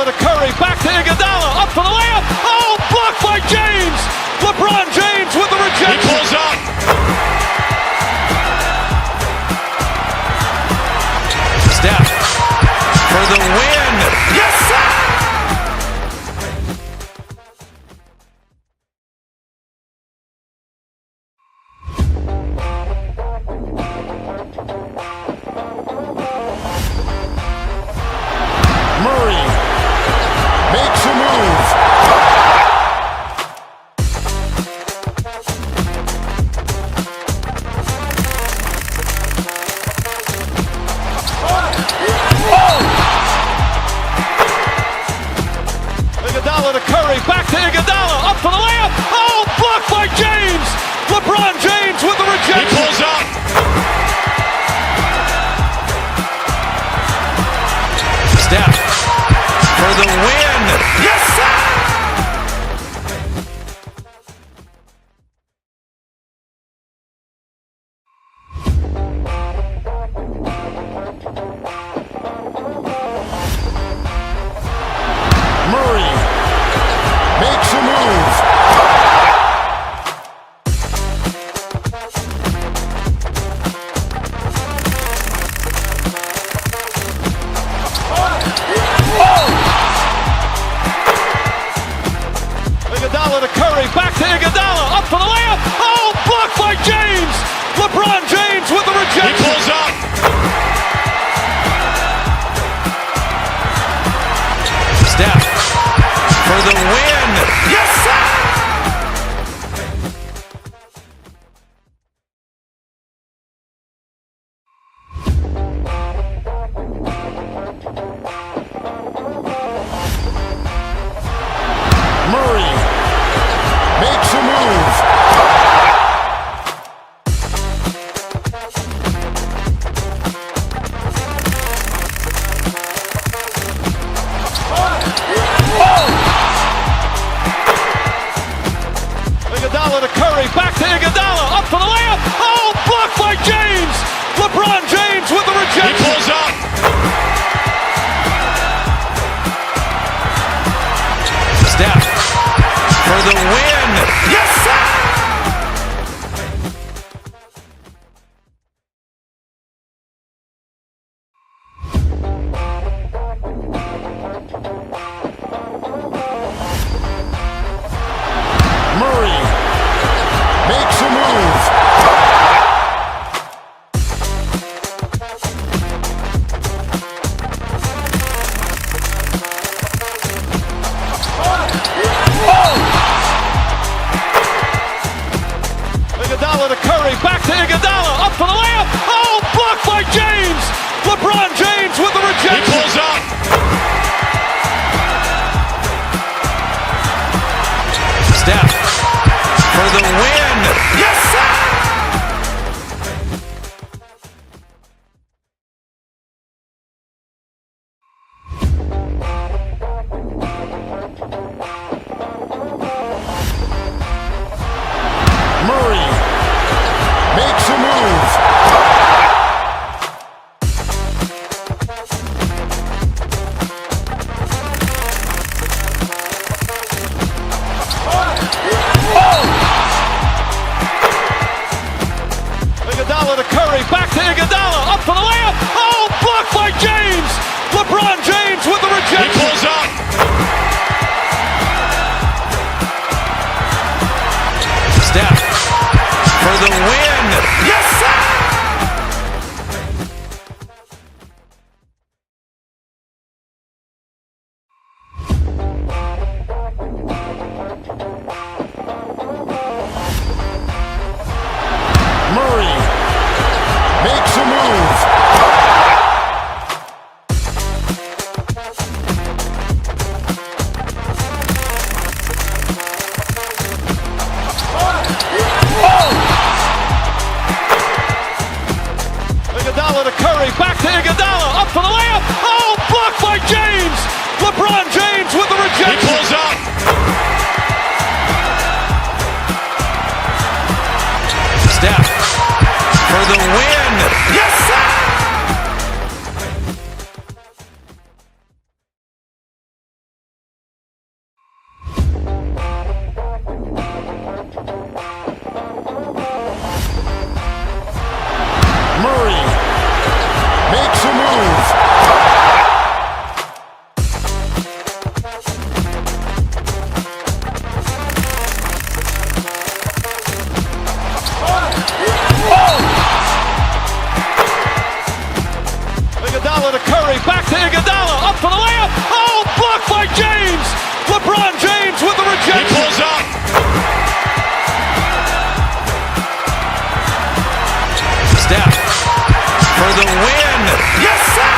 Iguodala to Curry, back to Iguodala, up for the layup. Oh, blocked by James. LeBron James with the rejection. He pulls up. Steph for the win. Yes, sir! Murray makes a move. Iguodala to Curry, back to Iguodala, up for the layup. Oh, blocked by James. LeBron James with the He rejection. pulls up. Steph for the win. Yes, sir! Murray makes a move. Iguodala to Curry, back to Iguodala, up for the layup. Oh, blocked by James. LeBron James with the He rejection. pulls up. Steph for the win. Yes, sir! Murray makes a move. Iguodala to Curry, back to Iguodala, up for the layup. Oh, blocked by James. LeBron James with the He rejection. pulls up. Steph for the win. Yes, sir! Murray makes a move. Iguodala to Curry, back to Iguodala, up for the layup. Oh, blocked by James. LeBron James with the He rejection. pulls up. Steph for the win. Yes, sir! Murray makes a move. Iguodala to Curry, back to Iguodala, up for the layup. Oh, blocked by James. LeBron James with the He rejection. pulls up. Steph for the win. Yes, sir! Murray makes a move. for the layup. Oh, blocked by James. LeBron James with the rejection. He pulls up. Steph for the win. Yes, sir!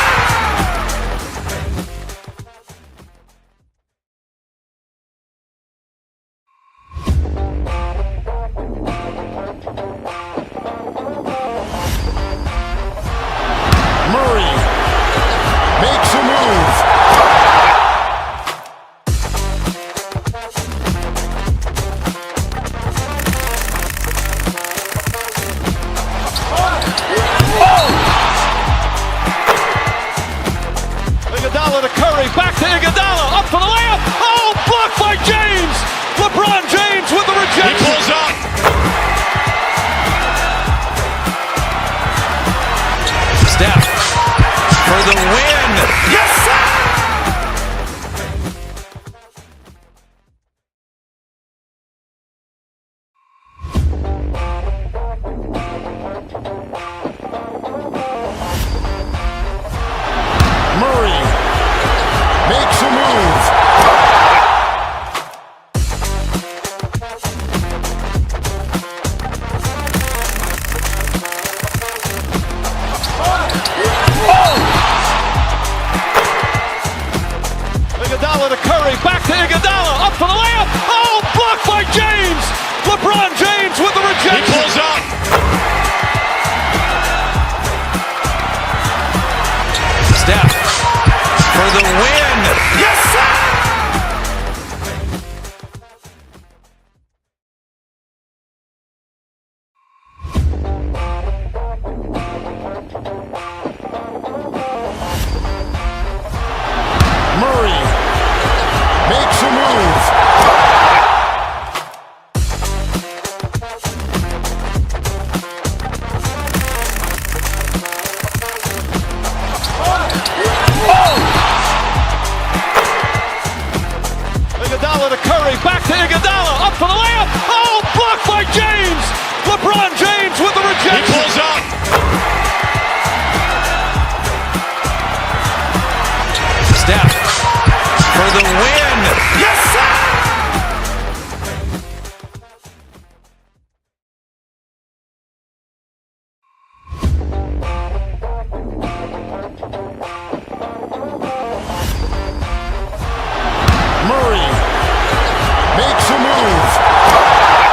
Murray makes a move. Iguodala to Curry, back to Iguodala, up for the layup. Oh, blocked by James. LeBron James with the He rejection. pulls up. Steph for the win. Yes, sir! Murray makes a move. Iguodala to Curry, back to Iguodala, up for the layup. Oh, blocked by James. LeBron James with the He rejection. pulls up. Steph for the win. Yes, sir! Murray makes a move. Iguodala to Curry, back to Iguodala, up for the layup. Oh, blocked by James. LeBron James with the He rejection. pulls up. Steph for the win. Yes, sir! Murray makes a move.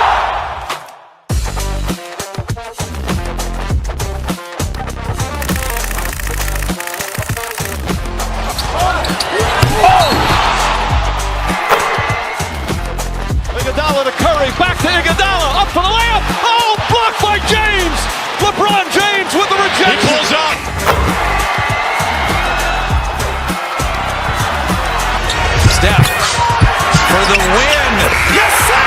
Iguodala to Curry, back to Iguodala, up for the layup. Oh, blocked by James. LeBron James with the He rejection. pulls up. Steph for the win. Yes, sir!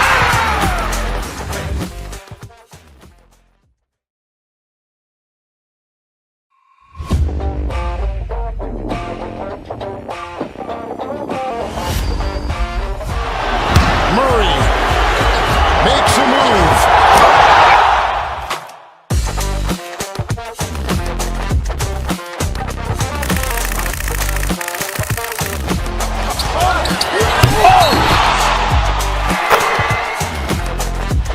Murray makes a move.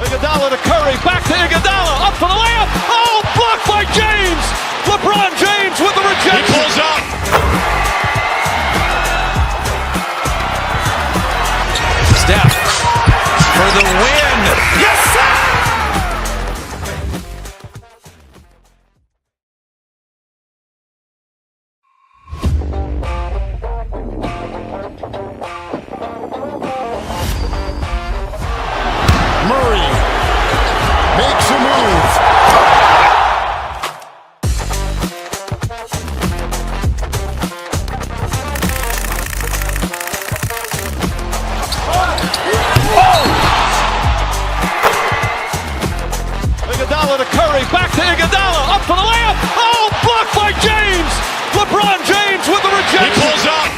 Iguodala to Curry, back to Iguodala, up for the layup. Oh, blocked by James. LeBron James with the He rejection. pulls up. Steph for the win. Yes, sir! Murray makes a move. Iguodala to Curry, back to Iguodala, up for the layup. Oh, blocked by James. LeBron James with the He rejection. pulls up.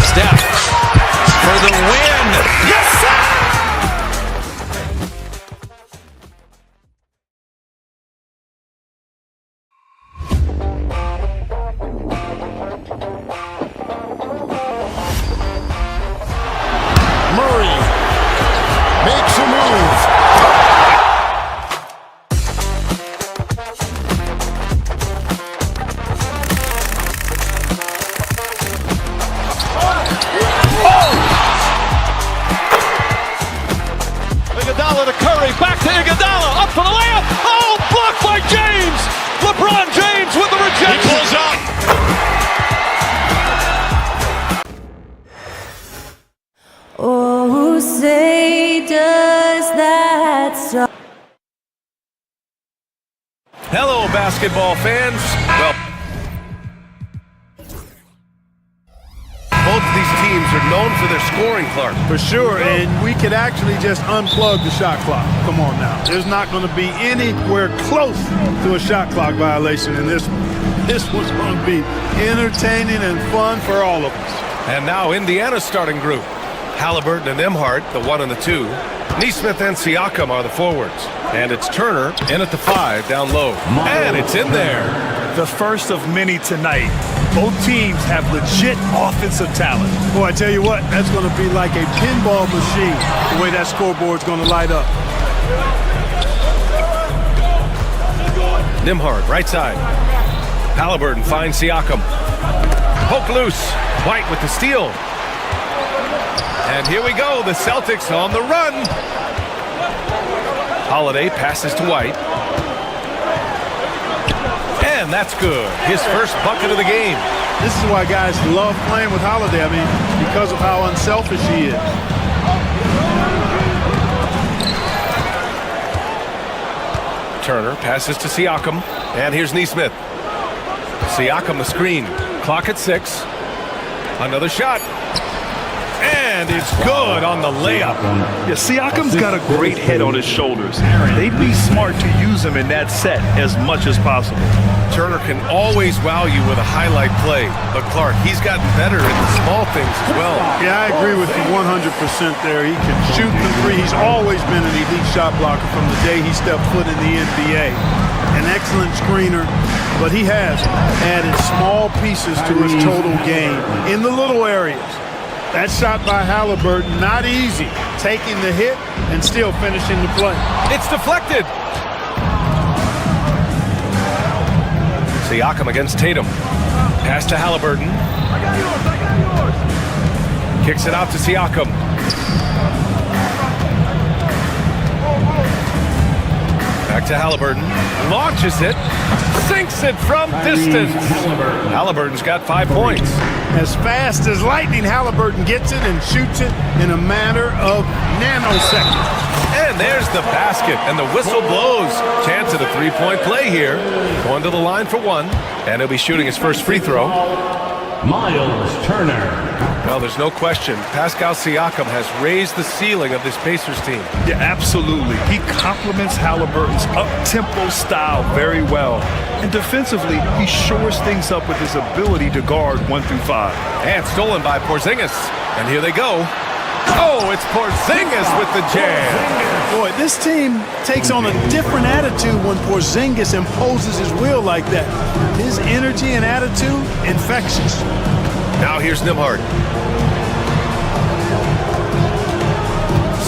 Steph for the win. Yes, sir! really does that so. Hello, basketball fans. Well, both of these teams are known for their scoring, Clark. For sure, and we could actually just unplug the shot clock. Come on now. There's not going to be anywhere close to a shot clock violation in this one. This one's going to be entertaining and fun for all of us. And now Indiana's starting group. Halliburton and Nembhard, the 1 and the 2. Nesmith and Siakam are the forwards. And it's Turner in at the 5, down low. And it's in there. The first of many tonight. Both teams have legit offensive talent. Boy, I tell you what, that's going to be like a pinball machine, the way that scoreboard's going to light up. Nembhard, right side. Halliburton finds Siakam. Poke loose. White with the steal. And here we go, the Celtics on the run. Holiday passes to White. And that's good. His first bucket of the game. This is why guys love playing with Holiday. I mean, because of how unselfish he is. Turner passes to Siakam. And here's Nesmith. Siakam the screen. Clock at 6. Another shot. And it's good on the layup. Yeah, Siakam's got a great head on his shoulders. They'd be smart to use him in that set as much as possible. Turner can always wow you with a highlight play. But Clark, he's gotten better at the small things as well. Yeah, I agree with you 100% there. He can shoot the three. He's always been an elite shot blocker from the day he stepped foot in the NBA. An excellent screener, but he has added small pieces to his total game in the little areas. That shot by Halliburton, not easy. Taking the hit and still finishing the play. It's deflected. Siakam against Tatum. Pass to Halliburton. Kicks it out to Siakam. Back to Halliburton. Launches it. Sinks it from distance. Halliburton's got 5 points. As fast as lightning, Halliburton gets it and shoots it in a matter of nanoseconds. And there's the basket, and the whistle blows. Chance at a three-point play here. Going to the line for 1, and he'll be shooting his first free throw. Miles Turner. Well, there's no question. Pascal Siakam has raised the ceiling of this Pacers team. Yeah, absolutely. He complements Halliburton's up-tempo style very well. And defensively, he shores things up with his ability to guard 1 through 5. And stolen by Porzingis. And here they go. Oh, it's Porzingis with the jam. Boy, this team takes on a different attitude when Porzingis imposes his will like that. His energy and attitude, infectious. Now here's Nembhard.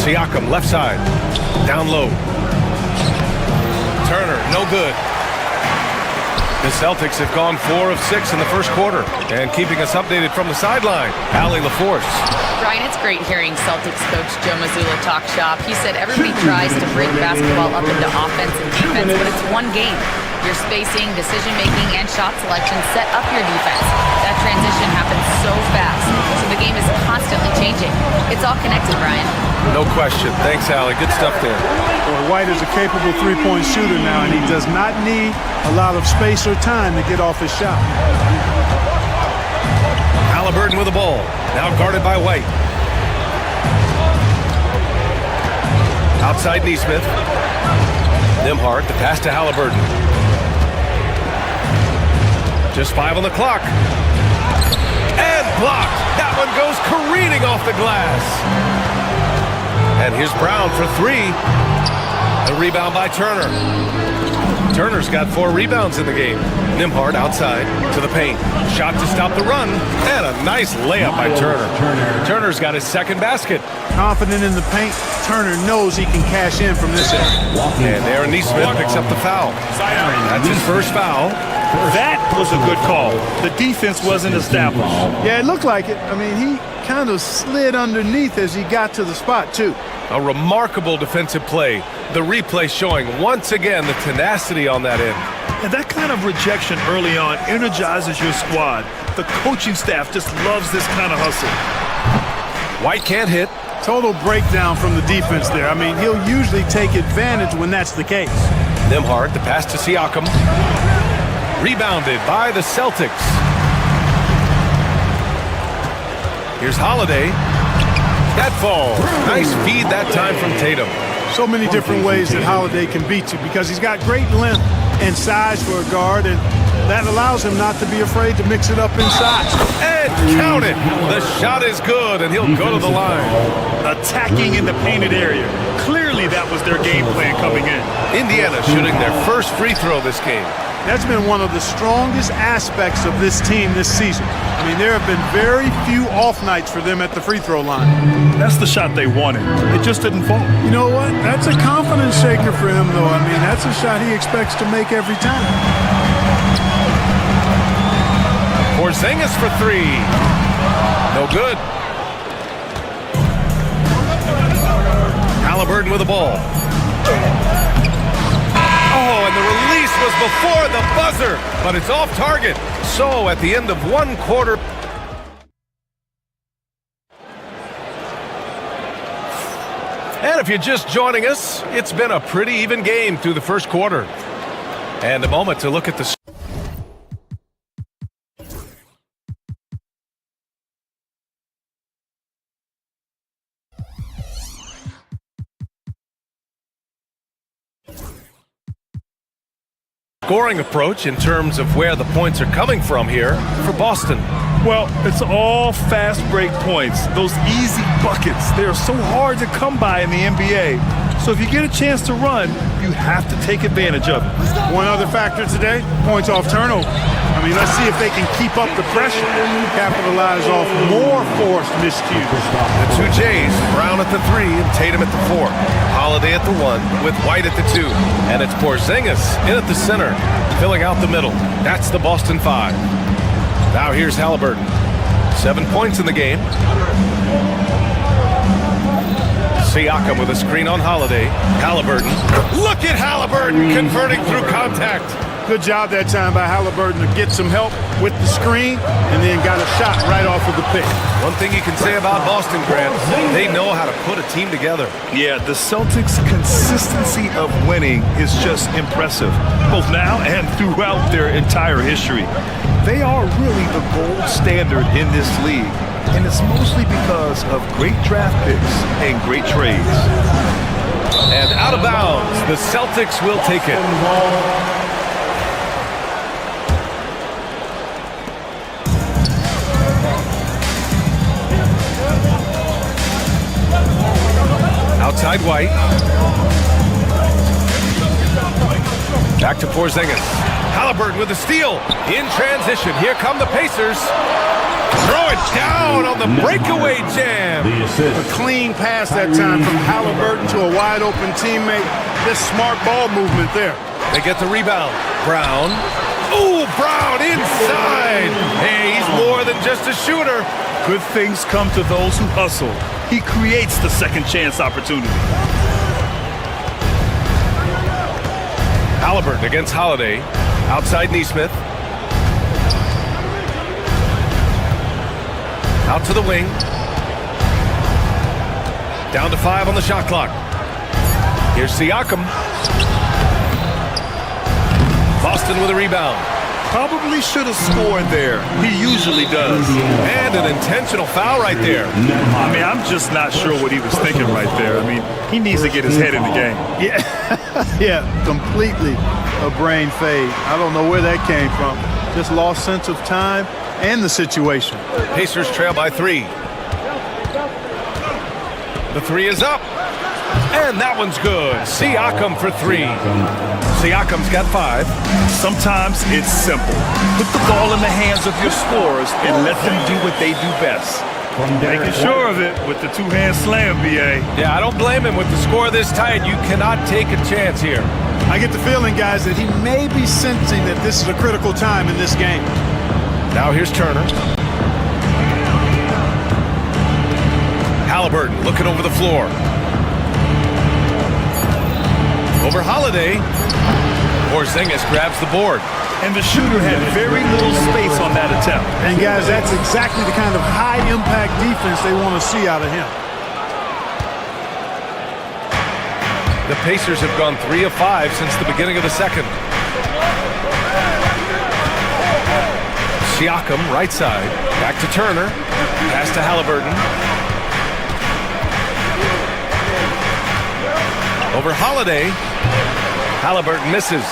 Siakam, left side. Down low. Turner, no good. The Celtics have gone 4 of 6 in the first quarter. And keeping us updated from the sideline, Allie LaForce. Ryan, it's great hearing Celtics coach Joe Mazzulla talk shop. He said everybody tries to break basketball up into offense and defense, but it's one game. Your spacing, decision-making, and shot selection set up your defense. That transition happens so fast, so the game is constantly changing. It's all connected, Ryan. No question. Thanks, Allie. Good stuff there. Boy, White is a capable three-point shooter now, and he does not need a lot of space or time to get off his shot. Halliburton with the ball. Now guarded by White. Outside Nesmith. Nembhard, the pass to Halliburton. Just 5 on the clock. And blocked. That one goes careening off the glass. And here's Brown for 3. The rebound by Turner. Turner's got 4 rebounds in the game. Nembhard outside to the paint. Shot to stop the run. And a nice layup by Turner. Turner's got his second basket. Confident in the paint, Turner knows he can cash in from this area. And Aaron Nesmith picks up the foul. That's his first foul. That was a good call. The defense wasn't established. Yeah, it looked like it. I mean, he kind of slid underneath as he got to the spot, too. A remarkable defensive play. The replay showing once again the tenacity on that end. And that kind of rejection early on energizes your squad. The coaching staff just loves this kind of hustle. White can't hit. Total breakdown from the defense there. I mean, he'll usually take advantage when that's the case. Nembhard, the pass to Siakam. Rebounded by the Celtics. Here's Holiday. That falls. Nice feed that time from Tatum. So many different ways that Holiday can beat you because he's got great length and size for a guard, and that allows him not to be afraid to mix it up inside. And count it. The shot is good, and he'll go to the line. Attacking in the painted area. Clearly that was their game plan coming in. Indiana shooting their first free throw this game. That's been one of the strongest aspects of this team this season. I mean, there have been very few off nights for them at the free throw line. That's the shot they wanted. It just didn't fall. You know what? That's a confidence shaker for him, though. I mean, that's a shot he expects to make every time. Porzingis for three. No good. Halliburton with the ball. Oh, and the release was before the buzzer, but it's off target. So at the end of one quarter. And if you're just joining us, it's been a pretty even game through the first quarter. And a moment to look at the scoring approach in terms of where the points are coming from here for Boston. Well, it's all fast break points. Those easy buckets, they're so hard to come by in the NBA. So if you get a chance to run, you have to take advantage of it. One other factor today, points off turnover. I mean, let's see if they can keep up the pressure, capitalize off more forced miscues. The two Jays, Brown at the 3 and Tatum at the 4. Holiday at the 1 with White at the 2. And it's Porzingis in at the center, filling out the middle. That's the Boston 5. Now here's Halliburton. 7 points in the game. Siakam with a screen on Holiday. Halliburton. Look at Halliburton converting through contact. Good job that time by Halliburton to get some help with the screen and then got a shot right off of the pick. One thing you can say about Boston, Grant, they know how to put a team together. Yeah, the Celtics' consistency of winning is just impressive, both now and throughout their entire history. They are really the gold standard in this league, and it's mostly because of great draft picks and great trades. And out of bounds, the Celtics will take it. Outside White. Back to Porzingis. Halliburton with a steal. In transition. Here come the Pacers. Throw it down on the breakaway jam. A clean pass that time from Halliburton to a wide open teammate. This smart ball movement there. They get the rebound. Brown. Ooh, Brown inside. Hey, he's more than just a shooter. Good things come to those who hustle. He creates the second chance opportunity. Halliburton against Holiday. Outside Nesmith. Out to the wing. Down to 5 on the shot clock. Here's Siakam. Boston with a rebound. Probably should have scored there. He usually does. And an intentional foul right there. I mean, I'm just not sure what he was thinking right there. I mean, he needs to get his head in the game. Yeah, completely a brain fade. I don't know where that came from. Just lost sense of time and the situation. Pacers trail by 3. The 3 is up. And that one's good. Siakam for 3. Siakam's got 5. Sometimes it's simple. Put the ball in the hands of your scorers and let them do what they do best. Making sure of it with the two-hand slam, B.A. Yeah, I don't blame him with the score this tight. You cannot take a chance here. I get the feeling, guys, that he may be sensing that this is a critical time in this game. Now here's Turner. Halliburton looking over the floor. Over Holiday. Porzingis grabs the board. And the shooter had very little space on that attempt. And guys, that's exactly the kind of high-impact defense they want to see out of him. The Pacers have gone 3 of 5 since the beginning of the second. Siakam, right side. Back to Turner. Pass to Halliburton. Over Holiday. Halliburton misses.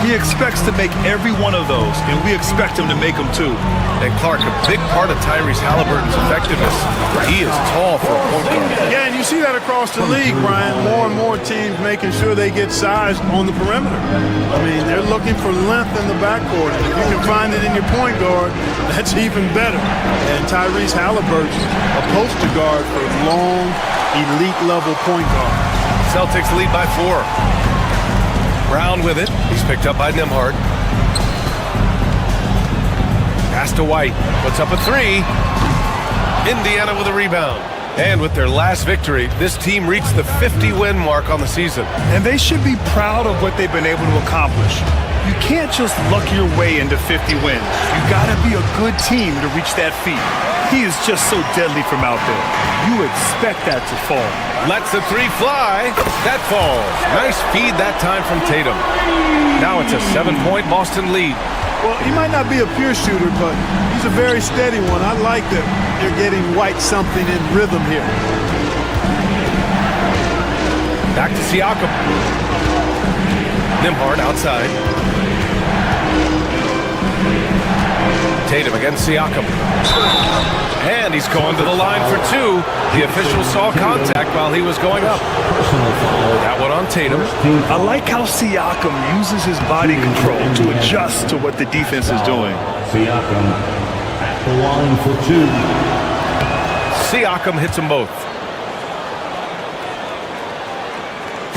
He expects to make every one of those, and we expect him to make them too. And Clark, a big part of Tyrese Halliburton's effectiveness, he is tall for a point guard. Yeah, and you see that across the league, Brian. More and more teams making sure they get size on the perimeter. I mean, they're looking for length in the backcourt. If you can find it in your point guard, that's even better. And Tyrese Halliburton, a poster guard for long, elite-level point guard. Celtics lead by 4. Brown with it. He's picked up by Nembhard. Pass to White. Puts up a 3. Indiana with a rebound. And with their last victory, this team reached the 50-win mark on the season. And they should be proud of what they've been able to accomplish. You can't just luck your way into 50 wins. You gotta be a good team to reach that feat. He is just so deadly from out there. You expect that to fall. Lets the 3 fly. That falls. Nice feed that time from Tatum. Now it's a 7-point Boston lead. Well, he might not be a pure shooter, but he's a very steady one. I like that they're getting White something in rhythm here. Back to Siakam. Nembhard outside. Tatum against Siakam. And he's going to the line for 2. The official saw contact while he was going up. That one on Tatum. I like how Siakam uses his body control to adjust to what the defense is doing. Siakam at the line for 2. Siakam hits them both.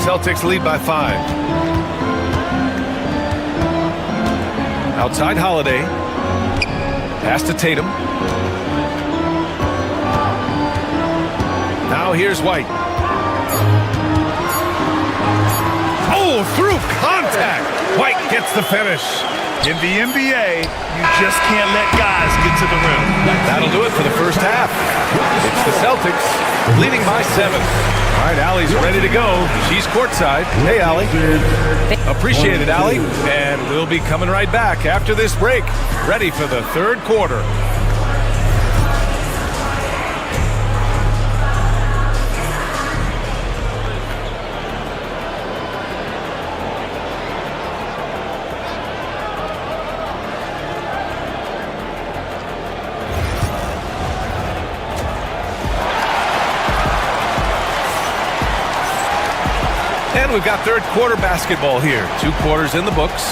Celtics lead by 5. Outside Holiday. Pass to Tatum. Now here's White. Oh, through contact. White gets the finish. In the NBA, you just can't let guys get to the rim. That'll do it for the first half. It's the Celtics leading by 7. All right, Allie's ready to go. She's courtside. Hey, Allie. Appreciate it, Allie. And we'll be coming right back after this break. Ready for the third quarter. And we've got third quarter basketball here. 2 quarters in the books.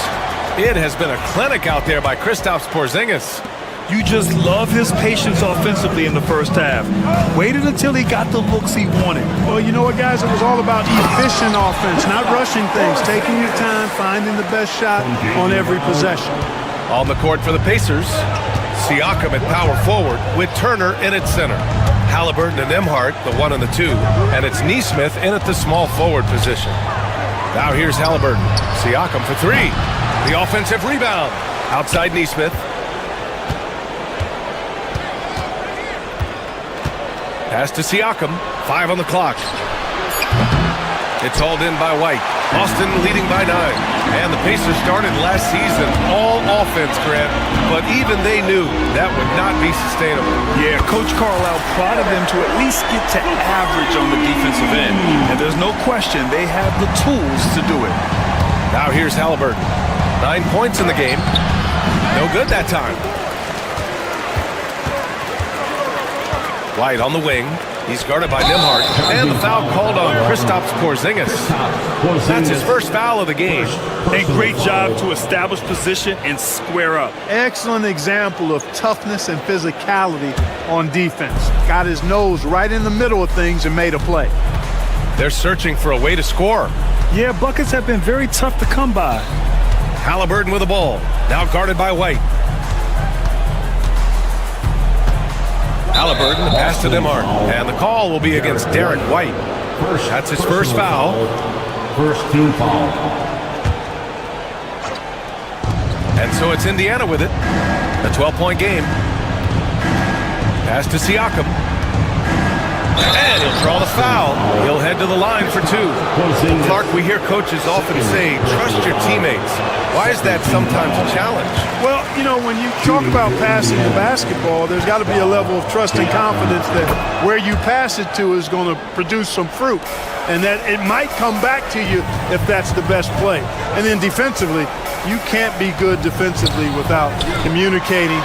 It has been a clinic out there by Kristaps Porzingis. You just love his patience offensively in the first half. Waited until he got the looks he wanted. Well, you know what, guys? It was all about efficient offense, not rushing things, taking your time, finding the best shot on every possession. On the court for the Pacers, Siakam at power forward with Turner in at center. Halliburton and Nembhard, the 1 and the 2, and it's Nesmith in at the small forward position. Now here's Halliburton. Siakam for 3. The offensive rebound. Outside Nesmith. Pass to Siakam. 5 on the clock. It's hauled in by White. Boston leading by 9. And the Pacers started last season all offense, Grant, but even they knew that would not be sustainable. Yeah, Coach Carlisle prodded them to at least get to average on the defensive end. And there's no question they have the tools to do it. Now here's Halliburton. 9 points in the game. No good that time. White on the wing. He's guarded by Nembhard. And the foul called on Kristaps Porzingis. That's his first foul of the game. A great job to establish position and square up. Excellent example of toughness and physicality on defense. Got his nose right in the middle of things and made a play. They're searching for a way to score. Yeah, buckets have been very tough to come by. Halliburton with the ball. Now guarded by White. Halliburton, the pass to Nembhard. And the call will be against Derek White. That's his first foul. First team foul. And so it's Indiana with it. A 12-point game. Pass to Siakam. And he'll draw the foul. He'll head to the line for two. Clark, we hear coaches often say, trust your teammates. Why is that sometimes a challenge? Well, you know, when you talk about passing the basketball, there's got to be a level of trust and confidence that where you pass it to is going to produce some fruit, and that it might come back to you if that's the best play. And then defensively, you can't be good defensively without communicating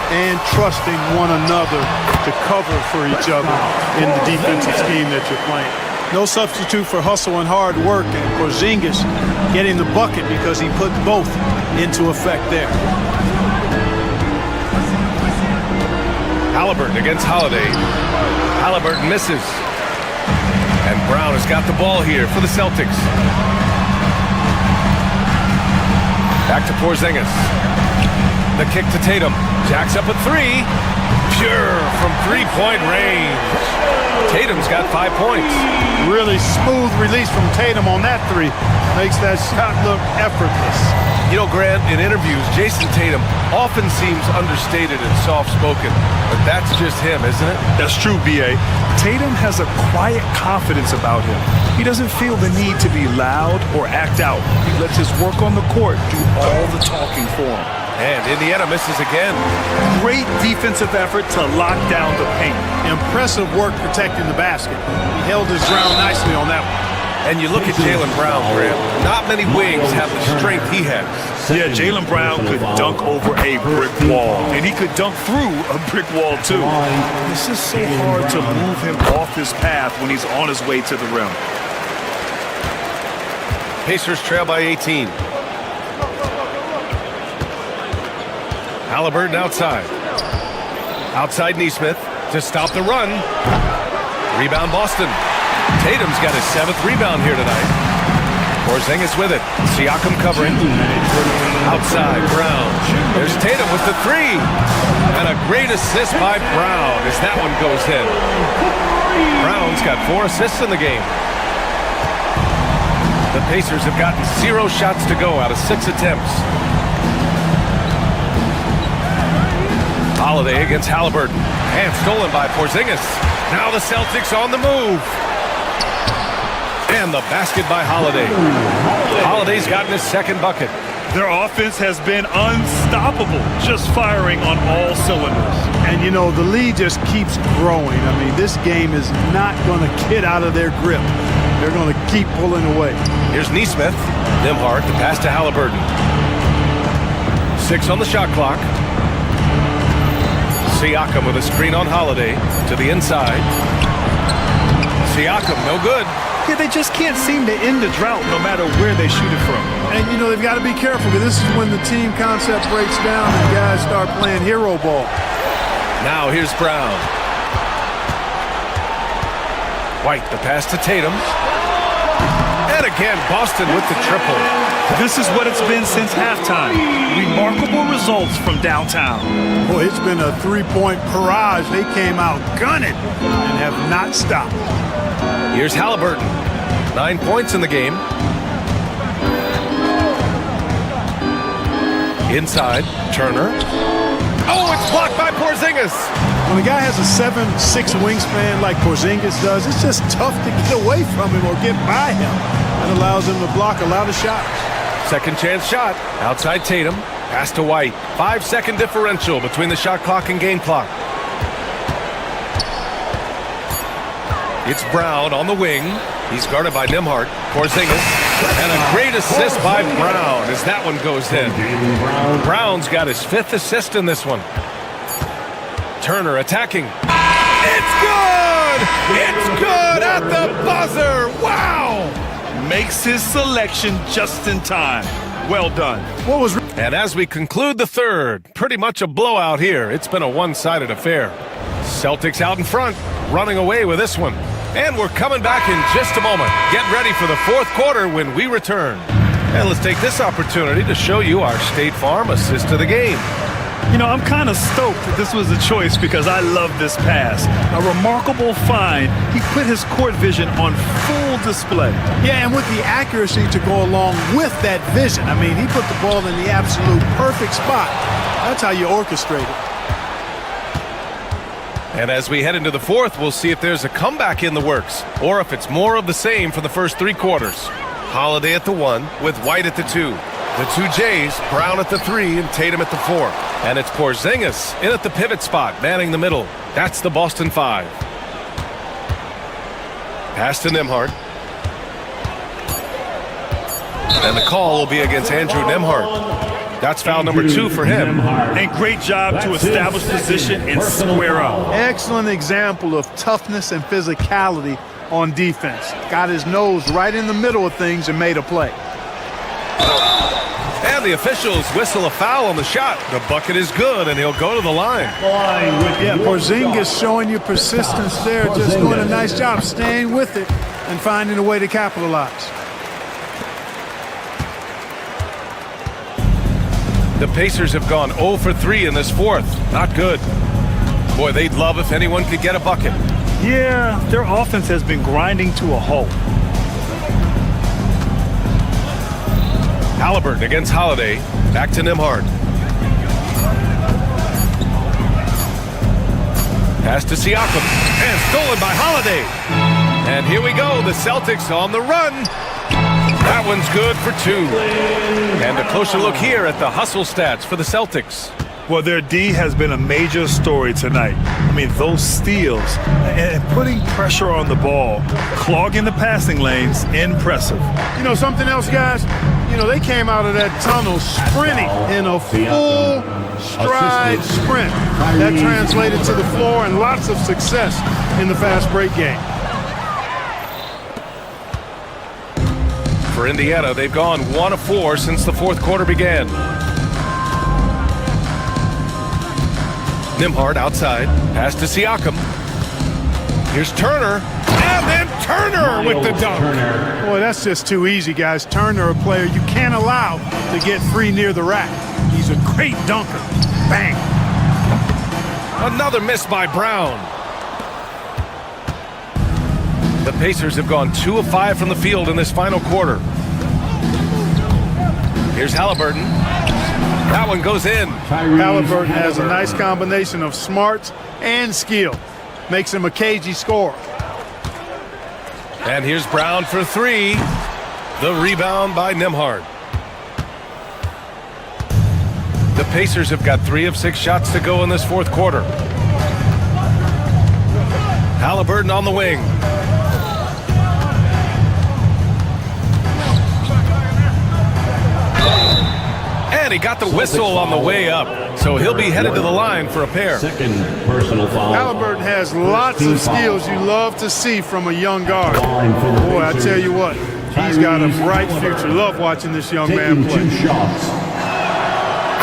and trusting one another to cover for each other in the defensive scheme that you're playing. No substitute for hustle and hard work, and Porzingis getting the bucket because he put both into effect there. Halliburton against Holiday. Halliburton misses. And Brown has got the ball here for the Celtics. Back to Porzingis. The kick to Tatum. Jacks up a three. Pure from three-point range. Tatum's got 5 points. Really smooth release from Tatum on that three. Makes that shot look effortless. You know, Grant, in interviews, Jason Tatum often seems understated and soft-spoken, but that's just him, isn't it? That's true, B.A. Tatum has a quiet confidence about him. He doesn't feel the need to be loud or act out. He lets his work on the court do all the talking for him. And Indiana misses again. Great defensive effort to lock down the paint. Impressive work protecting the basket. He held his ground nicely on that one. And you look at Jaylen Brown, Grant. Not many wings have the strength he has. Yeah, Jaylen Brown could dunk over a brick wall, and he could dunk through a brick wall, too. It's just so hard to move him off his path when he's on his way to the rim. Pacers trail by 18. Halliburton outside. Outside Neesmith to stop the run. Rebound Boston. Tatum's got his 7th rebound here tonight. Porzingis with it. Siakam covering. Outside Brown. There's Tatum with the three. And a great assist by Brown as that one goes in. Brown's got 4 assists in the game. The Pacers have gotten 0 shots to go out of 6 attempts. Holiday against Halliburton. And stolen by Porzingis. Now the Celtics on the move. And the basket by Holiday. Holiday's gotten his 2nd bucket. Their offense has been unstoppable, just firing on all cylinders. And, you know, the lead just keeps growing. I mean, this game is not going to get out of their grip. They're going to keep pulling away. Here's Neesmith. Nembhard, the pass to Halliburton. 6 on the shot clock. Siakam with a screen on Holiday to the inside. Siakam, no good. Yeah, they just can't seem to end the drought no matter where they shoot it from. And, you know, they've got to be careful because this is when the team concept breaks down and guys start playing hero ball. Now here's Brown. White, the pass to Tatum. And again, Boston with the triple. This is what it's been since halftime. Remarkable results from downtown. Boy, it's been a three-point barrage. They came out gunning and have not stopped. Here's Halliburton. 9 points in the game. Inside, Turner. Oh, it's blocked by Porzingis. When a guy has a 7'6" wingspan like Porzingis does, it's just tough to get away from him or get by him. That allows him to block a lot of shots. Second chance shot. Outside Tatum. Pass to White. 5-second differential between the shot clock and game clock. It's Brown on the wing. He's guarded by Nembhard. Porzingis. And a great assist by Brown as that one goes in. Brown's got his 5th assist in this one. Turner attacking. It's good! It's good at the buzzer! Wow! Makes his selection just in time. Well done. And as we conclude the third, pretty much a blowout here. It's been a one-sided affair. Celtics out in front, running away with this one. And we're coming back in just a moment. Get ready for the 4th quarter when we return. And let's take this opportunity to show you our State Farm assist of the game. You know, I'm kind of stoked that this was a choice because I love this pass. A remarkable find. He put his court vision on full display. Yeah, and with the accuracy to go along with that vision. I mean, he put the ball in the absolute perfect spot. That's how you orchestrate it. And as we head into the fourth, we'll see if there's a comeback in the works or if it's more of the same for the first 3 quarters. Holiday at the 1 with White at the 2. The 2 Jays, Brown at the 3 and Tatum at the 4. And it's Porzingis in at the pivot spot, manning the middle. That's the Boston 5. Pass to Nembhard. And the call will be against Andrew Nembhard. That's foul number 2 for him. And great job to establish position and square up. Excellent example of toughness and physicality on defense. Got his nose right in the middle of things and made a play. And the officials whistle a foul on the shot. The bucket is good, and he'll go to the line. Yeah, Porzingis showing you persistence there, just doing a nice job staying with it and finding a way to capitalize. The Pacers have gone 0 for 3 in this fourth. Not good. Boy, they'd love if anyone could get a bucket. Yeah, their offense has been grinding to a halt. Halliburton against Holiday. Back to Nembhard. Pass to Siakam. And stolen by Holiday. And here we go. The Celtics on the run. That one's good for 2. And a closer look here at the hustle stats for the Celtics. Well, their D has been a major story tonight. I mean, those steals and putting pressure on the ball, clogging the passing lanes, impressive. You know something else, guys? You know, they came out of that tunnel sprinting in a full stride sprint. That translated to the floor and lots of success in the fast break game. For Indiana, they've gone 1 of 4 since the fourth quarter began. Nembhard outside. Pass to Siakam. Here's Turner. And then Turner with the dunk. Boy, that's just too easy, guys. Turner, a player you can't allow to get free near the rack. He's a great dunker. Bang. Another miss by Brown. The Pacers have gone 2 of 5 from the field in this final quarter. Here's Halliburton. That one goes in. Halliburton has a nice combination of smarts and skill. Makes him a cagey scorer. And here's Brown for 3. The rebound by Nembhard. The Pacers have got 3 of 6 shots to go in this fourth quarter. Halliburton on the wing. And he got the whistle on the way up, so he'll be headed to the line for a pair. Second personal foul. Halliburton has lots of skills you love to see from a young guard. Boy, I tell you what, he's got a bright future. Love watching this young man play. 2 shots.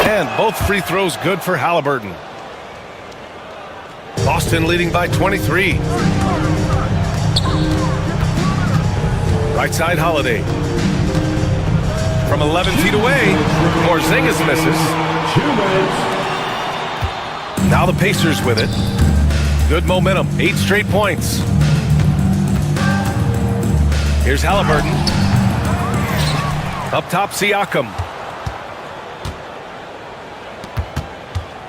And both free throws good for Halliburton. Boston leading by 23. Right side Holiday. From 11 feet away, Porzingis misses. Now the Pacers with it. Good momentum, 8 straight points. Here's Halliburton. Up top, Siakam.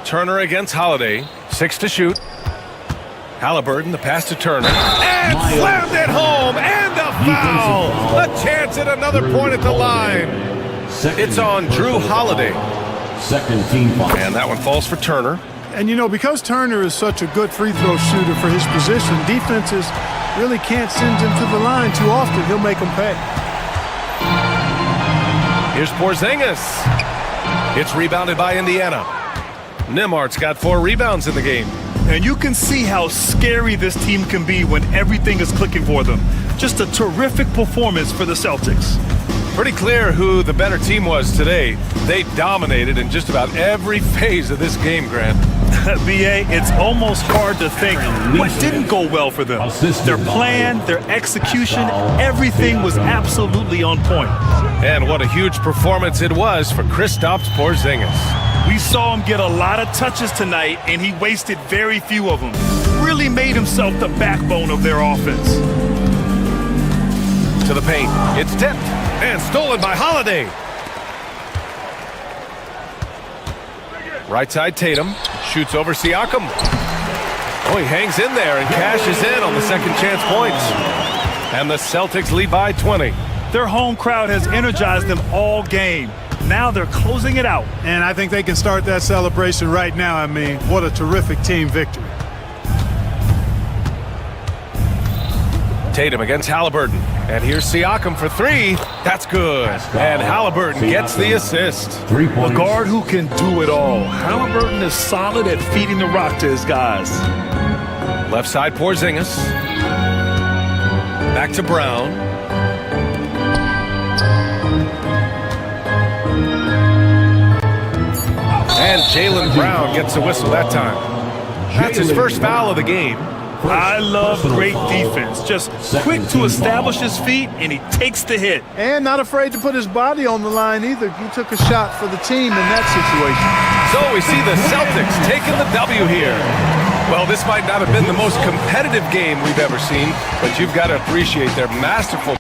Turner against Holiday. 6 to shoot. Halliburton, the pass to Turner. And slammed it home, and a foul! A chance at another point at the line. It's on Drew Holiday. Second team foul. And that one falls for Turner. And you know, because Turner is such a good free throw shooter for his position, defenses really can't send him to the line too often. He'll make them pay. Here's Porzingis. It's rebounded by Indiana. Nembhard's got 4 rebounds in the game. And you can see how scary this team can be when everything is clicking for them. Just a terrific performance for the Celtics. Pretty clear who the better team was today. They dominated in just about every phase of this game, Grant. B.A., it's almost hard to think what didn't go well for them. Their plan, their execution, everything was absolutely on point. And what a huge performance it was for Kristaps Porzingis. We saw him get a lot of touches tonight, and he wasted very few of them. Really made himself the backbone of their offense. To the paint. It's tipped and stolen by Holiday. Right side Tatum. Shoots over Siakam. Oh, he hangs in there and cashes in on the second chance points. And the Celtics lead by 20. Their home crowd has energized them all game. Now they're closing it out. And I think they can start that celebration right now. I mean, what a terrific team victory. Tatum against Halliburton. And here's Siakam for three. That's good. And Halliburton gets the assist. 3 A points. guard who can do it all. Halliburton is solid at feeding the rock to his guys. Left side Porzingis. Back to Brown. And Jaylen Brown gets a whistle that time. That's his first foul of the game. I love great defense. Just quick to establish his feet, and he takes the hit. And not afraid to put his body on the line either. He took a shot for the team in that situation. So we see the Celtics taking the W here. Well, this might not have been the most competitive game we've ever seen, but you've got to appreciate their masterful.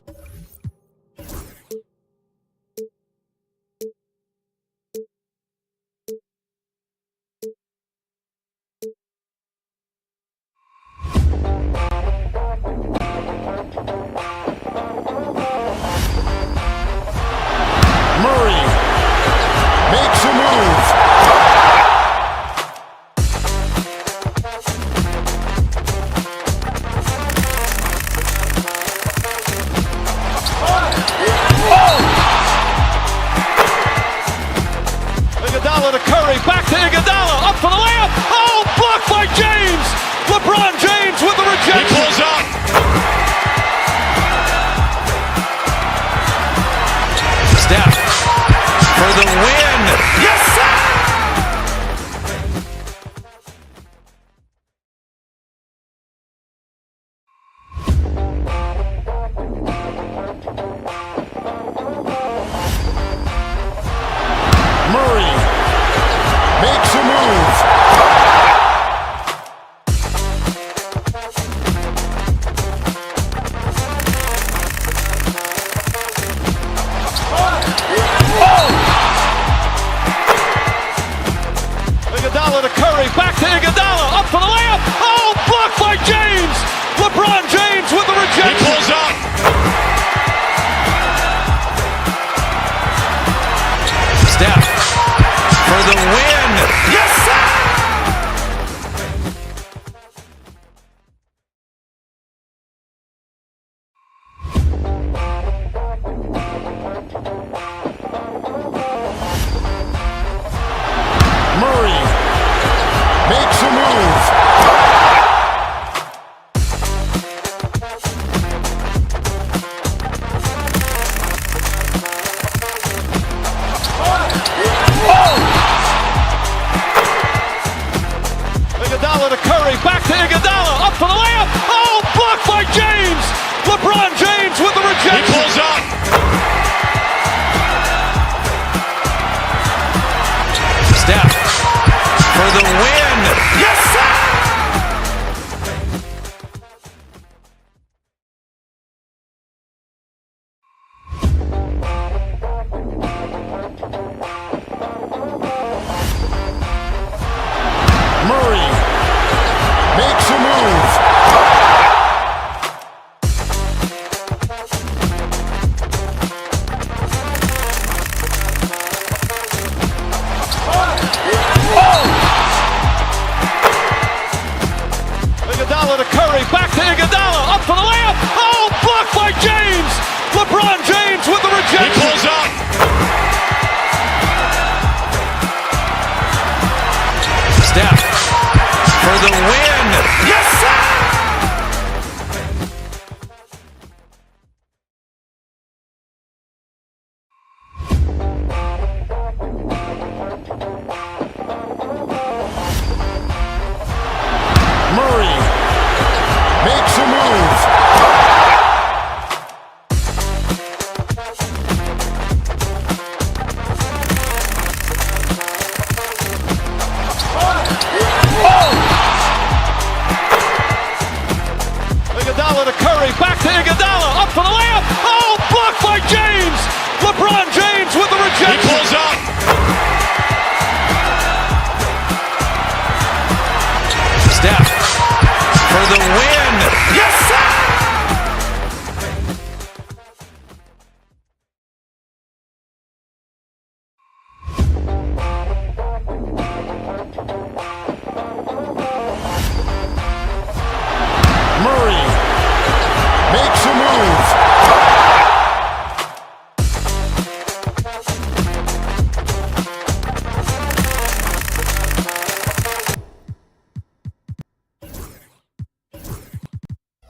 Murray makes a move. Iguodala to Curry, back to Iguodala, up for the layup. Oh, blocked by James. LeBron James with the rejection. He pulls up. Steph for the win. Yes, sir. Murray makes a move. Iguodala to Curry, back to Iguodala, up for the layup. Oh, blocked by James. LeBron James with the rejection. He pulls up. Steph for the win. Yes, sir. Murray makes a move. Iguodala to Curry, back to Iguodala, up for the layup. Oh, blocked by James. LeBron James with the rejection. He pulls up. Steph for the win. Yes, sir. Murray makes a move. Iguodala to Curry, back to Iguodala, up for the layup. Oh, blocked by James. LeBron James with the rejection. He pulls up. Steph for the win. Yes, sir. Murray makes a move. Iguodala to Curry, back to Iguodala, up for the layup. Oh, blocked by James. LeBron James with the rejection. He pulls up. Steph the win. Yes, sir! Murray makes a move.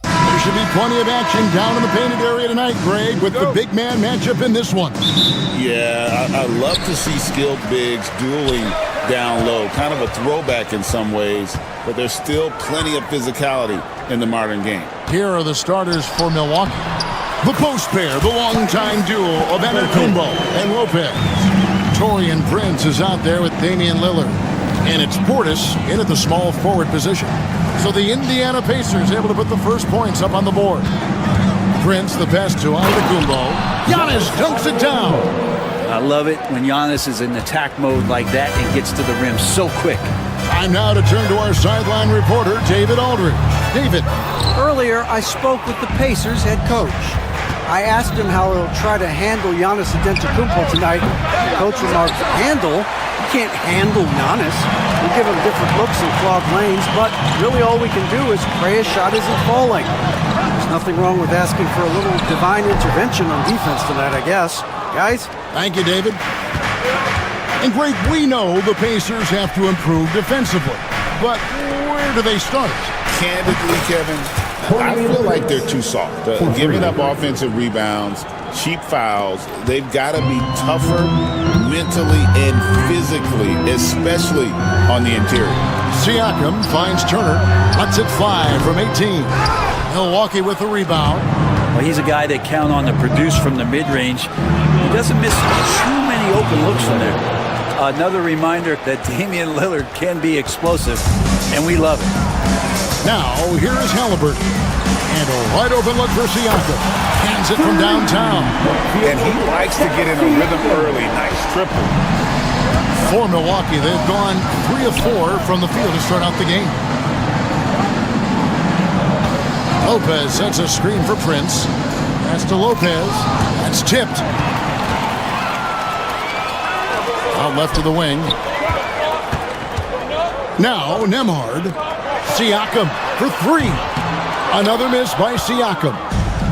There should be plenty of action down in the painted area tonight, Greg, with the big man matchup in this one. Yeah, I love to see skilled bigs dueling down low. Kind of a throwback in some ways, but there's still plenty of physicality in the modern game. Here are the starters for Milwaukee. The post pair, the longtime duo of Antetokounmpo and Lopez. Taurean Prince is out there with Damian Lillard. And it's Portis in at the small forward position. So the Indiana Pacers able to put the first points up on the board. Prince, the pass to Antetokounmpo. Giannis dunks it down. I love it when Giannis is in attack mode like that and gets to the rim so quick. Time now to turn to our sideline reporter, David Aldridge. David. Earlier, I spoke with the Pacers head coach. I asked him how he'll try to handle Giannis Antetokounmpo tonight. Coach remarked, handle? You can't handle Giannis. We'll give him different looks and clogged lanes, but really all we can do is pray his shot isn't falling. There's nothing wrong with asking for a little divine intervention on defense tonight, I guess. Guys? Thank you, David. And Greg, we know the Pacers have to improve defensively, but where do they start? Candidly, Kevin, I feel like they're too soft. Giving up offensive rebounds, cheap fouls. They've got to be tougher mentally and physically, especially on the interior. Siakam finds Turner, lets it fly from 18. Milwaukee with the rebound. Well, he's a guy that count on to produce from the mid-range. He doesn't miss too many open looks from there. Another reminder that Damian Lillard can be explosive, and we love it. Now, here is Halliburton. And a wide open look for Siakam. Hands it from downtown. And he likes to get in a rhythm early. Nice triple. For Milwaukee, they've gone 3 of 4 from the field to start out the game. Lopez sets a screen for Prince. That's to Lopez. That's tipped. Out left of the wing. Now, Nemhard. Siakam for 3. Another miss by Siakam.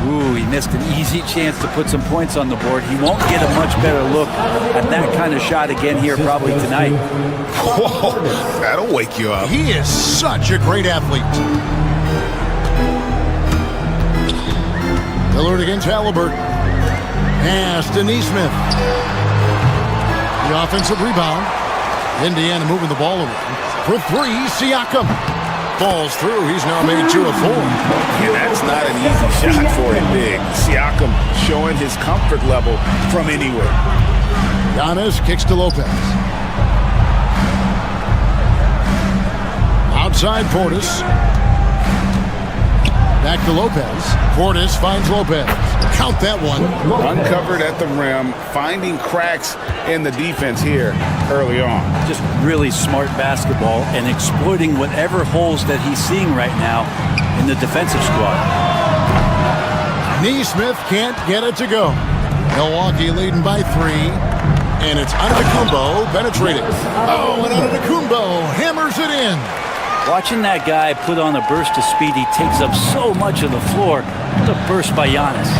Ooh, he missed an easy chance to put some points on the board. He won't get a much better look at that kind of shot again here probably tonight. Whoa, that'll wake you up. He is such a great athlete. Lillard against Halliburton. Pass to Nesmith. The offensive rebound. Indiana moving the ball around. For 3, Siakam. Falls through. He's now made 2 of 4. Yeah, that's not an easy shot for a big. Siakam showing his comfort level from anywhere. Giannis kicks to Lopez. Outside Portis. Back to Lopez. Portis finds Lopez. Count that one. Uncovered at the rim, finding cracks in the defense here early on. Just really smart basketball and exploiting whatever holes that he's seeing right now in the defensive squad. Nesmith can't get it to go. Milwaukee leading by 3. And it's Antetokounmpo penetrating. Oh, and Antetokounmpo hammers it in. Watching that guy put on a burst of speed, he takes up so much of the floor. What a burst by Giannis.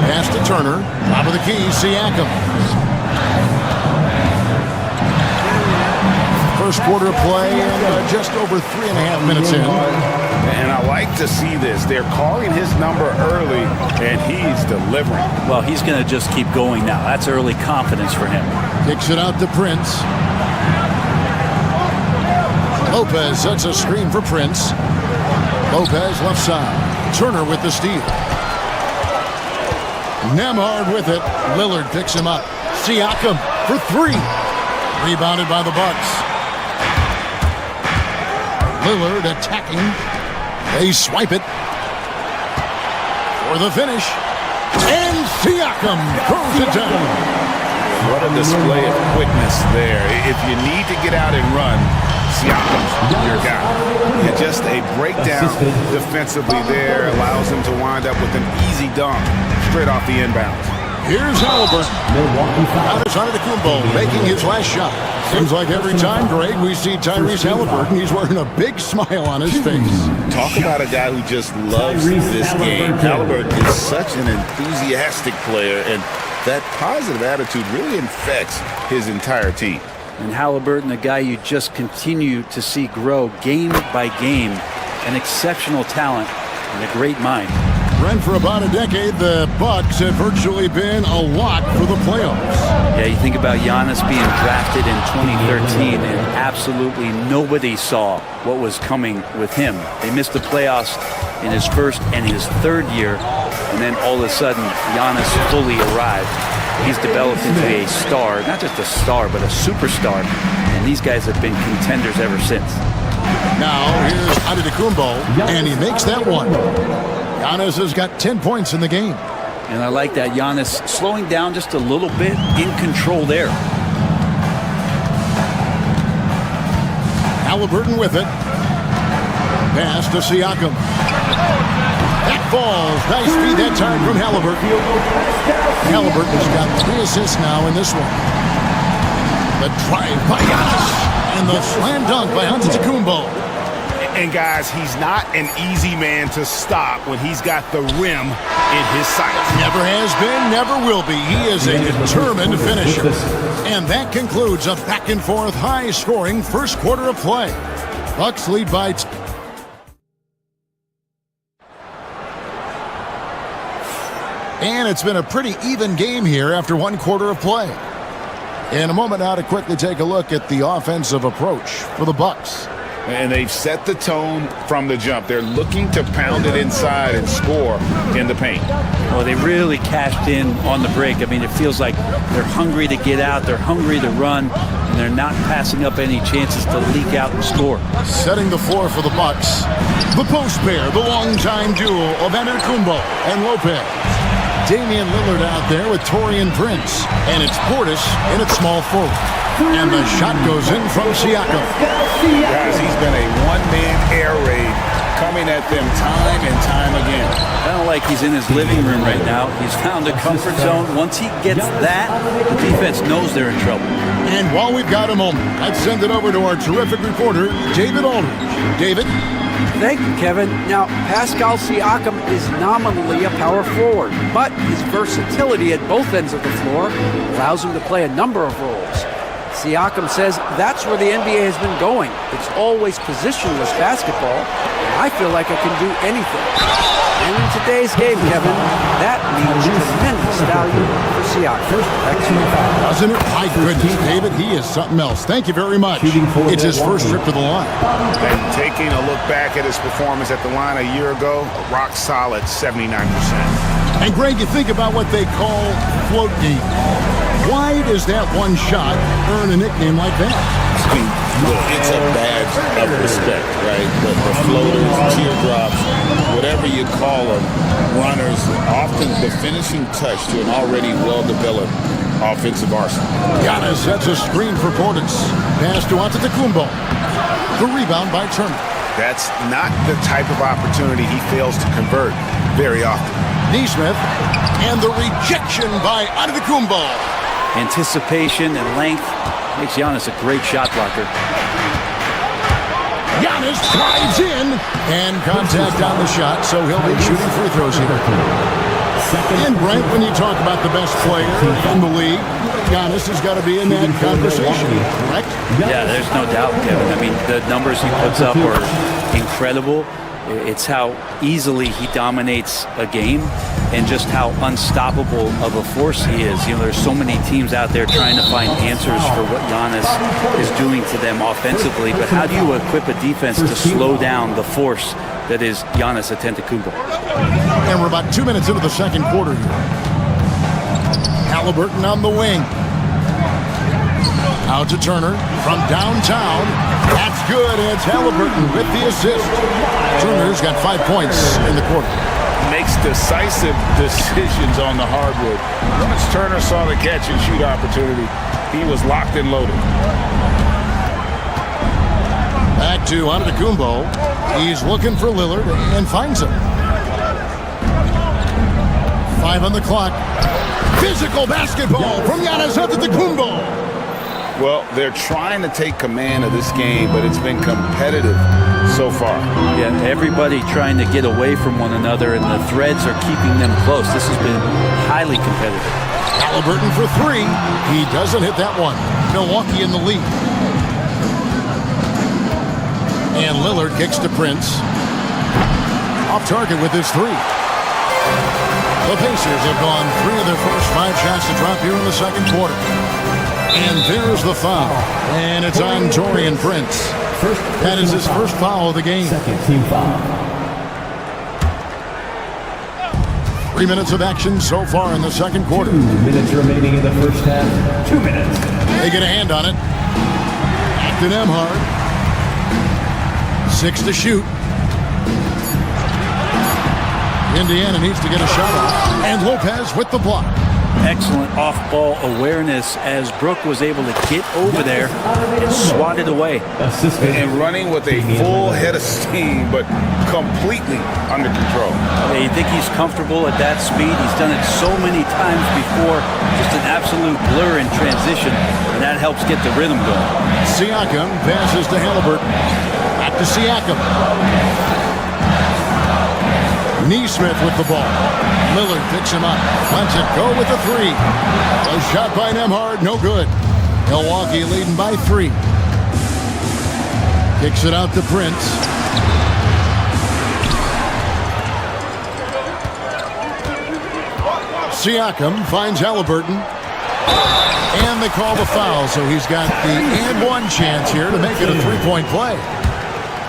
Pass to Turner. Top of the key, Siakam. First quarter of play and just over 3.5 minutes in. And I like to see this. They're calling his number early, and he's delivering. Well, he's going to just keep going now. That's early confidence for him. Kicks it out to Prince. Lopez sets a screen for Prince. Lopez left side. Turner with the steal. Nemhard with it. Lillard picks him up. Siakam for 3. Rebounded by the Bucks. Lillard attacking. They swipe it for the finish. And Siakam throws it down. What a display of quickness there. If you need to get out and run, Siakam's your guy. And just a breakdown defensively there allows him to wind up with an easy dunk straight off the inbounds. Here's Halliburton. Giannis Antetokounmpo making his last shot. Seems like every time, Greg, we see Tyrese Halliburton, he's wearing a big smile on his face. Talk about a guy who just loves this game. Halliburton is such an enthusiastic player, and that positive attitude really infects his entire team. And Halliburton, a guy you just continue to see grow game by game, an exceptional talent and a great mind. Brent, for about a decade, the Bucks have virtually been a lock for the playoffs. Yeah, you think about Giannis being drafted in 2013, and absolutely nobody saw what was coming with him. They missed the playoffs in his first and his third year, and then all of a sudden, Giannis fully arrived. He's developed into a star, not just a star, but a superstar, and these guys have been contenders ever since. Now, here's Antetokounmpo, and he makes that one. Giannis has got 10 points in the game. And I like that. Giannis slowing down just a little bit, in control there. Halliburton with it. Pass to Siakam. That falls. Nice feed that time from Halliburton. Halliburton has got 3 assists now in this one. The drive by Giannis. And the slam dunk by Antetokounmpo. And guys, he's not an easy man to stop when he's got the rim in his sights. Never has been, never will be. He is a determined finisher. And that concludes a back-and-forth, high-scoring first quarter of play. Bucks lead by... And it's been a pretty even game here after one quarter of play. In a moment now to quickly take a look at the offensive approach for the Bucks. And they've set the tone from the jump. They're looking to pound it inside and score in the paint. Well, they really cashed in on the break. I mean, it feels like they're hungry to get out, they're hungry to run, and they're not passing up any chances to leak out and score. Setting the floor for the Bucks. The post pair, the longtime duo of Antetokounmpo and Lopez. Damian Lillard out there with Taurean Prince. And it's Portis in its small forward. And the shot goes in from Siakam. Guys, he's been a one-man air raid coming at them time and time again. Kind of like he's in his living room right now. He's found a comfort zone. Once he gets that, the defense knows they're in trouble. And while we've got a moment, I'd send it over to our terrific reporter, David Aldridge. David? Thank you, Kevin. Now, Pascal Siakam is nominally a power forward, but his versatility at both ends of the floor allows him to play a number of roles. Siakam says that's where the NBA has been going. It's always positionless basketball, and I feel like I can do anything. And in today's game, Kevin, that means tremendous value for Siakam. Doesn't it? My goodness, David, he is something else. Thank you very much. It's his first trip to the line. And taking a look back at his performance at the line a year ago, a rock solid 79%. And Greg, you think about what they call float game. Why does that one shot earn a nickname like that? Well, it's a badge of respect, right? The floaters, teardrops, whatever you call them, runners, often the finishing touch to an already well-developed offensive arsenal. Giannis sets a screen for Portis. Pass to Antetokounmpo. The rebound by Turner. That's not the type of opportunity he fails to convert very often. Neesmith, and the rejection by Antetokounmpo. Anticipation and length makes Giannis a great shot blocker. Giannis drives in, and contact on the shot, so he'll be shooting free throws here. And Brent, when you talk about the best player in the league, Giannis has got to be in that conversation, correct? Yeah, there's no doubt, Kevin. I mean, the numbers he puts up are incredible. It's how easily he dominates a game and just how unstoppable of a force he is. You know, there's so many teams out there trying to find answers for what Giannis is doing to them offensively, but how do you equip a defense to slow down the force that is Giannis Antetokounmpo? And we're about 2 minutes into the second quarter here. Halliburton on the wing. Out to Turner from downtown. That's good. And it's Halliburton with the assist. Turner's got 5 points in the quarter. Makes decisive decisions on the hardwood. Once Turner saw the catch and shoot opportunity, he was locked and loaded. Back to Antetokounmpo. He's looking for Lillard and finds him. 5 on the clock. Physical basketball from Giannis Antetokounmpo. Well, they're trying to take command of this game, but it's been competitive so far. Yeah, everybody trying to get away from one another, and the threads are keeping them close. This has been highly competitive. Halliburton for 3. He doesn't hit that one. Milwaukee in the lead. And Lillard kicks to Prince. Off target with his 3. The Pacers have gone 3 of their first 5 shots to drop here in the second quarter. And there's the foul. And it's on Taurean Prince. That is his first foul of the game. Second team foul. 3 minutes of action so far in the second quarter. 2 minutes remaining in the first half. 2 minutes. They get a hand on it. Back to Nembhard. 6 to shoot. Indiana needs to get a shot off. And Lopez with the block. Excellent off-ball awareness as Brook was able to get over there and swat it away. And running with a full head of steam, but completely under control. Yeah, you think he's comfortable at that speed. He's done it so many times before. Just an absolute blur in transition, and that helps get the rhythm going. Siakam passes to Halliburton. Back to Siakam. Neesmith with the ball. Lillard picks him up. Lets it go with the 3. A shot by Nembhard, no good. Milwaukee leading by 3. Kicks it out to Prince. Siakam finds Halliburton. And they call the foul, so he's got the and 1 chance here to make it a 3-point play.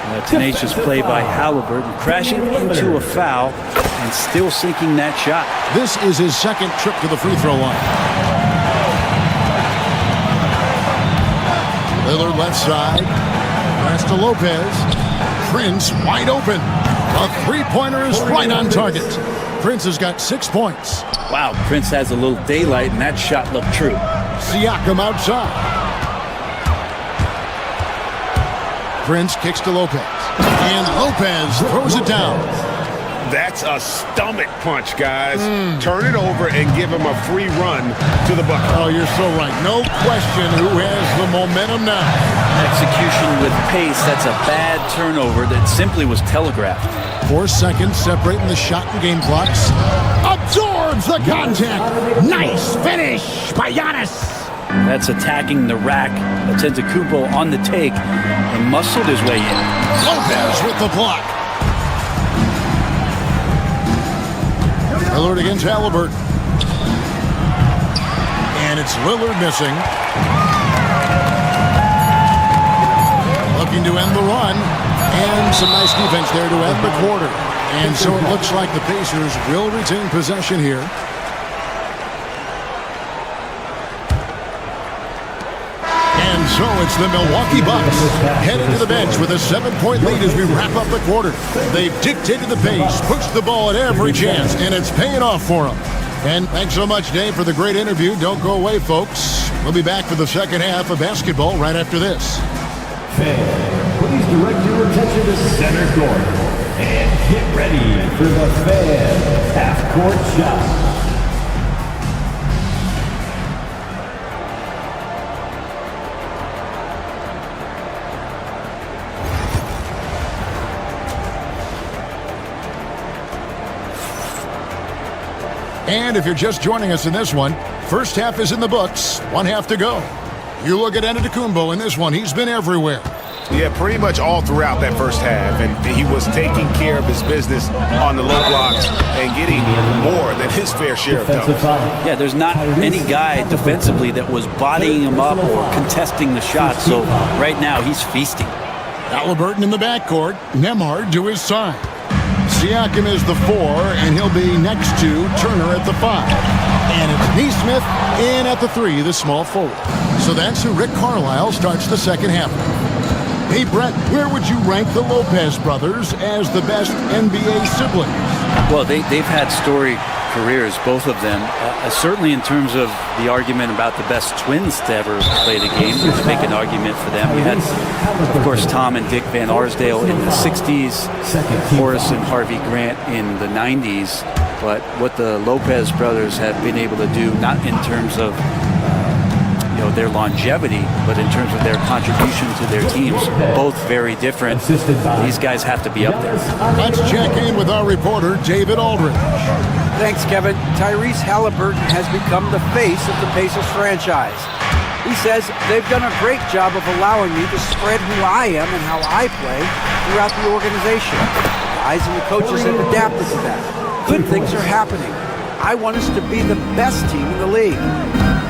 A tenacious play by Halliburton, crashing into a foul and still sinking that shot. This is his second trip to the free throw line. Lillard left side. Pass to Lopez. Prince wide open. A 3-pointer is right on target. Prince has got 6 points. Wow, Prince has a little daylight, and that shot looked true. Siakam outside. Prince kicks to Lopez. And Lopez throws it down. That's a stomach punch, guys. Turn it over and give him a free run to the bucket. Oh, you're so right. No question who has the momentum now. Execution with pace, that's a bad turnover that simply was telegraphed. 4 seconds separating the shot and game clocks. Absorbs the contact. Nice finish by Giannis. That's attacking the rack. Antetokounmpo on the take and muscled his way in. Lopez with the block. Lillard against Halliburton. And it's Lillard missing. Looking to end the run. And some nice defense there to end the quarter. And so it looks like the Pacers will retain possession here. And so it's the Milwaukee Bucks headed to the bench with a 7-point lead as we wrap up the quarter. They've dictated the pace, pushed the ball at every chance, and it's paying off for them. And thanks so much, Dave, for the great interview. Don't go away, folks. We'll be back for the second half of basketball right after this. Fans, please direct your attention to center court and get ready for the fan half-court shot. And if you're just joining us in this one, first half is in the books, 1 half to go. You look at Antetokounmpo in this one, he's been everywhere. Yeah, pretty much all throughout that first half. And he was taking care of his business on the low blocks and getting more than his fair share of dunks. Yeah, there's not any guy defensively that was bodying him up or contesting the shot. So right now he's feasting. Halliburton in the backcourt, Nembhard to his side. Siakam is the 4, and he'll be next to Turner at the 5. And it's Neesmith in at the 3, the small forward. So that's who Rick Carlisle starts the second half. Hey, Brett, where would you rank the Lopez brothers as the best NBA siblings? Well, they've had story careers, both of them. Certainly in terms of the argument about the best twins to ever play the game, you could make an argument for them. You had, of course, Tom and Dick Van Arsdale in the 60s, Horace and Harvey Grant in the 90s. But what the Lopez brothers have been able to do, not in terms of their longevity, but in terms of their contribution to their teams, both very different. These guys have to be up there. Let's check in with our reporter, David Aldridge. Thanks, Kevin. Tyrese Halliburton has become the face of the Pacers franchise. He says they've done a great job of allowing me to spread who I am and how I play throughout the organization. The guys and the coaches have adapted to that. Good things are happening. I want us to be the best team in the league.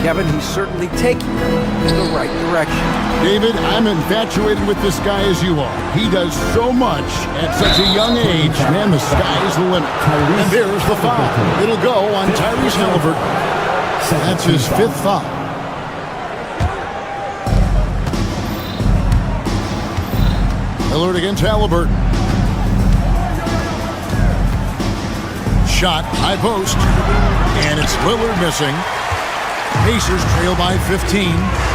Kevin, he's certainly taking them in the right direction. David, I'm infatuated with this guy as you are. He does so much at such a young age. Man, the sky's the limit. And there's the foul. It'll go on Tyrese Halliburton. That's his 5th foul. Lillard against Halliburton. Shot, high post. And it's Lillard missing. Pacers trail by 15.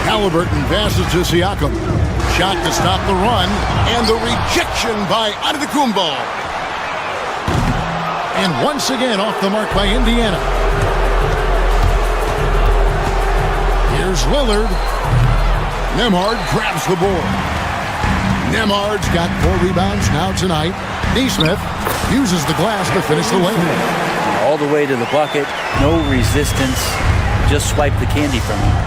Halliburton passes to Siakam. Shot to stop the run. And the rejection by Antetokounmpo. And once again off the mark by Indiana. Here's Lillard. Nembhard grabs the board. Nembhard's got 4 rebounds now tonight. Nesmith uses the glass to finish the lane. All the way to the bucket. No resistance. Just swipe the candy from him.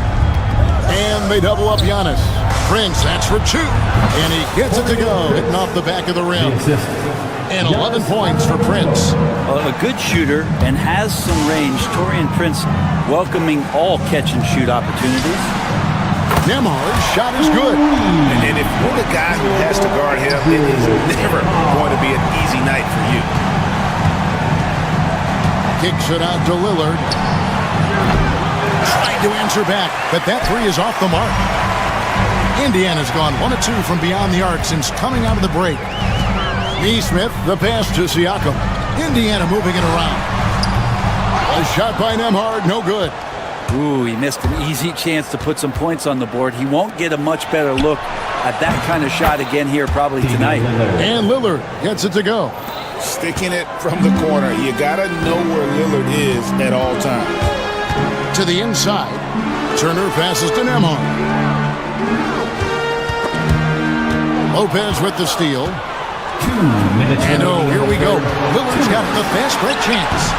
And they double up Giannis. Prince, that's for 2. And he gets it to go, hitting off the back of the rim. And 11 points for Prince. A good shooter and has some range. Taurean Prince welcoming all catch-and-shoot opportunities. Nembhard's shot is good. And if you're the guy who has to guard him, it is never going to be an easy night for you. Kicks it out to Lillard. Trying to answer back, but that 3 is off the mark. Indiana's gone 1 of 2 from beyond the arc since coming out of the break. Nesmith, the pass to Siakam. Indiana moving it around. A shot by Nembhard, no good. Ooh, he missed an easy chance to put some points on the board. He won't get a much better look at that kind of shot again here probably tonight. And Lillard gets it to go. Sticking it from the corner. You got to know where Lillard is at all times. To the inside. Turner passes to Nembhard. Lopez with the steal. 2 minutes. And here we go. Lillard's got the fast break chance.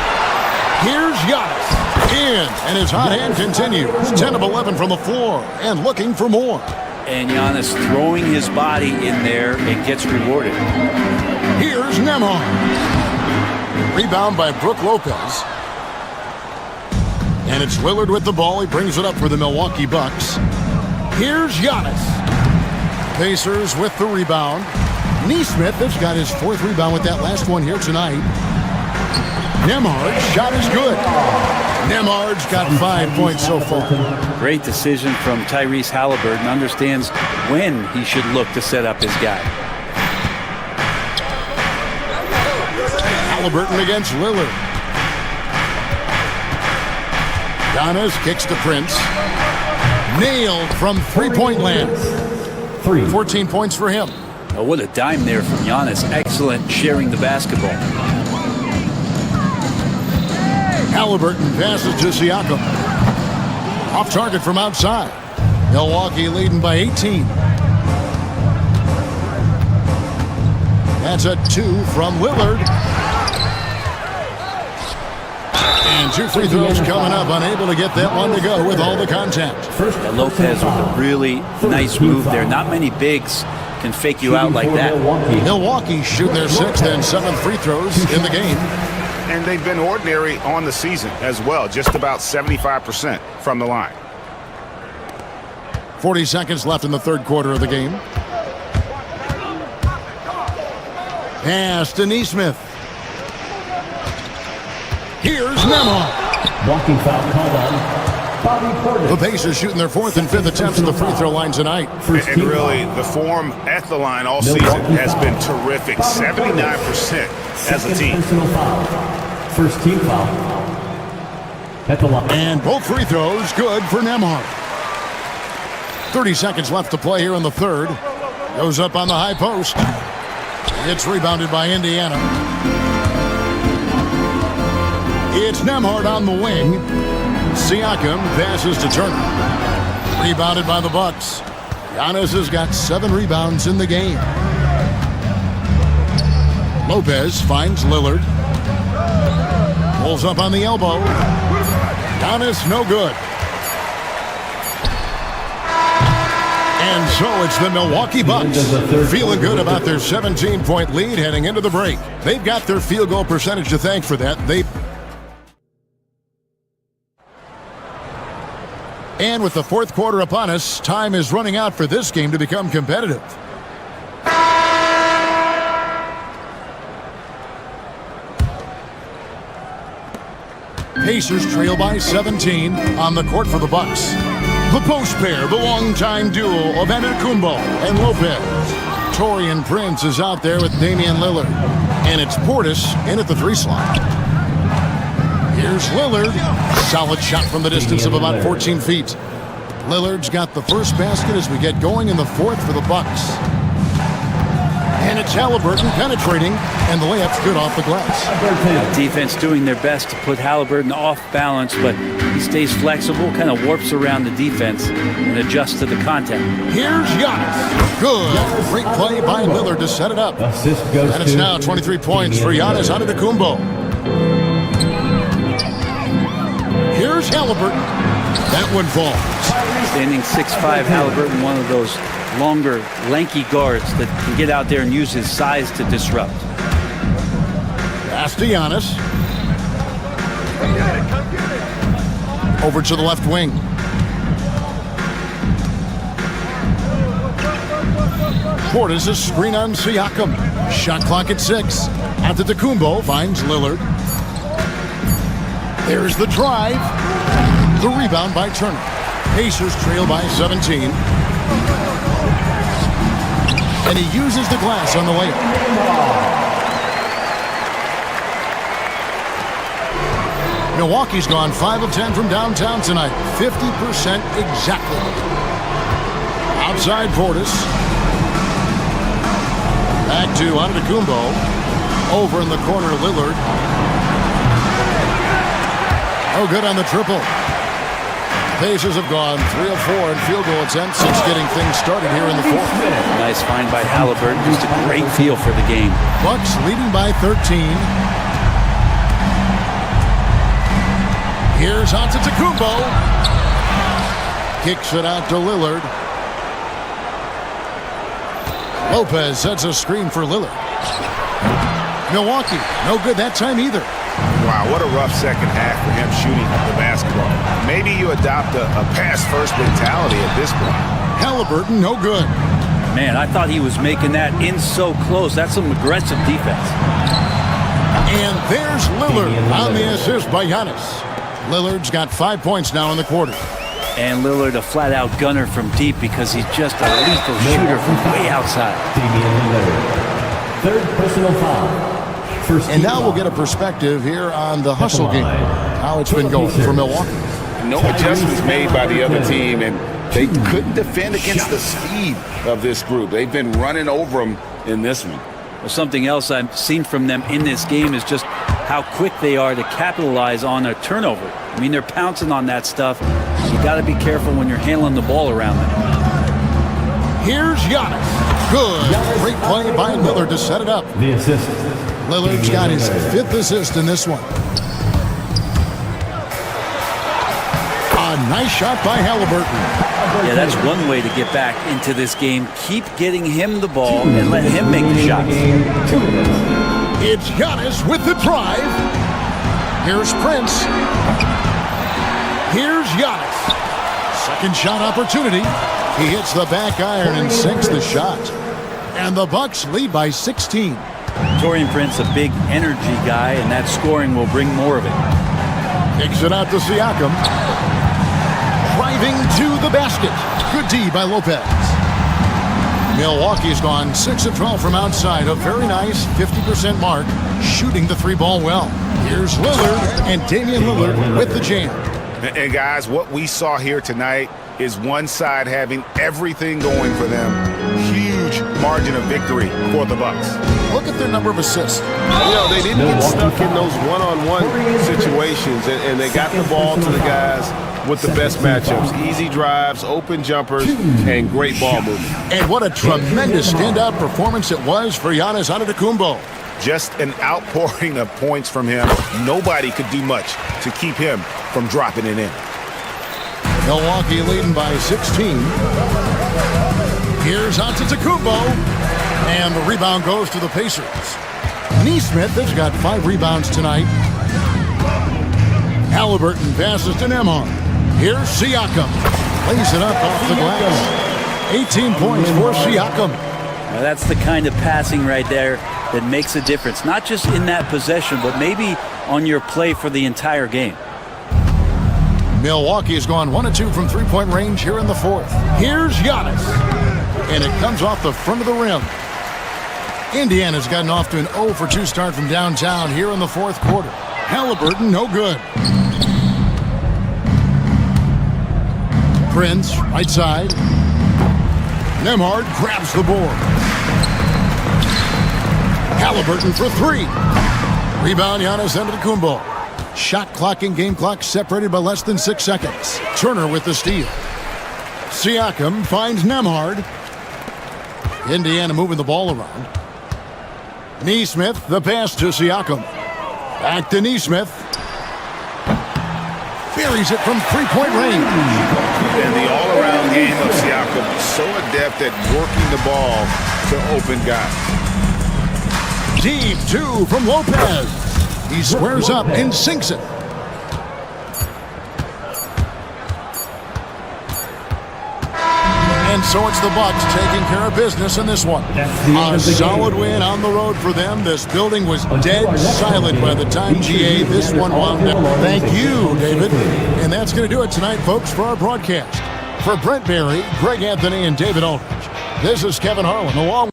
Here's Giannis. In, and his hot hand continues. 10 of 11 from the floor, and looking for more. And Giannis throwing his body in there and gets rewarded. Here's Nembhard. Rebound by Brook Lopez. And it's Lillard with the ball. He brings it up for the Milwaukee Bucks. Here's Giannis. Pacers with the rebound. Nesmith has got his 4th rebound with that last one here tonight. Nembhard's shot is good. Nembhard's got 5 points so far. Great decision from Tyrese Halliburton. Understands when he should look to set up his guy. Halliburton against Lillard. Giannis kicks to Prince. Nailed from 3-point land. 14 points for him. Oh, what a dime there from Giannis. Excellent sharing the basketball. Halliburton passes to Siakam. Off target from outside. Milwaukee leading by 18. That's a 2 from Lillard. And 2 free throws coming up. Unable to get that one to go with all the contact. Lopez with a really nice move there. Not many bigs can fake you out like that. Milwaukee shooting their 6th and 7th free throws in the game. And they've been ordinary on the season as well, just about 75% from the line. 40 seconds left in the 3rd quarter of the game. Pass to Nesmith. Here's Nembhard. Walking foul called on Bobby Portis. The Pacers shooting their 4th and 5th attempts at the free throw line tonight. And really, the form at the line all season has been terrific. 79% as a team. First team foul. At the line. And both free throws good for Nembhard. 30 seconds left to play here in the third. Goes up on the high post. It's rebounded by Indiana. It's Nembhard on the wing. Siakam passes to Turner. Rebounded by the Bucks. Giannis has got 7 rebounds in the game. Lopez finds Lillard. Pulls up on the elbow. Giannis no good. And so it's the Milwaukee Bucks feeling good about their 17-point lead heading into the break. They've got their field goal percentage to thank for that. And with the fourth quarter upon us, time is running out for this game to become competitive. Pacers trail by 17 on the court for the Bucks. The post pair, the longtime duo of Antetokounmpo and Lopez. Taurean Prince is out there with Damian Lillard. And it's Portis in at the 3 slot. Here's Lillard. Solid shot from the distance of about 14 feet. Lillard's got the first basket as we get going in the fourth for the Bucks. And it's Halliburton penetrating, and the layup's good off the glass. Defense doing their best to put Halliburton off balance, but he stays flexible, kind of warps around the defense and adjusts to the contact. Here's Giannis. Good. Great play by Lillard to set it up. And it's now 23 points for Giannis Antetokounmpo. Here's Halliburton. That one falls. Standing 6'5", Halliburton, one of those longer, lanky guards that can get out there and use his size to disrupt. Pass to Giannis. Over to the left wing. Portis a screen on Siakam. Shot clock at 6. Antetokounmpo finds Lillard. There's the drive. The rebound by Turner. Pacers trail by 17. And he uses the glass on the layup. Milwaukee's gone 5 of 10 from downtown tonight. 50% exactly. Outside Portis. Back to Antetokounmpo. Over in the corner, Lillard. Oh, good on the triple. Pacers have gone 3 of 4 in field goal attempts since getting things started here in the fourth. Nice find by Halliburton. Just a great feel for the game. Bucks leading by 13. Here's Antetokounmpo. Kicks it out to Lillard. Lopez sets a screen for Lillard. Milwaukee, no good that time either. Wow, what a rough second half for him shooting the basketball. Maybe you adopt a pass-first mentality at this point. Halliburton, no good. Man, I thought he was making that in so close. That's some aggressive defense. And there's Lillard on the assist by Giannis. Lillard's got 5 points now in the quarter. And Lillard a flat-out gunner from deep because he's just a lethal shooter from way outside. Third personal foul. And now we'll get a perspective here on the hustle game, how it's been going for Milwaukee. No adjustments made by the other team, and they couldn't defend against the speed of this group. They've been running over them in this one. Well, something else I've seen from them in this game is just how quick they are to capitalize on a turnover. I mean, they're pouncing on that stuff. You got to be careful when you're handling the ball around them. Here's Giannis. Good. Great play by Lillard to set it up. The assist. Lillard's got his 5th assist in this one. A nice shot by Halliburton. Yeah, that's one way to get back into this game. Keep getting him the ball and let him make the shots. It's Giannis with the drive. Here's Prince. Here's Giannis. Second shot opportunity. He hits the back iron and sinks the shot. And the Bucks lead by 16. Taurean Prince, a big energy guy, and that scoring will bring more of it. Kicks it out to Siakam. Driving to the basket. Good D by Lopez. Milwaukee's gone 6 of 12 from outside. A very nice 50% mark, shooting the three ball well. Here's Lillard, and Damian Lillard with the jam. And guys, what we saw here tonight is one side having everything going for them. Huge margin of victory for the Bucks. Look at their number of assists. You know, they didn't get stuck in those one-on-one situations, and they got the ball to the guys with the best matchups. Easy drives, open jumpers, and great ball movement. And what a tremendous standout performance it was for Giannis Antetokounmpo. Just an outpouring of points from him. Nobody could do much to keep him from dropping it in. Milwaukee leading by 16. Here's Antetokounmpo, and the rebound goes to the Pacers. Nesmith has got 5 rebounds tonight. Halliburton passes to Nembhard. Here's Siakam. Lays it up off the glass. 18 points for Siakam. Now that's the kind of passing right there that makes a difference, not just in that possession, but maybe on your play for the entire game. Milwaukee has gone 1 of 2 from three-point range here in the fourth. Here's Giannis, and it comes off the front of the rim. Indiana's gotten off to an 0 for 2 start from downtown here in the fourth quarter. Halliburton, no good. Prince, right side. Nembhard grabs the board. Halliburton for 3. Rebound, Giannis Antetokounmpo. Shot clock and game clock separated by less than 6 seconds. Turner with the steal. Siakam finds Nembhard. Indiana moving the ball around. Nesmith, the pass to Siakam. Back to Nesmith. Buries it from three-point range. And the all-around game of Siakam, so adept at working the ball to open guys. Deep 2 from Lopez. He squares up and sinks it. And so it's the Bucks taking care of business in this one. A solid win on the road for them. This building was dead silent by the time GA this one wound up. Thank you, David. And that's going to do it tonight, folks, for our broadcast. For Brent Barry, Greg Anthony, and David Aldridge, this is Kevin Harlan along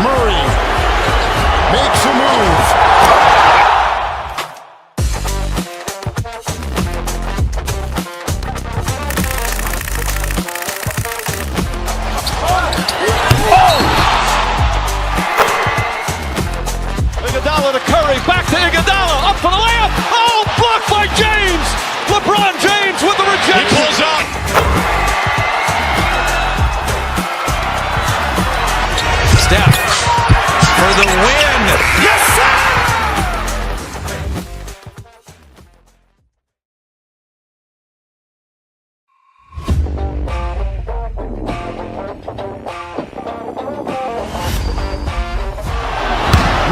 Murray makes a move. Iguodala to Curry, back to Iguodala, up for the layup. Oh, blocked by James. LeBron James with the rejection. He pulls up. Steph for the win. Yes, sir!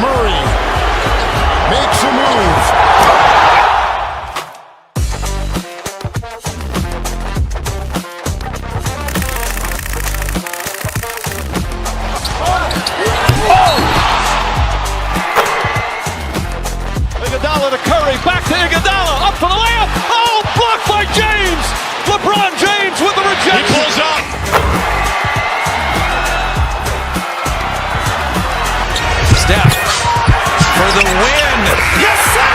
Murray makes a move. Iguodala to Curry, back to Iguodala, up for the layup. Oh, blocked by James. LeBron James with the rejection. He pulls up. Steph for the win. Yes, sir!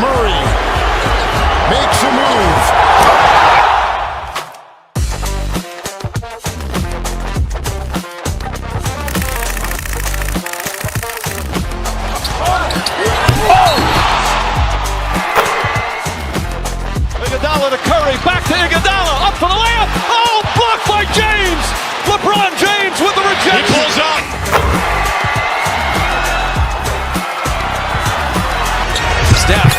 Murray makes a move. Iguodala to Curry, back to Iguodala, up for the layup. Oh, blocked by James. LeBron James with the rejection. He pulls up. Steph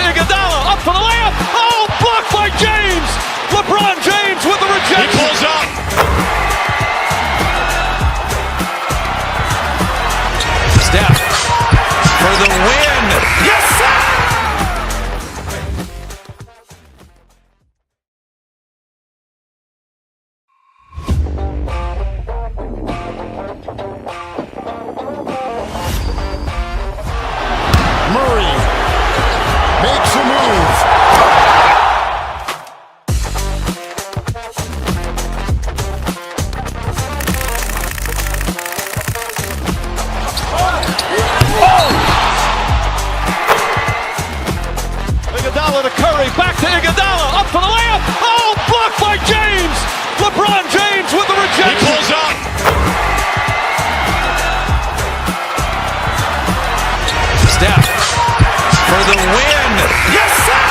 Iguodala, up for the layup. Oh, blocked by James. LeBron James with the rejection. He pulls up. Steph for the win. Yes, sir! Murray makes a move. Iguodala to Curry, back to Iguodala, up for the layup. Oh, blocked by James. LeBron James with the rejection. He pulls up. Steph for the win. Yes, sir!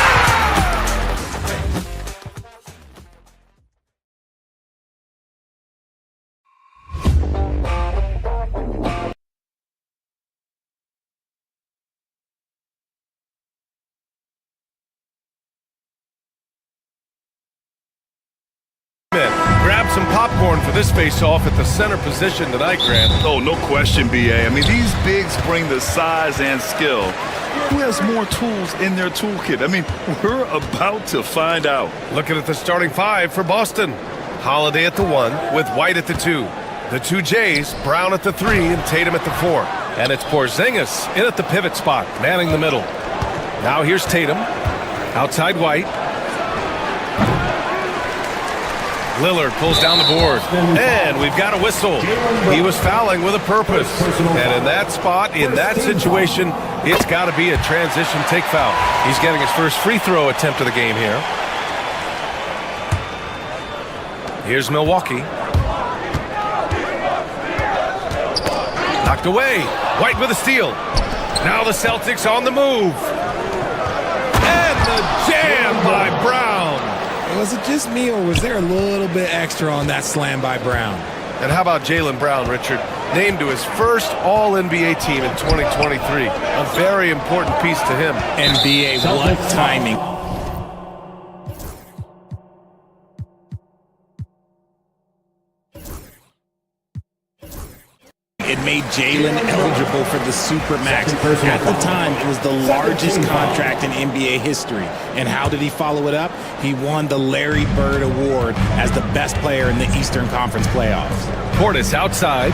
Grab some popcorn for this face-off at the center position tonight, Grant. Oh, no question, B.A. I mean, these bigs bring the size and skill. Who has more tools in their toolkit? I mean, we're about to find out. Looking at the starting five for Boston. Holiday at the 1 with White at the 2. The 2 Jays, Brown at the 3 and Tatum at the 4. And it's Porzingis in at the pivot spot, manning the middle. Now here's Tatum. Outside White. Lillard pulls down the board. And we've got a whistle. He was fouling with a purpose. And in that spot, in that situation, it's got to be a transition take foul. He's getting his first free throw attempt of the game here. Here's Milwaukee. Knocked away. White with a steal. Now the Celtics on the move. And the jam by Brown. Was it just me, or was there a little bit extra on that slam by Brown? And how about Jaylen Brown, Richard? Named to his first All-NBA team in 2023. A very important piece to him. NBA, what timing. It made Jaylen eligible for the Supermax. At the time, it was the largest contract in NBA history. And how did he follow it up? He won the Larry Bird Award as the best player in the Eastern Conference playoffs. Portis outside.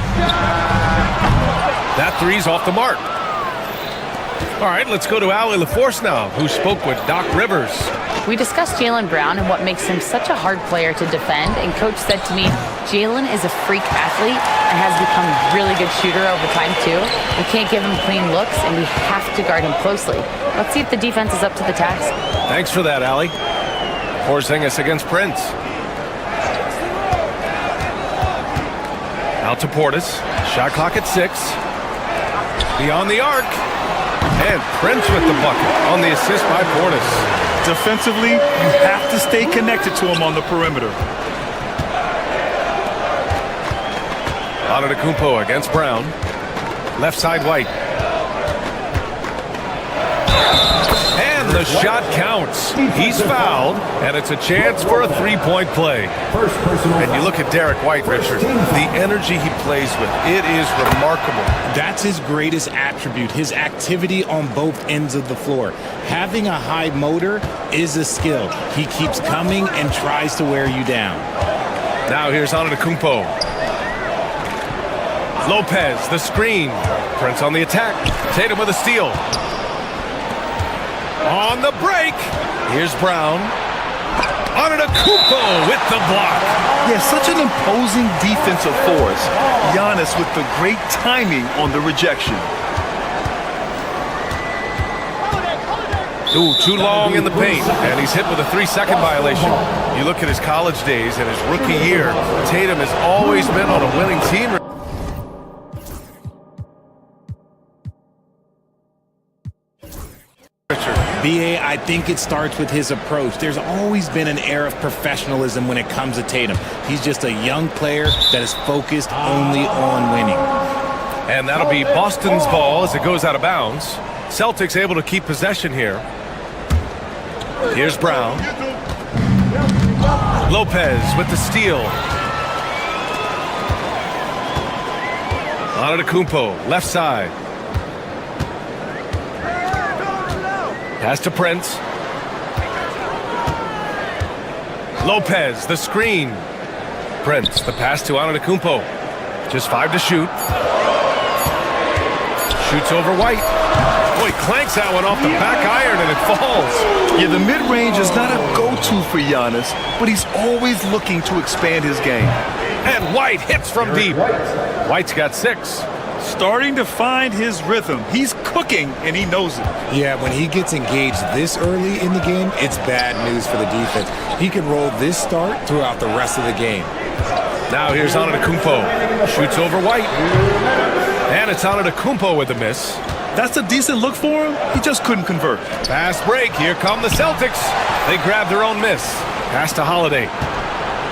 That three's off the mark. All right, let's go to Allie LaForce now, who spoke with Doc Rivers. We discussed Jaylen Brown and what makes him such a hard player to defend, and Coach said to me, Jaylen is a freak athlete and has become a really good shooter over time too. We can't give him clean looks, and we have to guard him closely. Let's see if the defense is up to the task. Thanks for that, Allie. Porzingis against Prince. Out to Portis. Shot clock at 6. Beyond the arc. And Prince with the bucket on the assist by Portis. Defensively, you have to stay connected to him on the perimeter. Antetokounmpo against Brown. Left side White. And the shot counts. He's fouled, and it's a chance for a three-point play. And you look at Derek White, Richard, the energy he plays with, it is remarkable. That's his greatest attribute, his activity on both ends of the floor. Having a high motor is a skill. He keeps coming and tries to wear you down. Now here's Antetokounmpo. Lopez, the screen. Prince on the attack. Tatum with a steal. On the break, here's Brown. Antetokounmpo with the block. Yeah, such an imposing defensive force. Giannis with the great timing on the rejection. Ooh, too long in the paint, and he's hit with a 3-second violation. You look at his college days and his rookie year, Tatum has always been on a winning team. B.A., I think it starts with his approach. There's always been an air of professionalism when it comes to Tatum. He's just a young player that is focused only on winning. And that'll be Boston's ball as it goes out of bounds. Celtics able to keep possession here. Here's Brown. Lopez with the steal. Antetokounmpo, left side. Pass to Prince. Lopez, the screen. Prince, the pass to Antetokounmpo. Just 5 to shoot. Shoots over White. Boy, clanks that one off the back iron and it falls. Yeah, the mid-range is not a go-to for Giannis, but he's always looking to expand his game. And White hits from deep. White's got 6. Starting to find his rhythm. He's cooking, and he knows it. Yeah, when he gets engaged this early in the game, it's bad news for the defense. He can roll this start throughout the rest of the game. Now here's Antetokounmpo. Shoots over White. And it's Antetokounmpo with the miss. That's a decent look for him. He just couldn't convert. Fast break. Here come the Celtics. They grab their own miss. Pass to Holiday.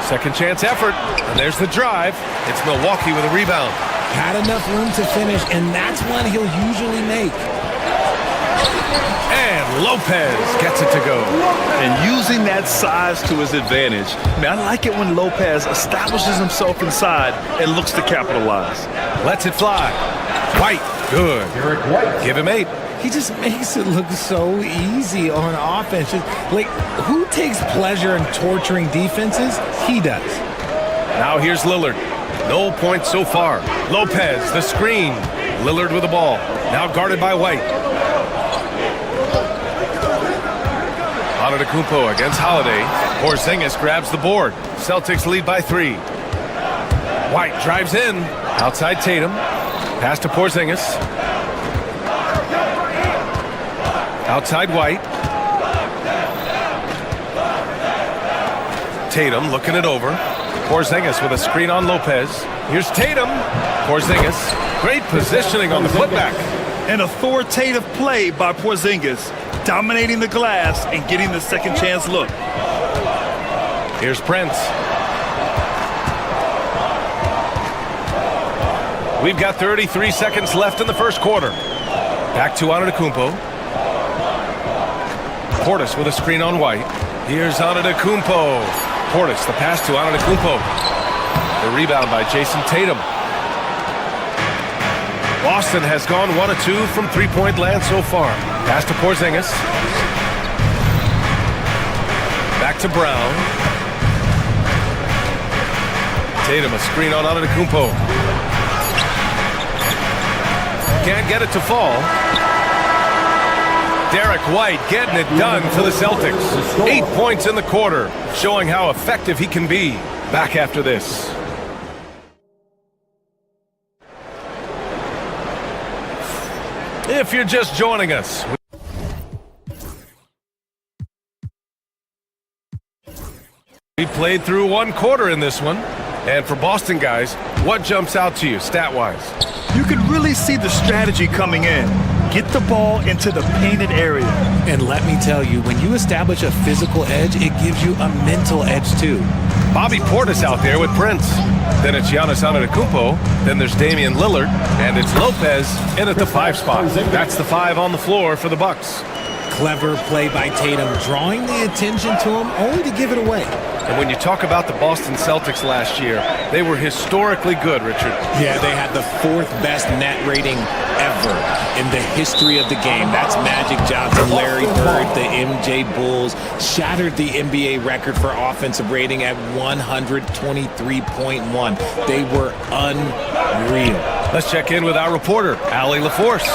Second chance effort. And there's the drive. It's Milwaukee with a rebound. Had enough room to finish, and that's one he'll usually make. And Lopez gets it to go. And using that size to his advantage. Man, I like it when Lopez establishes himself inside and looks to capitalize. Lets it fly. White, good. Give him 8. He just makes it look so easy on offense. Like, who takes pleasure in torturing defenses? He does. Now here's Lillard. No points so far. Lopez, the screen. Lillard with the ball. Now guarded by White. Antetokounmpo against Holiday. Porzingis grabs the board. Celtics lead by 3. White drives in. Outside Tatum. Pass to Porzingis. Outside White. Tatum looking it over. Porzingis with a screen on Lopez. Here's Tatum. Porzingis. Great positioning on the putback. An authoritative play by Porzingis, dominating the glass and getting the second chance look. Here's Prince. We've got 33 seconds left in the first quarter. Back to Antetokounmpo. Portis with a screen on White. Here's Antetokounmpo. Portis, the pass to Antetokounmpo. The rebound by Jason Tatum. Boston has gone 1 of 2 from three-point land so far. Pass to Porzingis. Back to Brown. Tatum, a screen on Antetokounmpo. Can't get it to fall. Derek White getting it done for the Celtics. 8 points in the quarter, showing how effective he can be. Back after this. If you're just joining us, we played through 1 quarter in this one. And for Boston guys, what jumps out to you stat-wise? You can really see the strategy coming in. Get the ball into the painted area. And let me tell you, when you establish a physical edge, it gives you a mental edge too. Bobby Portis out there with Prince. Then it's Giannis Antetokounmpo. Then there's Damian Lillard. And it's Lopez in at the 5 spot. That's the 5 on the floor for the Bucks. Clever play by Tatum, drawing the attention to him only to give it away. And when you talk about the Boston Celtics last year, they were historically good, Richard. Yeah, they had the 4th best net rating ever in the history of the game. That's Magic Johnson, Larry Bird, the MJ Bulls. Shattered the NBA record for offensive rating at 123.1. They were unreal. Let's check in with our reporter, Allie LaForce.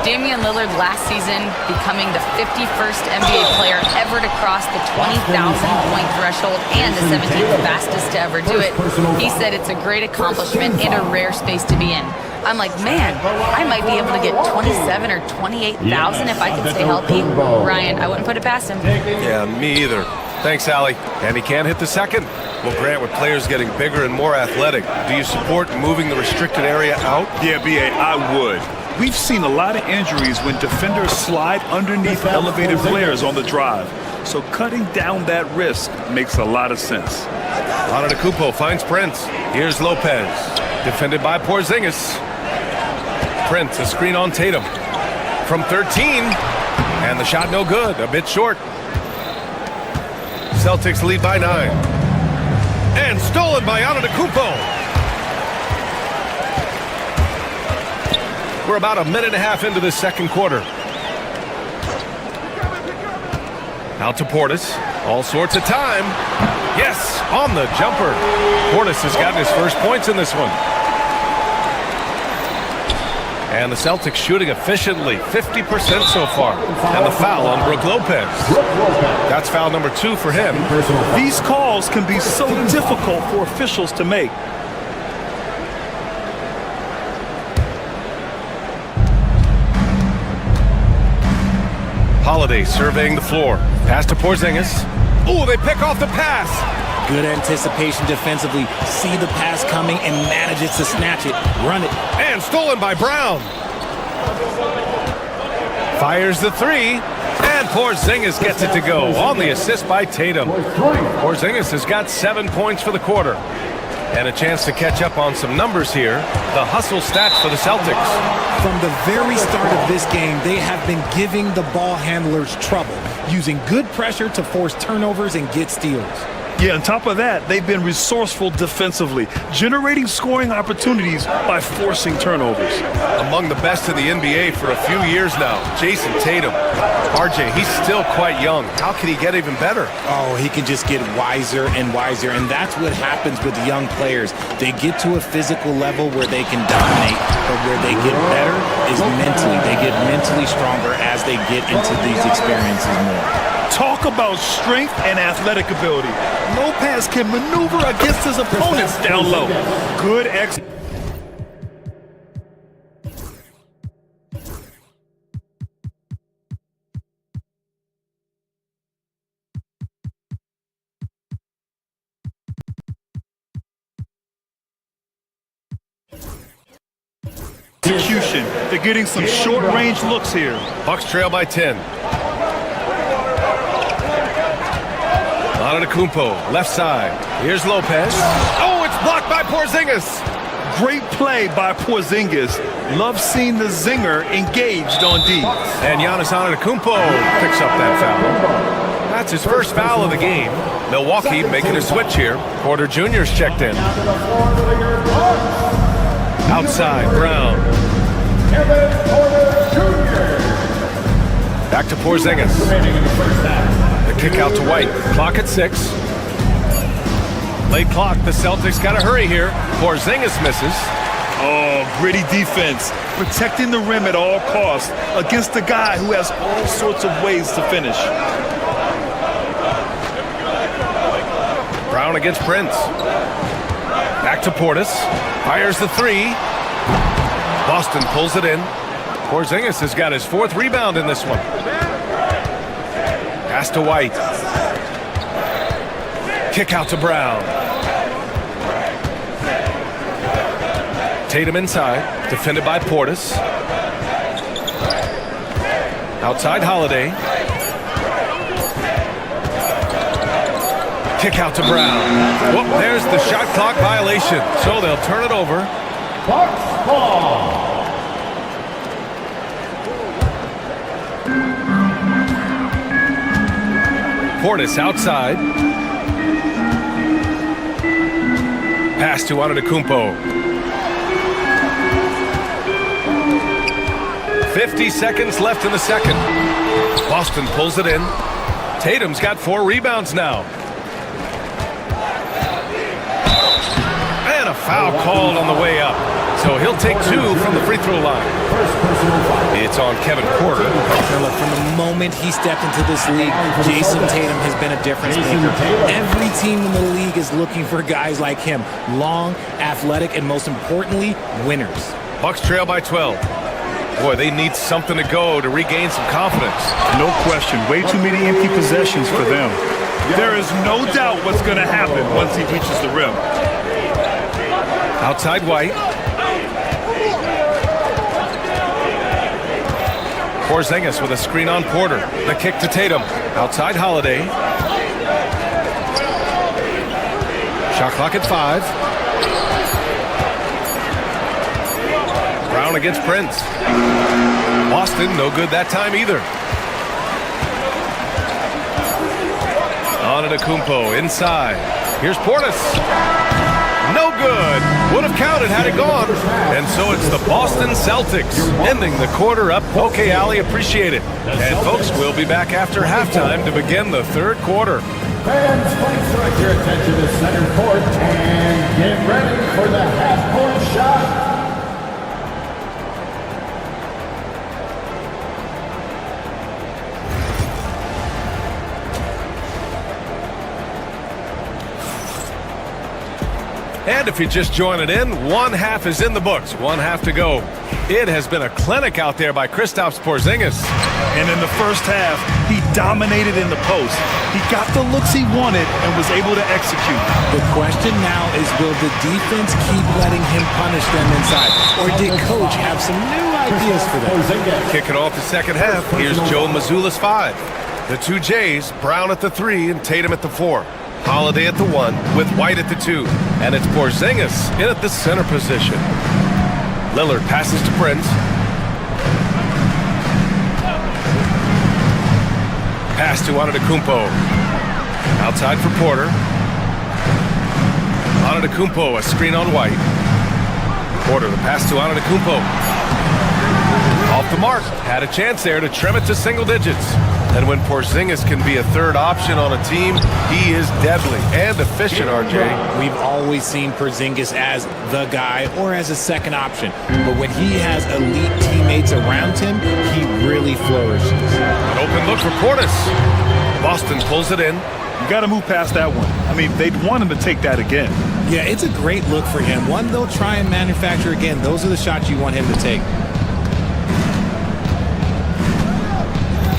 Damian Lillard last season becoming the 51st NBA player ever to cross the 20,000-point threshold and the 17th fastest to ever do it. He said it's a great accomplishment and a rare space to be in. I'm like, man, I might be able to get 27 or 28,000 if I could stay healthy. Ryan, I wouldn't put it past him. Yeah, me either. Thanks, Allie. And he can't hit the second. Well, Grant, with players getting bigger and more athletic, do you support moving the restricted area out? Yeah, B.A., I would. We've seen a lot of injuries when defenders slide underneath elevated players on the drive. So cutting down that risk makes a lot of sense. Antetokounmpo finds Prince. Here's Lopez. Defended by Porzingis. Prince, a screen on Tatum. From 13. And the shot no good. A bit short. Celtics lead by 9. And stolen by Antetokounmpo. We're about a minute and a half into this second quarter. Out to Portis. All sorts of time. Yes, on the jumper. Portis has gotten his first points in this one. And the Celtics shooting efficiently, 50% so far. And the foul on Brook Lopez. That's foul number 2 for him. These calls can be so difficult for officials to make. Holiday surveying the floor. Pass to Porzingis. Oh, they pick off the pass. Good anticipation defensively. See the pass coming and manages to snatch it. Run it. And stolen by Brown. Fires the 3. And Porzingis gets it to go on the assist by Tatum. Porzingis has got 7 points for the quarter. And a chance to catch up on some numbers here. The hustle stats for the Celtics. From the very start of this game, they have been giving the ball handlers trouble, using good pressure to force turnovers and get steals. Yeah, on top of that, they've been resourceful defensively, generating scoring opportunities by forcing turnovers. Among the best in the NBA for a few years now, Jason Tatum. RJ, he's still quite young. How can he get even better? Oh, he can just get wiser and wiser, and that's what happens with young players. They get to a physical level where they can dominate, but where they get better is mentally. They get mentally stronger as they get into these experiences more. Talk about strength and athletic ability. Lopez can maneuver against his opponents down low. Good execution. They're getting some short-range looks here. Bucks trail by 10. Antetokounmpo, left side. Here's Lopez. Oh, it's blocked by Porzingis. Great play by Porzingis. Love seeing the zinger engaged on D. And Giannis Antetokounmpo picks up that foul. That's his first foul of the game. Milwaukee making a switch here. Porter Jr.'s checked in. Outside, Brown. Back to Porzingis. Kick out to White. Clock at 6. Late clock. The Celtics got to hurry here. Porzingis misses. Oh, gritty defense. Protecting the rim at all costs against a guy who has all sorts of ways to finish. Brown against Prince. Back to Portis. Fires the 3. Boston pulls it in. Porzingis has got his 4th rebound in this one. Pass to White. Kick out to Brown. Tatum inside. Defended by Portis. Outside Holiday. Kick out to Brown. Whoop, there's the shot clock violation. So they'll turn it over. Bucks ball. Portis outside. Pass to Antetokounmpo. 50 seconds left in the second. Boston pulls it in. Tatum's got 4 rebounds now. And a foul called on the way up. So he'll take 2 from the free throw line. It's on Kevin Porter. Look, from the moment he stepped into this league, Jason Tatum has been a difference maker. Every team in the league is looking for guys like him. Long, athletic, and most importantly, winners. Bucks trail by 12. Boy, they need something to go to regain some confidence. No question. Way too many empty possessions for them. There is no doubt what's going to happen once he reaches the rim. Outside White. Porzingis with a screen on Porter. The kick to Tatum. Outside Holiday. Shot clock at 5. Brown against Prince. Boston, no good that time either. Antetokounmpo inside. Here's Portis. No good. Would have counted had it gone. And so it's the Boston Celtics ending the quarter up. Okay, Allie, appreciate it. And folks, we'll be back after halftime to begin the third quarter. Fans, please direct your attention to center court and get ready for the half-court shot. And if you're just joining in, one half is in the books, one half to go. It has been a clinic out there by Kristaps Porzingis. And in the first half, he dominated in the post. He got the looks he wanted and was able to execute. The question now is, will the defense keep letting him punish them inside? Or did Coach have some new ideas for them? Kicking off the second half, here's Joe Mazzulla's 5. The two Jays, Brown at the 3 and Tatum at the 4. Holiday at the 1 with White at the 2. And it's Porzingis in at the center position. Lillard passes to Prince. Pass to Antetokounmpo. Outside for Porter. Antetokounmpo, a screen on White. Porter, the pass to Antetokounmpo. Off the mark. Had a chance there to trim it to single digits. And when Porzingis can be a third option on a team, he is deadly and efficient, RJ. We've always seen Porzingis as the guy or as a second option. But when he has elite teammates around him, he really flourishes. An open look for Portis. Boston pulls it in. You got to move past that one. I mean, they'd want him to take that again. Yeah, it's a great look for him. One they'll try and manufacture again. Those are the shots you want him to take.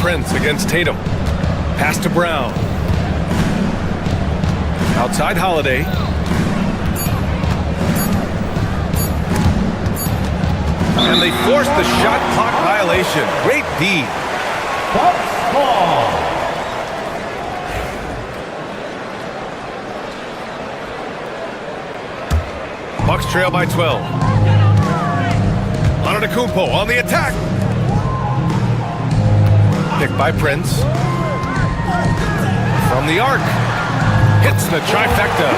Prince against Tatum. Pass to Brown. Outside Holiday. And they force the shot clock violation. Great D. Bucks trail by 12. Antetokounmpo on the attack. Picked by Prince. From the arc. Hits the trifecta.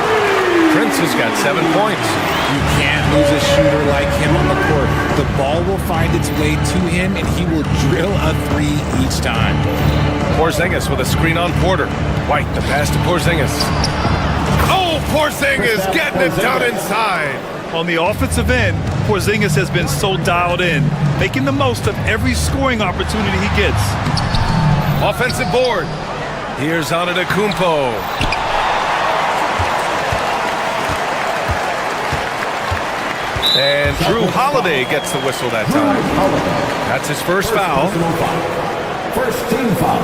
Prince has got 7 points. You can't lose a shooter like him on the court. The ball will find its way to him, and he will drill a 3 each time. Porzingis with a screen on Porter. White, the pass to Porzingis. Oh, Porzingis getting it down inside. On the offensive end, Porzingis has been so dialed in, making the most of every scoring opportunity he gets. Offensive board. Here's Antetokounmpo. And Drew Holiday gets the whistle that time. That's his first foul. First team foul.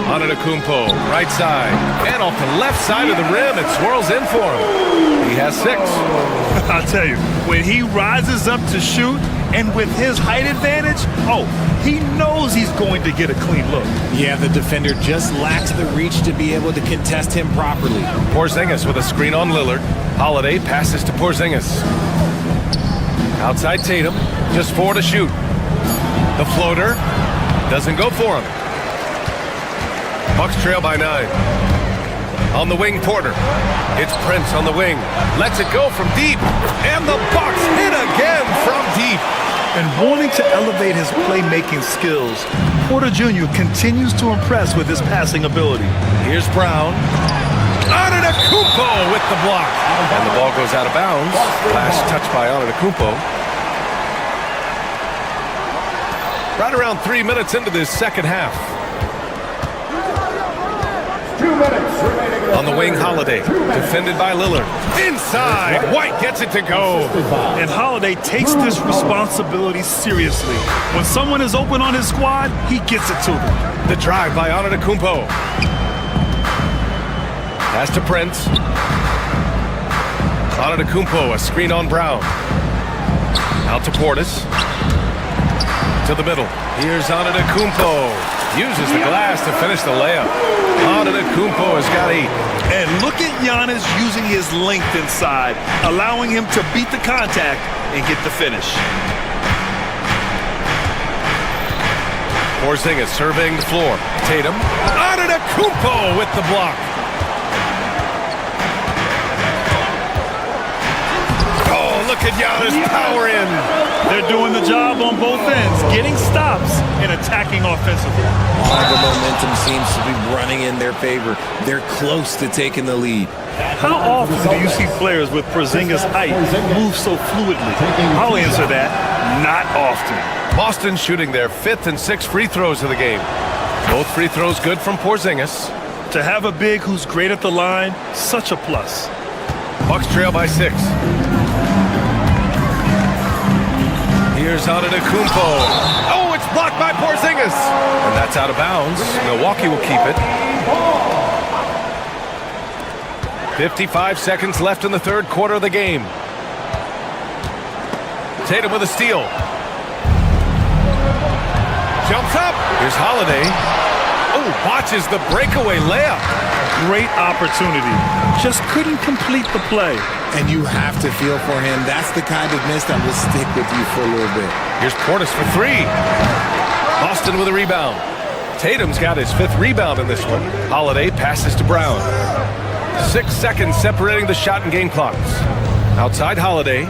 Antetokounmpo, right side. And off the left side of the rim, it swirls in for him. He has 6. I'll tell you, when he rises up to shoot, and with his height advantage, he knows he's going to get a clean look. Yeah, the defender just lacks the reach to be able to contest him properly. Porzingis with a screen on Lillard. Holiday passes to Porzingis. Outside Tatum, just 4 to shoot. The floater doesn't go for him. Bucks trail by 9. On the wing, Porter. It's Prince on the wing. Lets it go from deep. And the Bucks hit again from deep. And wanting to elevate his playmaking skills, Porter Jr. continues to impress with his passing ability. Here's Brown. Antetokounmpo with the block. And the ball goes out of bounds. Last touch by Antetokounmpo. Right around 3 minutes into this second half. 2 minutes remaining. On the wing, Holiday, defended by Lillard. Inside, White gets it to go. And Holiday takes this responsibility seriously. When someone is open on his squad, he gets it to them. The drive by Antetokounmpo. Pass to Prince. Antetokounmpo, a screen on Brown. Out to Portis. To the middle. Here's Antetokounmpo. Uses the glass to finish the layup. Antetokounmpo has got 8. And look at Giannis using his length inside, allowing him to beat the contact and get the finish. Porzingis surveying the floor. Tatum. Antetokounmpo with the block. Oh, look at Giannis power in. They're doing the job on both ends, getting stops and attacking offensively. All the momentum seems to be running in their favor. They're close to taking the lead. How often do you see players with Porzingis' height move so fluidly? I'll answer that. Not often. Boston shooting their 5th and 6th free throws of the game. Both free throws good from Porzingis. To have a big who's great at the line, such a plus. Bucks trail by 6. Here's Antetokounmpo. Oh, it's blocked by Porzingis. And that's out of bounds. Milwaukee will keep it. 55 seconds left in the third quarter of the game. Tatum with a steal. Jumps up. Here's Holiday. Oh, watches the breakaway layup. Great opportunity. Just couldn't complete the play. And you have to feel for him. That's the kind of miss that will stick with you for a little bit. Here's Portis for 3. Boston with a rebound. Tatum's got his 5th rebound in this one. Holiday passes to Brown. 6 seconds separating the shot and game clocks. Outside Holiday.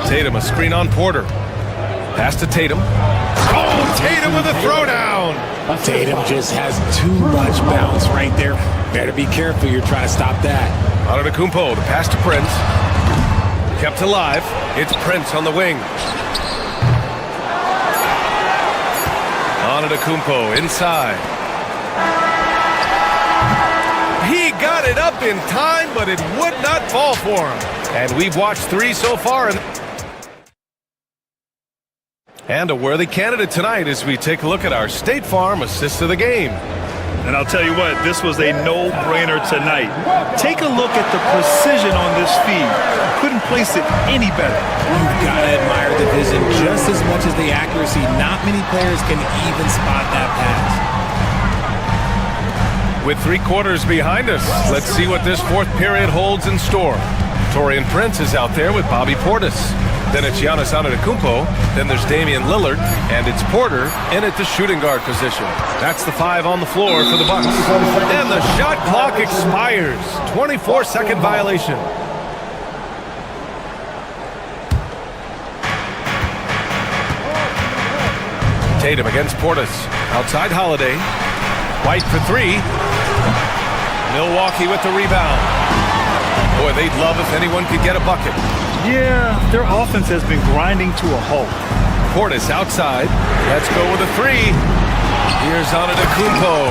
Tatum, a screen on Porter. Pass to Tatum. Oh, Tatum with a throwdown. Tatum just has too much bounce right there. Better be careful. You're trying to stop that. Antetokounmpo to pass to Prince. Kept alive. It's Prince on the wing. Antetokounmpo inside. He got it up in time, but it would not fall for him. And we've watched 3 so far. And a worthy candidate tonight as we take a look at our State Farm assist of the game. And I'll tell you what, this was a no-brainer tonight. Take a look at the precision on this feed. Couldn't place it any better. You've got to admire the vision just as much as the accuracy. Not many players can even spot that pass. With 3 quarters behind us, let's see what this 4th period holds in store. Taurean Prince is out there with Bobby Portis. Then it's Giannis Antetokounmpo. Then there's Damian Lillard. And it's Porter in at the shooting guard position. That's the 5 on the floor for the Bucks. And the shot clock expires. 24-second violation. Tatum against Portis. Outside Holiday. White for 3. Milwaukee with the rebound. Boy, they'd love if anyone could get a bucket. Yeah, their offense has been grinding to a halt. Portis outside. Let's go with a 3. Here's Antetokounmpo.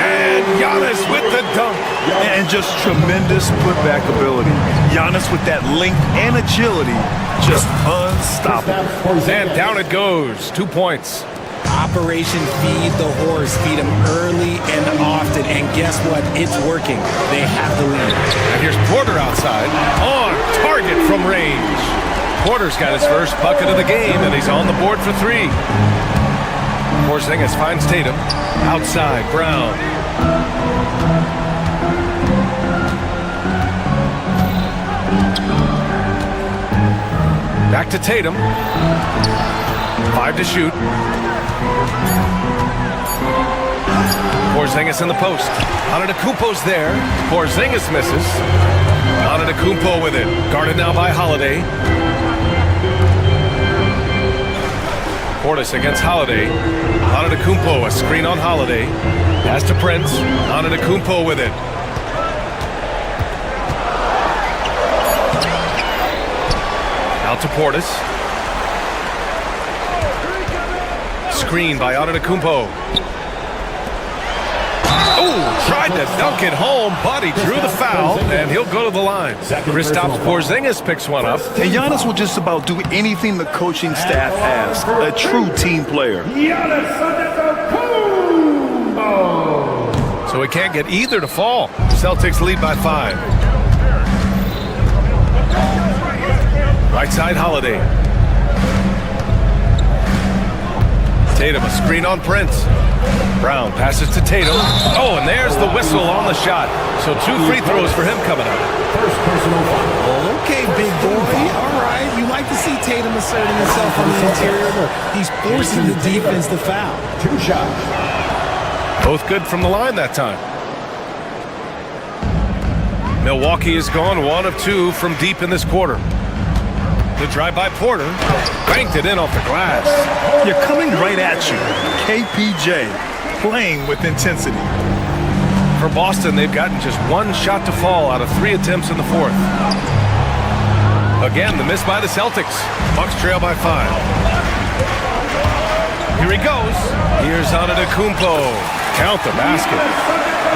And Giannis with the dunk. And just tremendous putback ability. Giannis with that length and agility, just unstoppable. And down it goes. 2 points. Operation Feed the Horse. Feed them early and often. And guess what? It's working. They have the lead. And here's Porter outside. On target from range. Porter's got his first bucket of the game, and he's on the board for 3. Porzingis finds Tatum. Outside, Brown. Back to Tatum. 5 to shoot. Porzingis in the post. Antetokounmpo's there. Porzingis misses. Antetokounmpo with it. Guarded now by Holiday. Portis against Holiday. Antetokounmpo, a screen on Holiday. Pass to Prince. Antetokounmpo with it. Out to Portis. Screen by Antetokounmpo. Oh, tried to dunk it home, but he drew the foul, and he'll go to the line. Kristaps Porzingis picks one up. And Giannis will just about do anything the coaching staff asks. A true team player. So he can't get either to fall. Celtics lead by 5. Right side, Holiday. Tatum, a screen on Prince. Brown passes to Tatum. Oh, and there's the whistle on the shot. So 2 free throws for him coming up. First personal foul. Well, okay, big boy. All right. You like to see Tatum asserting himself on the interior. Look, he's forcing the defense to foul. 2 shots. Both good from the line that time. Milwaukee has gone 1 of 2 from deep in this quarter. The drive by Porter. Banked it in off the glass. You're coming right at you. KPJ playing with intensity. For Boston, they've gotten just 1 shot to fall out of 3 attempts in the 4th. Again, the miss by the Celtics. Bucks trail by 5. Here he goes. Here's Antetokounmpo. Count the basket.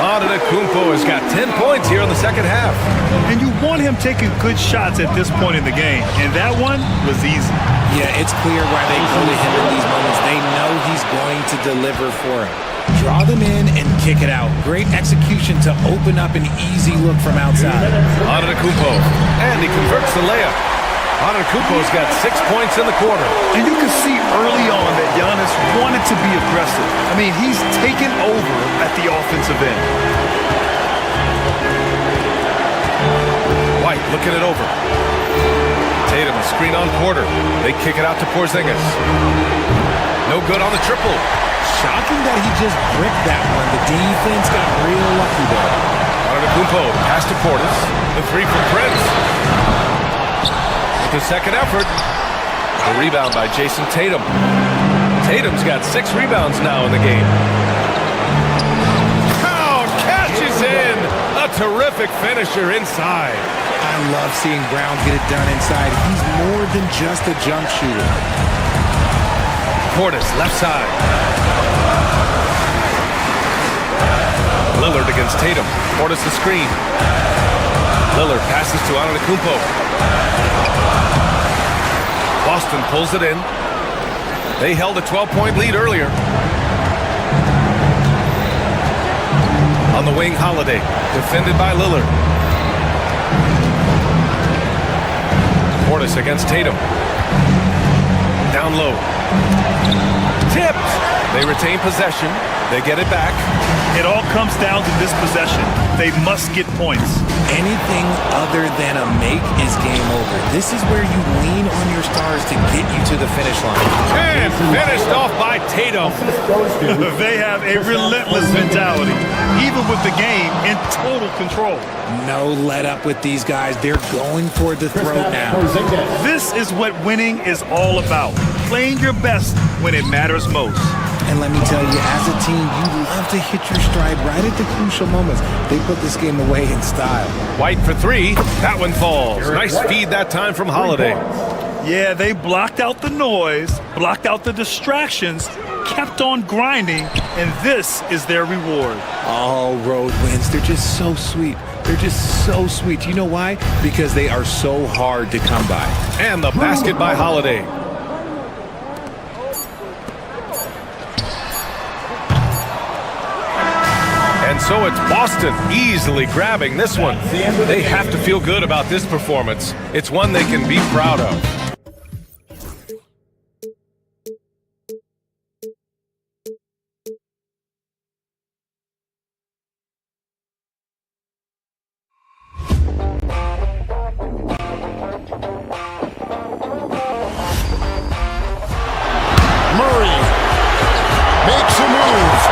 Antetokounmpo has got 10 points here in the second half. And you want him taking good shots at this point in the game. And that one was easy. Yeah, it's clear why they go to him in these moments. They know he's going to deliver for him. Draw them in and kick it out. Great execution to open up an easy look from outside. Antetokounmpo. And he converts the layup. Antetokounmpo's got 6 points in the quarter. And you can see early on that Giannis wanted to be aggressive. I mean, he's taken over at the offensive end. White looking it over. Tatum, a screen on Porter. They kick it out to Porzingis. No good on the triple. Shocking that he just bricked that one. The defense got real lucky there. Antetokounmpo pass to Portis. The 3 from Prince. The second effort. The rebound by Jason Tatum. Tatum's got 6 rebounds now in the game. Oh, catches in. A terrific finisher inside. I love seeing Brown get it done inside. He's more than just a jump shooter. Portis, left side. Lillard against Tatum. Portis the screen. Lillard passes to Antetokounmpo. Boston pulls it in. They held a 12-point lead earlier. On the wing, Holiday, defended by Lillard. Portis against Tatum. Down low. Tipped. They retain possession. They get it back. It all comes down to this possession. They must get points. Anything other than a make is game over. This is where you lean on your stars to get you to the finish line. And finished off by Tatum. They have a relentless mentality, even with the game in total control. No let up with these guys. They're going for the throat now. This is what winning is all about. Playing your best when it matters most. And let me tell you, as a team, you love to hit your stride right at the crucial moments. They put this game away in style. White for 3. That one falls. Nice feed that time from Holiday. Yeah, they blocked out the noise, blocked out the distractions, kept on grinding, and this is their reward. All road wins. They're just so sweet. They're just so sweet. You know why? Because they are so hard to come by. And the basket by Holiday. And so it's Boston easily grabbing this one. They have to feel good about this performance. It's one they can be proud of. Murray makes a move.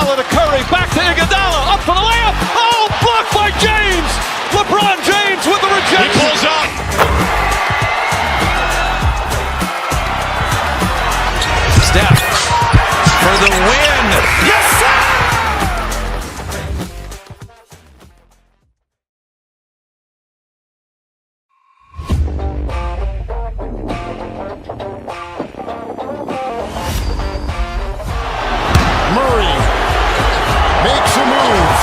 Iguodala to Curry, back to Iguodala, up for the layup. Oh, blocked by James. LeBron James with the rejection. He pulls up. Steph for the win. Yes, sir! Murray makes a move.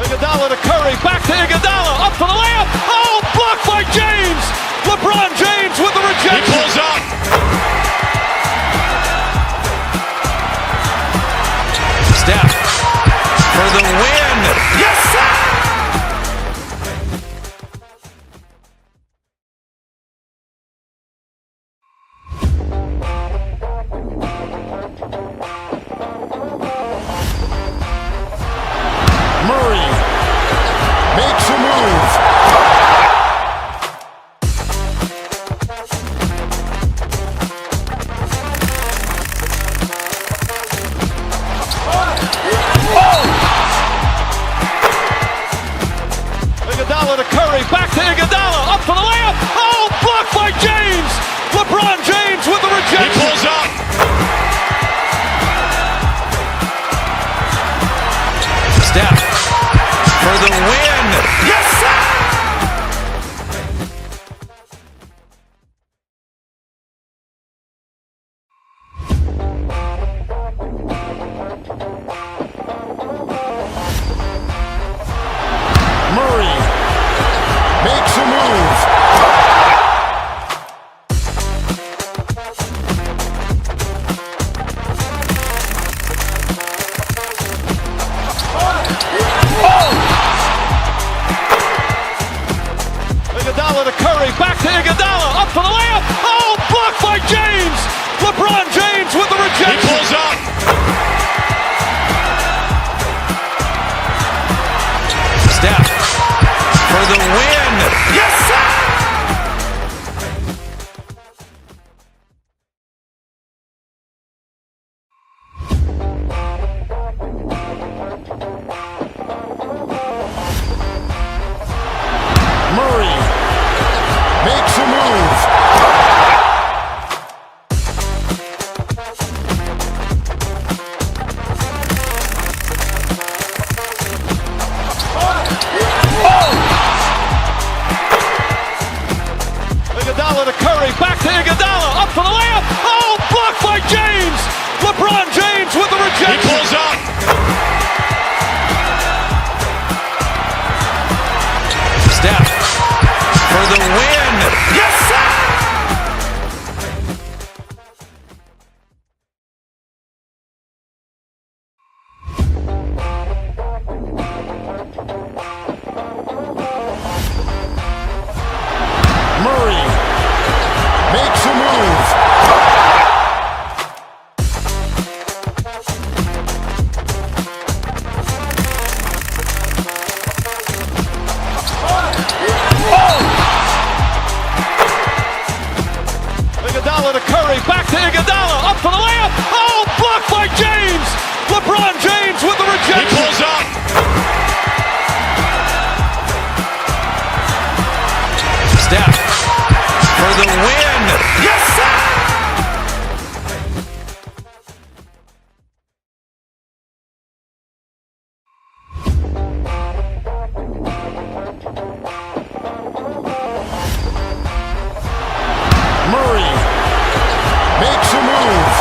Iguodala to Curry, back to Iguodala, up for the layup. Oh, blocked by James. LeBron James with the rejection. He pulls up. Steph for the win. Yes, sir! Murray makes a move. Iguodala to Curry, back to Iguodala, up for the layup. Oh, blocked by James. LeBron James with the rejection. He pulls up. Steph for the win. Yes, sir! Murray makes a move. Iguodala to Curry, back to Iguodala, up for the layup. Oh, blocked by James. LeBron James with the rejection. He pulls up. Steph for the win. Yes, sir! Murray makes a move. Iguodala to Curry, back to Iguodala, up for the layup. Oh, blocked by James. LeBron James with the rejection. He pulls up. Steph for the win. Yes, sir! Murray makes a move. Iguodala to Curry, back to Iguodala, up for the layup. Oh, blocked by James. LeBron James with the rejection. He pulls up. Steph for the win. Yes, sir! Murray makes a move.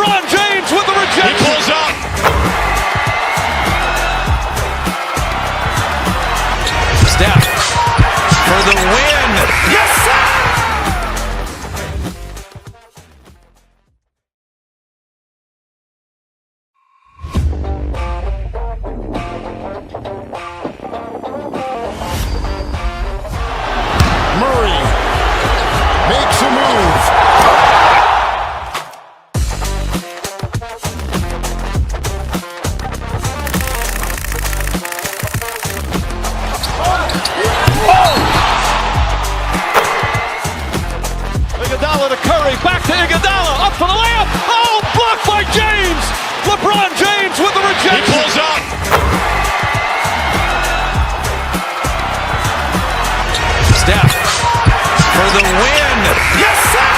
LeBron James with the rejection. He pulls up. Steph for the win. Yes, sir! Murray makes a move. Iguodala to Curry, back to Iguodala, up for the layup. Oh, blocked by James. LeBron James with the rejection. He pulls up. Steph for the win. Yes, sir!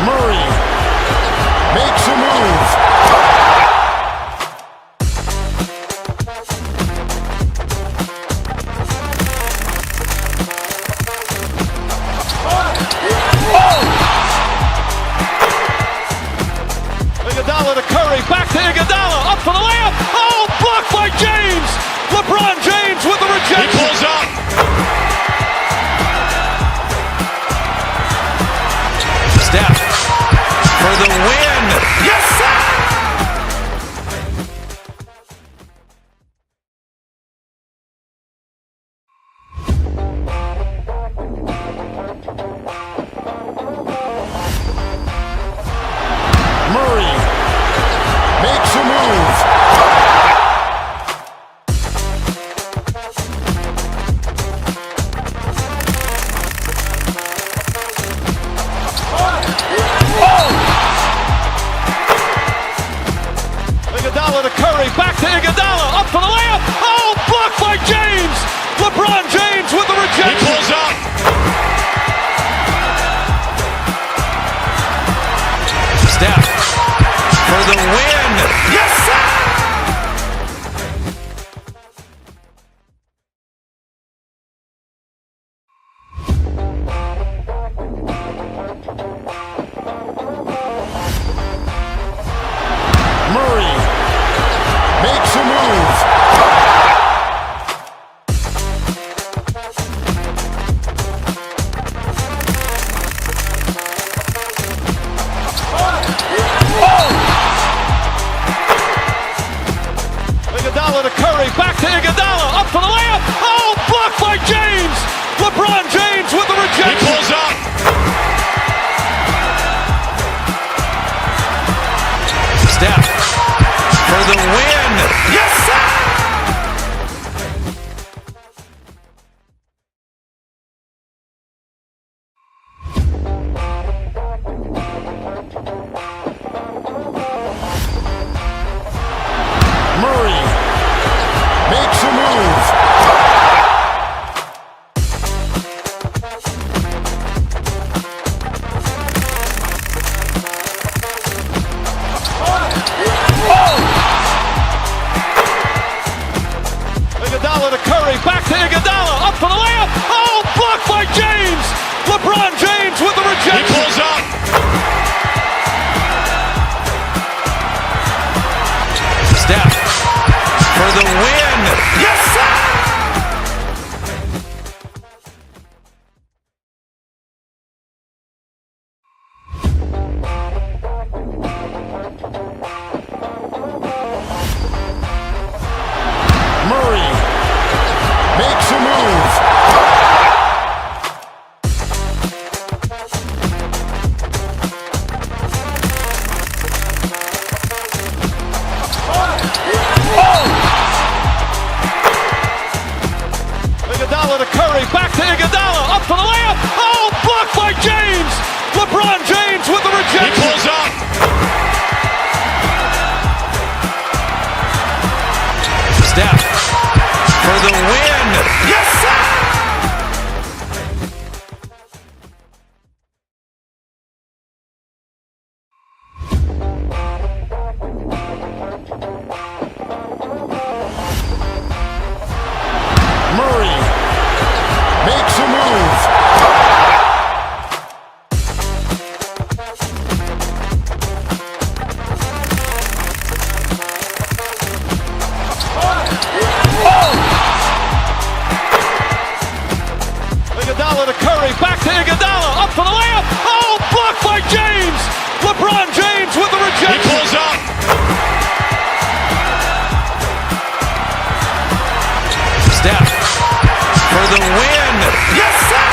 Murray makes a move. Iguodala to Curry, back to Iguodala, up for the layup. Oh, blocked by James. LeBron James with the He rejection. pulls up. Steph for the win. Yes, sir! Murray makes a move. Iguodala to Curry, back to Iguodala, up for the layup. Oh, blocked by James. LeBron James with the He rejection. pulls up. Steph for the win. Yes, sir! Murray makes a move. Iguodala to Curry, back to Iguodala, up for the layup. Oh, blocked by James. LeBron James with the He rejection. pulls up. Steph for the win. Yes, sir! Murray makes a move. Iguodala to Curry, back to Iguodala, up for the layup. Oh, blocked by James. LeBron James with the He rejection. pulls up. Steph for the win. Yes, sir! Murray makes a move. Iguodala to Curry, back to Iguodala, up for the layup. Oh, blocked by James. LeBron James with the He rejection. pulls up. Steph for the win. Yes, sir! Iguodala to Curry, back to Iguodala, up for the layup. Oh, blocked by James. LeBron James with the rejection. He pulls up. Steph for the win. Yes, sir!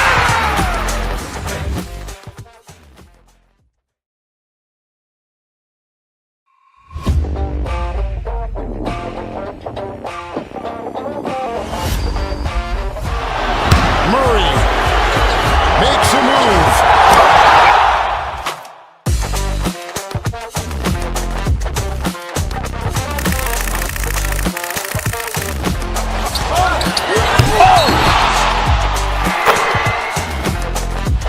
Murray makes a move.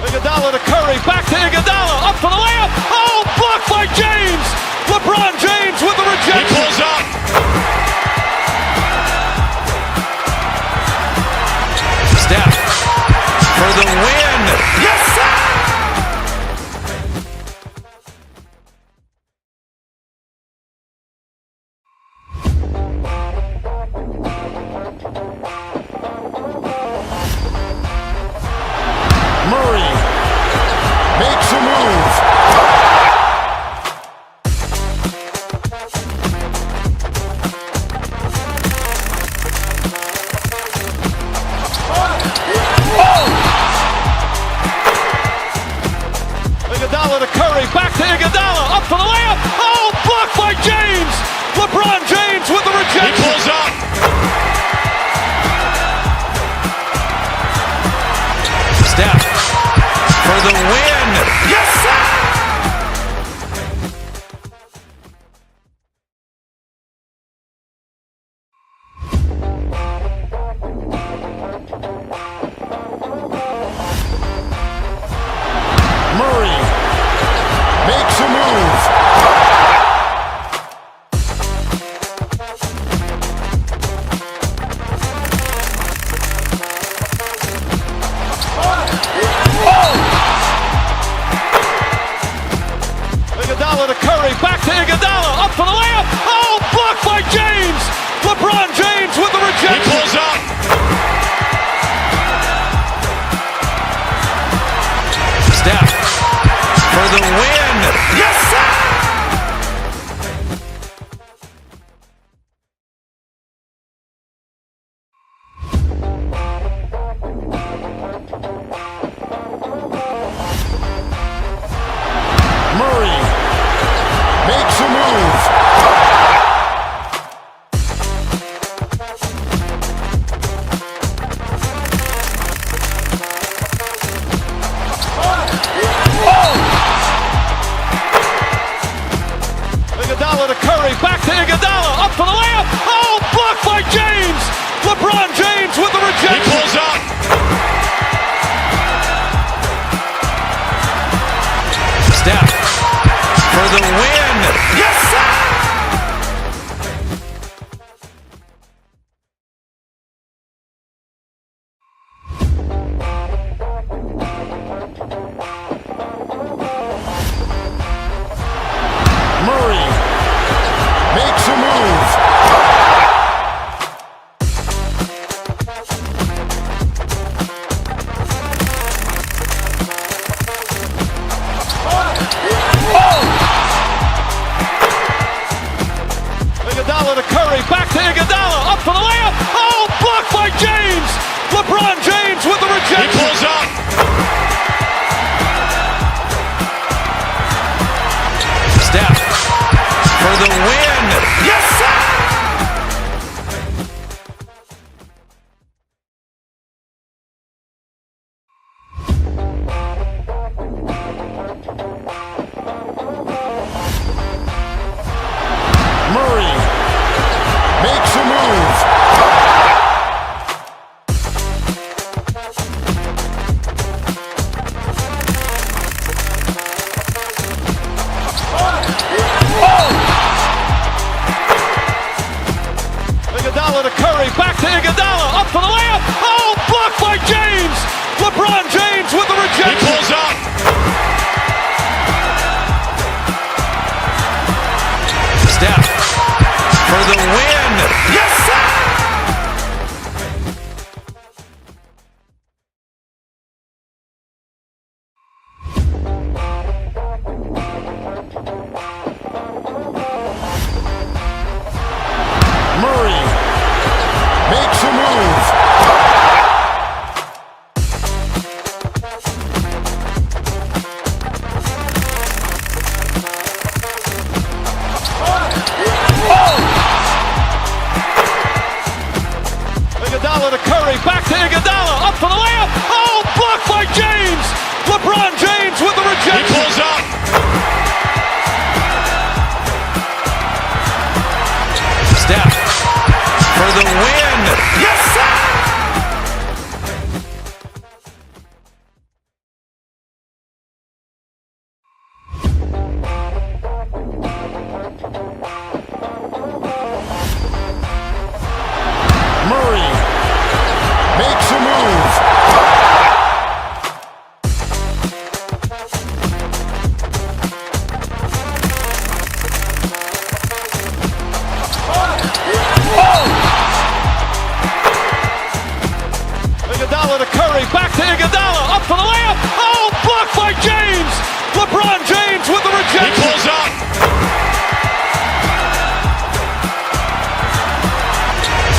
Iguodala to Curry, back to Iguodala, up for the layup. Oh, blocked by James. LeBron James with the rejection. He pulls up. Steph for the win. Yes, sir! Murray makes a move. Iguodala to Curry, back to Iguodala, up for the layup. Oh, blocked by James. LeBron James with the rejection. He pulls up. Steph for the win. Yes, sir! Murray makes a move. Iguodala to Curry, back to Iguodala, up for the layup. Oh, blocked by James. LeBron James with the rejection. He pulls up. Steph for the win. Yes, sir! Murray makes a move. Iguodala to Curry, back to Iguodala, up for the layup. Oh, blocked by James. LeBron James with the rejection. He pulls up. Steph for the win. Yes, sir! Murray makes a move. Iguodala to Curry, back to Iguodala, up for the layup. Oh, blocked by James. LeBron James with the rejection. He pulls up. Steph for the win. Yes, sir! Murray makes a move. Iguodala to Curry, back to Iguodala, up for the layup. Oh, blocked by James. LeBron James with the rejection. He pulls up. Steph for the win. Yes, sir! Iguodala to Curry, back to Iguodala, up for the layup. Oh, blocked by James. LeBron James with the rejection. He pulls up. Steph for the win. Yes, sir! Murray makes a move. Iguodala to Curry, back to Iguodala, up for the layup. Oh, blocked by James. LeBron James with the rejection. He pulls up.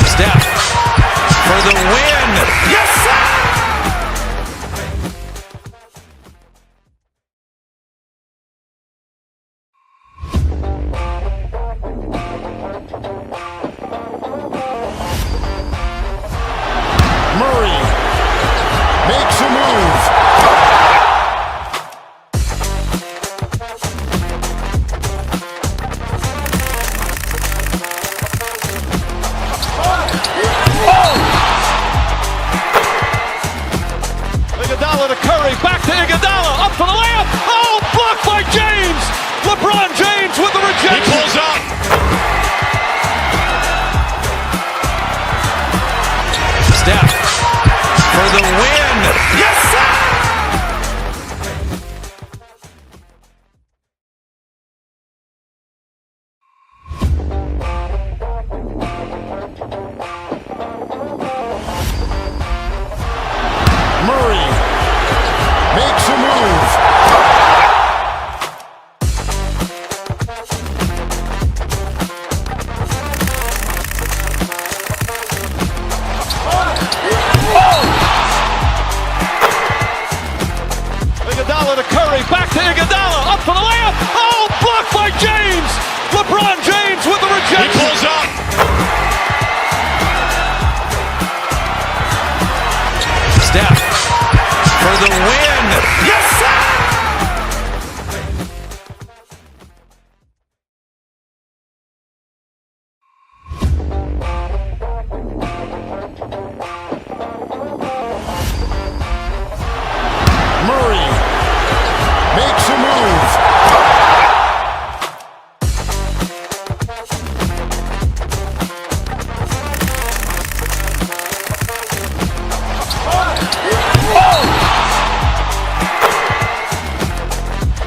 Steph for the win. Yes, sir! Murray makes a move. Iguodala to Curry, back to Iguodala, up for the layup. Oh, blocked by James. LeBron James with the rejection. He pulls up. Steph for the win. Yes, sir! Murray makes a move. Iguodala to Curry, back to Iguodala, up for the layup. Oh, blocked by James. LeBron James with the rejection. He pulls up. Steph for the win. Yes, sir! Murray makes a move.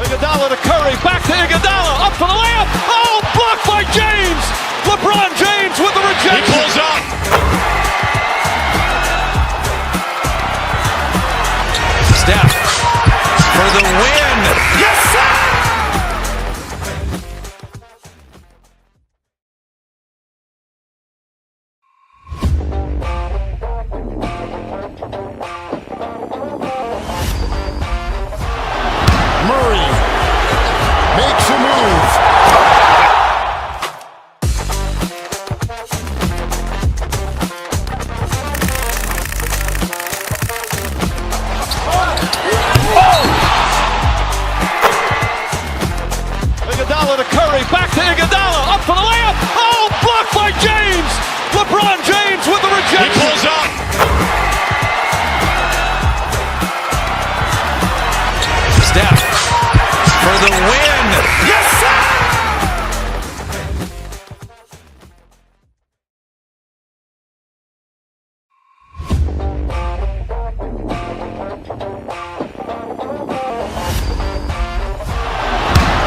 Iguodala to Curry, back to Iguodala, up for the layup. Oh, blocked by James. LeBron James with the rejection. He pulls up. Steph for the win. Yes, sir! Murray makes a move. Iguodala to Curry, back to Iguodala, up for the layup. Oh, blocked by James. LeBron James with the rejection. He pulls up. Steph for the win. Yes, sir!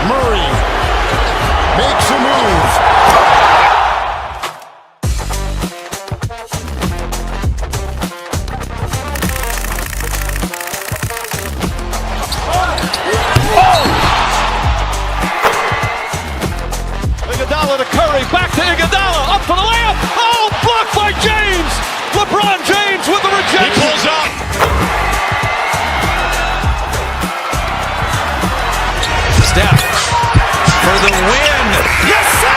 Murray makes a move. Iguodala to Curry, back to Iguodala, up for the layup. Oh, blocked by James. LeBron James with the rejection. He pulls up. Steph for the win. Yes, sir!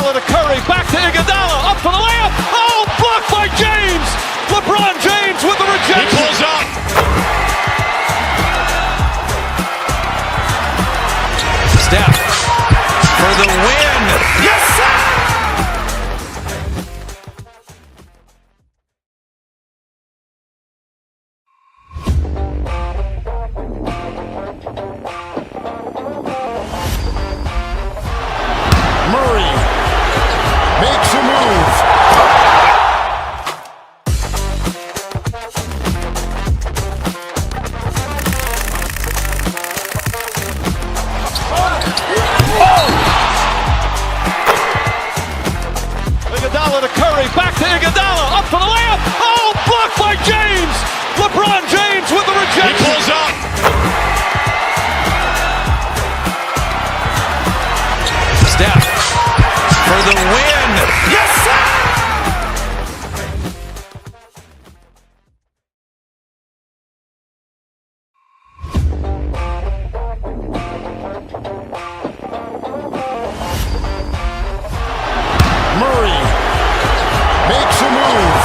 Iguodala to Curry, back to Iguodala, up for the layup. Oh, blocked by James. LeBron James with the rejection. He pulls up. Steph for the win. Yes, sir! Murray makes a move. Iguodala to Curry, back to Iguodala, up for the layup. Oh, blocked by James. LeBron James with the rejection. He pulls up. Steph for the win. Yes, sir! Murray makes a move.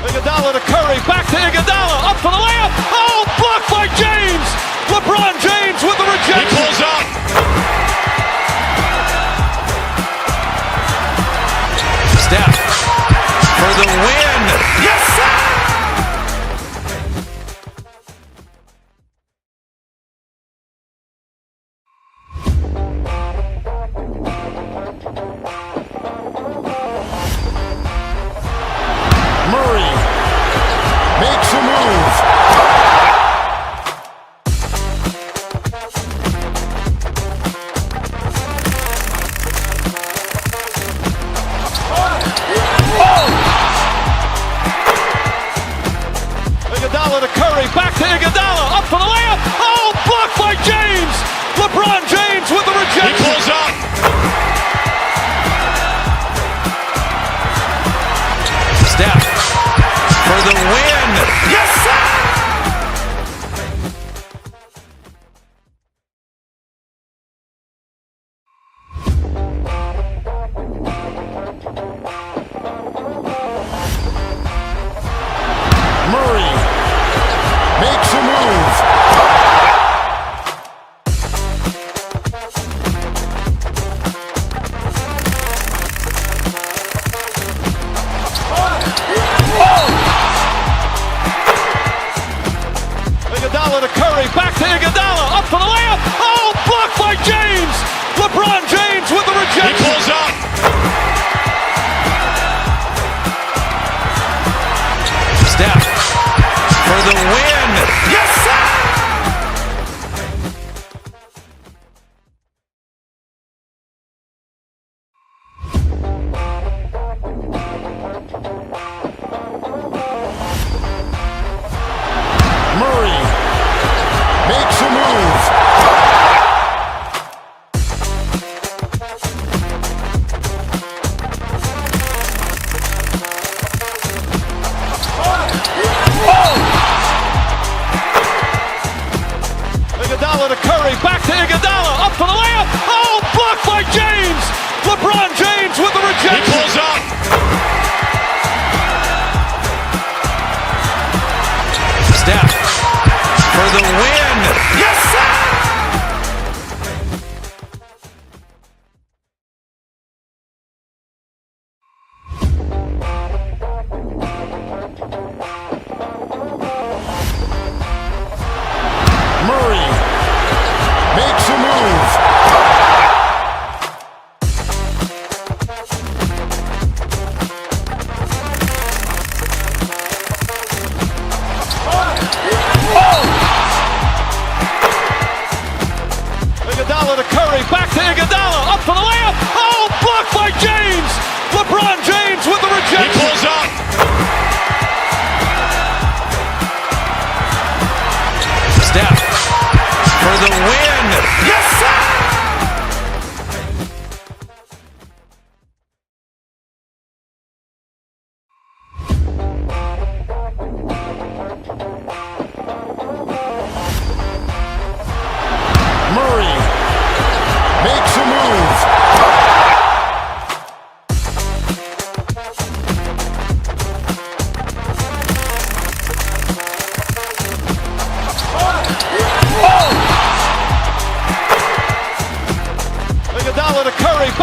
Iguodala to Curry, back to Iguodala, up for the layup. Oh, blocked by James. LeBron James with the rejection. He pulls up. Steph for the win. Yes, sir! Murray makes a move. Iguodala to Curry, back to Iguodala, up for the layup. Oh, blocked by James. LeBron James with the rejection. He pulls up. Steph for the win. Yes, sir! Murray makes a move. Iguodala to Curry, back to Iguodala, up for the layup. Oh, blocked by James. LeBron James with the rejection. He pulls up. Steph for the win. Yes, sir! Murray makes a move.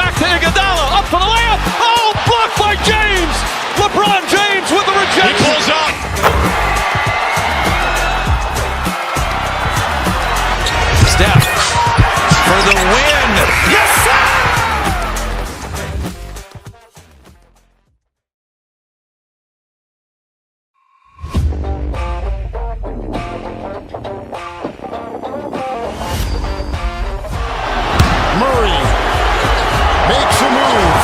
back to Iguodala, up for the layup. Oh, blocked by James. LeBron James with the rejection. He pulls up. Steph for the win. Yes, sir! Murray makes a move.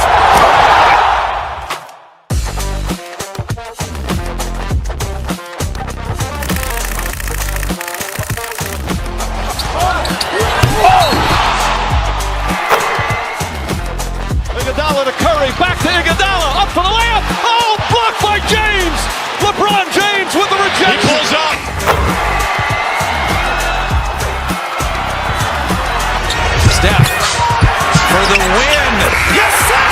Iguodala to Curry, back to Iguodala, up for the layup. Oh, blocked by James. LeBron James with the rejection. He pulls up. Steph for the win. Yes, sir!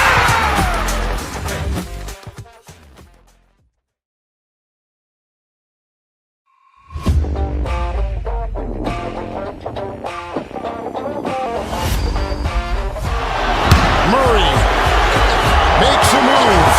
Murray makes a move.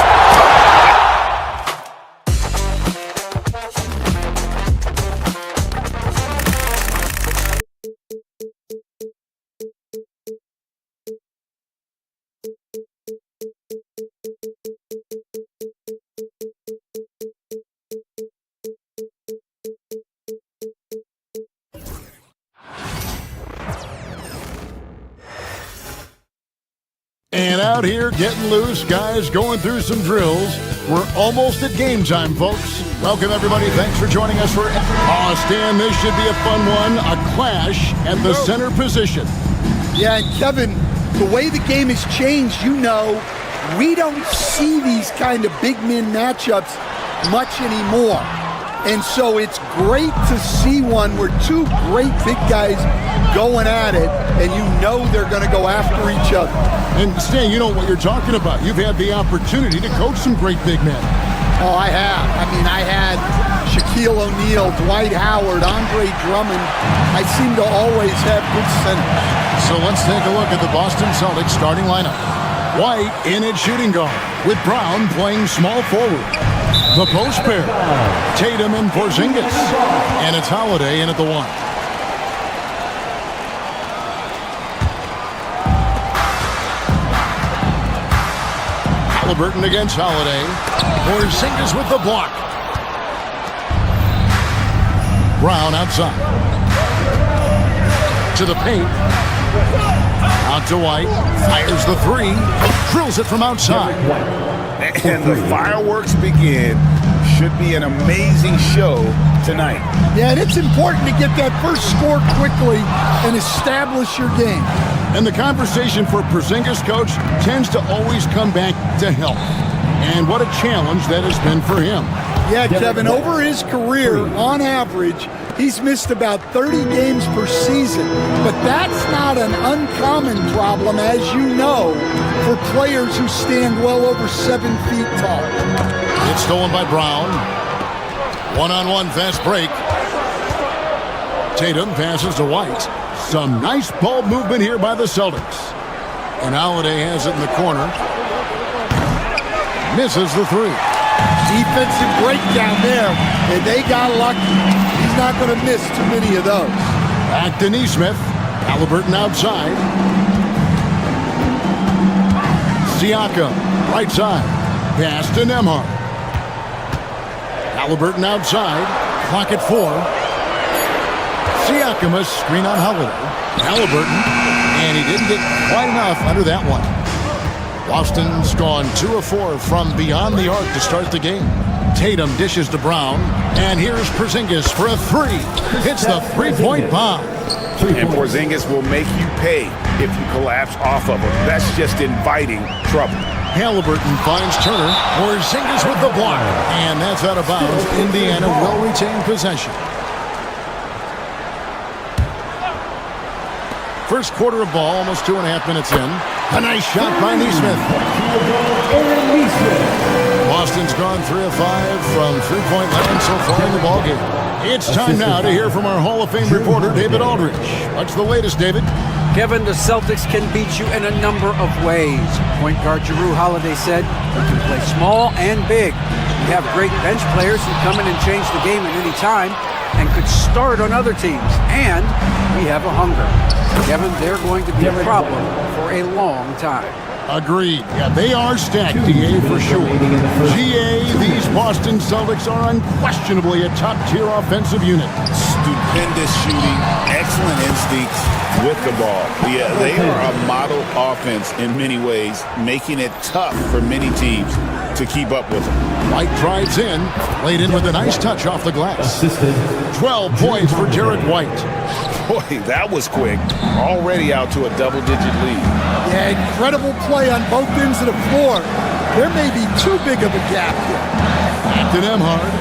And out here getting loose, guys going through some drills. We're almost at game time, folks. Welcome, everybody. Thanks for joining us for... Stan, this should be a fun one. A clash at the center position. Yeah, and Kevin, the way the game has changed, we don't see these kind of big men matchups much anymore. And so it's great to see one where two great big guys going at it, and they're going to go after each other. And Stan, you know what you're talking about. You've had the opportunity to coach some great big men. Oh, I have. I had Shaquille O'Neal, Dwight Howard, Andre Drummond. I seem to always have good centers. So let's take a look at the Boston Celtics starting lineup. White in at shooting guard, with Brown playing small forward. The post pair, Tatum and Porzingis. And it's Holiday in at the 1. Halliburton against Holiday. Porzingis with the block. Brown outside. To the paint. Out to White. Fires the 3. Drills it from outside. And the fireworks begin. Should be an amazing show tonight. Yeah, and it's important to get that first score quickly and establish your game. And the conversation for Porzingis, coach, tends to always come back to health. And what a challenge that has been for him. Yeah, Kevin, over his career, on average, he's missed about 30 games per season. But that's not an uncommon problem, as you know, for players who stand well over 7 feet tall. It's stolen by Brown. One-on-one fast break. Tatum passes to White. Some nice ball movement here by the Celtics. And Holiday has it in the corner. Misses the 3. Defensive breakdown there, and they got lucky. He's not going to miss too many of those. Back to Nesmith. Halliburton outside. Siakam, right side. Pass to Nembhard. Halliburton outside. Clock at 4. Siakam, a screen on Holiday. Halliburton, and he didn't get quite enough under that one. Boston's gone 2 of 4 from beyond the arc to start the game. Tatum dishes to Brown, and here's Porzingis for a 3. Hits the 3-point bomb. And Porzingis will make you pay if you collapse off of him. That's just inviting trouble. Halliburton finds Turner. Porzingis with the block, and that's out of bounds. Indiana will retain possession. First quarter of ball, almost 2.5 minutes in. A nice shot by Nesmith. Boston's gone 3 of 5 from 3-point land so far in the ballgame. It's time now to hear from our Hall of Fame reporter, David Aldridge. What's the latest, David? Kevin, the Celtics can beat you in a number of ways. Point guard Jrue Holiday said, "We can play small and big. We have great bench players who come in and change the game at any time and could start on other teams. And we have a hunger." Kevin, they're going to be a problem for a long time. Agreed. Yeah, they are stacked, DA, for sure. GA, these Boston Celtics are unquestionably a top-tier offensive unit. Stupendous shooting, excellent instincts with the ball. Yeah, they are a model offense in many ways, making it tough for many teams to keep up with them. White drives in, laid in with a nice touch off the glass. 12 points for Jared White. Boy, that was quick. Already out to a double-digit lead. Yeah, incredible play on both ends of the floor. There may be too big of a gap here. Back to Nembhard.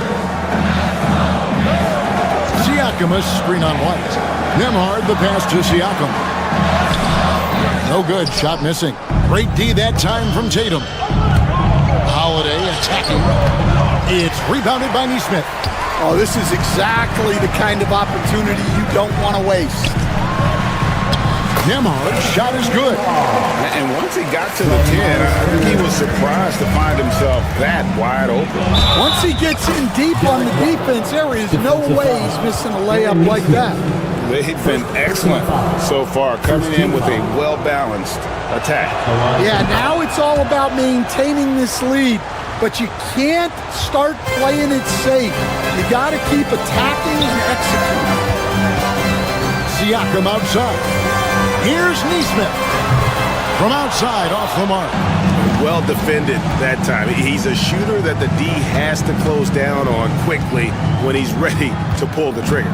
Siakam, a screen on White. Nembhard, the pass to Siakam. No good, shot missing. Great D that time from Tatum. Holiday attacking. It's rebounded by Nesmith. Oh, this is exactly the kind of opportunity you don't want to waste. Nembhard's shot is good. And once he got to the 10, I think he was surprised to find himself that wide open. Once he gets in deep on the defense, there is no way he's missing a layup like that. They've been excellent so far, coming in with a well-balanced attack. Yeah, now it's all about maintaining this lead, but you can't start playing it safe. You got to keep attacking and executing. Siakam outside. Here's Nesmith. From outside, off the mark. Well defended that time. He's a shooter that the D has to close down on quickly when he's ready to pull the trigger.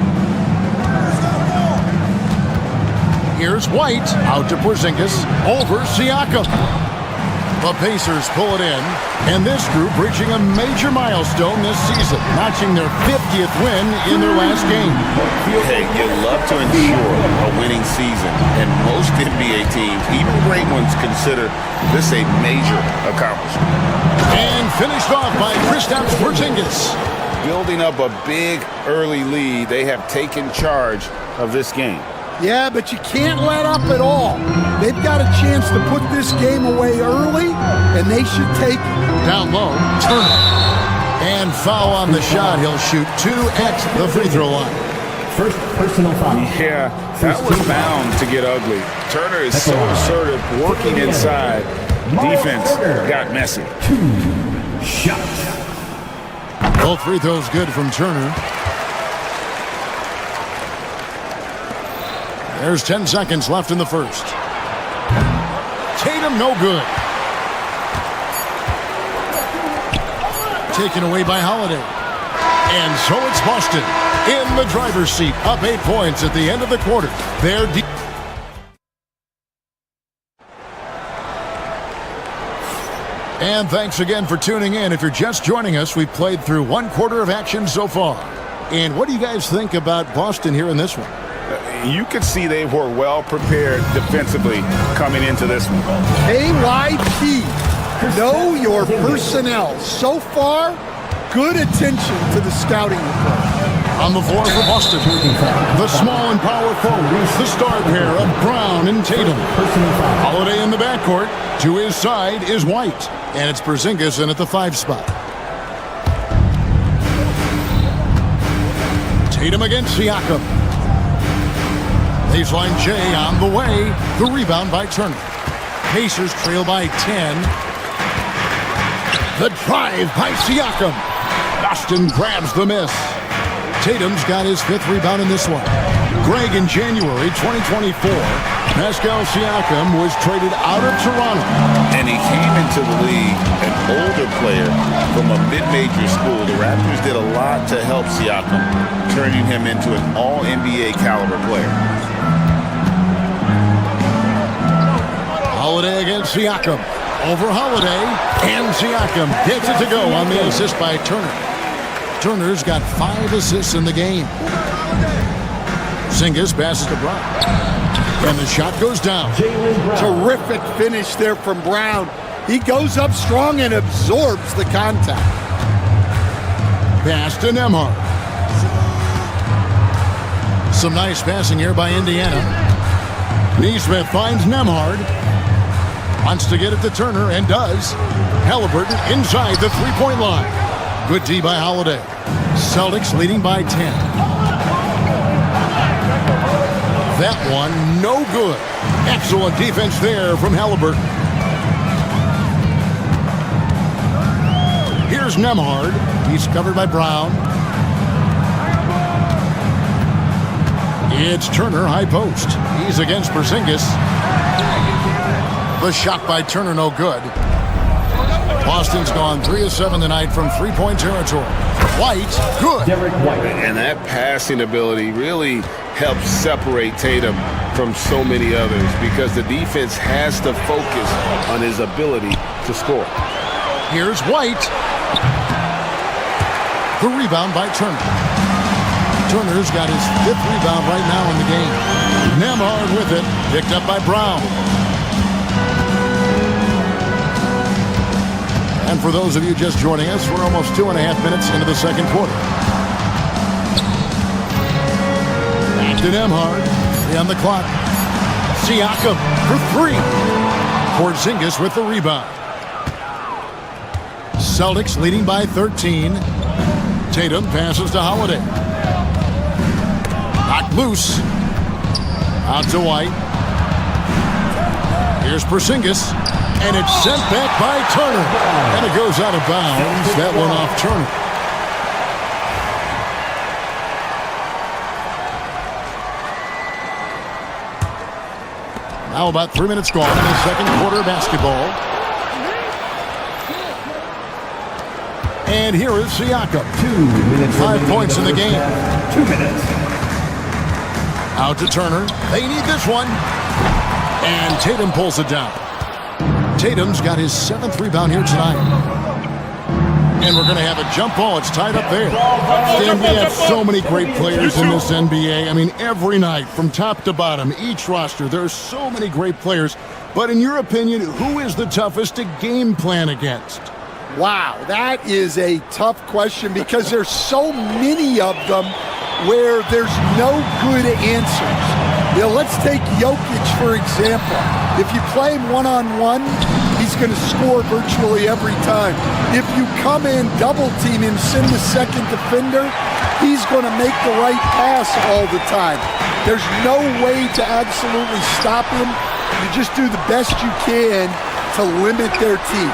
Here's White, out to Porzingis, over Siakam. The Pacers pull it in, and this group reaching a major milestone this season, notching their 50th win in their last game. Hey, you love to ensure a winning season, and most NBA teams, even great ones, consider this a major accomplishment. And finished off by Kristaps Porzingis. Building up a big early lead, they have taken charge of this game. Yeah, but you can't let up at all. They've got a chance to put this game away early, and they should take it. Down low, Turner. And foul on the shot. He'll shoot 2 at the free throw line. First personal foul. Yeah, that was bound to get ugly. Turner is so assertive, working inside. Defense got messy. 2 shots. Both free throws good from Turner. There's 10 seconds left in the first. Tatum, no good. Taken away by Holiday. And so it's Boston in the driver's seat, up 8 points at the end of the quarter. They're deep. And thanks again for tuning in. If you're just joining us, we've played through 1 quarter of action so far. And what do you guys think about Boston here in this one? You could see they were well prepared defensively coming into this one. KYP, know your personnel. So far, good attention to the scouting report. On the floor for Boston, the small and power forwards, the star pair of Brown and Tatum. Holiday in the backcourt. To his side is White, and it's Porzingis in at the 5 spot. Tatum against Siakam. Baseline J on the way. The rebound by Turner. Pacers trail by 10. The drive by Siakam. Boston grabs the miss. Tatum's got his 5th rebound in this one. Greg, in January 2024, Pascal Siakam was traded out of Toronto. And he came into the league an older player from a mid-major school. The Raptors did a lot to help Siakam, turning him into an all-NBA caliber player. Holiday against Siakam. Over Holiday, and Siakam gets it to go on the assist by Turner. Turner's got 5 assists in the game. Porzingis passes to Brown. And the shot goes down. Terrific finish there from Brown. He goes up strong and absorbs the contact. Pass to Nembhard. Some nice passing here by Indiana. Neesmith finds Nemhard. Wants to get it to Turner and does. Halliburton inside the three-point line. Good D by Holiday. Celtics leading by 10. That one no good. Excellent defense there from Halliburton. Here's Nemhard. He's covered by Brown. It's Turner, high post. He's against Porzingis. The shot by Turner, no good. Boston's gone 3 of 7 tonight from three-point territory. White, good. And that passing ability really helps separate Tatum from so many others because the defense has to focus on his ability to score. Here's White. The rebound by Turner. Turner's got his 5th rebound right now in the game. Nemhard with it, picked up by Brown. And for those of you just joining us, we're almost 2.5 minutes into the second quarter. Back to Nemhard. 3 on the clock. Siakam for 3. Porzingis with the rebound. Celtics leading by 13. Tatum passes to Holiday. Knocked loose. Out to White. Here's Porzingis. And it's sent back by Turner. And it goes out of bounds. That one off Turner. Now about 3 minutes gone in the second quarter of basketball. And here is Siakam. 2 minutes. 5 points in the game. 2 minutes. Out to Turner. They need this one. And Tatum pulls it down. Tatum's got his 7th rebound here tonight. And we're going to have a jump ball. It's tied up there. And we have so many great players in this NBA. I mean, every night, from top to bottom, each roster, there are so many great players. But in your opinion, who is the toughest to game plan against? Wow, that is a tough question because there's so many of them where there's no good answers. You know, let's take Jokic, for example. If you play him one-on-one, he's going to score virtually every time. If you come in, double-team him, send the second defender, he's going to make the right pass all the time. There's no way to absolutely stop him. You just do the best you can to limit their team.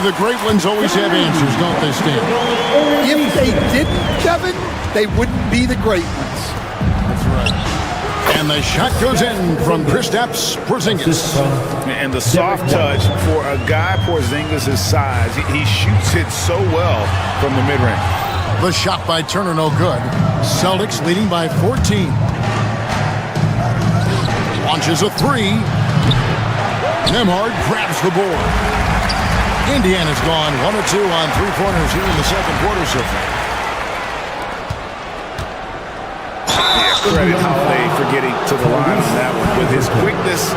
The great ones always have answers, don't they, Stan? If they didn't, Kevin, they wouldn't be the great ones. That's right. And the shot goes in from Kristaps Porzingis. And the soft touch for a guy Porzingis' size, he shoots it so well from the mid-range. The shot by Turner, no good. Celtics leading by 14. Launches a 3. Nemhard grabs the board. Indiana's gone 1 of 2 on three-pointers here in the second quarter so far. Credit Holiday for getting to the line on that one. With his quickness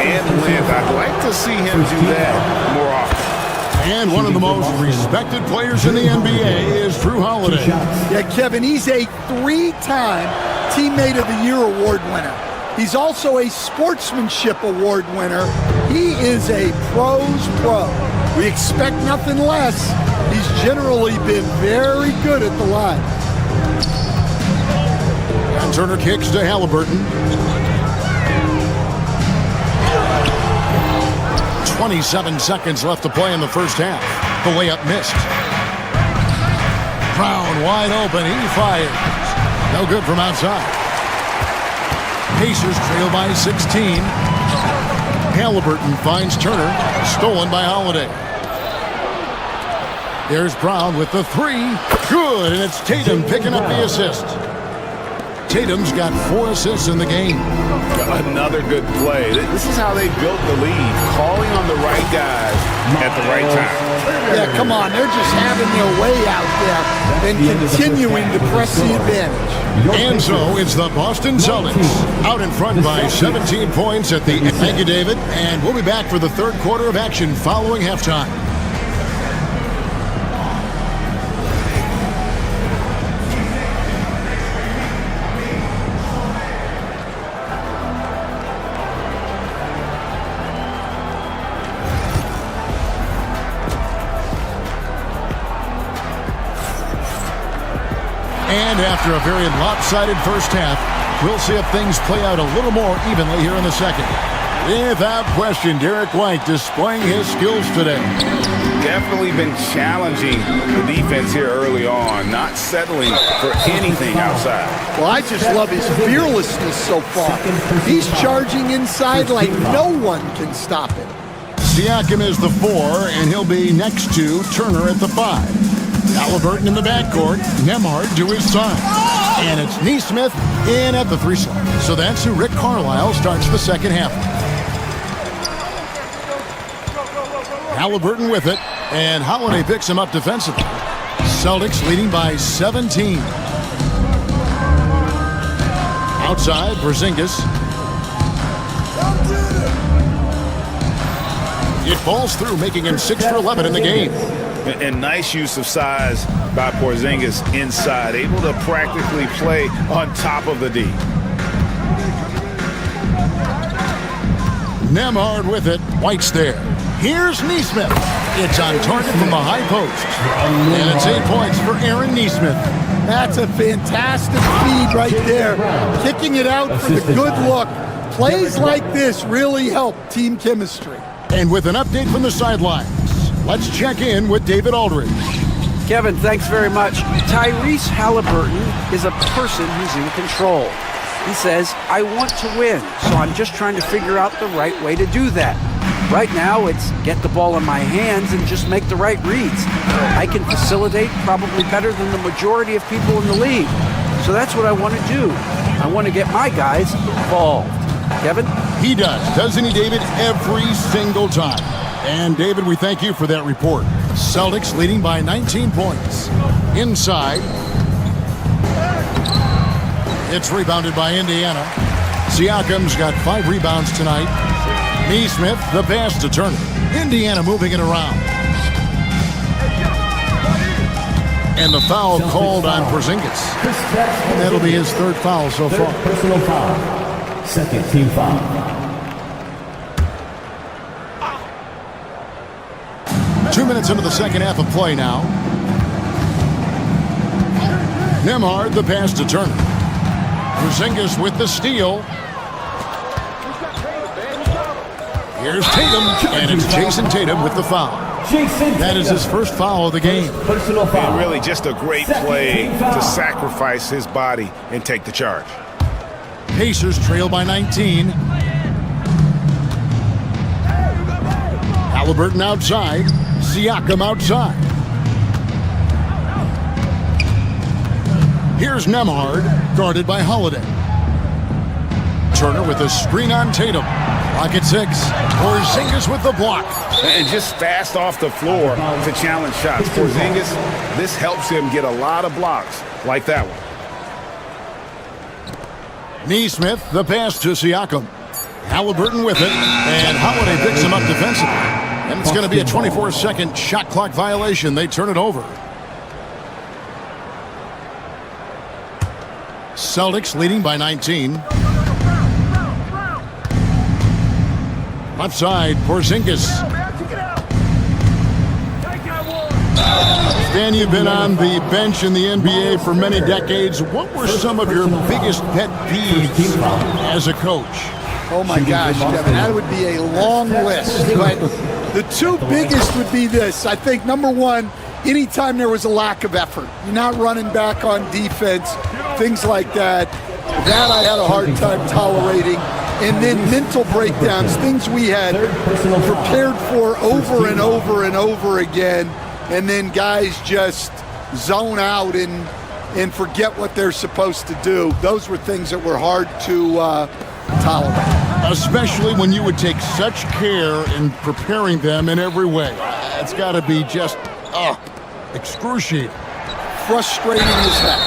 and length, I'd like to see him do that more often. And one of the most respected players in the NBA is Drew Holiday. Yeah, Kevin, he's a 3-time Teammate of the Year award winner. He's also a Sportsmanship Award winner. He is a pro's pro. We expect nothing less. He's generally been very good at the line. And Turner kicks to Halliburton. 27 seconds left to play in the first half. The layup missed. Brown wide open. He fires. No good from outside. Pacers trail by 16. Halliburton finds Turner. Stolen by Holiday. There's Brown with the 3. Good, and it's Tatum picking up the assist. Tatum's got 4 assists in the game. Another good play. This is how they built the lead, calling on the right guys at the right time. Yeah, come on. They're just having their way out there and continuing to press the advantage. And so it's the Boston Celtics out in front by 17 points at the end. Thank you, David. And we'll be back for the third quarter of action following halftime. And after a very lopsided first half, we'll see if things play out a little more evenly here in the second. Without question, Derek White displaying his skills today. Definitely been challenging the defense here early on, not settling for anything outside. Well, I just love his fearlessness so far. He's charging inside like no one can stop him. Siakam is the 4, and he'll be next to Turner at the 5. Halliburton in the backcourt, Nembhard to his side. And it's Nesmith in at the 3 slot. So that's who Rick Carlisle starts the second half. Halliburton with it, and Holiday picks him up defensively. Celtics leading by 17. Outside, Porzingis. It falls through, making him 6 for 11 in the game. And nice use of size by Porzingis inside, able to practically play on top of the D. Nembhard with it. White's there. Here's Nesmith. It's on target from the high post. And it's 8 points for Aaron Nesmith. That's a fantastic feed right there. Kicking it out for the good look. Plays like this really help team chemistry. And with an update from the sidelines, let's check in with David Aldridge. Kevin, thanks very much. Tyrese Halliburton is a person who's in control. He says, I want to win, so I'm just trying to figure out the right way to do that. Right now, it's get the ball in my hands and just make the right reads. I can facilitate probably better than the majority of people in the league. So that's what I want to do. I want to get my guys involved. Kevin? He does, doesn't he, David? Every single time. And, David, we thank you for that report. Celtics leading by 19 points. Inside. It's rebounded by Indiana. Siakam's got 5 rebounds tonight. Nesmith, the pass to Turner. Indiana moving it around. And the foul called on Porzingis. And that'll be his 3rd foul so far. Personal foul. Second team foul. 2 minutes into the second half of play now. Nembhard, the pass to Turner. Porzingis with the steal. Here's Tatum, and it's Jason Tatum with the foul. That is his 1st foul of the game. And really just a great play to sacrifice his body and take the charge. Pacers trail by 19. Halliburton outside. Siakam outside. Here's Nembhard, guarded by Holiday. Turner with a screen on Tatum. Block at 6. Porzingis with the block. And just fast off the floor to challenge shots. Porzingis, this helps him get a lot of blocks like that one. Nesmith, the pass to Siakam. Halliburton with it, and Holiday picks him up defensively. And it's going to be a 24-second shot clock violation. They turn it over. Celtics leading by 19. Left side, Porzingis. Stan, you've been on the bench in the NBA for many decades. What were some of your biggest pet peeves as a coach? Oh my gosh, Kevin, that would be a long list. But the 2 biggest would be this. I think number 1, anytime there was a lack of effort, you're not running back on defense, things like that. That I had a hard time tolerating. And then mental breakdowns, things we had prepared for over and over and over again. And then guys just zone out and forget what they're supposed to do. Those were things that were hard to tolerate. Especially when you would take such care in preparing them in every way. It's got to be just excruciating. Frustrating as heck.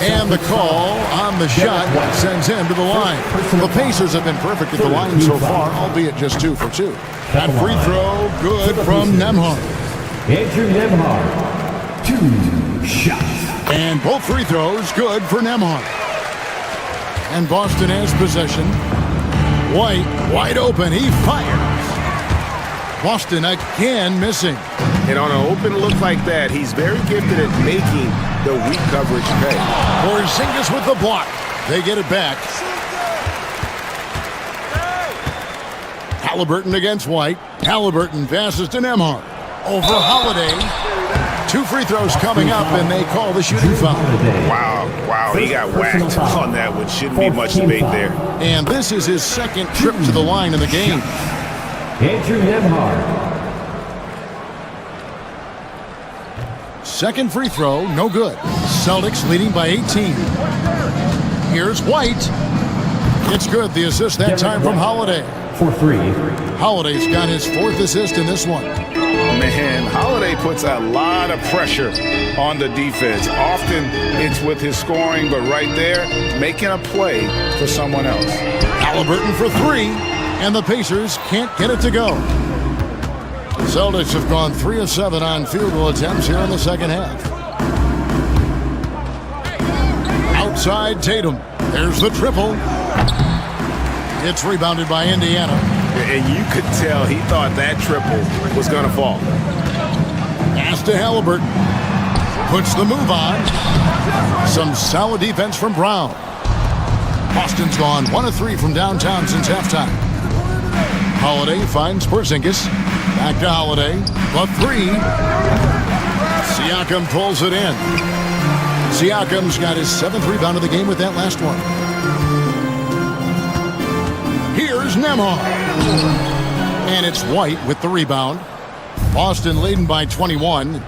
And the call on the shot sends him to the line. The Pacers have been perfect at the line so far, albeit just 2 for 2. That free throw good from Nembhard. Andrew Nembhard, 2 shots. And both free throws good for Nembhard. And Boston has possession. White wide open. He fires. Boston again missing. And on an open look like that, he's very gifted at making the weak coverage pay. Porzingis with the block. They get it back. Halliburton against White. Halliburton passes to Nembhard. Over Holiday. 2 free throws coming up, and they call the shooting foul. Wow, he got whacked on that one. Shouldn't be much debate there. And this is his second trip to the line in the game. Andrew Nembhard. Second free throw, no good. Celtics leading by 18. Here's White. It's good. The assist that time from Holiday. For 3. Holiday's got his 4th assist in this one. Man, Holiday puts a lot of pressure on the defense. Often it's with his scoring, but right there, making a play for someone else. Halliburton for 3, and the Pacers can't get it to go. Celtics have gone 3 of 7 on field goal attempts here in the second half. Outside Tatum. There's the triple. It's rebounded by Indiana. And you could tell he thought that triple was going to fall. Pass to Halliburton. Puts the move on. Some solid defense from Brown. Boston's gone 1 of 3 from downtown since halftime. Holiday finds Porzingis. Back to Holiday. The 3. Siakam pulls it in. Siakam's got his 7th rebound of the game with that last one. Here's Nembhard. And it's White with the rebound. Boston leading by 21.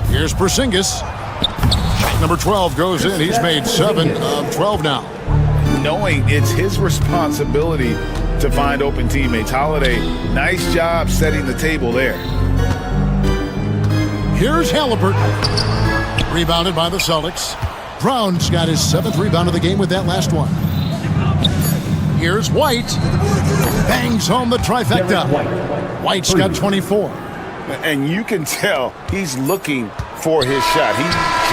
Here's Porzingis. Shot number 12 goes in. He's made 7 of 12 now. Knowing it's his responsibility to find open teammates. Holiday, nice job setting the table there. Here's Halliburton. Rebounded by the Celtics. Brown's got his 7th rebound of the game with that last one. Here's White. Bangs home the trifecta. White's got 24. And you can tell he's looking for his shot. He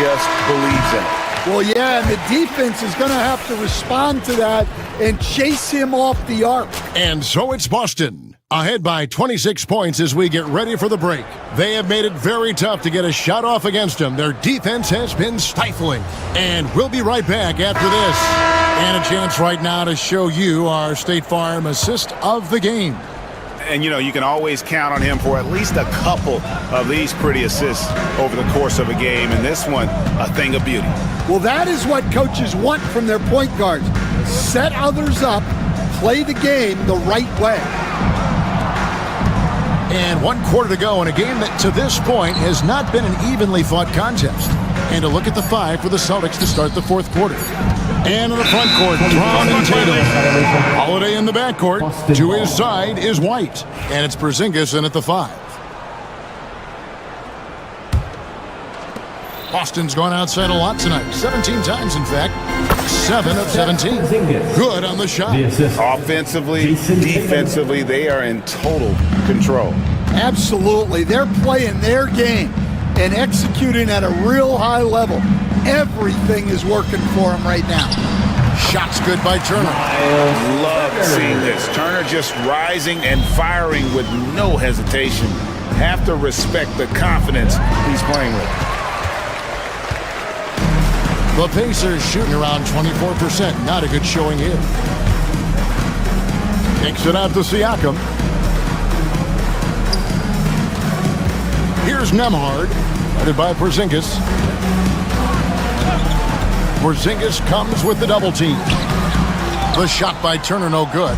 just believes in it. Well, yeah, and the defense is going to have to respond to that and chase him off the arc. And so it's Boston, ahead by 26 points as we get ready for the break. They have made it very tough to get a shot off against them. Their defense has been stifling. And we'll be right back after this. And a chance right now to show you our State Farm assist of the game. And, you know, you can always count on him for at least a couple of these pretty assists over the course of a game. And this one, a thing of beauty. Well, that is what coaches want from their point guards. Set others up, play the game the right way. And 1 quarter to go in a game that to this point has not been an evenly fought contest. And a look at the 5 for the Celtics to start the 4th quarter. And in the front court, Brown and Tatum. Holiday in the backcourt. To his side is White. And it's Porzingis in at the 5. Boston's gone outside a lot tonight. 17 times, in fact. 7 of 17. Good on the shot. Offensively, defensively, they are in total control. Absolutely. They're playing their game and executing at a real high level. Everything is working for them right now. Shots good by Turner. I love seeing this. Turner just rising and firing with no hesitation. Have to respect the confidence he's playing with. The Pacers shooting around 24%. Not a good showing here. Takes it out to Siakam. Here's Nembhard, headed by Porzingis. Porzingis comes with the double team. The shot by Turner, no good.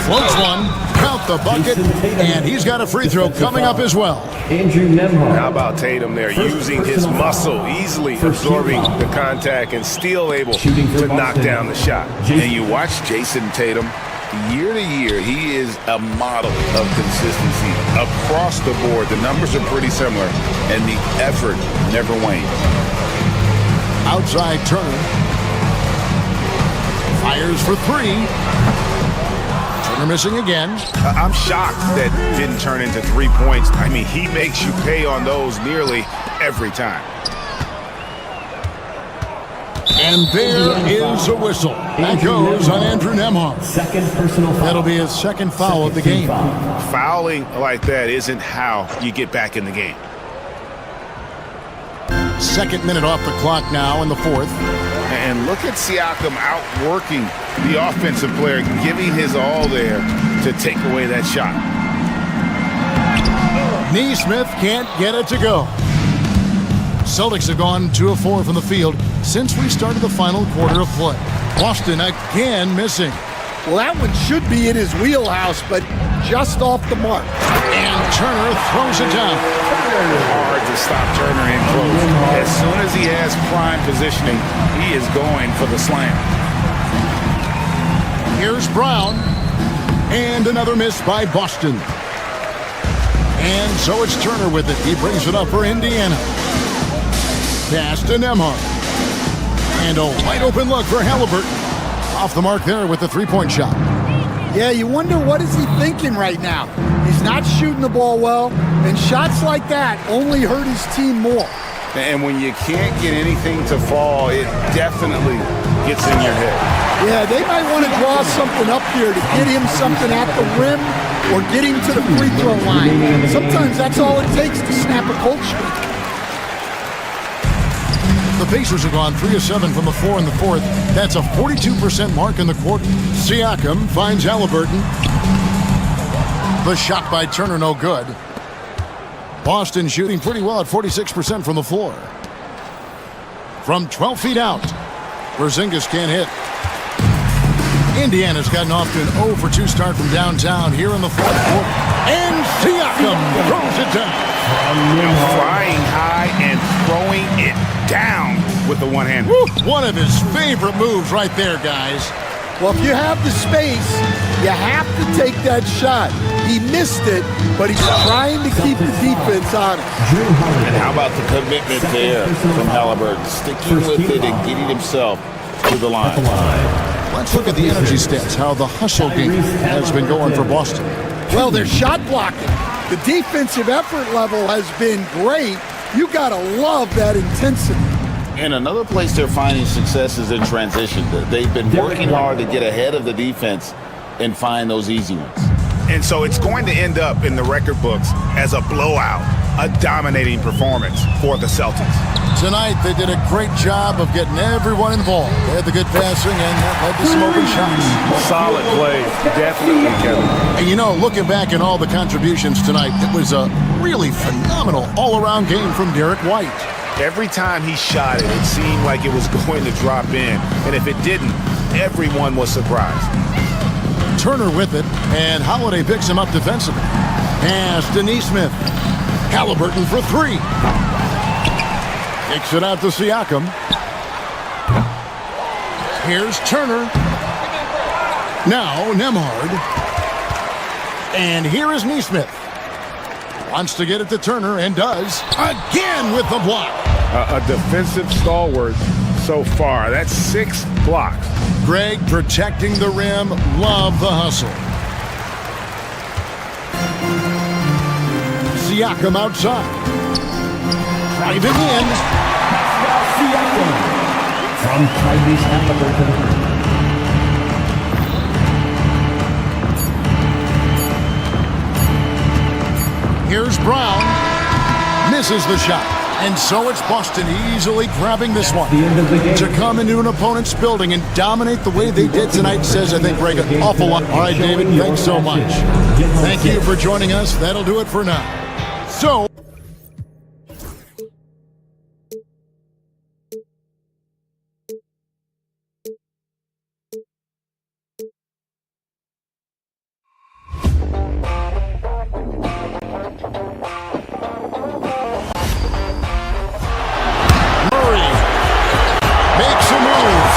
Floats one, count the bucket, and he's got a free throw coming up as well. Andrew Nembhard. How about Tatum there, using his muscle, easily absorbing the contact and still able to knock down the shot. And you watch Jason Tatum, year to year, he is a model of consistency across the board. The numbers are pretty similar, and the effort never wanes. Outside Turner. Fires for 3. Turner missing again. I'm shocked that didn't turn into 3 points. I mean, he makes you pay on those nearly every time. And there is a whistle. That goes on Andrew Nembhard. Second personal foul. That'll be his second foul of the game. Fouling like that isn't how you get back in the game. Second minute off the clock now in the fourth. And look at Siakam outworking the offensive player, giving his all there to take away that shot. Neesmith can't get it to go. Celtics have gone 2 of 4 from the field since we started the final quarter of play. Boston again missing. Well, that one should be in his wheelhouse, but just off the mark. And Turner throws it down. Hard to stop Turner in close. As soon as he has prime positioning, he is going for the slam. Here's Brown. And another miss by Boston. And so it's Turner with it. He brings it up for Indiana. Pass to Nembhard. And a wide open look for Halliburton. Off the mark there with the three-point shot. Yeah, you wonder what is he thinking right now. He's not shooting the ball well, and shots like that only hurt his team more. And when you can't get anything to fall, it definitely gets in your head. Yeah, they might want to draw something up here to get him something at the rim or get him to the free throw line. Sometimes that's all it takes to snap a cold streak. The Pacers have gone 3 of 7 from the floor in the fourth. That's a 42% mark in the quarter. Siakam finds Halliburton. The shot by Turner no good. Boston shooting pretty well at 46% from the floor. From 12 feet out, Porzingis can't hit. Indiana's gotten off to an 0 for 2 start from downtown here in the fourth quarter. And Siakam throws it down. Flying high and throwing it down with the one hand. One of his favorite moves right there, guys. Well, if you have the space, you have to take that shot. He missed it, but he's trying to keep the defense on it. And how about the commitment there from Halliburton, sticking with it and getting himself to the line. Let's look at the energy stats, how the hustle game has been going for Boston. Well, they're shot blocking. The defensive effort level has been great. You got to love that intensity. And another place they're finding success is in transition. They've been working hard to get ahead of the defense and find those easy ones. And so it's going to end up in the record books as a blowout, a dominating performance for the Celtics. Tonight, they did a great job of getting everyone involved. They had the good passing and that led to some open shots. Solid play, definitely, Kevin. And you know, looking back at all the contributions tonight, it was a really phenomenal all-around game from Derek White. Every time he shot it, it seemed like it was going to drop in. And if it didn't, everyone was surprised. Turner with it, and Holiday picks him up defensively. Pass to Neesmith. Halliburton for 3. Kicks it out to Siakam. Here's Turner. Now Nembhard. And here is Neesmith. Wants to get it to Turner and does. Again with the block. A defensive stalwart so far. That's 6 blocks. Greg protecting the rim. Love the hustle. Siakam outside. Driving in. Siakam from Tyrese Halliburton. Here's Brown. Misses the shot. And so it's Boston easily grabbing this one. To come into an opponent's building and dominate the way they did tonight says, I think, Greg, an awful lot. All right, David, thanks so much. Thank you for joining us. That'll do it for now. So... makes a move.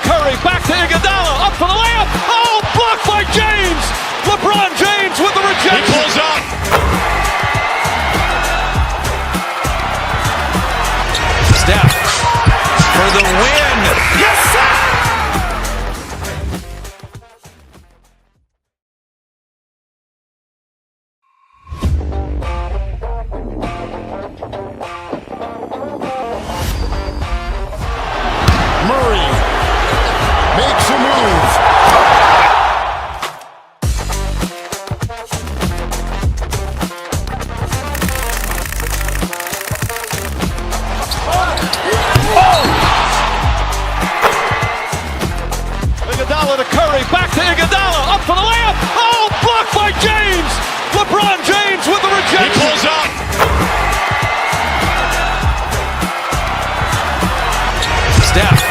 Curry, back to Iguodala, up for the layup. Oh, blocked by James. LeBron James with the rejection. He pulls up. Steph for the win. Yes, sir! Murray makes a move. Iguodala to Curry, back to Iguodala, up for the layup. Oh, blocked by James. LeBron James with the rejection. He pulls up. Steph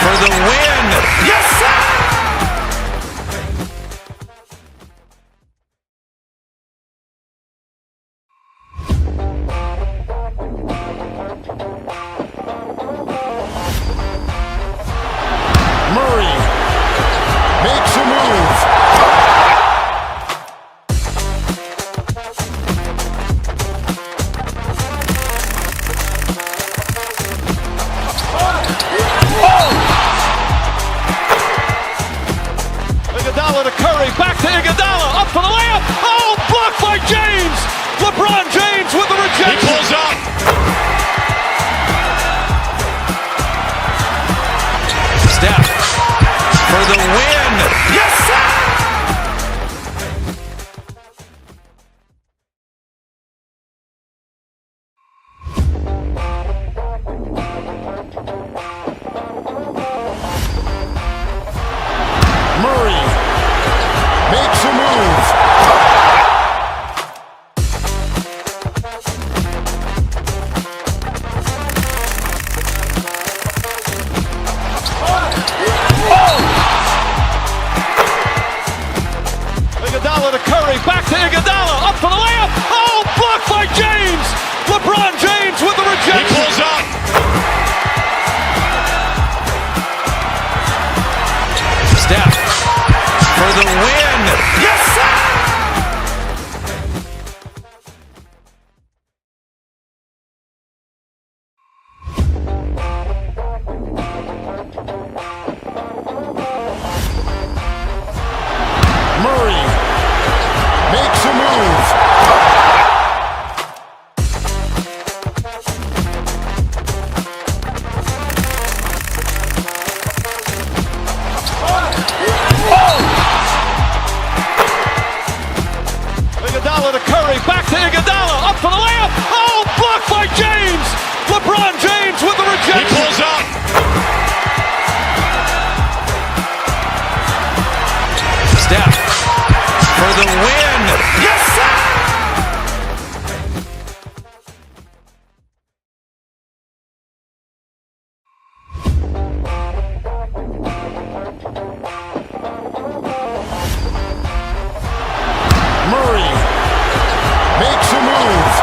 for the win. Yes, sir! Murray makes a move. Iguodala to Curry, back to Iguodala, up for the layup. Oh, blocked by James. LeBron James with the rejection. He pulls up. Steph for the win. Yes, sir! Murray makes a move. Iguodala to Curry, back to Iguodala, up for the layup. Oh, blocked by James. LeBron James with the rejection. He pulls up. Steph for the win. Yes, sir! Murray makes a move. Iguodala to Curry, back to Iguodala, up for the layup. Oh, blocked by James. LeBron James with the rejection. He pulls up. Steph for the win. Yes, sir! Murray makes a move.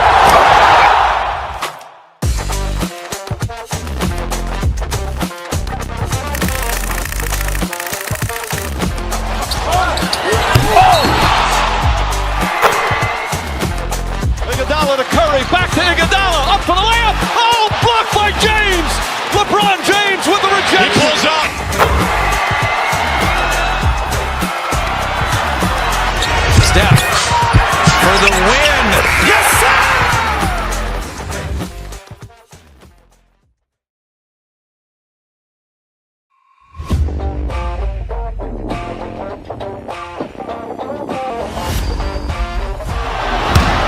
Iguodala to Curry, back to Iguodala, up for the layup. Oh, blocked by James. LeBron James with the rejection. He pulls up. Steph for the win. Yes, sir!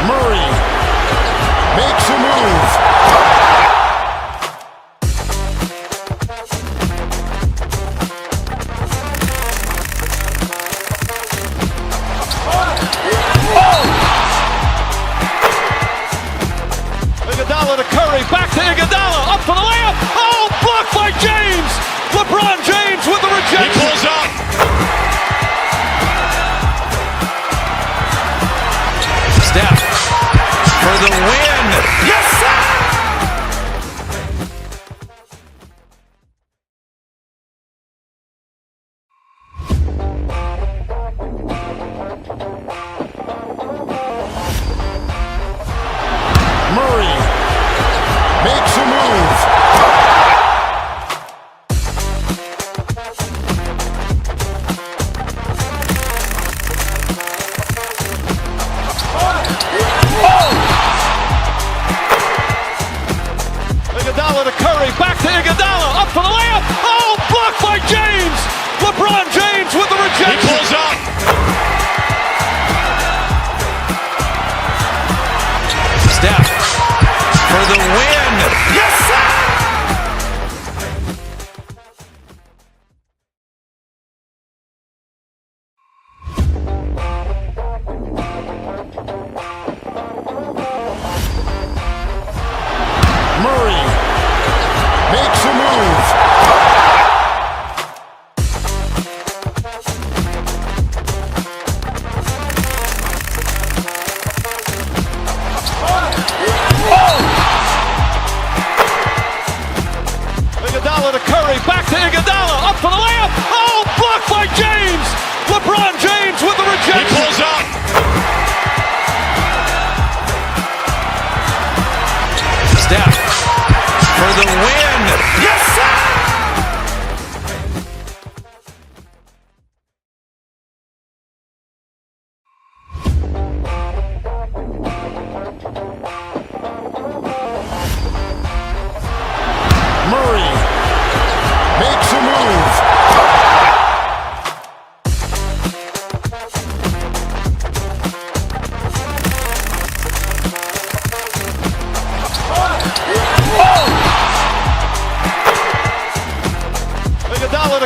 Murray makes a move. Iguodala to Curry, back to Iguodala, up for the layup. Oh, blocked by James. LeBron James with the rejection. He pulls up. Steph for the win. Yes, sir!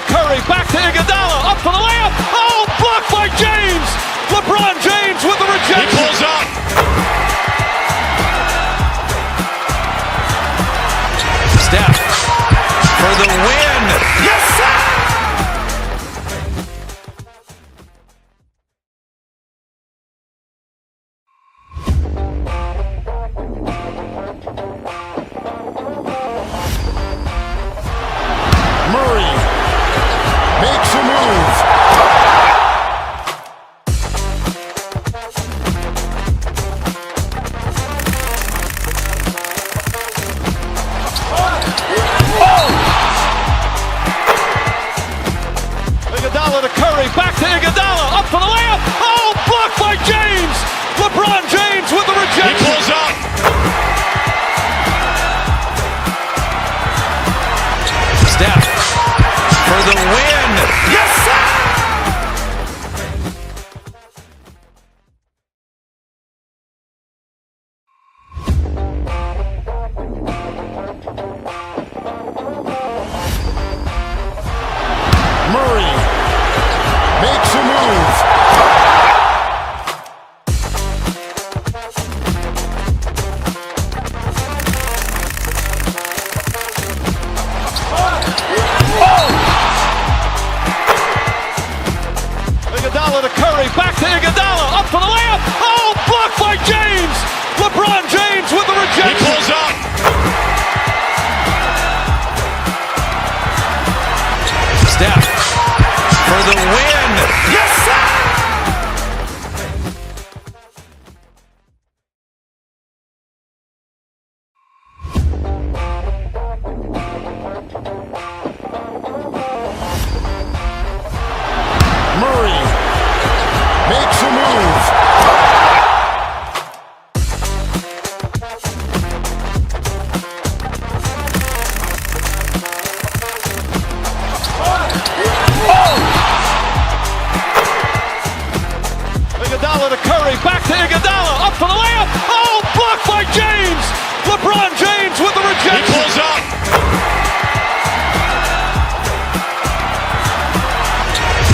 to Curry, back to Iguodala, up for the layup. Oh, blocked by James. LeBron James with the rejection. He pulls up. Steph for the win. Yes, sir! Murray makes a move. Iguodala to Curry, back to Iguodala, up for the layup. Oh, blocked by James. LeBron James with the rejection. He pulls up. Steph for the win. Yes, sir! Murray makes a move. Iguodala to Curry, back to Iguodala, up for the layup. Oh, blocked by James. LeBron James with the rejection. He pulls up. Steph for the win. Yes, sir! Murray makes a move. Iguodala to Curry, back to Iguodala, up for the layup. Oh, blocked by James. LeBron James with the rejection. He pulls up.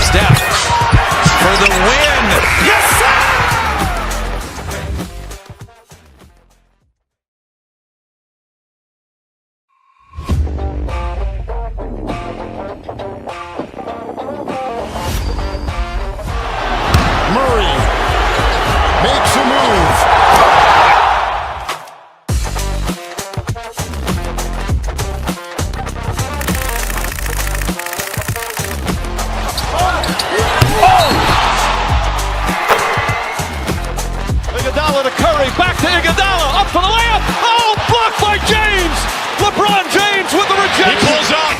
Steph for the win. Yes, sir! Murray makes a move. Iguodala to Curry, back to Iguodala, up for the layup. Oh, blocked by James. LeBron James with the rejection. He pulls up.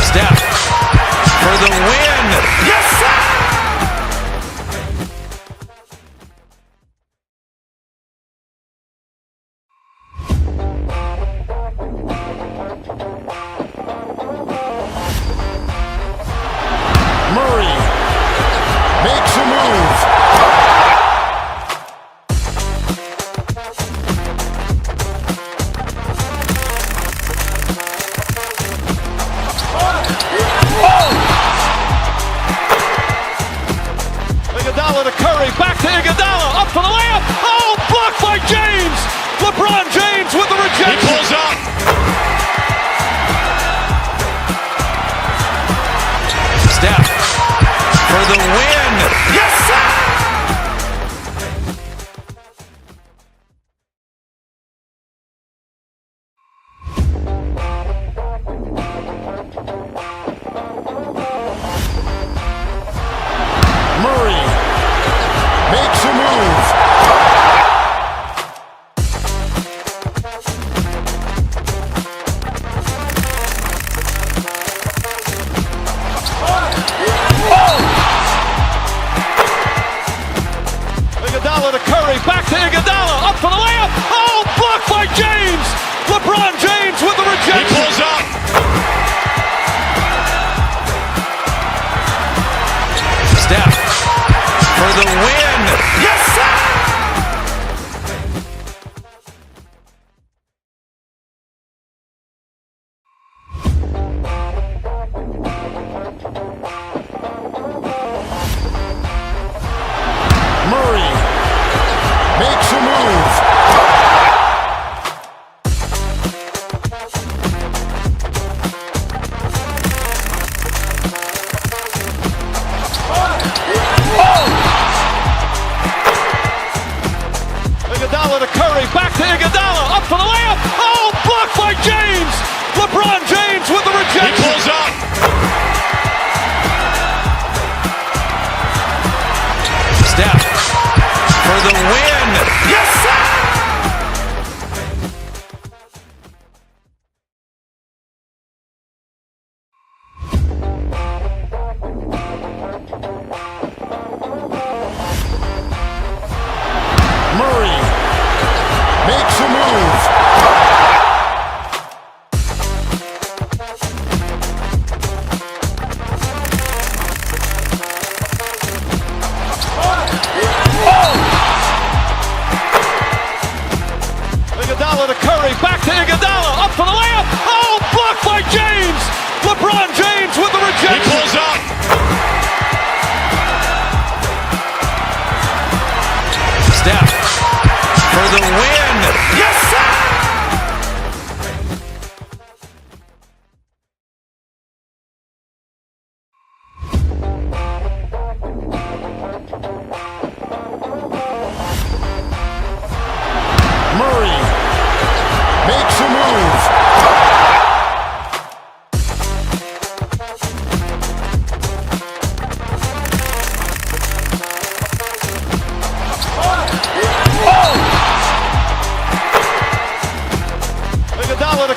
Steph for the win. Yes, sir! Murray makes a move. Iguodala to Curry, back to Iguodala, up for the layup. Oh, blocked by James. LeBron James with the rejection. He pulls up. Steph for the win. Yes, sir! Murray makes a move. Iguodala to Curry, back to Iguodala, up for the layup. Oh, blocked by James. LeBron James with the rejection. He pulls up. Steph for the win. Yes, sir!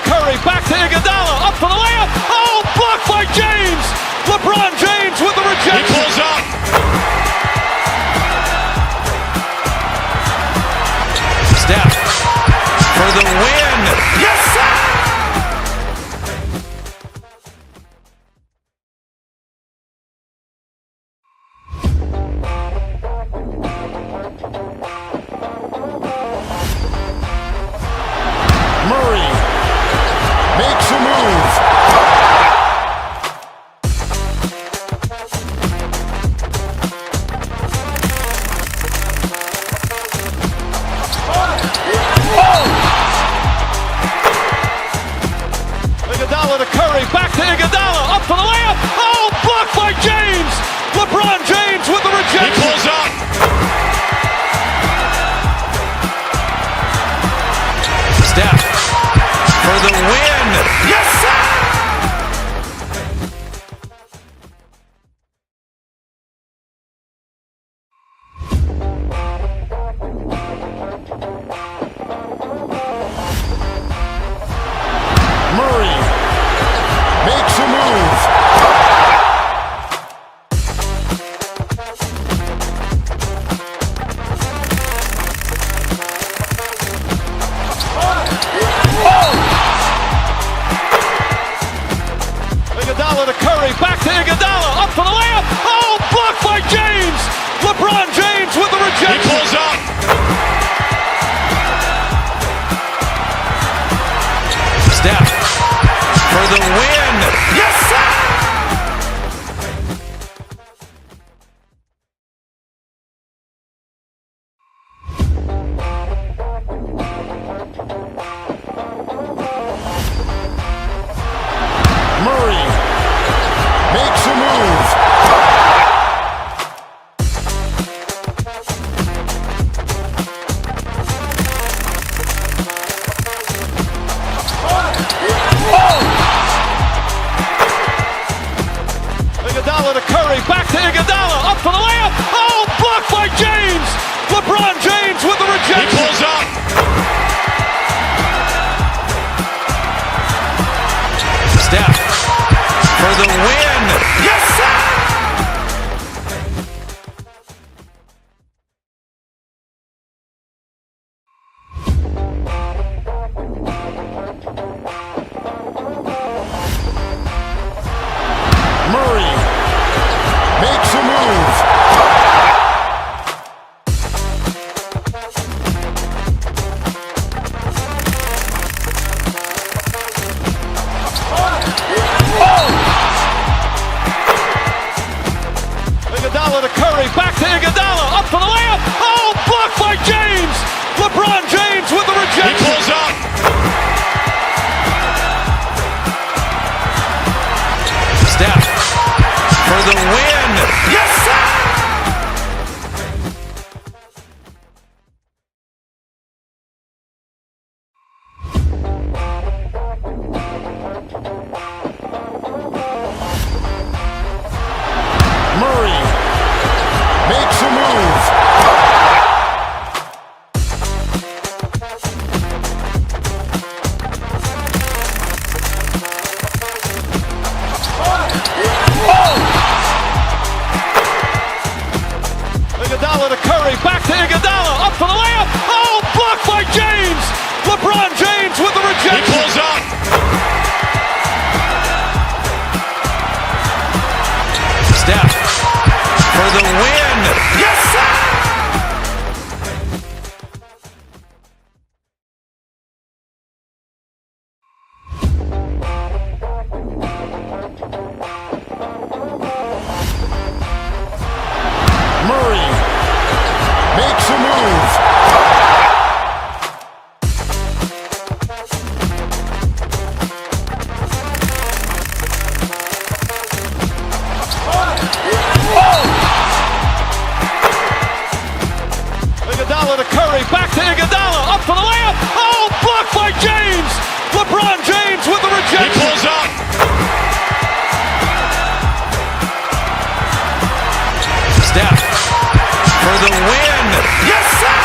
Curry, back to Iguodala, up for the layup. Oh, blocked by James. LeBron James with the rejection. He pulls up. Steph for the win. Yes, sir! Murray makes a move. Iguodala to Curry, back to Iguodala, up for the layup. Oh, blocked by James. LeBron James with the rejection. He pulls up. Steph for the win. Yes, sir! Murray makes a move. Iguodala to Curry, back to Iguodala, up for the layup. Oh, blocked by James. LeBron James with the rejection. He pulls up. Steph for the win. Yes, sir! Murray makes a move. Iguodala to Curry, back to Iguodala, up for the layup. Oh, blocked by James. LeBron James with the rejection. He pulls up. Steph for the win. Yes, sir! Murray makes a move. Iguodala to Curry, back to Iguodala, up for the layup. Oh, blocked by James. LeBron James with the rejection. He pulls up. Steph for the win. Yes, sir! Murray makes a move. Iguodala to Curry, back to Iguodala, up for the layup. Oh, blocked by James. LeBron James with the rejection. He pulls up. Steph for the win. Yes, sir! Murray makes a move. Iguodala to Curry, back to Iguodala, up for the layup. Oh, blocked by James. LeBron James with the rejection. He pulls up. Steph for the win. Yes, sir!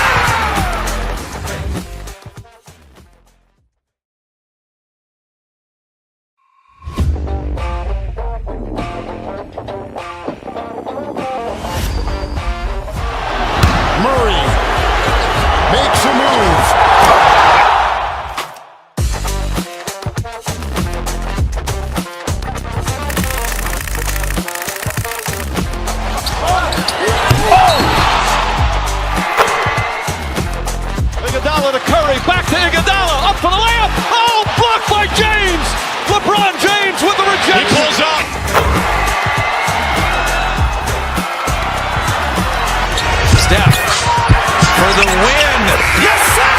Iguodala, up for the layup. Oh, blocked by James. LeBron James with the rejection. He pulls up. Steph for the win. Yes, sir!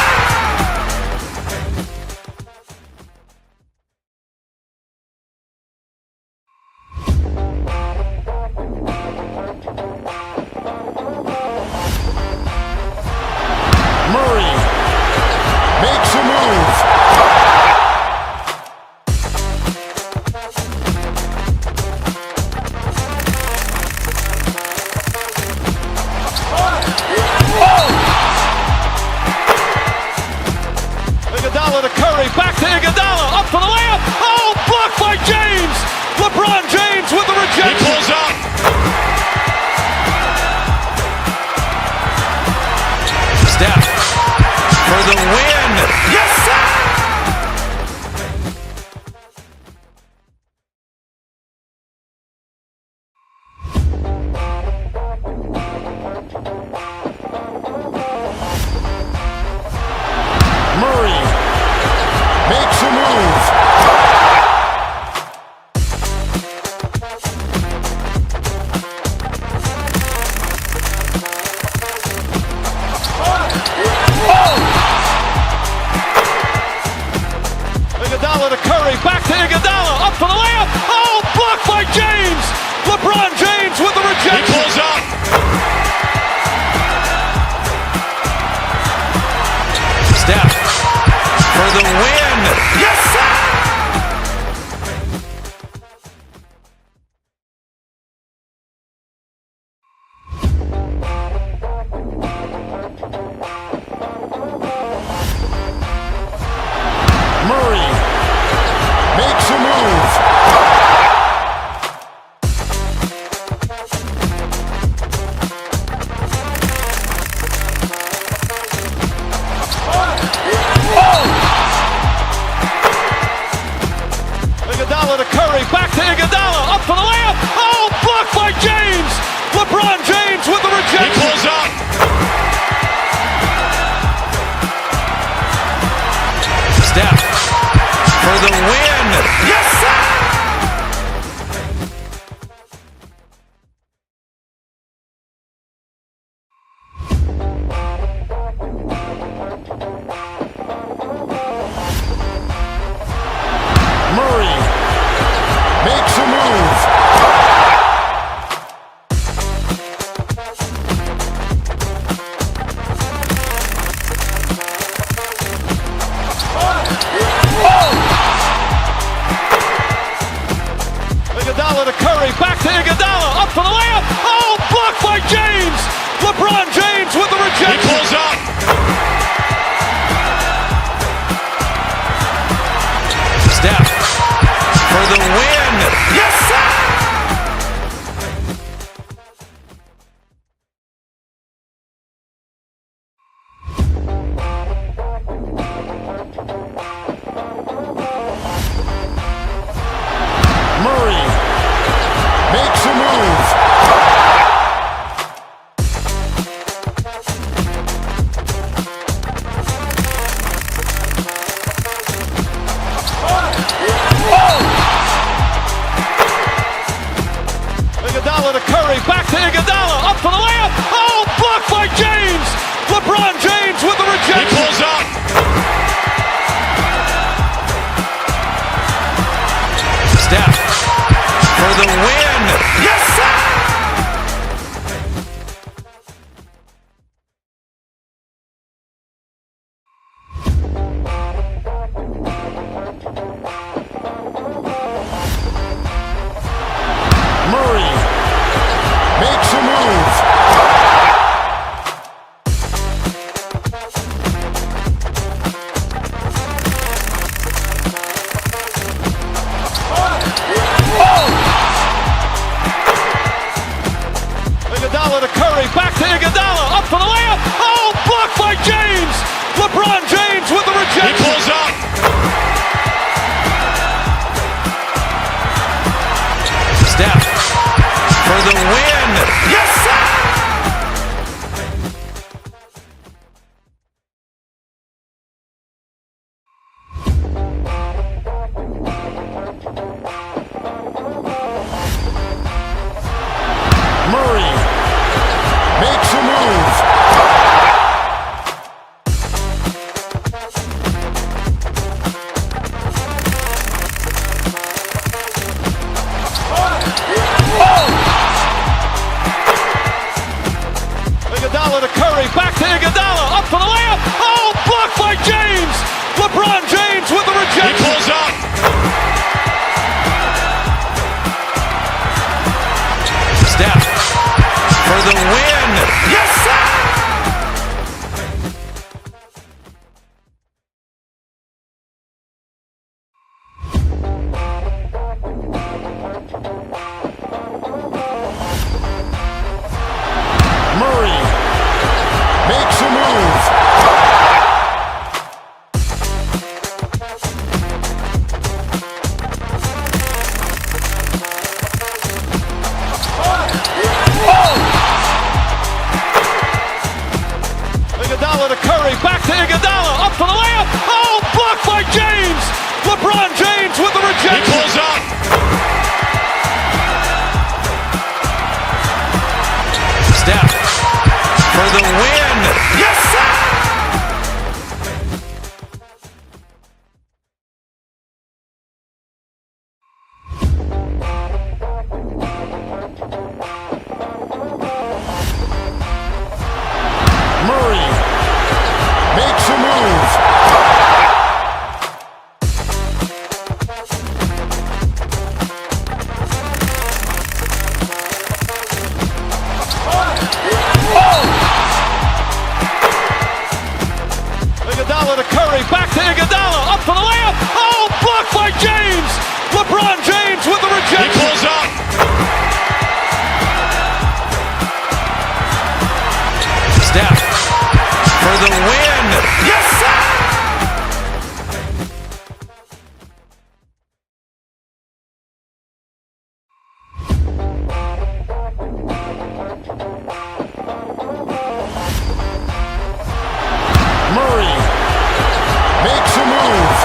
Murray makes a move. Iguodala to Curry, back to Iguodala, up for the layup. Oh, blocked by James. LeBron James with the rejection. He pulls up. Steph for the win. Yes, sir! Murray makes a move. Iguodala to Curry, back to Iguodala, up for the layup. Oh, blocked by James. LeBron James with the rejection. He pulls up. Steph for the win. Yes, sir! Murray makes a move. Iguodala to Curry, back to Iguodala, up for the layup. Oh, blocked by James. LeBron James with the rejection. He pulls up. Steph for the win. Yes, sir! Murray makes a move. Iguodala to Curry, back to Iguodala, up for the layup. Oh, blocked by James. LeBron James with the rejection. He pulls up. Steph for the win. Yes, sir! Murray makes a move. Iguodala to Curry, back to Iguodala, up for the layup. Oh, blocked by James. LeBron James with the rejection. He pulls up. Steph for the win. Yes, sir! Murray makes a move. Iguodala to Curry, back to Iguodala, up for the layup. Oh, blocked by James. LeBron James with the rejection. He pulls up. Steph for the win. Yes, sir! Curry, back to Iguodala, up for the layup. Oh, blocked by James. LeBron James with the rejection. He pulls up. Steph for the win. Yes, sir! Murray makes a move. Iguodala to Curry, back to Iguodala, up for the layup. Oh, blocked by James. LeBron James with the rejection. He pulls up. Steph for the win. Yes, sir! Murray makes a move. Iguodala to Curry, back to Iguodala, up for the layup. Oh, blocked by James. LeBron James with the rejection. He pulls up. Steph for the win. Yes, sir! Murray makes a move.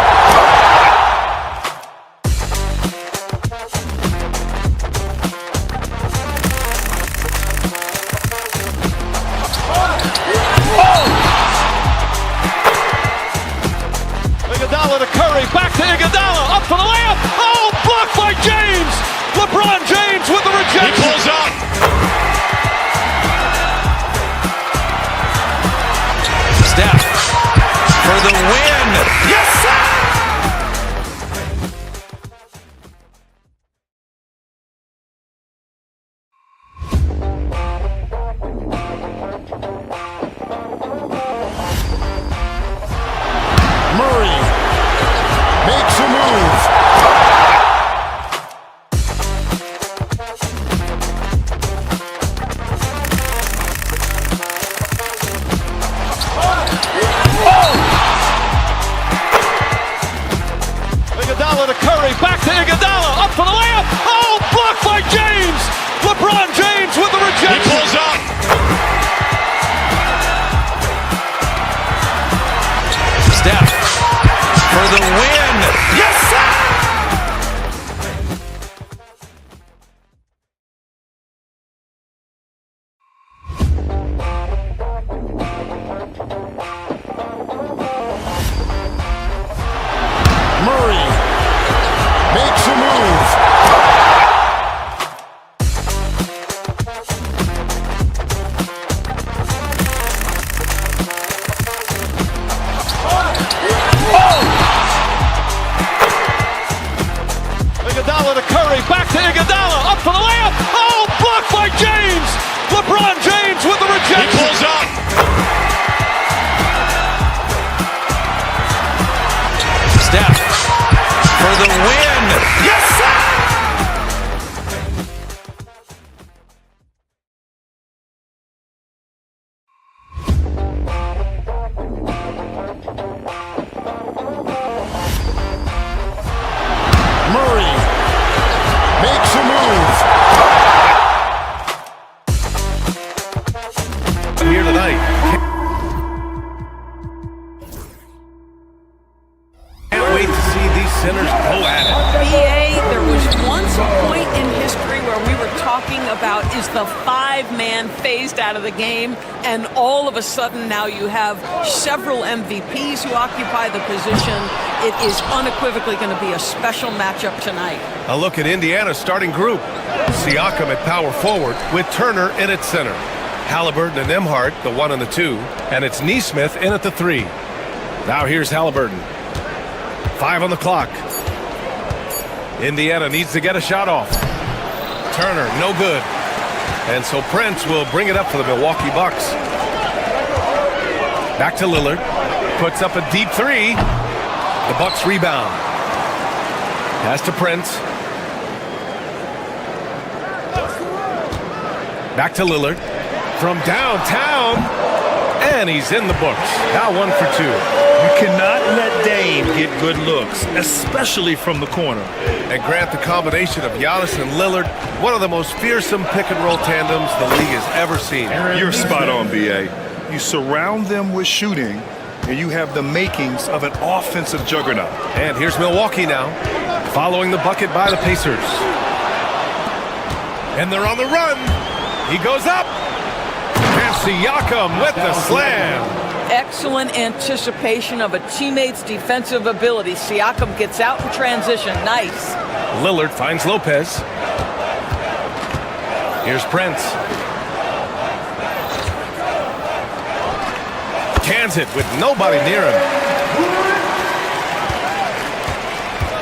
Iguodala to Curry, back to Iguodala, up for the layup. Oh, blocked by James. LeBron James with the rejection. He pulls up. Steph for the win. Yes, sir! Murray makes a move. Iguodala to Curry, back to Iguodala, up for the layup. Oh, blocked by James. LeBron James with the rejection. He pulls up. Steph for the win. Yes, sir! Murray makes a move. Iguodala to Curry, back to Iguodala, up for the layup. Oh, blocked by James. LeBron James with the rejection. He pulls up. Steph for the win. Yes, sir! Murray makes a move. Here tonight. Can't wait to see these centers go at it. BA, there was once a point in history where we were talking about is the five-man phased out of the game, and all of a sudden now you have several MVPs who occupy the position. It is unequivocally going to be a special matchup tonight. A look at Indiana's starting group. Siakam at power forward with Turner in at center. Halliburton and Nembhard, the 1 and the 2. And it's Neesmith in at the 3. Now here's Halliburton. 5 on the clock. Indiana needs to get a shot off. Turner, no good. And so Prince will bring it up for the Milwaukee Bucks. Back to Lillard. Puts up a deep 3. The Bucks rebound. Pass to Prince. Back to Lillard. From downtown. And he's in the books. Now 1 for 2. You cannot let Dame get good looks, especially from the corner. And Grant, the combination of Giannis and Lillard, one of the most fearsome pick-and-roll tandems the league has ever seen. You're spot on, B.A. You surround them with shooting, and you have the makings of an offensive juggernaut. And here's Milwaukee now, following the bucket by the Pacers. And they're on the run. He goes up. And Siakam with the slam. Excellent anticipation of a teammate's defensive ability. Siakam gets out in transition. Nice. Lillard finds Lopez. Here's Prince. Cans it with nobody near him.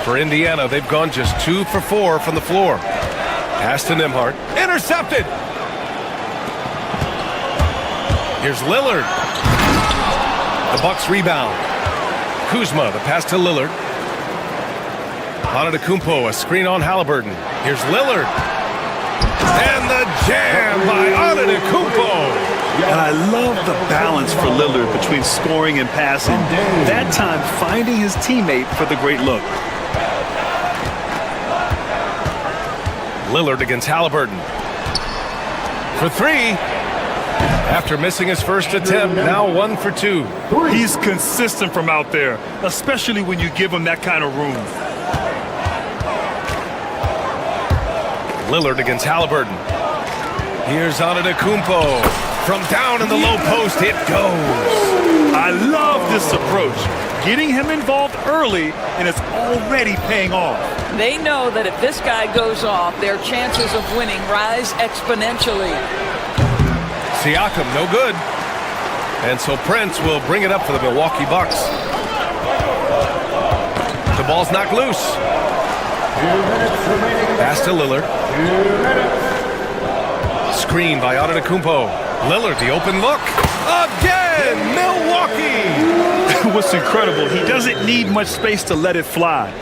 For Indiana, they've gone just 2 for 4 from the floor. Pass to Nembhard. Intercepted. Here's Lillard. The Bucks rebound. Kuzma, the pass to Lillard. Antetokounmpo, a screen on Halliburton. Here's Lillard. And the jam by Antetokounmpo. And I love the balance for Lillard between scoring and passing. That time, finding his teammate for the great look. Lillard against Halliburton. For 3. After missing his first attempt, now 1 for 2. He's consistent from out there, especially when you give him that kind of room. Lillard against Halliburton. Here's Antetokounmpo. From down in the low post, it goes. I love this approach. Getting him involved early, and it's already paying off. They know that if this guy goes off, their chances of winning rise exponentially. Siakam, no good. And so Prince will bring it up for the Milwaukee Bucks. The ball's knocked loose. Pass to Lillard. Screen by Antetokounmpo. Lillard, the open look. Again, Milwaukee! What's incredible, he doesn't need much space to let it fly.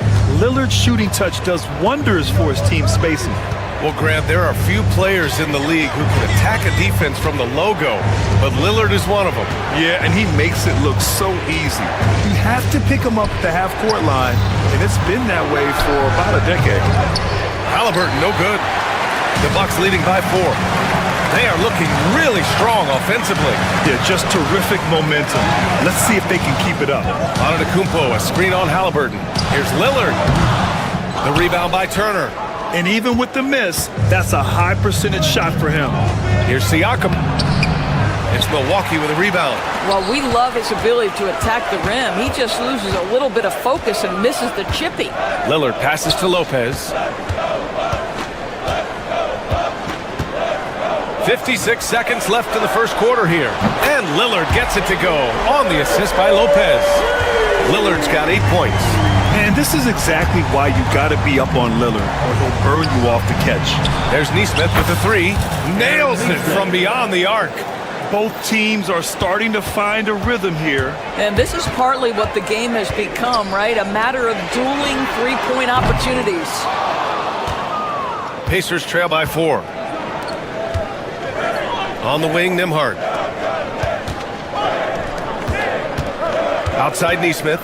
Lillard's shooting touch does wonders for his team spacing. Well, Grant, there are few players in the league who can attack a defense from the logo, but Lillard is one of them. Yeah, and he makes it look so easy. You have to pick him up at the half-court line, and it's been that way for about a decade. Halliburton, no good. The Bucks leading by 4. They are looking really strong offensively. Yeah, just terrific momentum. Let's see if they can keep it up. Antetokounmpo, a screen on Halliburton. Here's Lillard. The rebound by Turner. And even with the miss, that's a high percentage shot for him. Here's Siakam. It's Milwaukee with a rebound. Well, we love his ability to attack the rim. He just loses a little bit of focus and misses the chippy. Lillard passes to Lopez. 56 seconds left in the first quarter here. And Lillard gets it to go on the assist by Lopez. Lillard's got 8 points. And this is exactly why you got to be up on Lillard, or he'll burn you off the catch. There's Neesmith with the 3. Nails it from beyond the arc. Both teams are starting to find a rhythm here. And this is partly what the game has become, right? A matter of dueling three-point opportunities. Pacers trail by 4. On the wing, Nembhard. Outside Neesmith.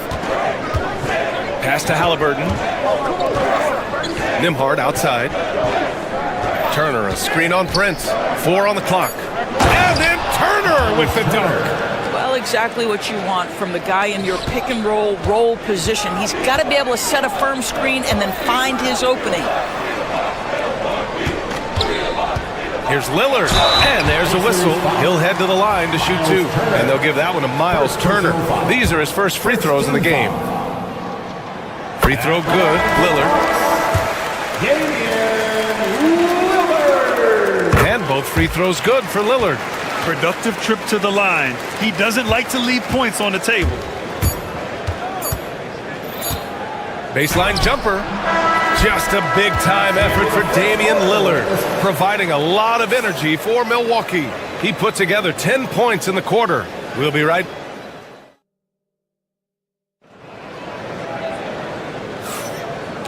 Pass to Halliburton. Nembhard outside. Turner, a screen on Prince. 4 on the clock. And then Turner with the dunk. Well, exactly what you want from the guy in your pick-and-roll roll position. He's got to be able to set a firm screen and then find his opening. Here's Lillard, and there's a whistle. He'll head to the line to shoot 2, and they'll give that one to Miles Turner. These are his first free throws in the game. Free throw good, Lillard. And both free throws good for Lillard. Productive trip to the line. He doesn't like to leave points on the table. Baseline jumper. Just a big-time effort for Damian Lillard, providing a lot of energy for Milwaukee. He put together 10 points in the quarter. We'll be right.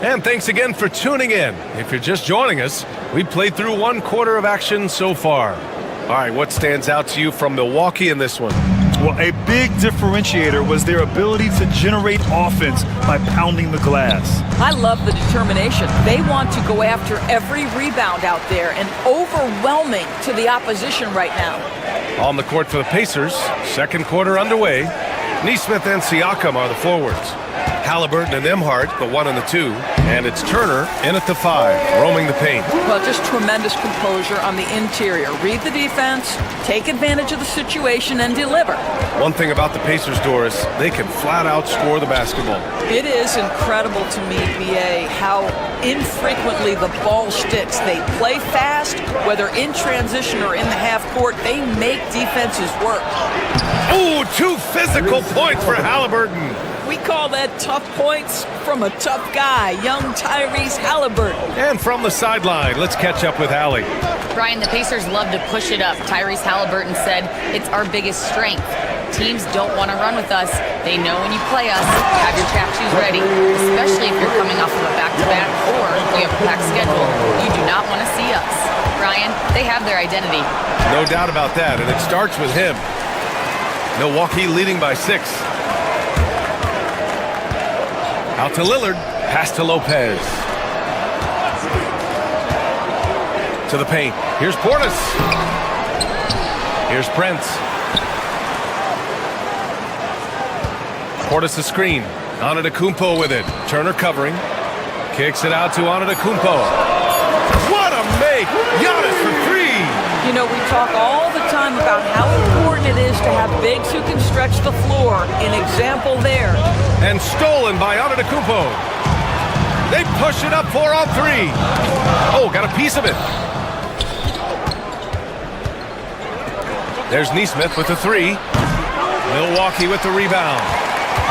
And thanks again for tuning in. If you're just joining us, we played through one quarter of action so far. All right, what stands out to you from Milwaukee in this one? Well, a big differentiator was their ability to generate offense by pounding the glass. I love the determination. They want to go after every rebound out there and overwhelming to the opposition right now. On the court for the Pacers, second quarter underway. Nesmith and Siakam are the forwards. Halliburton and Nembhard, the 1 and the 2. And it's Turner in at the 5, roaming the paint. Well, just tremendous composure on the interior. Read the defense, take advantage of the situation, and deliver. One thing about the Pacers, Doris, they can flat out score the basketball. It is incredible to me, BA, how infrequently the ball sticks. They play fast, whether in transition or in the half court. They make defenses work. Ooh, 2 physical points for Halliburton. We call that tough points from a tough guy, young Tyrese Halliburton. And from the sideline, let's catch up with Hallie. Brian, the Pacers love to push it up. Tyrese Halliburton said it's our biggest strength. Teams don't want to run with us. They know when you play us, have your trap shoes ready, especially if you're coming off of a back-to-back or you have a packed schedule. You do not want to see us. Brian, they have their identity. No doubt about that, and it starts with him. Milwaukee leading by 6. Out to Lillard, pass to Lopez. To the paint. Here's Portis. Here's Prince. Portis a screen. Antetokounmpo with it. Turner covering. Kicks it out to Antetokounmpo. What a make! Giannis for 3! You know, we talk all the time about how important it is to have bigs who can stretch the floor. An example there. And stolen by Antetokounmpo. They push it up 4 on 3. Oh, got a piece of it. There's Nesmith with the 3. Milwaukee with the rebound.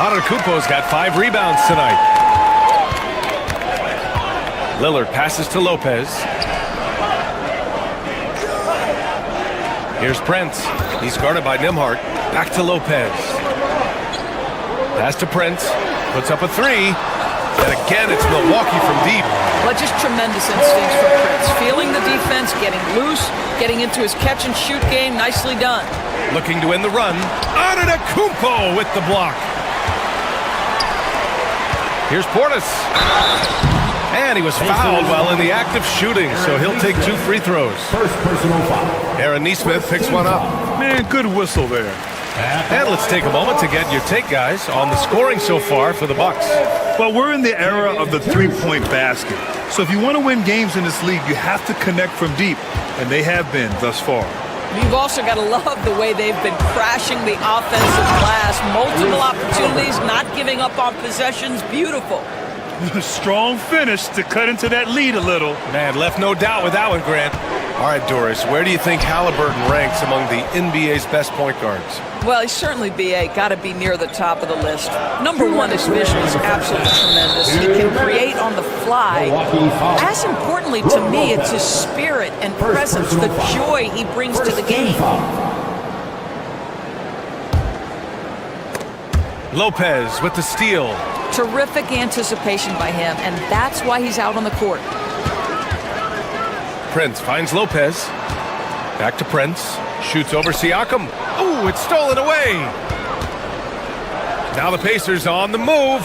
Antetokounmpo's got 5 rebounds tonight. Lillard passes to Lopez. Here's Prince. He's guarded by Nembhard. Back to Lopez. Pass to Prince. Puts up a 3. And again, it's Milwaukee from deep. Well, just tremendous instincts from Prince. Feeling the defense, getting loose, getting into his catch-and-shoot game. Nicely done. Looking to win the run. Antetokounmpo with the block. Here's Portis. And he was fouled while in the act of shooting, so he'll take 2 free throws. First personal foul. Aaron Nesmith picks one up. Man, good whistle there. And let's take a moment to get your take, guys, on the scoring so far for the Bucks. Well, we're in the era of the three-point basket. So if you want to win games in this league, you have to connect from deep, and they have been thus far. You've also got to love the way they've been crashing the offensive glass. Multiple opportunities, not giving up on possessions. Beautiful. Strong finish to cut into that lead a little. Man, left no doubt with that one, Grant. All right, Doris, where do you think Halliburton ranks among the NBA's best point guards? Well, he's certainly, BA, got to be near the top of the list. Number 1, his vision is absolutely tremendous. He can create on the fly. As importantly to me, it's his spirit and presence, the joy he brings to the game. Lopez with the steal. Terrific anticipation by him, and that's why he's out on the court. Prince finds Lopez. Back to Prince. Shoots over Siakam. Ooh, it's stolen away. Now the Pacers on the move.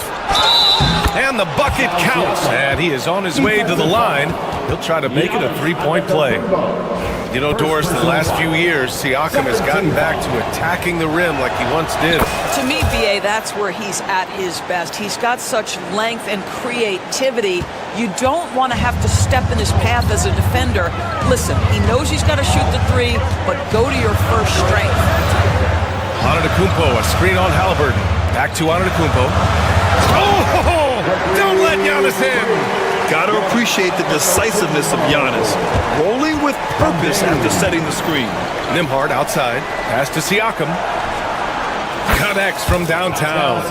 And the bucket counts. And he is on his way to the line. He'll try to make it a 3-point play. You know, Doris, in the last few years, Siakam has gotten back to attacking the rim like he once did. To me, BA, that's where he's at his best. He's got such length and creativity. You don't want to have to step in his path as a defender. Listen, he knows he's got to shoot the 3, but go to your first strength. Antetokounmpo, a screen on Halliburton. Back to Antetokounmpo. Oh, don't let Giannis in. Got to appreciate appreciate the decisiveness of Giannis, rolling with purpose after setting the screen. Nembhard outside. Pass to Siakam. Connects from downtown.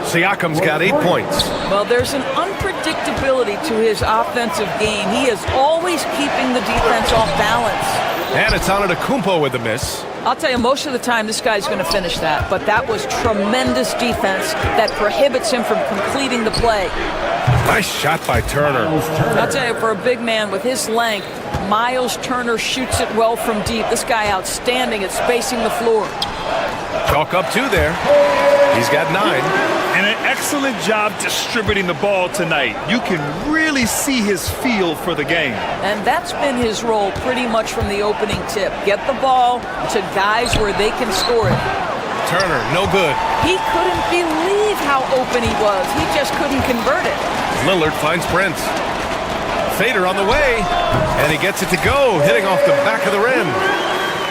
Siakam's got 8 points. Well, there's an unpredictability to his offensive game. He is always keeping the defense off balance. And it's Antetokounmpo with the miss. I'll tell you, most of the time this guy's going to finish that, but that was tremendous defense that prohibits him from completing the play. Nice shot by Turner. I'll tell you, for a big man with his length, Miles Turner shoots it well from deep. This guy outstanding at spacing the floor. Chalk up 2 there. He's got 9. And an excellent job distributing the ball tonight. You can really see his feel for the game. And that's been his role pretty much from the opening tip. Get the ball to guys where they can score it. Turner, no good. He couldn't believe how open he was. He just couldn't convert it. Lillard finds Prince. Fader on the way, and he gets it to go, hitting off the back of the rim.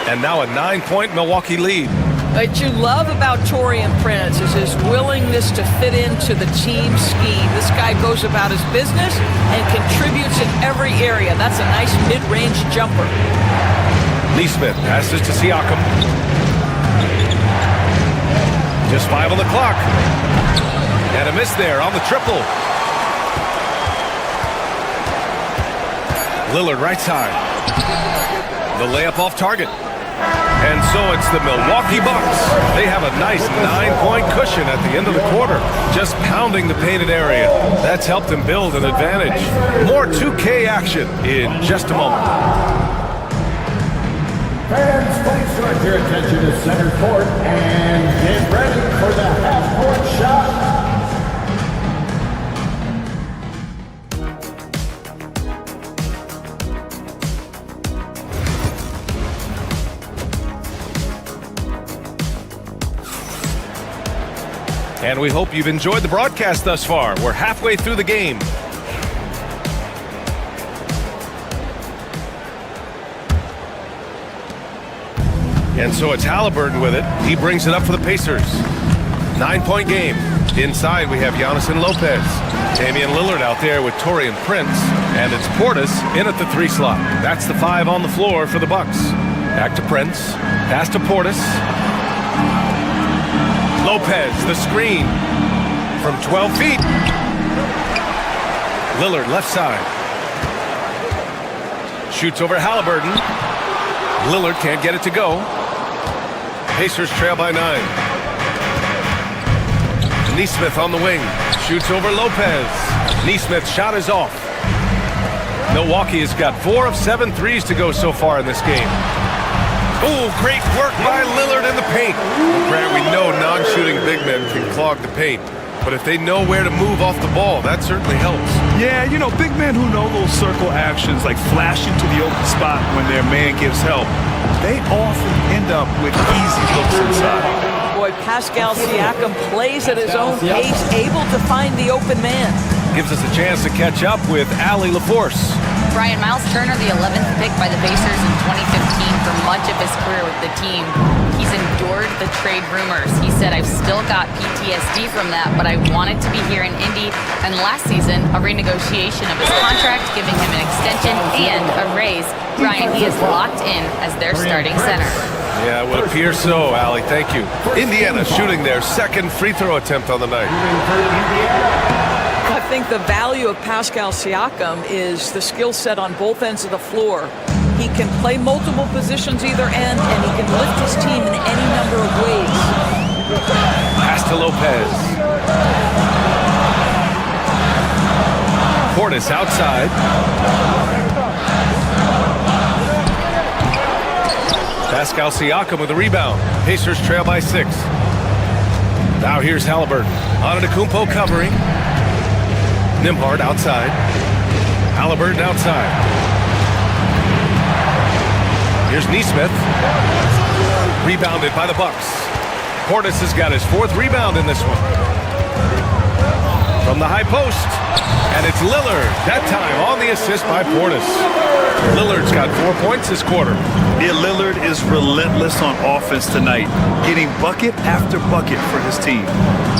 And now a 9-point Milwaukee lead. What you love about Taurean Prince is his willingness to fit into the team scheme. This guy goes about his business and contributes in every area. That's a nice mid-range jumper. Neesmith passes to Siakam. Just 5 on the clock. And a miss there on the triple. Lillard right side. The layup off target. And so it's the Milwaukee Bucks. They have a nice 9-point cushion at the end of the quarter, just pounding the painted area. That's helped them build an advantage. More 2K action in just a moment. Fans, please direct your attention to center court and get ready for the half-court shot. And we hope you've enjoyed the broadcast thus far. We're halfway through the game. And so it's Halliburton with it. He brings it up for the Pacers. 9-point game. Inside we have Giannis and Lopez. Damian Lillard out there with Taurean Prince. And it's Portis in at the 3 slot. That's the 5 on the floor for the Bucks. Back to Prince. Pass to Portis. Lopez, the screen from 12 feet. Lillard, left side. Shoots over Halliburton. Lillard can't get it to go. Pacers trail by 9. Neesmith on the wing. Shoots over Lopez. Neesmith's shot is off. Milwaukee has got 4 of 7 threes to go so far in this game. Oh, great work by Lillard in the paint. Grant, we know non-shooting big men can clog the paint, but if they know where to move off the ball, that certainly helps. Yeah, you know, big men who know those circle actions, like flashing to the open spot when their man gives help, they often end up with easy looks inside. Boy, Pascal Siakam plays at his own pace, able to find the open man. Gives us a chance to catch up with Allie LaForce. Brian, Miles Turner, the 11th pick by the Pacers in 2015 for much of his career with the team. He's endured the trade rumors. He said, I've still got PTSD from that, but I wanted to be here in Indy. And last season, a renegotiation of his contract, giving him an extension and a raise. Brian, he is locked in as their starting center. Yeah, it would appear so, Allie. Thank you. Indiana shooting their second free throw attempt on the night. I think the value of Pascal Siakam is the skill set on both ends of the floor. He can play multiple positions either end, and he can lift his team in any number of ways. Pass to Lopez. Portis outside. Pascal Siakam with the rebound. Pacers trail by 6. Now here's Halliburton. Antetokounmpo covering. Nembhard outside. Halliburton outside. Here's Neesmith. Rebounded by the Bucks. Portis has got his 4th rebound in this one. From the high post. And it's Lillard. That time on the assist by Portis. Lillard's got 4 points this quarter. Yeah, Lillard is relentless on offense tonight, getting bucket after bucket for his team.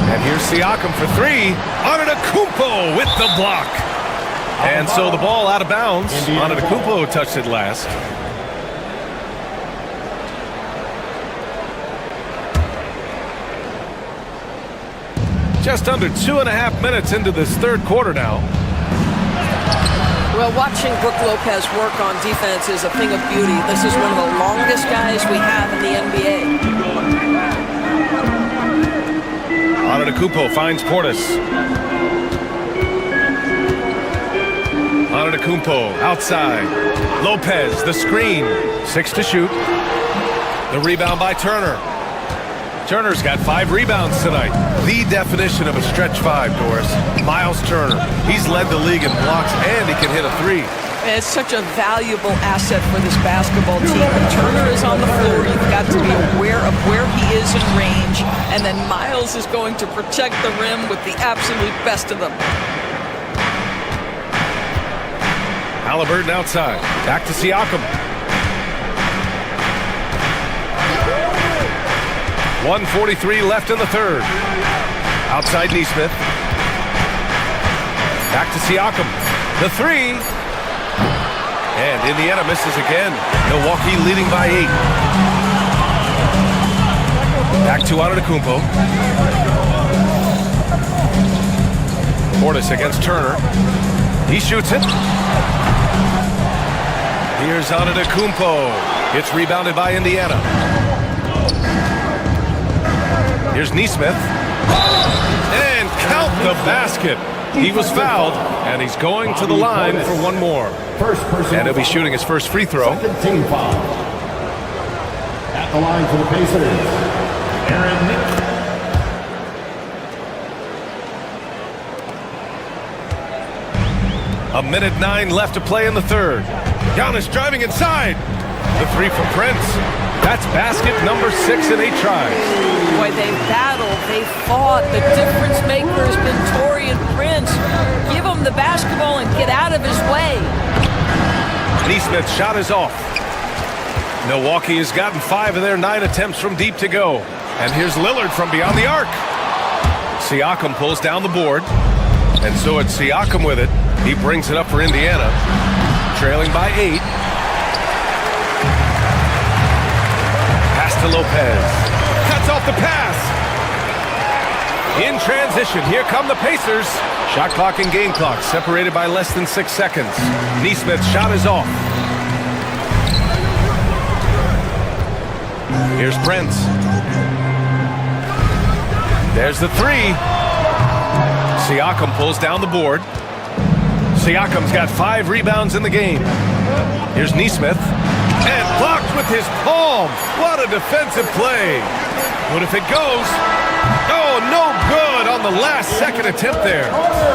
And here's Siakam for 3. Antetokounmpo with the block. And so the ball out of bounds. Antetokounmpo touched it last. Just under 2.5 minutes into this third quarter now. Well, watching Brook Lopez work on defense is a thing of beauty. This is one of the longest guys we have in the NBA. Antetokounmpo finds Portis. Antetokounmpo outside. Lopez, the screen. 6 to shoot. The rebound by Turner. Turner's got 5 rebounds tonight. The definition of a stretch 5, Doris. Miles Turner. He's led the league in blocks, and he can hit a 3. It's such a valuable asset for this basketball team. When Turner is on the floor, you've got to be aware of where he is in range, and then Miles is going to protect the rim with the absolute best of them. Halliburton outside. Back to Siakam. 1:43 left in the third. Outside Nesmith. Back to Siakam. The 3. And Indiana misses again. Milwaukee leading by 8. Back to Antetokounmpo. Portis against Turner. He shoots it. Here's Antetokounmpo. It's rebounded by Indiana. Here's Nesmith. And count the basket. He was fouled, and he's going to the line for one more. And he'll be shooting his first free throw. Team foul. At the line for the Pacers, Aaron A minute 9 left to play in the third. Giannis driving inside. The 3 from Prince. That's basket number 6 in 8 tries. Boy, they battled, they fought. The difference maker has been Taurean Prince. Give him the basketball and get out of his way. Nesmith's shot is off. Milwaukee has gotten 5 of their 9 attempts from deep to go. And here's Lillard from beyond the arc. Siakam pulls down the board. And so it's Siakam with it. He brings it up for Indiana. Trailing by 8. Pass to Lopez. Cuts off the pass. In transition, here come the Pacers. Shot clock and game clock separated by less than 6 seconds. Nesmith's shot is off. Here's Prince. There's the 3. Siakam pulls down the board. Siakam's got 5 rebounds in the game. Here's Nesmith. And blocked with his palm. What a defensive play. What if it goes? Oh, no good on the last second attempt there.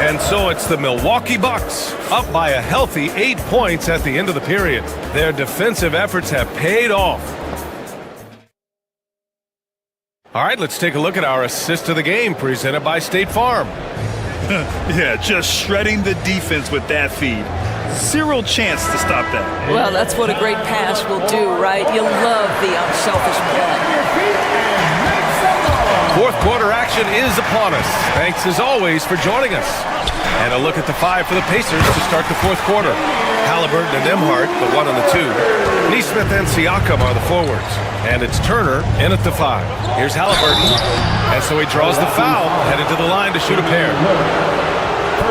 And so it's the Milwaukee Bucks up by a healthy 8 points at the end of the period. Their defensive efforts have paid off. All right, let's take a look at our assist of the game presented by State Farm. Yeah, just shredding the defense with that feed. Zero chance to stop that. Well, that's what a great pass will do, right? You love the unselfish play. Fourth quarter action is upon us. Thanks as always for joining us. And a look at the 5 for the Pacers to start the fourth quarter. Halliburton and Nembhard, the 1 and the 2. Nesmith and Siakam are the forwards. And it's Turner in at the 5. Here's Halliburton. And so he draws the foul, headed to the line to shoot a pair.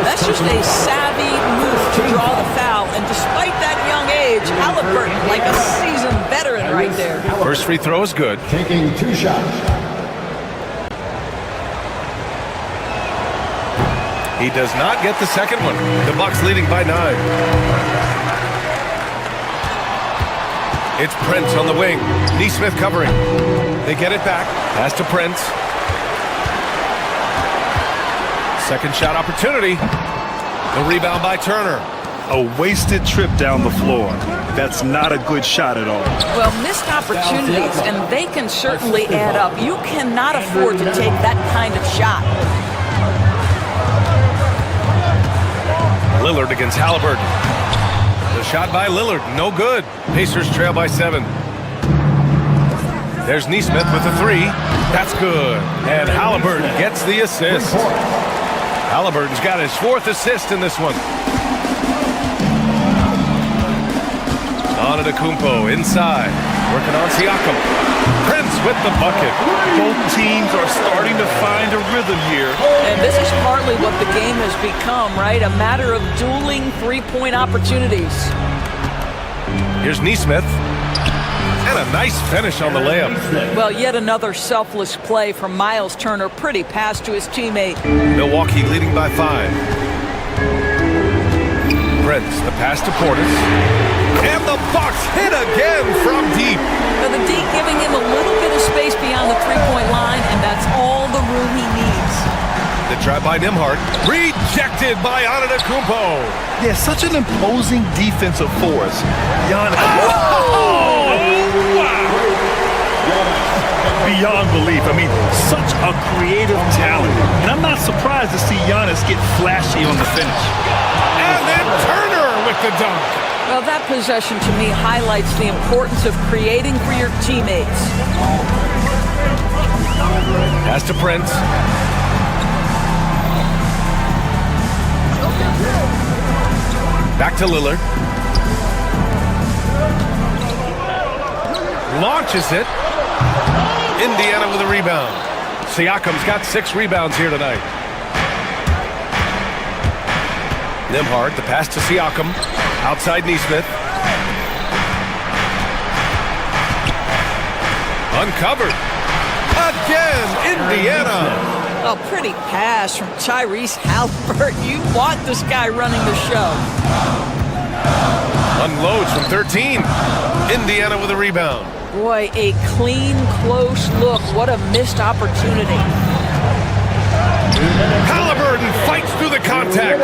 That's just a savvy move to draw the foul. And despite that young age, Halliburton, like a seasoned veteran right there. First free throw is good. taking 2 shots. He does not get the second one. The Bucks leading by 9. It's Prince on the wing. Nesmith covering. They get it back. Pass to Prince. Second shot opportunity. The rebound by Turner. A wasted trip down the floor. That's not a good shot at all. Well, missed opportunities, and they can certainly add up. You cannot afford to take that kind of shot. Lillard against Halliburton. The shot by Lillard, no good. Pacers trail by 7. There's Nesmith with the 3. That's good. And Halliburton gets the assist. Halliburton's got his 4th assist in this one. Antetokounmpo inside, working on Siakam. Prince with the bucket. Both teams are starting to find a rhythm here. And this is partly what the game has become, right? A matter of dueling three-point opportunities. Here's Nesmith. And a nice finish on the layup. Well, yet another selfless play from Miles Turner. Pretty pass to his teammate. Milwaukee leading by 5. Prince, the pass to Portis. And the Bucks hit again from deep. Now the D giving him a little bit of space beyond the three-point line, and that's all the room he needs. The try by Nembhard. Rejected by Antetokounmpo. Yeah, such an imposing defensive force. Giannis. Oh! Wow. Beyond belief. I mean, such a creative talent. And I'm not surprised to see Giannis get flashy on the finish. And then Turner with the dunk. Well, that possession to me highlights the importance of creating for your teammates. Pass to Prince. Back to Lillard. Launches it. Indiana with a rebound. Siakam's got 6 rebounds here tonight. Nembhard, the pass to Siakam. Outside Nesmith. Uncovered. Again, Indiana. A pretty pass from Tyrese Halliburton. You want this guy running the show. Unloads from 13. Indiana with a rebound. Boy, a clean, close look. What a missed opportunity. Halliburton fights through the contact.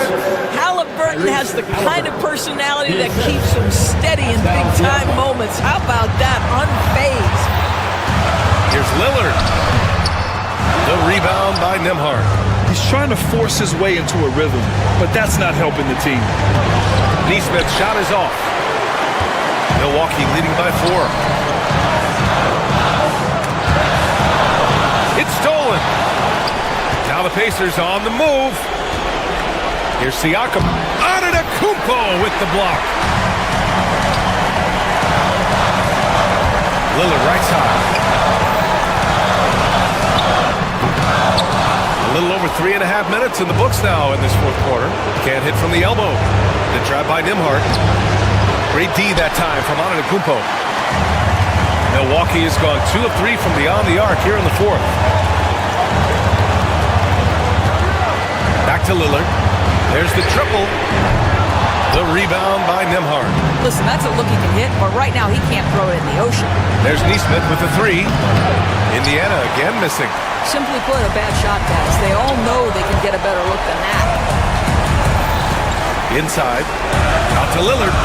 Halliburton has the kind of personality that keeps him steady in big-time moments. How about that? Unfazed. Here's Lillard. The rebound by Nembhard. He's trying to force his way into a rhythm, but that's not helping the team. Nesmith's shot is off. Milwaukee leading by 4. It's stolen. Now the Pacers on the move. Here's Siakam. Antetokounmpo with the block. Lillard right side. A little over 3.5 minutes in the books now in this fourth quarter. Can't hit from the elbow. The drive by Nembhard. Great D that time from Antetokounmpo. Milwaukee has gone 2 of 3 from beyond the arc here in the fourth. Back to Lillard. There's the triple. The rebound by Nembhard. Listen, that's a look he can hit, but right now he can't throw it in the ocean. There's Nesmith with the 3. Indiana again missing. Simply put, a bad shot, guys. They all know they can get a better look than that. Inside. Out to Lillard.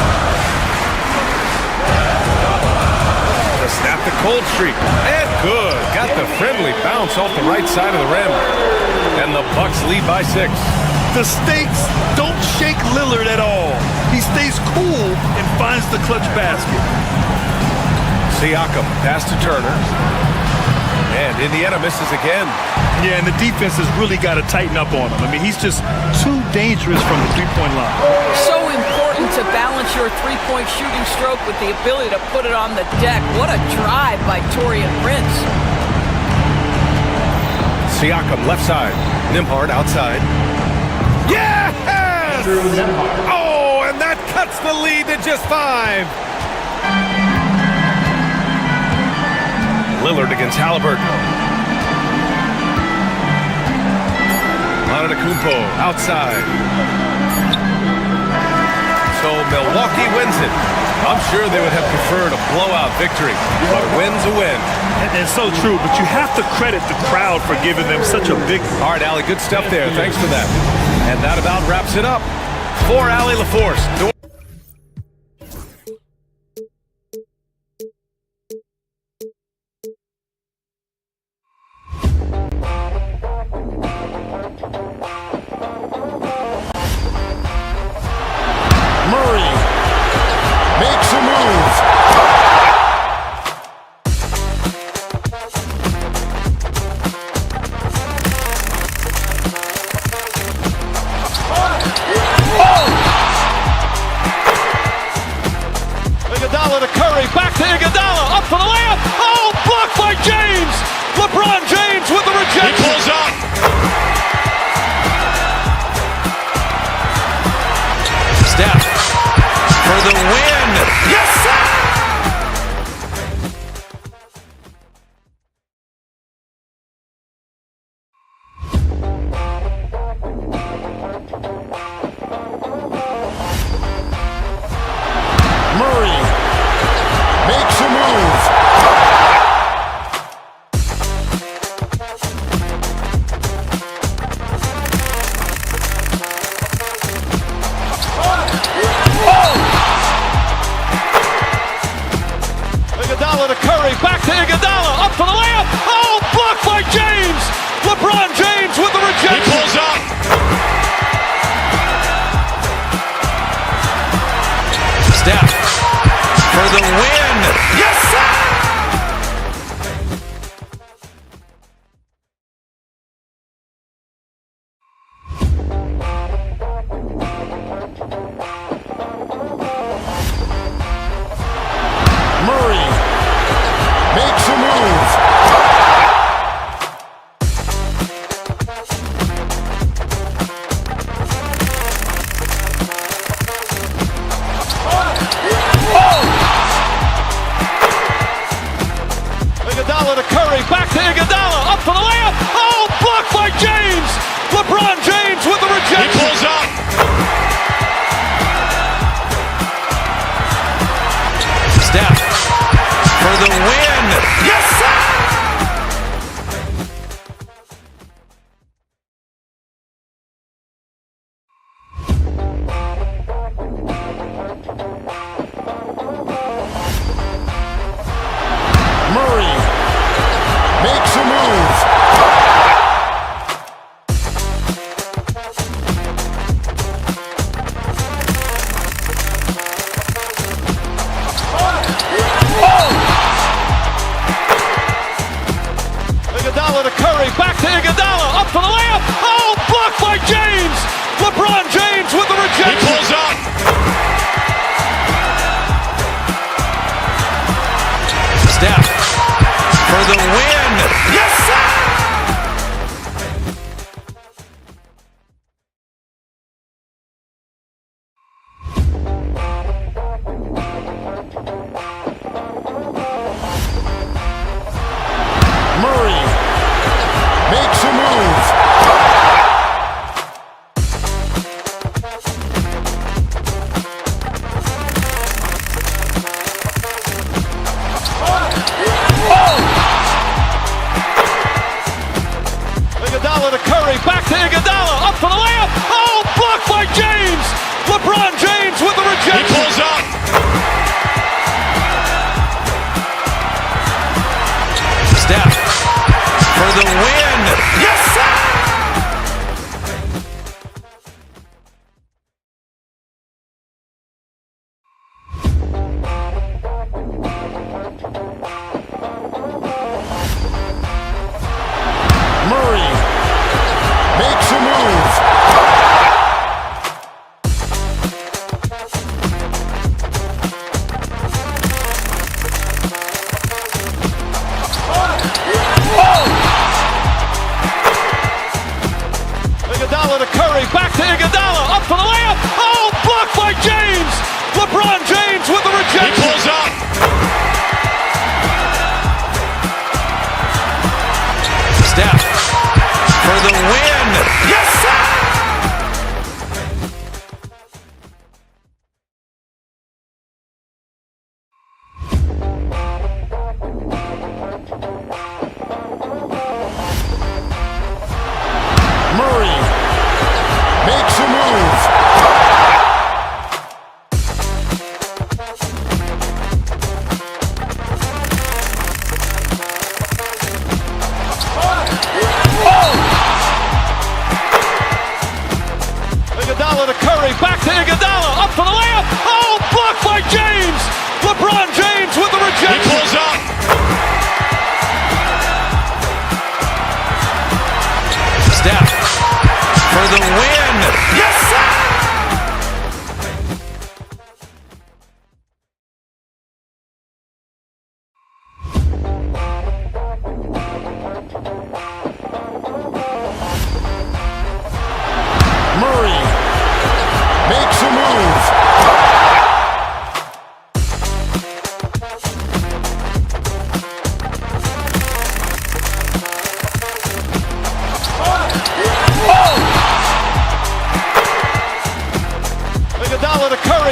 To snap the cold streak. And good. Got the friendly bounce off the right side of the rim. And the Bucks lead by 6. The stakes don't shake Lillard at all. He stays cool and finds the clutch basket. Siakam, pass to Turner. And Indiana misses again. Yeah, and the defense has really got to tighten up on him. I mean, he's just too dangerous from the three-point line. So important to balance your three-point shooting stroke with the ability to put it on the deck. What a drive by Taurean Prince. Siakam, left side. Nembhard, outside. Yes! Oh, and that cuts the lead to just 5. Lillard against Halliburton. Antetokounmpo outside. So Milwaukee wins it. I'm sure they would have preferred a blowout victory, but a win's a win. And so true, but you have to credit the crowd for giving them such a big... All right, Allie, good stuff there. Thanks for that. And that about wraps it up. For Allie LaForce. Makes a move. Steph for the win. Yes, sir! Murray makes a move. Iguodala to Curry, back to Iguodala, up for the layup. Oh, blocked by James. LeBron James with the rejection. He pulls up. Steph for the win. Yes, sir! Murray makes a move. Iguodala to Curry, back to Iguodala, up for the layup. Oh, blocked by James. LeBron James with the rejection. He pulls up. Steph for the win. Yes, sir! Murray makes a move. Iguodala to Curry, back to Iguodala, up for the layup. Oh, blocked by James. LeBron James with the rejection. He pulls up. Steph for the win. Yes, sir! Murray makes a move. Iguodala to Curry, back to Iguodala, up for the layup. Oh, blocked by James. LeBron James with the rejection. He pulls up. Steph for the win. Yes, sir! Murray makes a move.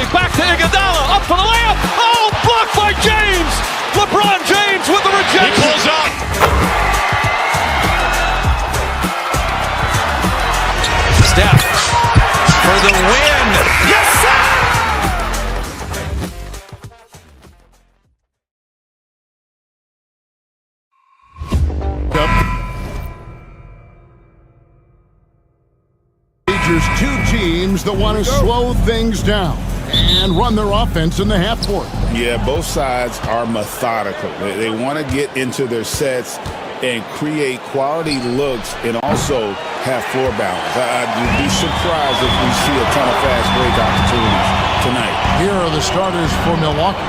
Curry back to Iguodala, up for the layup. Oh, blocked by James. LeBron James with the rejection. He pulls up. Steph for the win. Yes, sir! Features two teams that want to slow things down and run their offense in the half court. Yeah, both sides are methodical. They want to get into their sets and create quality looks and also have floor balance. I'd be surprised if we see a ton of fast break opportunities tonight. Here are the starters for Milwaukee.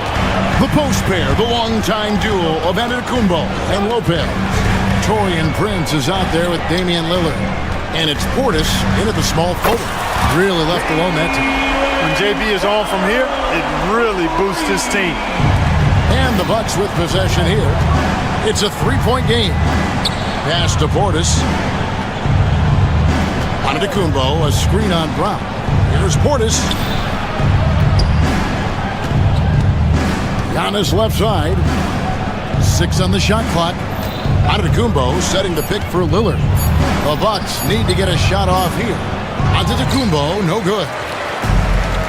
The post pair, the longtime duo of Antetokounmpo and Lopez. Torian Prince is out there with Damian Lillard. And it's Portis in at the small forward. Really left alone that time. When JB is on from here, it really boosts his team. And the Bucks with possession here. It's a three-point game. Pass to Portis. Antetokounmpo, a screen on Brown. Here's Portis. Giannis left side. 6 on the shot clock. Antetokounmpo setting the pick for Lillard. The Bucks need to get a shot off here. Antetokounmpo, no good.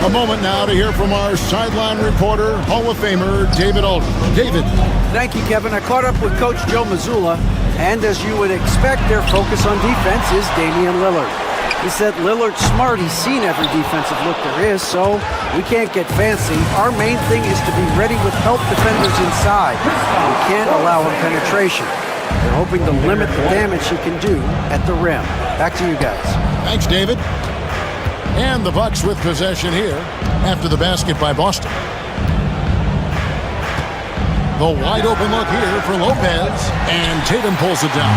A moment now to hear from our sideline reporter, Hall of Famer David Aldridge. David. Thank you, Kevin. I caught up with Coach Joe Mazzulla, and as you would expect, their focus on defense is Damian Lillard. He said Lillard's smart. He's seen every defensive look there is, so we can't get fancy. Our main thing is to be ready with help defenders inside. We can't allow him penetration. They're hoping to limit the damage he can do at the rim. Back to you guys. Thanks, David. And the Bucks with possession here after the basket by Boston. The wide open look here for Lopez, and Tatum pulls it down.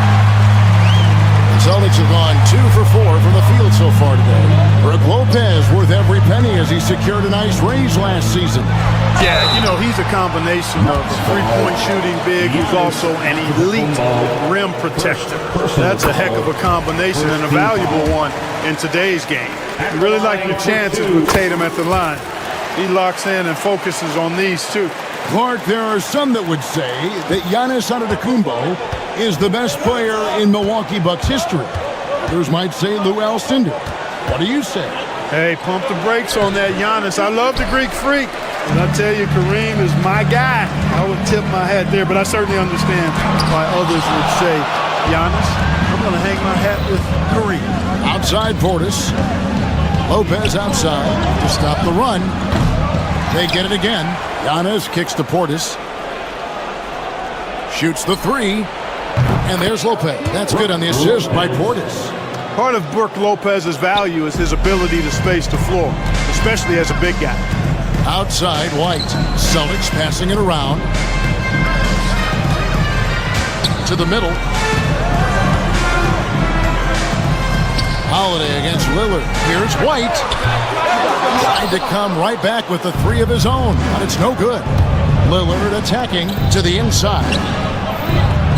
The Celtics have gone 2 for 4 from the field so far today. Brook Lopez worth every penny as he secured a nice raise last season. Yeah, you know, he's a combination of a three-point shooting big who's also an elite rim protector. That's a heck of a combination and a valuable one in today's game. You really like your chances with Tatum at the line. He locks in and focuses on these two. Clark, there are some that would say that Giannis Antetokounmpo is the best player in Milwaukee Bucks history. Others might say Lou Alcindor. What do you say? Hey, pump the brakes on that Giannis. I love the Greek Freak. And I tell you, Kareem is my guy. I would tip my hat there, but I certainly understand why others would say, Giannis, I'm going to hang my hat with Kareem. Outside Portis. Lopez outside to stop the run. They get it again. Giannis kicks to Portis. Shoots the three. And there's Lopez. That's good on the assist by Portis. Part of Brook Lopez's value is his ability to space the floor, especially as a big guy. Outside White. Celtics passing it around. To the middle. Holiday against Lillard. Here's White. Tried to come right back with the three of his own, but it's no good. Lillard attacking to the inside.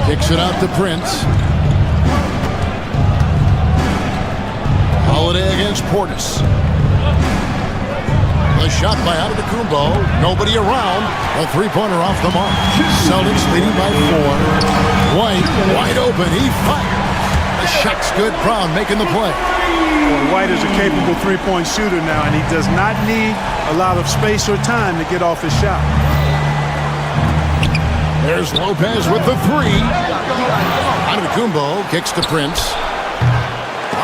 Kicks it out to Prince. Holiday against Portis. The shot by Antetokounmpo. Nobody around. A three-pointer off the mark. Celtics leading by 4. White wide open. He fired. The shot's good. Brown making the play. Well, White is a capable three-point shooter now, and he does not need a lot of space or time to get off his shot. There's Lopez with the three. Antetokounmpo kicks to Prince.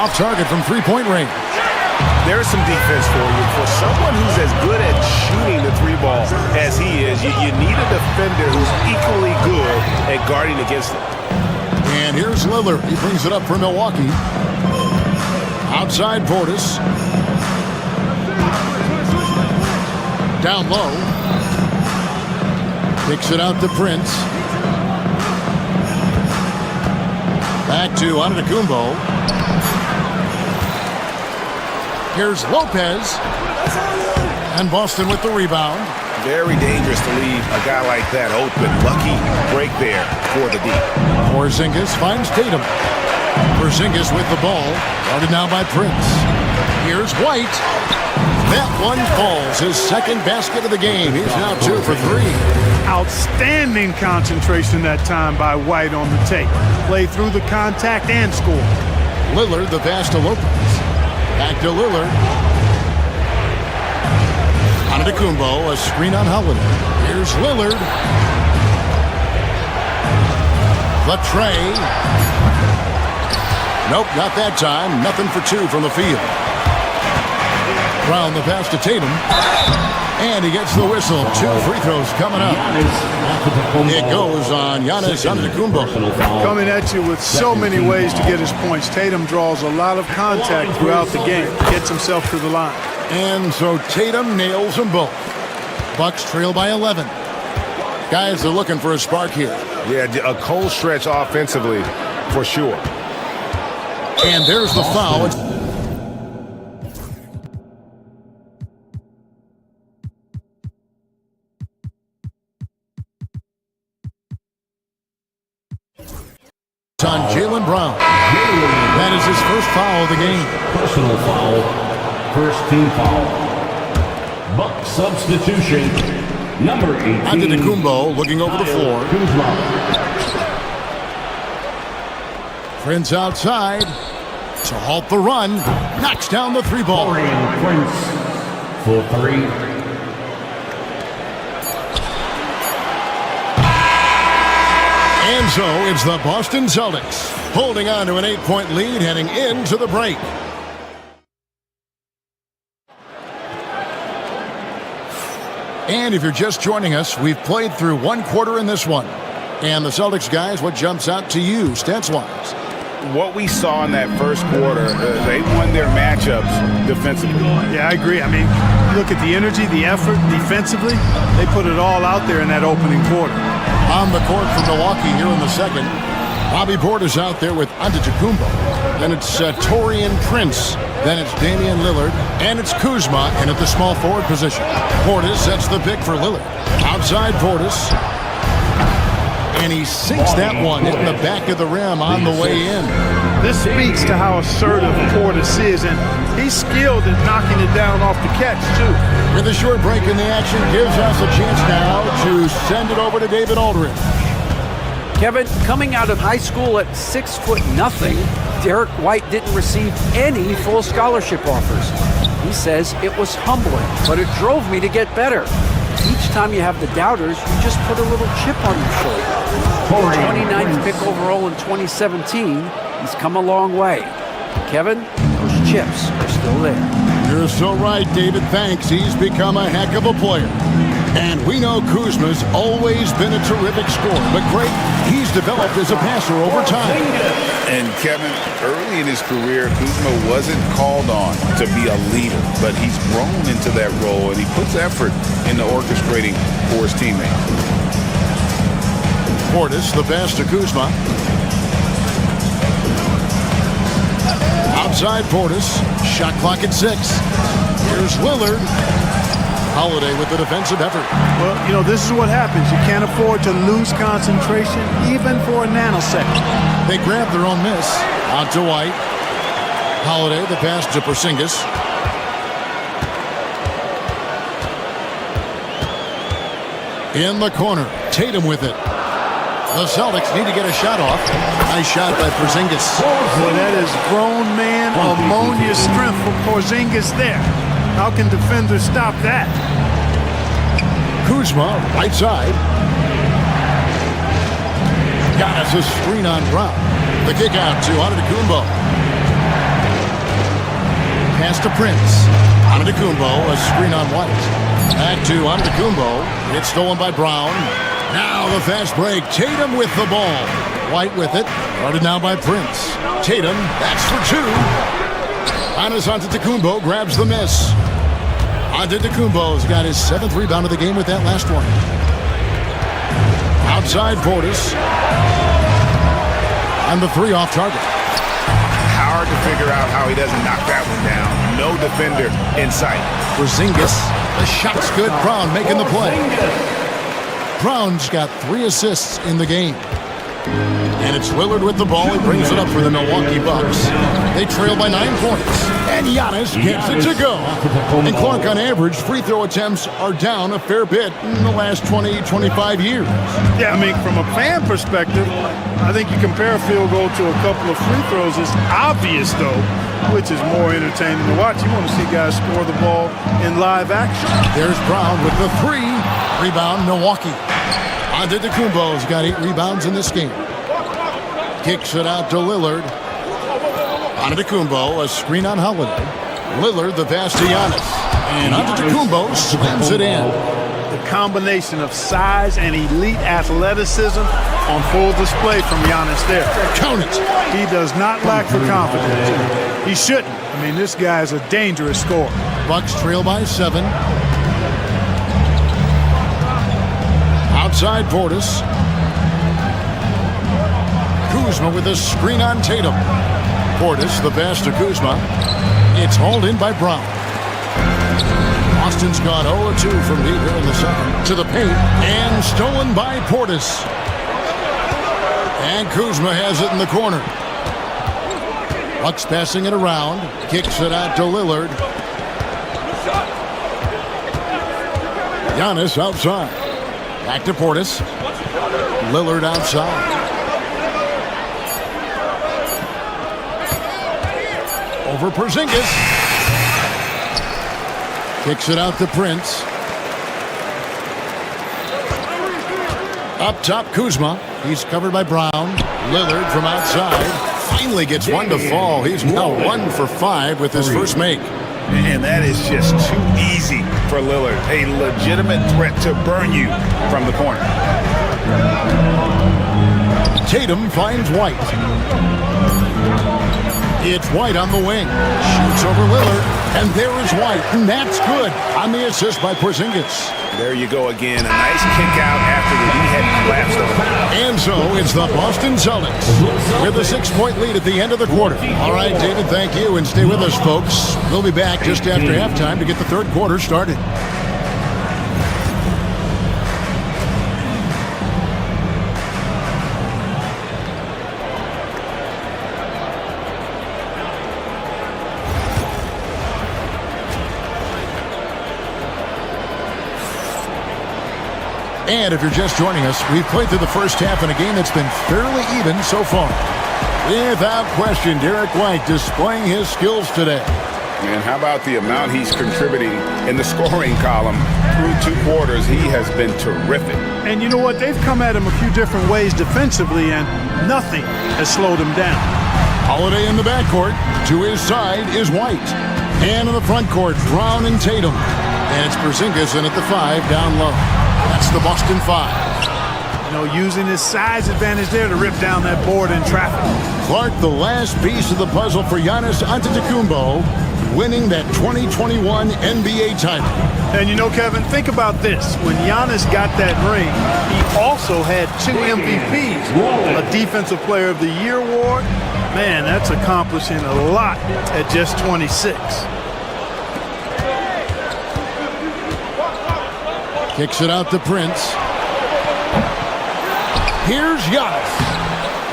Off target from three-point range. There's some defense for you. For someone who's as good at shooting the three ball as he is, you need a defender who's equally good at guarding against it. And here's Lillard. He brings it up for Milwaukee. Outside Portis. Down low. Kicks it out to Prince. Back to Antetokounmpo. Here's Lopez. And Boston with the rebound. Very dangerous to leave a guy like that open. Lucky break there for the deep. Porzingis finds Tatum. Porzingis with the ball. Guarded now by Prince. Here's White. That one falls. His second basket of the game. He's now 2 for 3. Outstanding concentration that time by White on the tape. Played through the contact and scored. Lillard, the pass to Lopez. Back to Lillard. Antetokounmpo, a screen on Holiday. Here's Lillard. The tray. Nope, not that time. Nothing for 2 from the field. Brown the pass to Tatum. And he gets the whistle. 2 free throws coming up. It goes on Giannis Antetokounmpo. Coming at you with so many ways to get his points. Tatum draws a lot of contact throughout the game. Gets himself to the line. And so Tatum nails them both. Bucks trail by 11. Guys are looking for a spark here. Yeah, a cold stretch offensively, for sure. And there's the foul. It's on Jaylen Brown. That is his first foul of the game. Personal foul. First team foul. Buck substitution. Number 18. Antetokounmpo looking over the floor. Prince outside to halt the run. Knocks down the 3-ball. Prince for 3. And so it's the Boston Celtics holding on to an 8-point lead heading into the break. And if you're just joining us, we've played through 1 quarter in this one. And the Celtics guys, what jumps out to you stats-wise? What we saw in that first quarter, they won their matchups defensively. Yeah, I agree. I mean, look at the energy, the effort defensively. They put it all out there in that opening quarter. On the court for Milwaukee here in the second. Bobby Portis out there with Antetokounmpo. Then it's Taurean Prince. Then it's Damian Lillard. And it's Kuzma in at the small forward position. Portis sets the pick for Lillard. Outside Portis. And he sinks that one hitting the back of the rim on the way in. This speaks to how assertive Portis is, and he's skilled at knocking it down off the catch, too. With a short break in the action, gives us a chance now to send it over to David Aldridge. Kevin, coming out of high school at 6'0", Derek White didn't receive any full scholarship offers. He says it was humbling, but it drove me to get better. Each time you have the doubters, you just put a little chip on your shoulder. 29th pick overall in 2017, he's come a long way. Kevin, those chips are still there. You're so right, David. Thanks. He's become a heck of a player. And we know Kuzma's always been a terrific scorer, but great, he's developed as a passer over time. And Kevin, early in his career, Kuzma wasn't called on to be a leader, but he's grown into that role, and he puts effort into orchestrating for his teammates. Portis, the pass to Kuzma. Outside Portis, shot clock at 6. Here's Lillard. Holiday with the defensive effort. Well, you know, this is what happens. You can't afford to lose concentration, even for a nanosecond. They grab their own miss. Out to White. Holiday, the pass to Porzingis. In the corner, Tatum with it. The Celtics need to get a shot off. Nice shot by Porzingis. Boy, that is grown man ammonia strength for Porzingis there. How can defenders stop that? Kuzma, right side. Giannis a screen on Brown. The kick out to Antetokounmpo. Pass to Prince. Antetokounmpo, a screen on White. Back to Antetokounmpo. It's stolen by Brown. Now the fast break. Tatum with the ball. White with it. Guarded now by Prince. Tatum, that's for 2. Giannis Antetokounmpo grabs the miss. Antetokounmpo's got his 7th rebound of the game with that last one. Outside Portis. And the 3 off target. Hard to figure out how he doesn't knock that one down. No defender in sight. Porzingis. The shot's good. Brown making the play. Brown's got 3 assists in the game. And it's Lillard with the ball. He brings it up for the Milwaukee Bucks. They trail by 9 points. And Giannis gets it to go. And Clark, on average, free throw attempts are down a fair bit in the last 20, 25 years. Yeah, I mean, from a fan perspective, I think you compare a field goal to a couple of free throws. It's obvious, though, which is more entertaining to watch. You want to see guys score the ball in live action. There's Brown with the 3. Rebound, Milwaukee. Antetokounmpo's got 8 rebounds in this game. Kicks it out to Lillard. Antetokounmpo, a screen on Holiday. Lillard, the pass to Giannis. And Antetokounmpo slams it in. The combination of size and elite athleticism on full display from Giannis there. Count it. He does not lack for confidence. He shouldn't. I mean, this guy's a dangerous scorer. Bucks trail by 7. Outside Portis. Kuzma with a screen on Tatum. Portis, the pass to Kuzma. It's hauled in by Brown. Austin's gone 0-2 from deep here in the second. To the paint, and stolen by Portis. And Kuzma has it in the corner. Bucks passing it around. Kicks it out to Lillard. Giannis outside. Back to Portis. Lillard outside. Over Porzingis. Kicks it out to Prince. Up top, Kuzma. He's covered by Brown. Lillard from outside. Finally gets one to fall. He's now 1 for 5 with his first make. And that is just too easy for Lillard. A legitimate threat to burn you from the corner. Tatum finds White. It's White on the wing. Shoots over Lillard. And there is White. And that's good on the assist by Porzingis. There you go again. A nice kick out after the lead had collapsed over. And so it's the Boston Celtics with a 6-point lead at the end of the quarter. All right, David, thank you. And stay with us, folks. We'll be back just after halftime to get the third quarter started. And if you're just joining us, we've played through the first half in a game that's been fairly even so far. Without question, Derek White displaying his skills today. And how about the amount he's contributing in the scoring column through 2 quarters? He has been terrific. And you know what? They've come at him a few different ways defensively, and nothing has slowed him down. Holiday in the backcourt. To his side is White. And in the front court, Brown and Tatum. And it's Porzingis in at the 5 down low. That's the Boston 5. You know, using his size advantage there to rip down that board in traffic. Clark, the last piece of the puzzle for Giannis Antetokounmpo, winning that 2021 NBA title. And you know, Kevin, think about this. When Giannis got that ring, he also had 2 MVPs. A Defensive Player of the Year award. Man, that's accomplishing a lot at just 26. Kicks it out to Prince. Here's Giannis.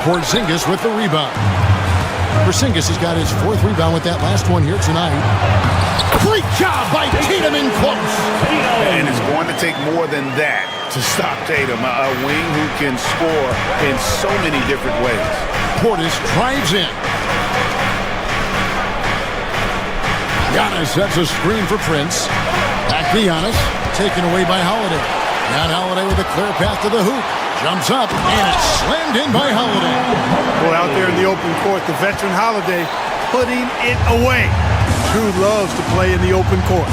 Porzingis with the rebound. Porzingis has got his 4th rebound with that last one here tonight. Great job by Tatum in close. And it's going to take more than that to stop Tatum. A wing who can score in so many different ways. Portis drives in. Giannis sets a screen for Prince. Back to Giannis. Taken away by Holiday. Now Holiday with a clear path to the hoop. Jumps up, and it's slammed in by Holiday. Well, out there in the open court, the veteran Holiday putting it away. Who loves to play in the open court.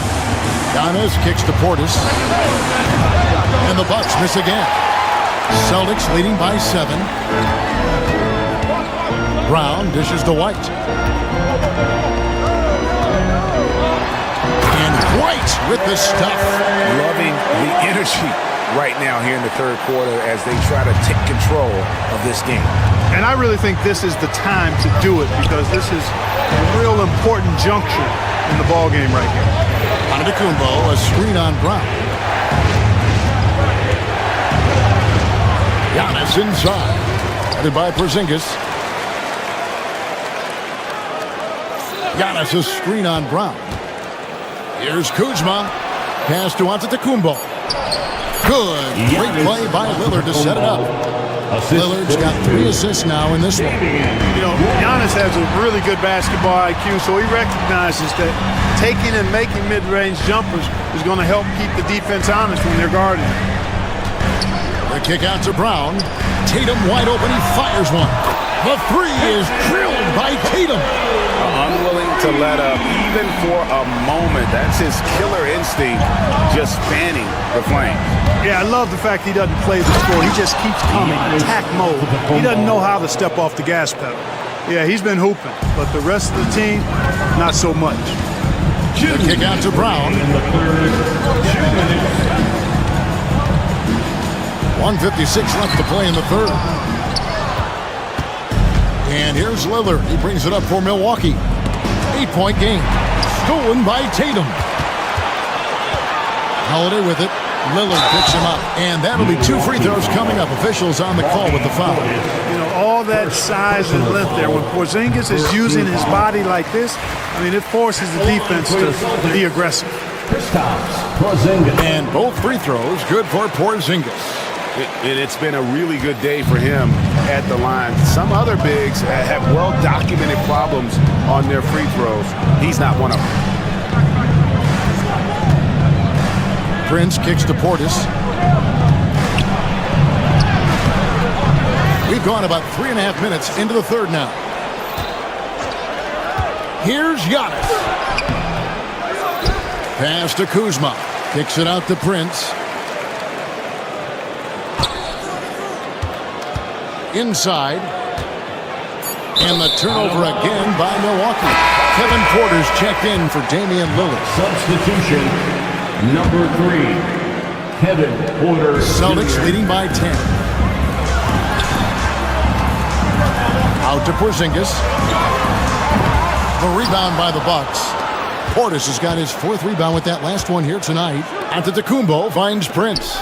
Giannis kicks to Portis. And the Bucks miss again. Celtics leading by 7. Brown dishes to White. And White with the stuff. Loving the energy right now here in the third quarter as they try to take control of this game. And I really think this is the time to do it because this is a real important juncture in the ball game right here. Antetokounmpo, a screen on Brown. Giannis inside. Headed by Porzingis. Giannis' screen on Brown. Here's Kuzma. Pass to Antetokounmpo. Good. Great play by Lillard to set it up. Lillard's got 3 assists now in this one. You know, Giannis has a really good basketball IQ, so he recognizes that taking and making mid-range jumpers is going to help keep the defense honest when they're guarding. The kick out to Brown. Tatum wide open. He fires one. The 3 is drilled by Tatum. Unwilling to let up even for a moment. That's his killer instinct, just fanning the flames. Yeah, I love the fact he doesn't play the score. He just keeps coming, attack mode. He doesn't know how to step off the gas pedal. Yeah, he's been hooping, but the rest of the team, not so much. The kick out to Brown. 1:56 left to play in the third. And here's Lillard. He brings it up for Milwaukee. 8-point game. Stolen by Tatum. Holiday with it. Lillard picks him up. And that'll be 2 free throws coming up. Officials on the call with the foul. You know, all that size and length there. When Porzingis is using his body like this, I mean, it forces the defense to be aggressive. And both free throws good for Porzingis. It's been a really good day for him at the line. Some other bigs have well-documented problems on their free throws. He's not one of them. Prince kicks to Portis. We've gone about 3.5 minutes into the third now. Here's Giannis. Pass to Kuzma. Kicks it out to Prince. Inside. And the turnover again by Milwaukee. Kevin Porter's checked in for Damian Lillard. Substitution number 3, Kevin Porter. Celtics leading by 10. Out to Porzingis. The rebound by the Bucks. Portis has got his 4th rebound with that last one here tonight. Antetokounmpo finds Prince.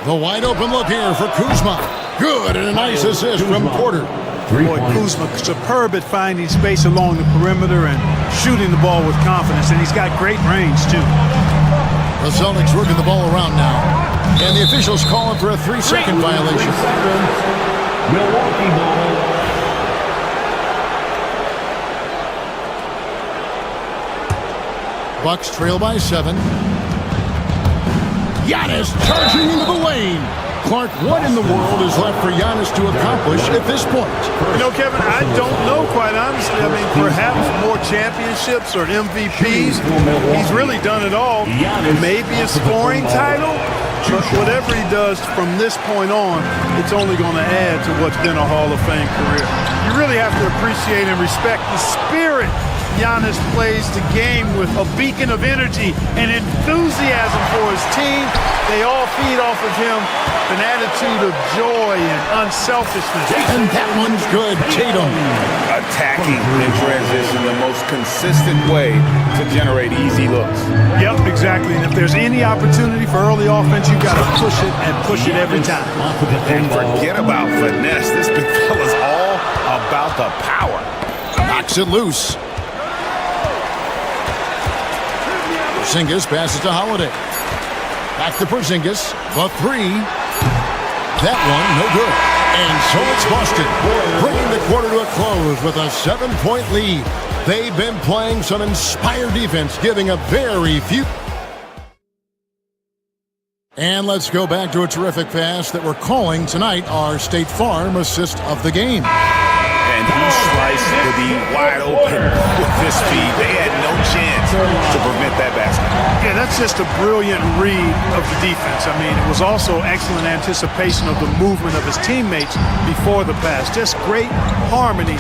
The wide open look here for Kuzma. Good, and a nice assist from Porter. Boy, Kuzma, superb at finding space along the perimeter and shooting the ball with confidence, and he's got great range, too. The Celtics working the ball around now, and the officials calling for a 3-second violation. Milwaukee ball. Bucks trail by 7. Giannis charging into the lane. Clark, what in the world is left for Giannis to accomplish at this point? You know, Kevin, I don't know, quite honestly. I mean, perhaps more championships or MVPs. He's really done it all. Maybe a scoring title. But whatever he does from this point on, it's only going to add to what's been a Hall of Fame career. You really have to appreciate and respect the spirit Giannis plays the game with, a beacon of energy and enthusiasm for his team. They all feed off of him, an attitude of joy and unselfishness. And that one's good. Tatum. Attacking in transition, the most consistent way to generate easy looks. Yep, exactly. And if there's any opportunity for early offense, you've got to push it and push it every time. And forget about finesse. This big fella's all about the power. Knocks it loose. Porzingis passes to Holiday. Back to Porzingis. The 3. That one, no good. And so it's Boston, bringing the quarter to a close with a 7-point lead. They've been playing some inspired defense, giving up very few. And let's go back to a terrific pass that we're calling tonight our State Farm assist of the game. And he sliced to be wide open with this speed. They had no chance to prevent that basket. Yeah, that's just a brilliant read of the defense. I mean, it was also excellent anticipation of the movement of his teammates before the pass. Just great harmony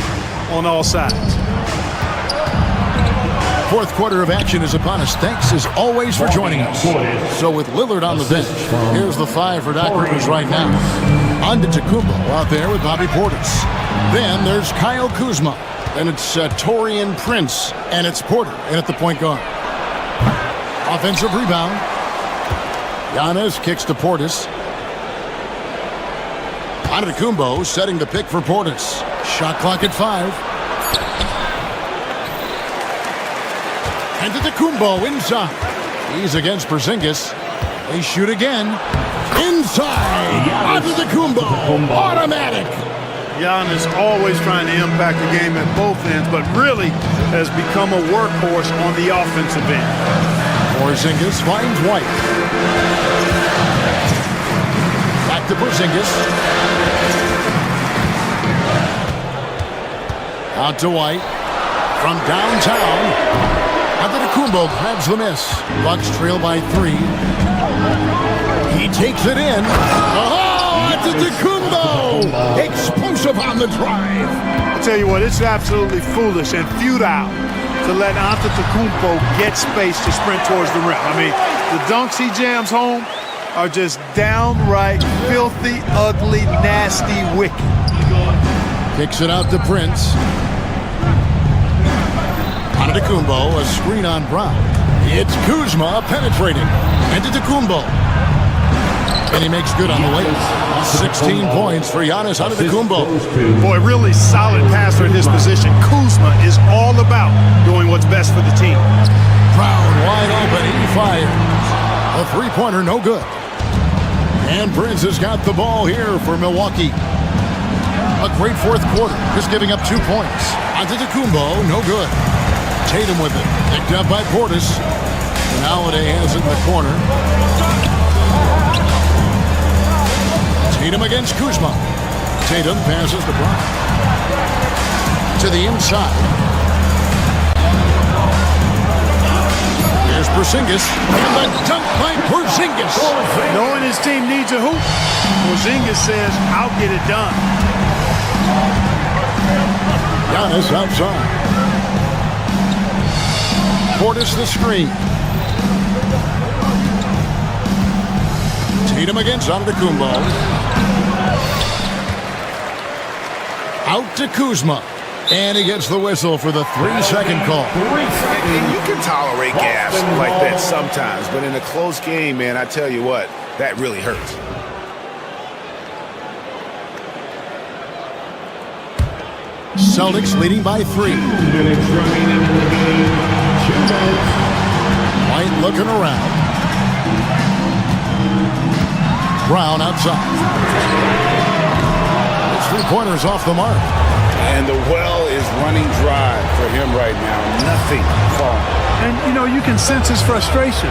on all sides. 4th quarter of action is upon us. Thanks as always for joining us. So with Lillard on the bench, here's the 5 for Doc Rivers right now. Antetokounmpo out there with Bobby Portis. Then there's Kyle Kuzma. Then it's Taurean Prince. And it's Porter in at the point guard. Offensive rebound. Giannis kicks to Portis. Antetokounmpo setting the pick for Portis. Shot clock at 5. Antetokounmpo inside. He's against Porzingis. They shoot again. Inside. Antetokounmpo. Automatic. Giannis always trying to impact the game at both ends, but really has become a workhorse on the offensive end. Porzingis finds White. Back to Porzingis. Out to White. From downtown. Antetokounmpo grabs the miss. Bucks trail by 3. He takes it in. Oh, Antetokounmpo! Explosive on the drive. I tell you what, it's absolutely foolish and futile to let Antetokounmpo get space to sprint towards the rim. I mean, the dunks he jams home are just downright filthy, ugly, nasty, wicked. Kicks it out to Prince. Antetokounmpo, a screen on Brown. It's Kuzma penetrating. Antetokounmpo. And he makes good on the late. 16 points for Giannis Antetokounmpo. Boy, really solid passer in his position. Kuzma is all about doing what's best for the team. Brown wide open. He fires. A three-pointer, no good. And Prince has got the ball here for Milwaukee. A great fourth quarter, just giving up 2 points. Antetokounmpo, no good. Tatum with it. Picked up by Portis. And Holiday has it in the corner. Tatum against Kuzma. Tatum passes to Brown. To the inside. Here's Porzingis. And the dunk by Porzingis. Knowing his team needs a hoop, Porzingis says, I'll get it done. Giannis outside. Portis the screen. Tatum against Antetokounmpo. Out to Kuzma. And he gets the whistle for the 3-second call. And you can tolerate gaps like that sometimes, but in a close game, man, I tell you what, that really hurts. Celtics leading by 3. White looking around. Brown outside. His three-pointer's off the mark. And the well is running dry for him right now. Nothing falling. And, you know, you can sense his frustration.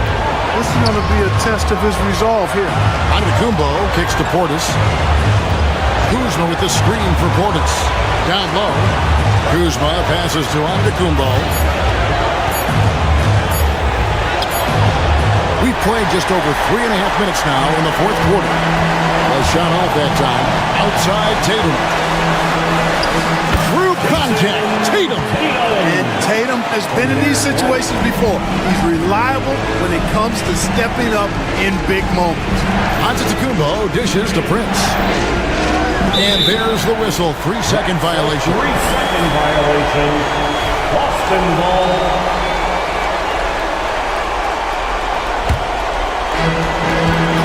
This is going to be a test of his resolve here. Antetokounmpo kicks to Portis. Kuzma with the screen for Portis. Down low. Kuzma passes to Antetokounmpo. We've played just over 3.5 minutes now in the fourth quarter. A shot off that time. Outside Tatum. Through contact. Tatum. And Tatum has been in these situations before. He's reliable when it comes to stepping up in big moments. Antetokounmpo dishes to Prince. And there's the whistle. 3-second violation. 3-second violation. Boston ball.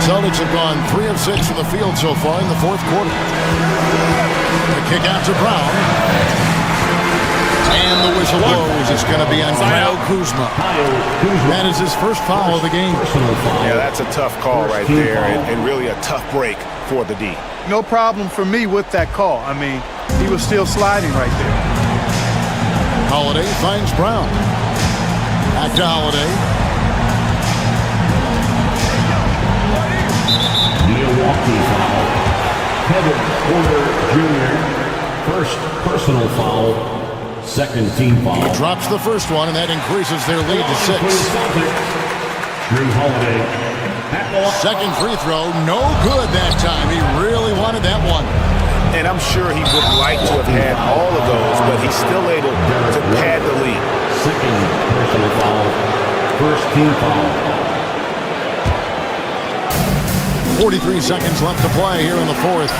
Celtics have gone 3 of 6 from the field so far in the fourth quarter. The kick out to Brown. And the whistle blows. It's going to be on Kyle Kuzma. That is his first foul of the game. Yeah, that's a tough call right there, and really a tough break for the D. No problem for me with that call. I mean, he was still sliding right there. Holiday finds Brown. Back to Holiday. Milwaukee foul. Kevin Porter Jr. First personal foul. Second team foul. He drops the first one, and that increases their lead to 6. Drew Holiday. Second free throw, no good that time. He really wanted that one. And I'm sure he would like to have had all of those, but he's still able to pad the lead. Second personal foul. First team foul. 43 seconds left to play here in the fourth.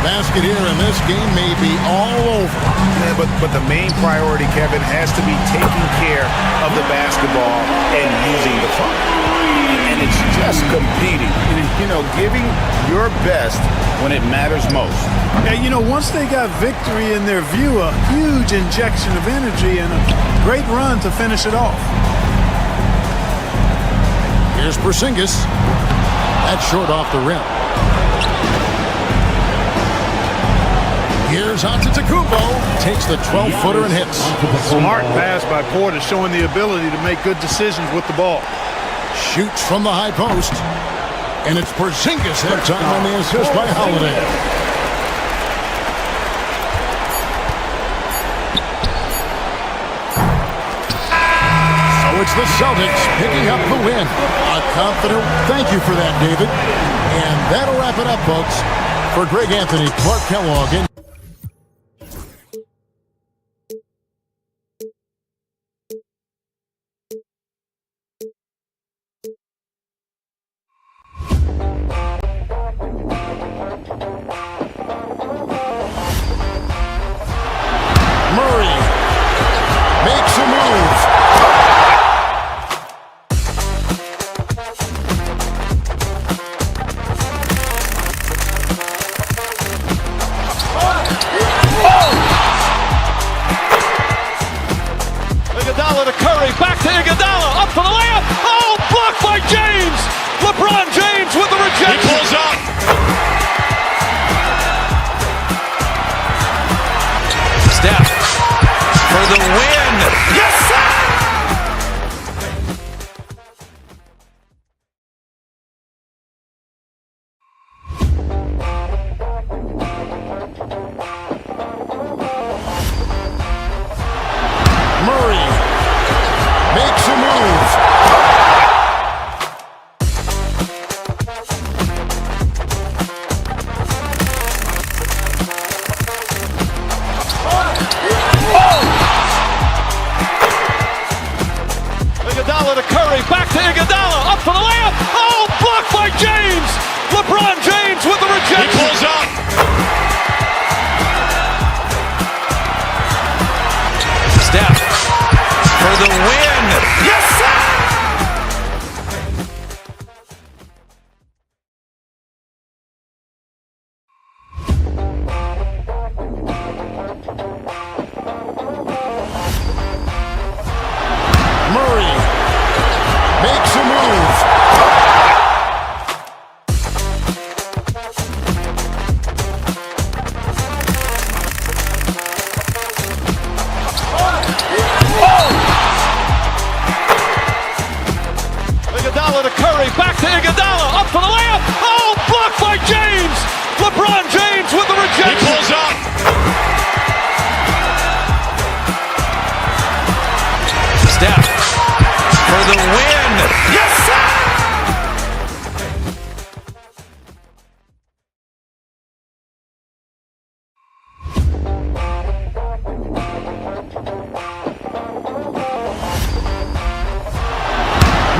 Basket here, and this game may be all over. Yeah, but the main priority, Kevin, has to be taking care of the basketball and using the clock. And it's just competing, giving your best when it matters most. Yeah, once they got victory in their view, a huge injection of energy and a great run to finish it off. Here's Porzingis. That's short off the rim. Here's Antetokounmpo. Takes the 12-footer and hits. Smart pass by Porter, showing the ability to make good decisions with the ball. Shoots from the high post. And it's Porzingis that time on the assist by Holiday. So it's the Celtics picking up the win. A confident thank you for that, David. And that'll wrap it up, folks. For Greg Anthony, Clark Kellogg, and Murray makes a move. Iguodala to Curry, back to Iguodala, up for the layup. Oh, blocked by James. LeBron James with the rejection. He pulls up. Steph for the win. Yes, sir! Murray makes a move. Iguodala to Curry, back to Iguodala, up for the layup. Oh, blocked by James. LeBron James with the rejection. He pulls up. Steph for the win. Yes, sir! Murray makes a move. Iguodala to Curry, back to Iguodala, up for the layup. Oh, blocked by James. LeBron James with the rejection. He pulls up. Steph for the win. Yes, sir!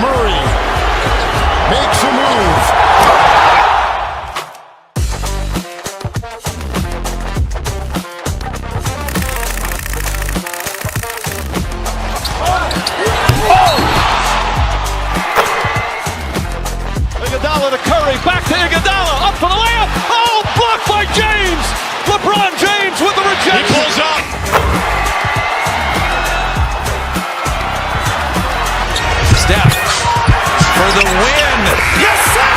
Murray makes a move. Iguodala to Curry, back to Iguodala, up for the layup. Oh, blocked by James. LeBron James with the rejection. He pulls up. Steph for the win. Yes, sir!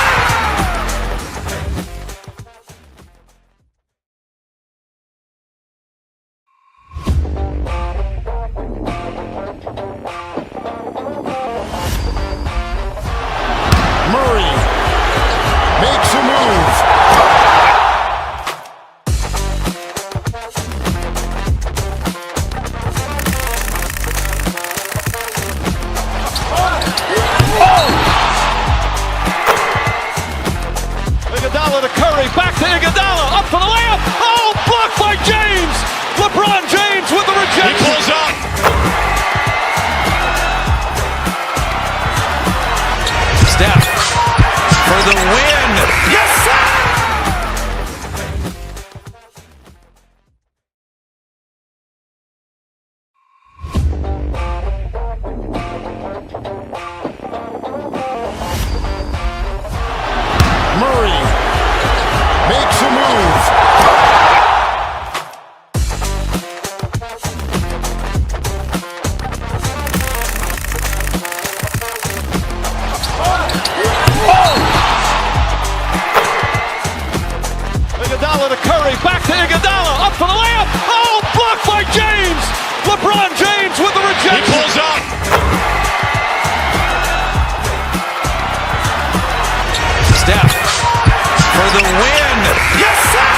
Murray makes a move. Iguodala to Curry, back to Iguodala, up for the layup. Oh, blocked by James. LeBron James with the rejection. He pulls up. Steph for the win. Yes, sir! Steph for the win. Yes, sir!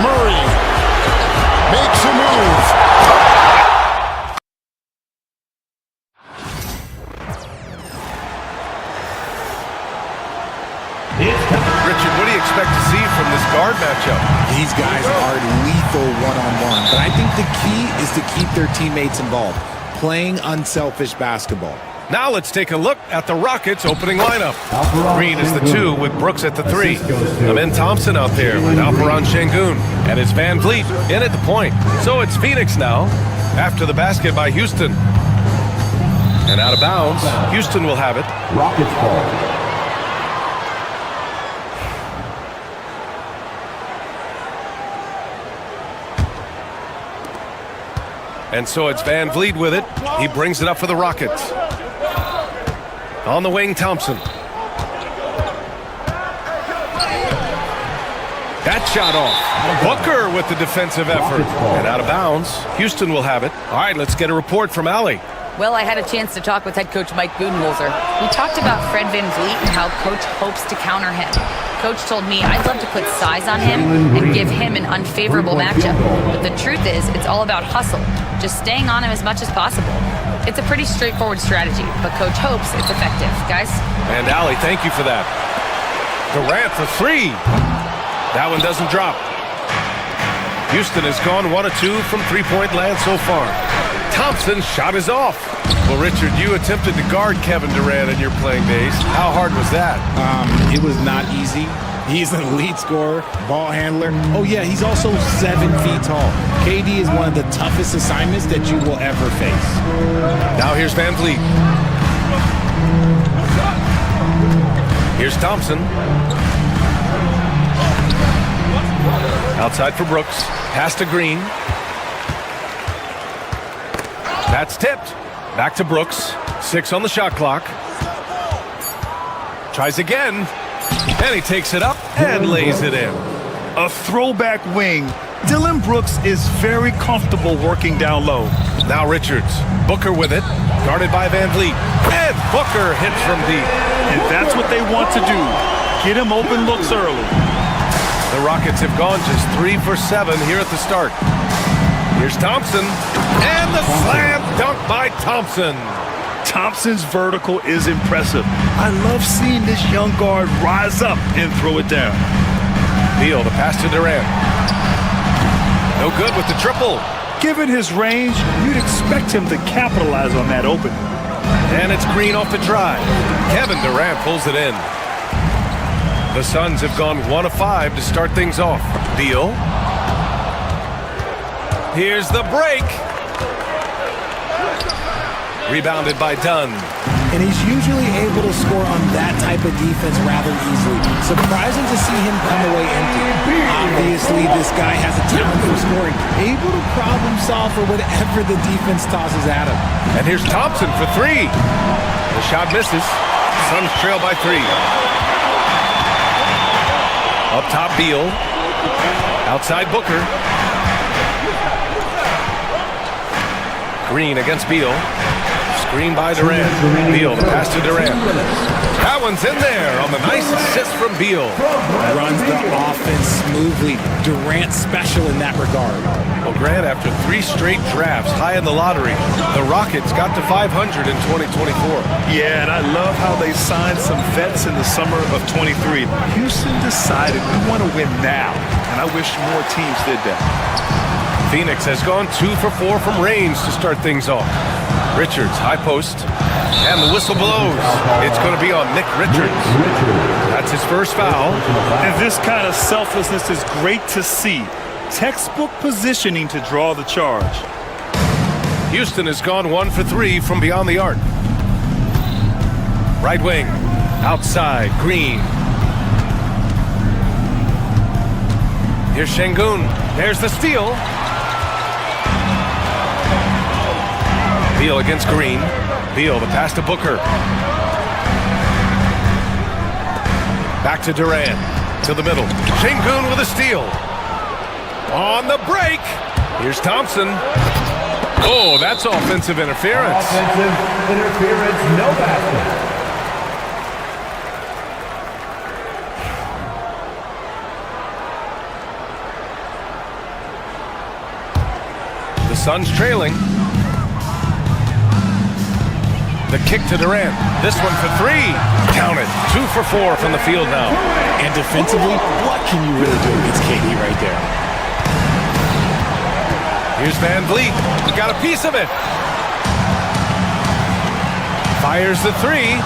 Murray makes a move. Richard, what do you expect to see from this guard matchup? These guys are lethal one-on-one, but I think the key is to keep their teammates involved, playing unselfish basketball. Now let's take a look at the Rockets' opening lineup. Green is the 2 with Brooks at the 3. Amen Thompson out there with Alperon Şengün. And it's Van Vliet in at the point. So it's Phoenix now after the basket by Houston. And out of bounds, Houston will have it. Rockets ball. And so it's Van Vliet with it. He brings it up for the Rockets. On the wing, Thompson. That shot off. Booker with the defensive effort. And out of bounds, Houston will have it. All right, let's get a report from Allie. Well, I had a chance to talk with head coach Mike Budenholzer. We talked about Fred Van Vliet and how coach hopes to counter him. Coach told me I'd love to put size on him and give him an unfavorable matchup. But the truth is, it's all about hustle, just staying on him as much as possible. It's a pretty straightforward strategy, but coach hopes it's effective. Guys? And Allie, thank you for that. Durant for 3. That one doesn't drop. Houston has gone 1 of 2 from three-point land so far. Thompson's shot is off. Well, Richard, you attempted to guard Kevin Durant in your playing days. How hard was that? It was not easy. He's an elite scorer, ball handler. Oh, yeah, he's also 7 feet tall. KD is one of the toughest assignments that you will ever face. Now here's Van Vliet. Here's Thompson. Outside for Brooks. Pass to Green. That's tipped. Back to Brooks. 6 on the shot clock. Tries again. And he takes it up and lays it in. A throwback wing. Dylan Brooks is very comfortable working down low. Now Richards. Booker with it. Guarded by Van Vliet. And Booker hits from deep. And that's what they want to do. Get him open looks early. The Rockets have gone just 3 for 7 here at the start. Here's Thompson. And the slam dunk by Thompson. Thompson's vertical is impressive. I love seeing this young guard rise up and throw it down. Beal, the pass to Durant. No good with the triple. Given his range, you'd expect him to capitalize on that opening. And it's Green off the drive. Kevin Durant pulls it in. The Suns have gone 1 of 5 to start things off. Beal. Here's the break. Rebounded by Dunn. And he's usually able to score on that type of defense rather easily. Surprising to see him come away empty. Obviously, this guy has a talent for scoring, able to problem solve for whatever the defense tosses at him. And here's Thompson for 3. The shot misses. Suns trail by 3. Up top, Beal. Outside, Booker. Green against Beal. Screen by Durant. Beal, the pass to Durant. That one's in there on the nice assist from Beal. Runs the offense smoothly. Durant special in that regard. Well, Grant, after 3 straight drafts high in the lottery, the Rockets got to 500 in 2024. Yeah, and I love how they signed some vets in the summer of 23. Houston decided we want to win now, and I wish more teams did that. Phoenix has gone 2 for 4 from range to start things off. Richards, high post, and the whistle blows. It's going to be on Nick Richards. That's his first foul. And this kind of selflessness is great to see. Textbook positioning to draw the charge. Houston has gone 1 for 3 from beyond the arc. Right wing, outside, Green. Here's Şengün. There's the steal. Beal against Green. Beal, the pass to Booker. Back to Durant. To the middle. Şengün with a steal. On the break. Here's Thompson. Oh, that's offensive interference. Offensive interference, no basket. The Suns trailing. The kick to Durant. This one for three. Count it. 2 for 4 from the field now. And defensively, what can you really do against KD right there? Here's Van Vliet. He got a piece of it. Fires the three.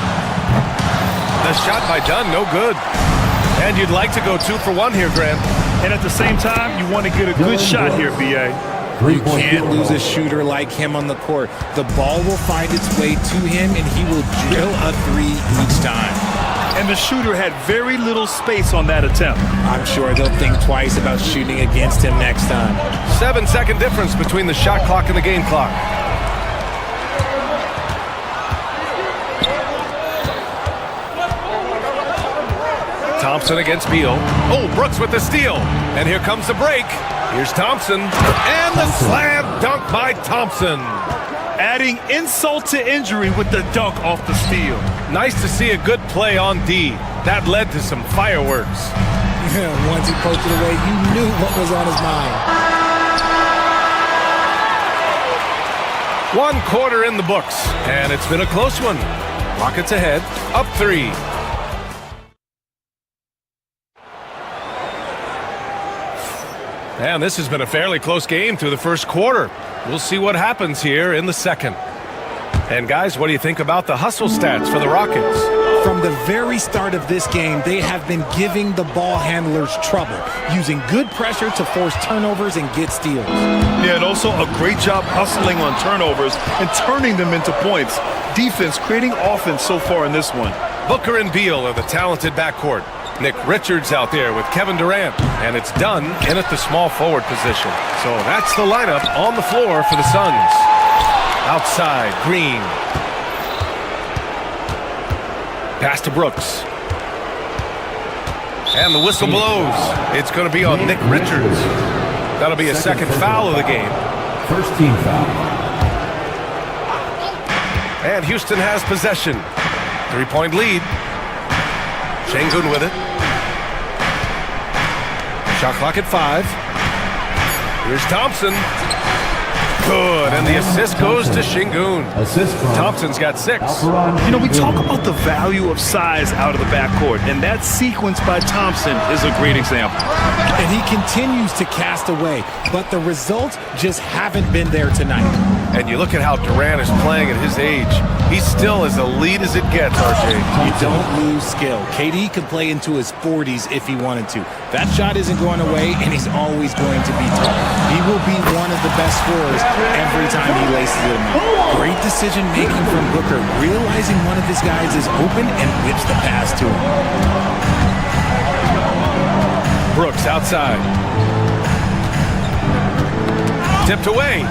The shot by Dunn, no good. And you'd like to go 2 for 1 here, Grant. And at the same time, you want to get a good shot here, B.A. You can't lose a shooter like him on the court. The ball will find its way to him, and he will drill a three each time. And the shooter had very little space on that attempt. I'm sure they'll think twice about shooting against him next time. 7-second difference between the shot clock and the game clock. Thompson against Beal. Oh, Brooks with the steal. And here comes the break. Here's Thompson. And the slam dunk by Thompson. Adding insult to injury with the dunk off the steal. Nice to see a good play on D. That led to some fireworks. Once he poked it away, you knew what was on his mind. 1 quarter in the books, and it's been a close one. Rockets ahead, up 3. And this has been a fairly close game through the first quarter. We'll see what happens here in the second. And guys, what do you think about the hustle stats for the Rockets? From the very start of this game, they have been giving the ball handlers trouble, using good pressure to force turnovers and get steals. Yeah, and also a great job hustling on turnovers and turning them into points. Defense creating offense so far in this one. Booker and Beal are the talented backcourt. Nick Richards out there with Kevin Durant, and it's Dunn in at the small forward position. So that's the lineup on the floor for the Suns. Outside, Green. Pass to Brooks. And the whistle blows. It's going to be on Nick Richards. That'll be a second foul of the game. First team foul. And Houston has possession. 3-point lead. Şengün with it. Shot clock at 5. Here's Thompson. Good, and the assist goes to Şengün. Thompson's got 6. You know, we talk about the value of size out of the backcourt, and that sequence by Thompson is a great example. And he continues to cast away, but the results just haven't been there tonight. And you look at how Durant is playing at his age. He's still as elite as it gets, RJ. You don't lose skill. KD could play into his 40s if he wanted to. That shot isn't going away, and he's always going to be tall. He will be one of the best scorers every time he laces it in. Great decision-making from Booker, realizing one of his guys is open and whips the pass to him. Brooks outside. Tipped away.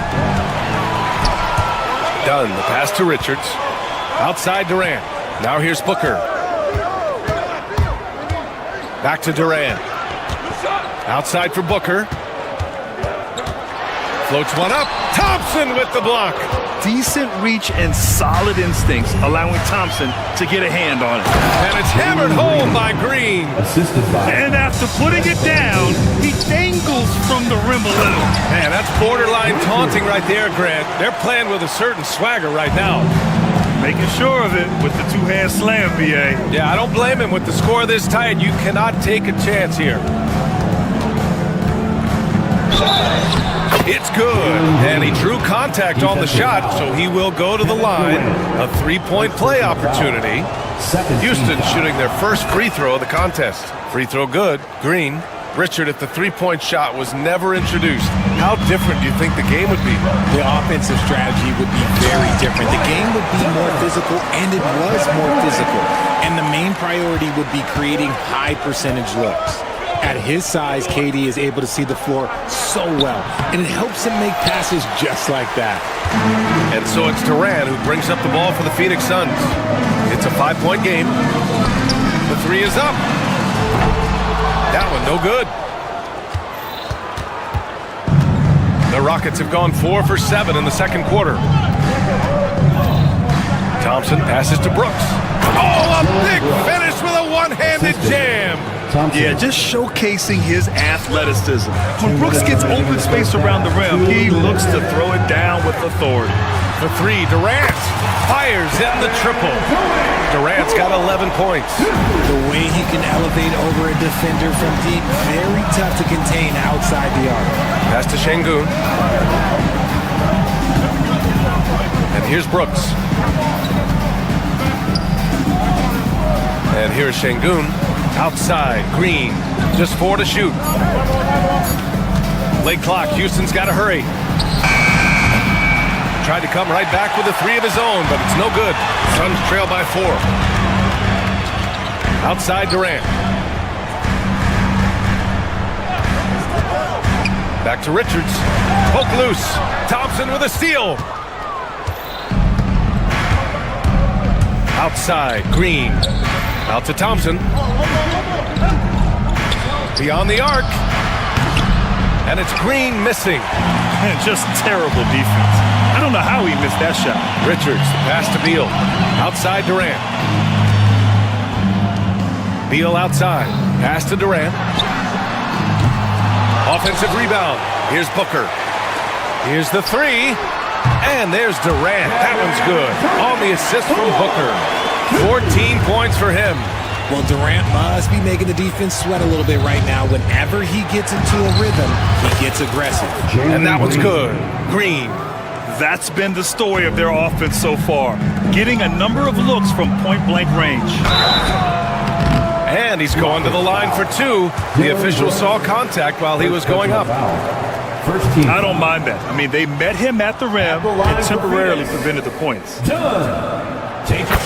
Dunn, the pass to Richards. Outside Durant. Now here's Booker. Back to Durant. Outside for Booker. Floats one up. Thompson with the block. Decent reach and solid instincts, allowing Thompson to get a hand on it. And it's hammered home by Green. And after putting it down, he dangles from the rim a little. Man, that's borderline taunting right there, Grant. They're playing with a certain swagger right now. Making sure of it with the two-hand slam, B.A. Yeah, I don't blame him. With the score this tight, you cannot take a chance here. It's good, and he drew contact on the shot, so he will go to the line. A 3-point play opportunity. Houston shooting their first free throw of the contest. Free throw good. Green. Richard at the 3-point shot was never introduced. How different do you think the game would be? The offensive strategy would be very different. The game would be more physical, and it was more physical. And the main priority would be creating high percentage looks. At his size, KD is able to see the floor so well, and it helps him make passes just like that. And so it's Durant who brings up the ball for the Phoenix Suns. It's a 5-point game. The 3 is up. No good. The Rockets have gone 4 for 7 in the second quarter. Thompson passes to Brooks. Oh, a big finish with a one-handed jam. Yeah, just showcasing his athleticism. When Brooks gets open space around the rim, he looks to throw it down with authority. For three, Durant fires in the triple. Durant's got 11 points. The way he can elevate over a defender from deep, very tough to contain outside the arc. Pass to Şengün. And here's Brooks. And here's Şengün. Outside, Green. Just 4 to shoot. Late clock, Houston's got to hurry. Tried to come right back with a 3 of his own, but it's no good. Suns trail by 4. Outside Durant. Back to Richards. Poke loose. Thompson with a steal. Outside, Green. Out to Thompson. Beyond the arc. And it's Green missing. Just terrible defense. I don't know how he missed that shot. Richards, pass to Beal. Outside Durant. Beal outside. Pass to Durant. Offensive rebound. Here's Booker. Here's the 3. And there's Durant. That one's good. On the assist from Booker. 14 points for him. Well, Durant must be making the defense sweat a little bit right now. Whenever he gets into a rhythm, he gets aggressive. And that one's good. Green. That's been the story of their offense so far. Getting a number of looks from point-blank range. And he's going to the line for 2. The official saw contact while he was going up. I don't mind that. I mean, they met him at the rim and temporarily prevented the points.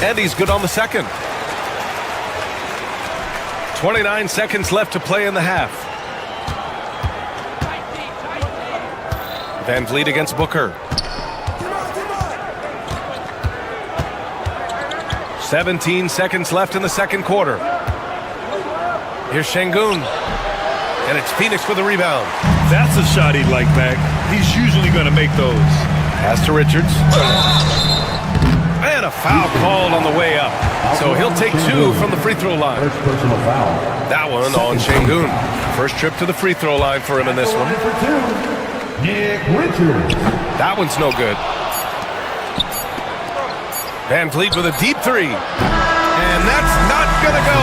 And he's good on the second. 29 seconds left to play in the half. Van Vliet against Booker. 17 seconds left in the second quarter. Here's Şengün. And it's Phoenix with a rebound. That's a shot he'd like back. He's usually going to make those. Pass to Richards. And a foul called on the way up. So he'll take 2 from the free throw line. That one on Şengün. First trip to the free throw line for him in this one. That one's no good. Van Vliet with a deep 3. And that's not going to go.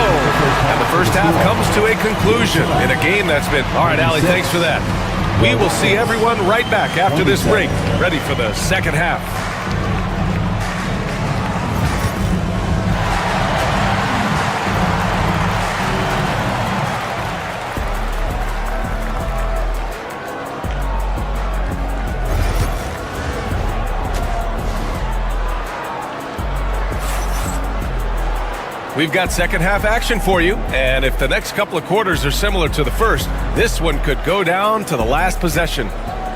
And the first half comes to a conclusion in a game that's been... All right, Allie, thanks for that. We will see everyone right back after this break, ready for the second half. We've got second half action for you, and if the next couple of quarters are similar to the first, this one could go down to the last possession.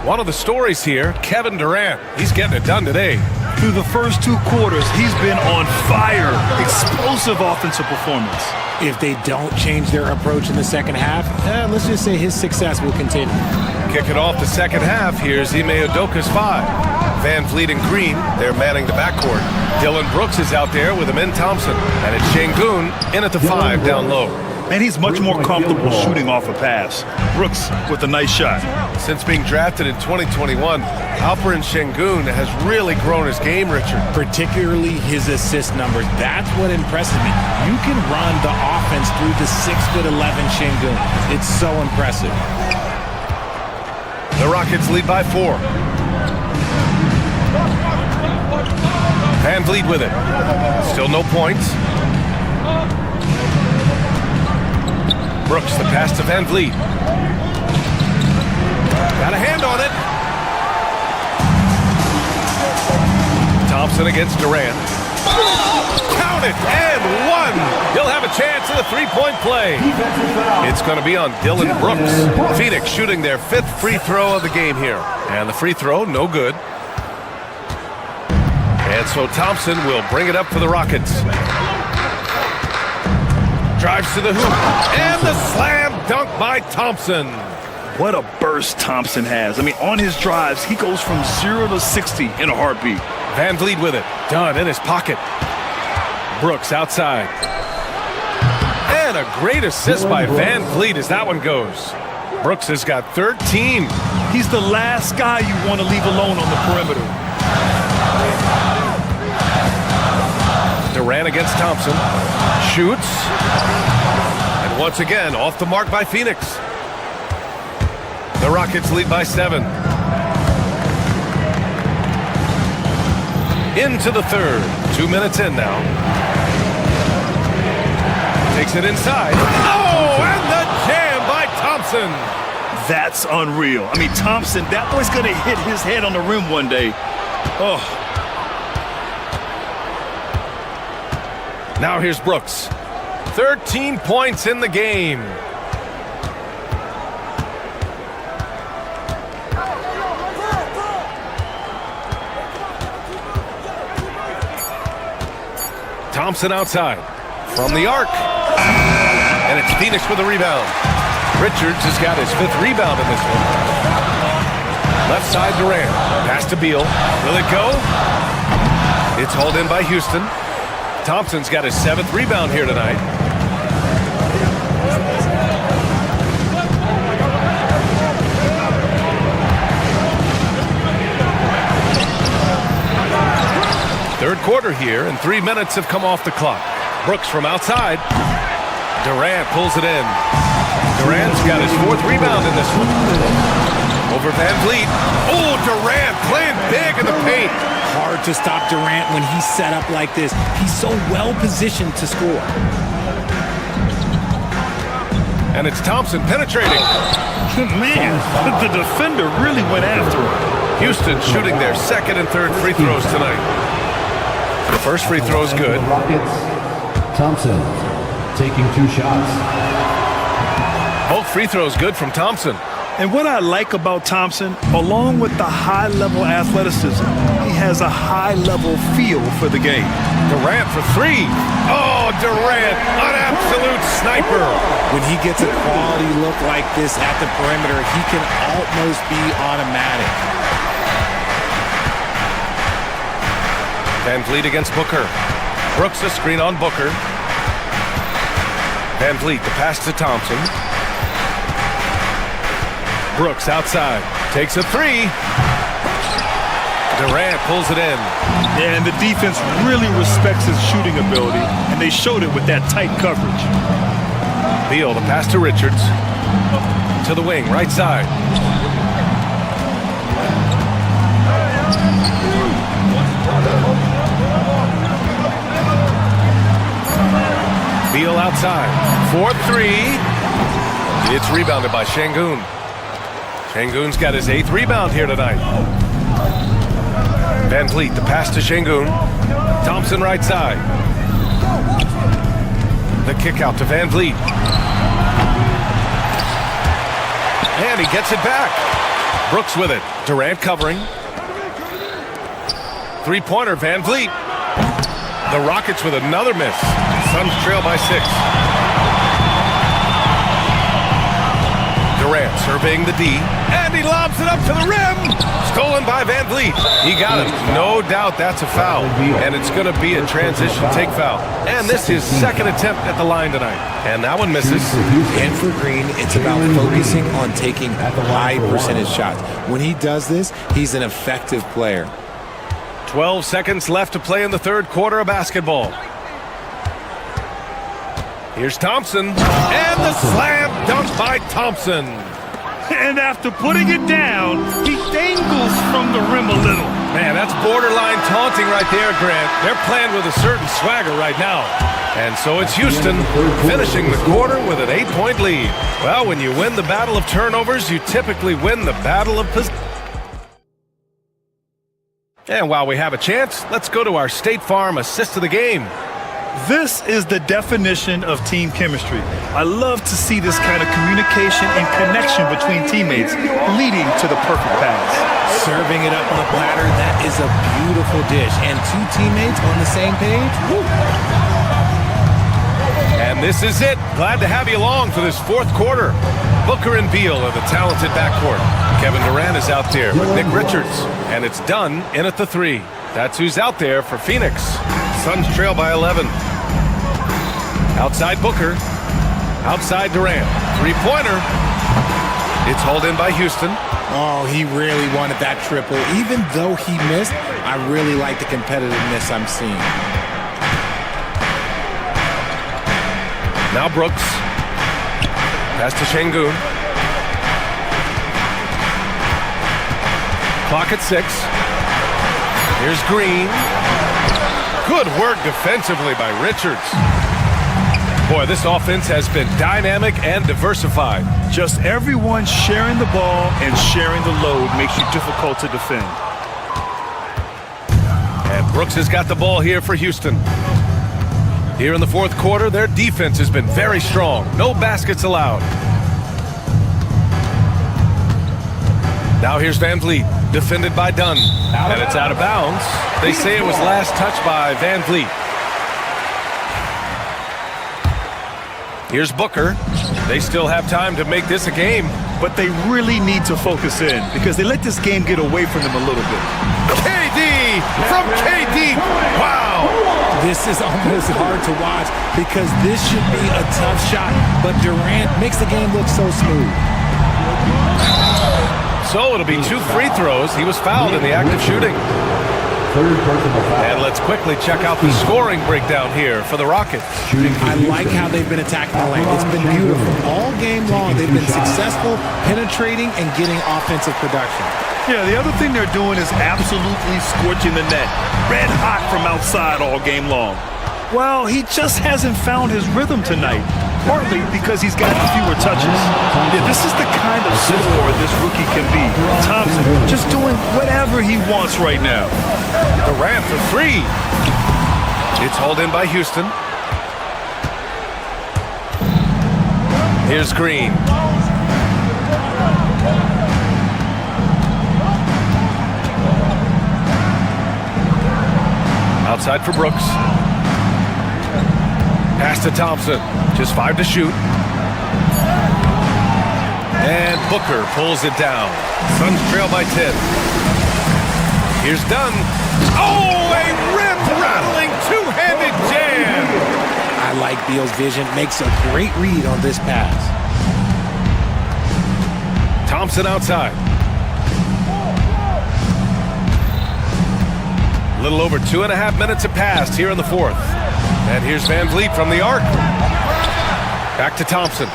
One of the stories here, Kevin Durant, he's getting it done today. Through the first 2 quarters, he's been on fire. Explosive offensive performance. If they don't change their approach in the second half, let's just say his success will continue. Kicking off the second half, here's Ime Udoka's 5. Van Vliet and Green, they're manning the backcourt. Dillon Brooks is out there with Amin Thompson. And it's Şengün in at the 5 down low. And he's much more comfortable shooting off a pass. Brooks with a nice shot. Since being drafted in 2021, Alperen Şengün has really grown his game, Richard. Particularly his assist numbers. That's what impresses me. You can run the offense through the 6'11" Şengün. It's so impressive. The Rockets lead by 4. Van Vliet with it. Still no points. Brooks, the pass to Van Vliet. Got a hand on it. Thompson against Durant. Count it, and 1. He'll have a chance at a 3-point play. It's going to be on Dillon Brooks. Phoenix shooting their 5th free throw of the game here. And the free throw, no good. And so Thompson will bring it up for the Rockets. Drives to the hoop. And the slam dunk by Thompson. What a burst Thompson has. I mean, on his drives, he goes from 0 to 60 in a heartbeat. Van Vliet with it. Dunn in his pocket. Brooks outside. And a great assist by Van Vliet as that one goes. Brooks has got 13. He's the last guy you want to leave alone on the perimeter. Durant against Thompson. Shoots. And once again, off the mark by Phoenix. The Rockets lead by 7. Into the third. 2 minutes in now. Takes it inside. Oh, and the jam by Thompson. That's unreal. I mean, Thompson, that boy's going to hit his head on the rim one day. Oh. Now here's Brooks. 13 points in the game. Thompson outside. From the arc. And it's Phoenix with a rebound. Richards has got his 5th rebound in this one. Left side Durant. Pass to Beal. Will it go? It's hauled in by Houston. Thompson's got his 7th rebound here tonight. Third quarter here, and 3 minutes have come off the clock. Brooks from outside. Durant pulls it in. Durant's got his 4th rebound in this one. Over Van Vliet. Oh, Durant playing big in the paint. Hard to stop Durant when he's set up like this. He's so well positioned to score. And it's Thompson penetrating. Man, the defender really went after him. Houston shooting their 2nd and 3rd free throws tonight. The first free throw is good. Rockets, Thompson taking 2 shots. Both free throws good from Thompson. And what I like about Thompson, along with the high-level athleticism, he has a high-level feel for the game. Durant for 3. Oh, Durant, an absolute sniper. When he gets a quality look like this at the perimeter, he can almost be automatic. Van Vliet against Booker. Brooks a screen on Booker. Van Vliet, the pass to Thompson. Brooks outside. Takes a 3. Durant pulls it in. Yeah, and the defense really respects his shooting ability, and they showed it with that tight coverage. Beal, the pass to Richards. To the wing, right side. Beal outside. 4-3. It's rebounded by Şengün. Şengün's got his 8th rebound here tonight. Van Vliet, the pass to Şengün. Thompson right side. The kick out to Van Vliet. And he gets it back. Brooks with it. Durant covering. 3-pointer, Van Vliet. The Rockets with another miss. Suns trail by 6. Durant surveying the D, and he lobs it up to the rim. Stolen by Van Vliet. He got it. No doubt that's a foul, and it's going to be a transition take foul. And this is 2nd attempt at the line tonight, and that one misses. And for Green, it's about focusing on taking high percentage shots. When he does this, he's an effective player. 12 seconds left to play in the 3rd quarter of basketball. Here's Thompson, and the slam dunk by Thompson. And after putting it down, he dangles from the rim a little. Man, that's borderline taunting right there, Grant. They're playing with a certain swagger right now. And so it's Houston finishing the quarter with an 8-point lead. Well, when you win the battle of turnovers, you typically win the battle of possession. And while we have a chance, let's go to our State Farm assist of the game. This is the definition of team chemistry. I love to see this kind of communication and connection between teammates leading to the perfect pass. Serving it up on a platter, that is a beautiful dish. And 2 teammates on the same page. Woo. And this is it. Glad to have you along for this fourth quarter. Booker and Beal are the talented backcourt. Kevin Durant is out there with Nick Richards. And it's done in at the 3. That's who's out there for Phoenix. Suns trail by 11. Outside Booker. Outside Durant. Three-pointer. It's hauled in by Houston. Oh, he really wanted that triple. Even though he missed, I really like the competitiveness I'm seeing. Now Brooks. Pass to Şengün. Clock at 6. Here's Green. Good work defensively by Richards. Boy, this offense has been dynamic and diversified. Just everyone sharing the ball and sharing the load makes you difficult to defend. And Brooks has got the ball here for Houston. Here in the fourth quarter, their defense has been very strong. No baskets allowed. Now here's Van Vliet, defended by Dunn. And it's out of bounds. They say it was last touched by Van Vliet. Here's Booker. They still have time to make this a game. But they really need to focus in because they let this game get away from them a little bit. KD from KD. Wow. This is almost hard to watch because this should be a tough shot. But Durant makes the game look so smooth. So it'll be 2 free throws. He was fouled in the act of shooting. And let's quickly check out the scoring breakdown here for the Rockets. I like how they've been attacking the lane. It's been beautiful. All game long, they've been successful, penetrating, and getting offensive production. Yeah, the other thing they're doing is absolutely scorching the net. Red hot from outside all game long. Well, he just hasn't found his rhythm tonight, partly because he's gotten fewer touches. Yeah, this is the kind of scorer this rookie can be. Thompson just doing whatever he wants right now. Durant for 3. It's hauled in by Houston. Here's Green. Outside for Brooks. Pass to Thompson. Just 5 to shoot. And Booker pulls it down. Suns trail by 10. Here's Dunn. Oh, a rim-rattling two-handed jam. I like Beal's vision. Makes a great read on this pass. Thompson outside. A little over 2.5 minutes have passed here in the fourth. And here's Van Vliet from the arc. Back to Thompson.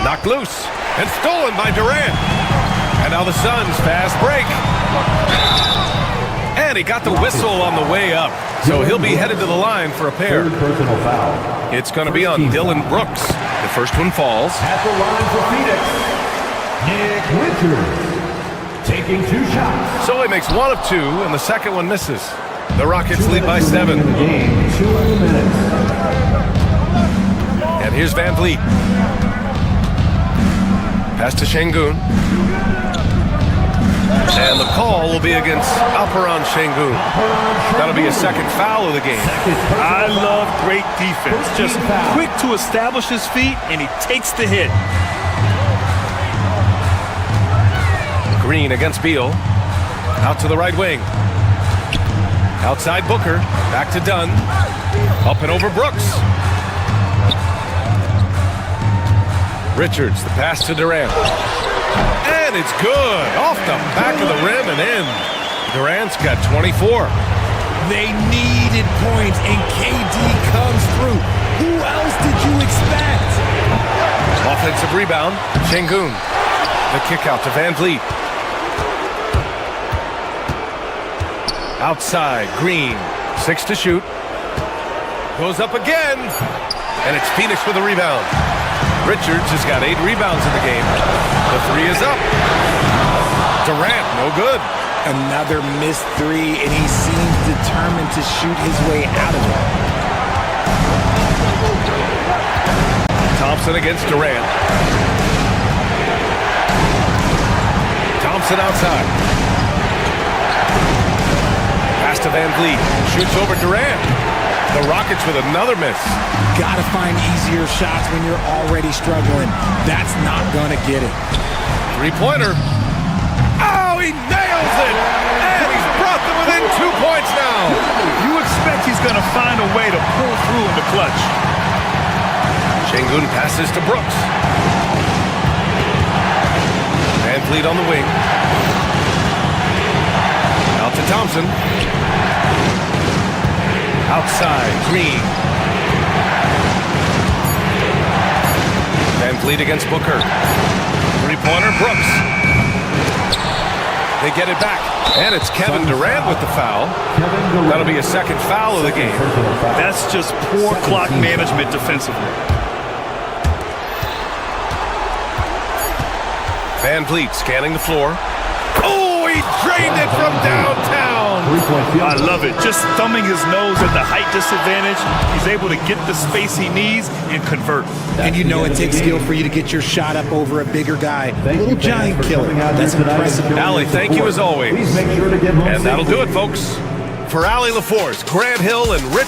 Knocked loose and stolen by Durant. And now the Suns fast break. And he got the whistle on the way up. So he'll be headed to the line for a pair. Personal foul. It's going to be on Dillon Brooks. The first one falls. At the line for Phoenix, Nick Richards. Taking 2 shots. So he makes 1 of 2, and the second one misses. The Rockets lead by 7. And here's Van Vliet. Pass to Şengün. And the call will be against Alperen Şengün. That'll be a second foul of the game. I love great defense. Just quick to establish his feet, and he takes the hit. Green against Beal. Out to the right wing. Outside Booker. Back to Dunn. Up and over Brooks. Richards, the pass to Durant. And it's good. Off the back of the rim and in. Durant's got 24. They needed points, and KD comes through. Who else did you expect? Offensive rebound. Şengün. The kick out to Van Vliet. Outside, Green. 6 to shoot. Goes up again. And it's Phoenix with a rebound. Richards has got 8 rebounds in the game. The 3 is up. Durant, no good. Another missed 3, and he seems determined to shoot his way out of it. Thompson against Durant. Thompson outside. Pass to Van Vliet. Shoots over Durant. The Rockets with another miss. Gotta find easier shots when you're already struggling. That's not gonna get it. Three-pointer. Oh, he nails it! And he's brought them within 2 points now. You expect he's going to find a way to pull through in the clutch. Şengün passes to Brooks. Van Vliet on the wing. Out to Thompson. Outside, Green. Van Vliet against Booker. Three-pointer, Brooks. They get it back. And it's Kevin Durant with the foul. That'll be a second foul of the game. That's just poor clock management defensively. Van Vliet scanning the floor. Oh, he drained it from downtown. I love it. Just thumbing his nose at the height disadvantage. He's able to get the space he needs and convert. And you know it takes skill for you to get your shot up over a bigger guy. A little giant killer. That's impressive. Allie, thank you as always. And that'll do it, folks. For Allie LaForce, Grant Hill, and Rich.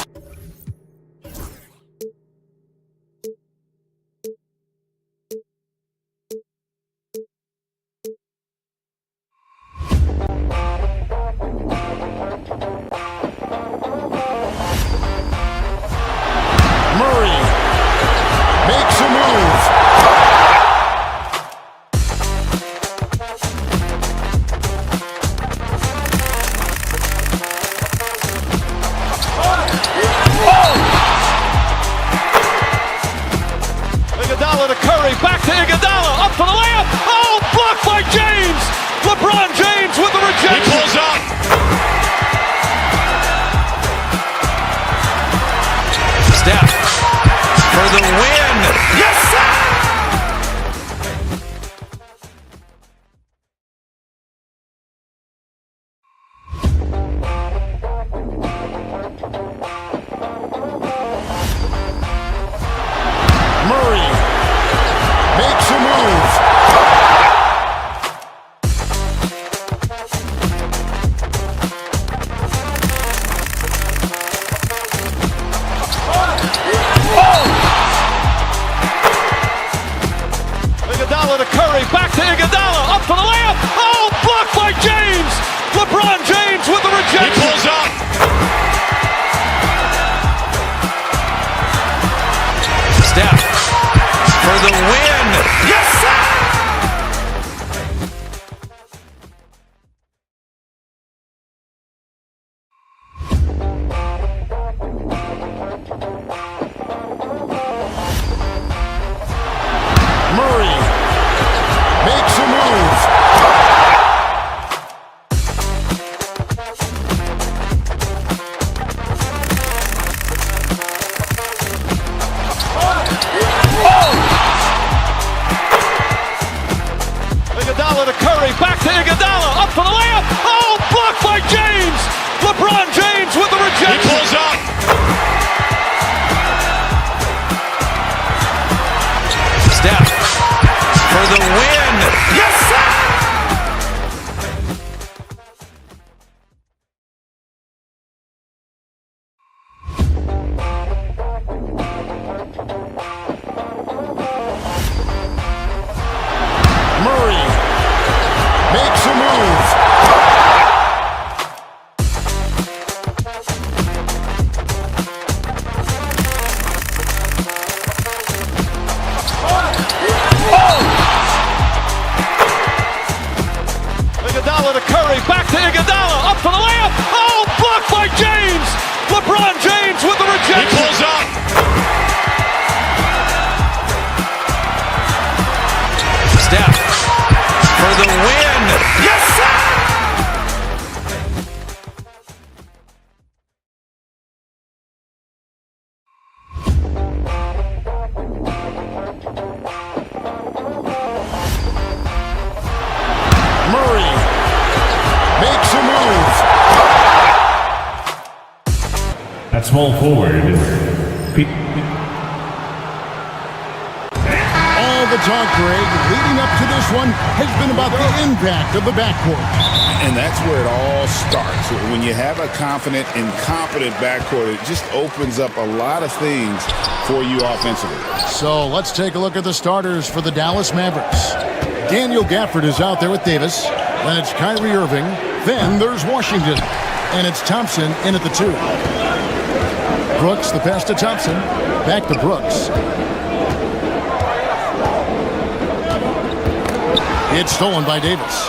Murray makes a move. Iguodala to Curry, back to Iguodala, up for the layup. Oh, blocked by James. LeBron James with the rejection. He pulls up. Steph for the win. Yes, sir! Murray makes a move. Iguodala to Curry, back to Iguodala, up for the layup. Oh, blocked by James. LeBron James with the rejection. He pulls up. Steph for the win. Yes, sir! Murray makes a move. Iguodala to Curry, back to Iguodala, up for the layup. Oh, blocked by James. LeBron James with the rejection. He pulls up. Steph for the win. Yes, sir! Murray makes a move. Iguodala to Curry, back to Iguodala, up for the layup. Oh, blocked by James. LeBron James with the rejection. He pulls up. Steph for the win. Yes, sir! Murray makes a move. At small forward, All the talk, Greg, leading up to this one has been about the impact of the backcourt. And that's where it all starts. When you have a confident and competent backcourt, it just opens up a lot of things for you offensively. So let's take a look at the starters for the Dallas Mavericks. Daniel Gafford is out there with Davis. Then it's Kyrie Irving. Then there's Washington. And it's Thompson in at the 2. Brooks, the pass to Thompson. Back to Brooks. It's stolen by Davis.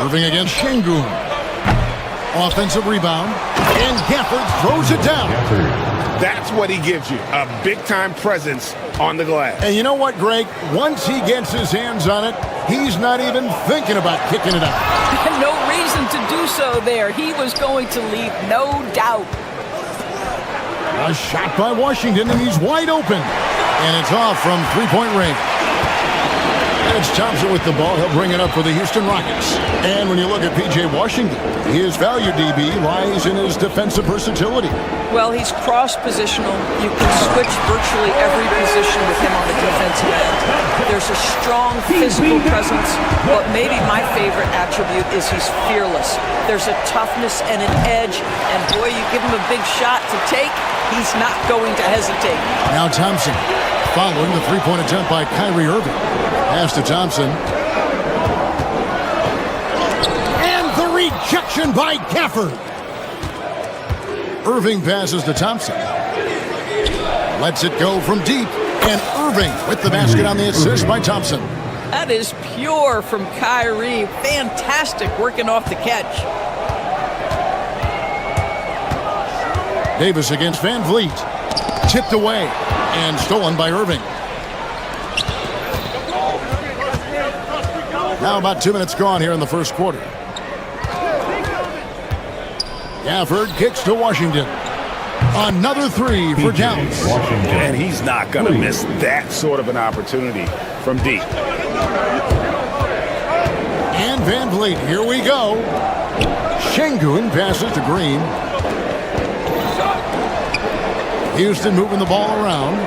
Irving against Şengün. Offensive rebound. And Gafford throws it down. That's what he gives you, a big-time presence on the glass. And you know what, Greg? Once he gets his hands on it, he's not even thinking about kicking it out. No reason to do so there. He was going to leave, no doubt. A shot by Washington, and he's wide open. And it's off from three-point range. It's Thompson with the ball. He'll bring it up for the Houston Rockets. And when you look at P.J. Washington, his value, DB, lies in his defensive versatility. Well, he's cross-positional. You can switch virtually every position with him on the defensive end. There's a strong physical presence, but maybe my favorite attribute is he's fearless. There's a toughness and an edge, and boy, you give him a big shot to take, he's not going to hesitate. Now Thompson, following the three-point attempt by Kyrie Irving. Pass to Thompson. And the rejection by Gafford. Irving passes to Thompson. Lets it go from deep. And Irving with the basket on the assist by Thompson. That is pure from Kyrie. Fantastic working off the catch. Davis against Van Vliet. Tipped away and stolen by Irving. Now about 2 minutes gone here in the first quarter. Gafford kicks to Washington. Another three for Dallas. And he's not going to miss that sort of an opportunity from deep. And Van Vliet, here we go. Şengün passes to Green. Houston moving the ball around.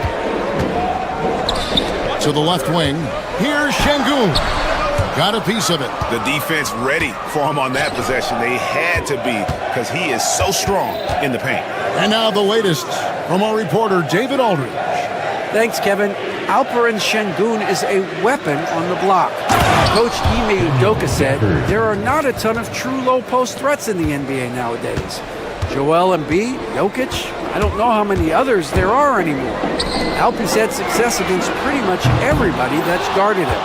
To the left wing. Here's Şengün. Got a piece of it. The defense ready for him on that possession. They had to be because he is so strong in the paint. And now the latest from our reporter, David Aldridge. Thanks, Kevin. Alperen Şengün is a weapon on the block. Coach Ime Udoka said there are not a ton of true low-post threats in the NBA nowadays. Joel Embiid, Jokic, I don't know how many others there are anymore. Alp's had success against pretty much everybody that's guarded him.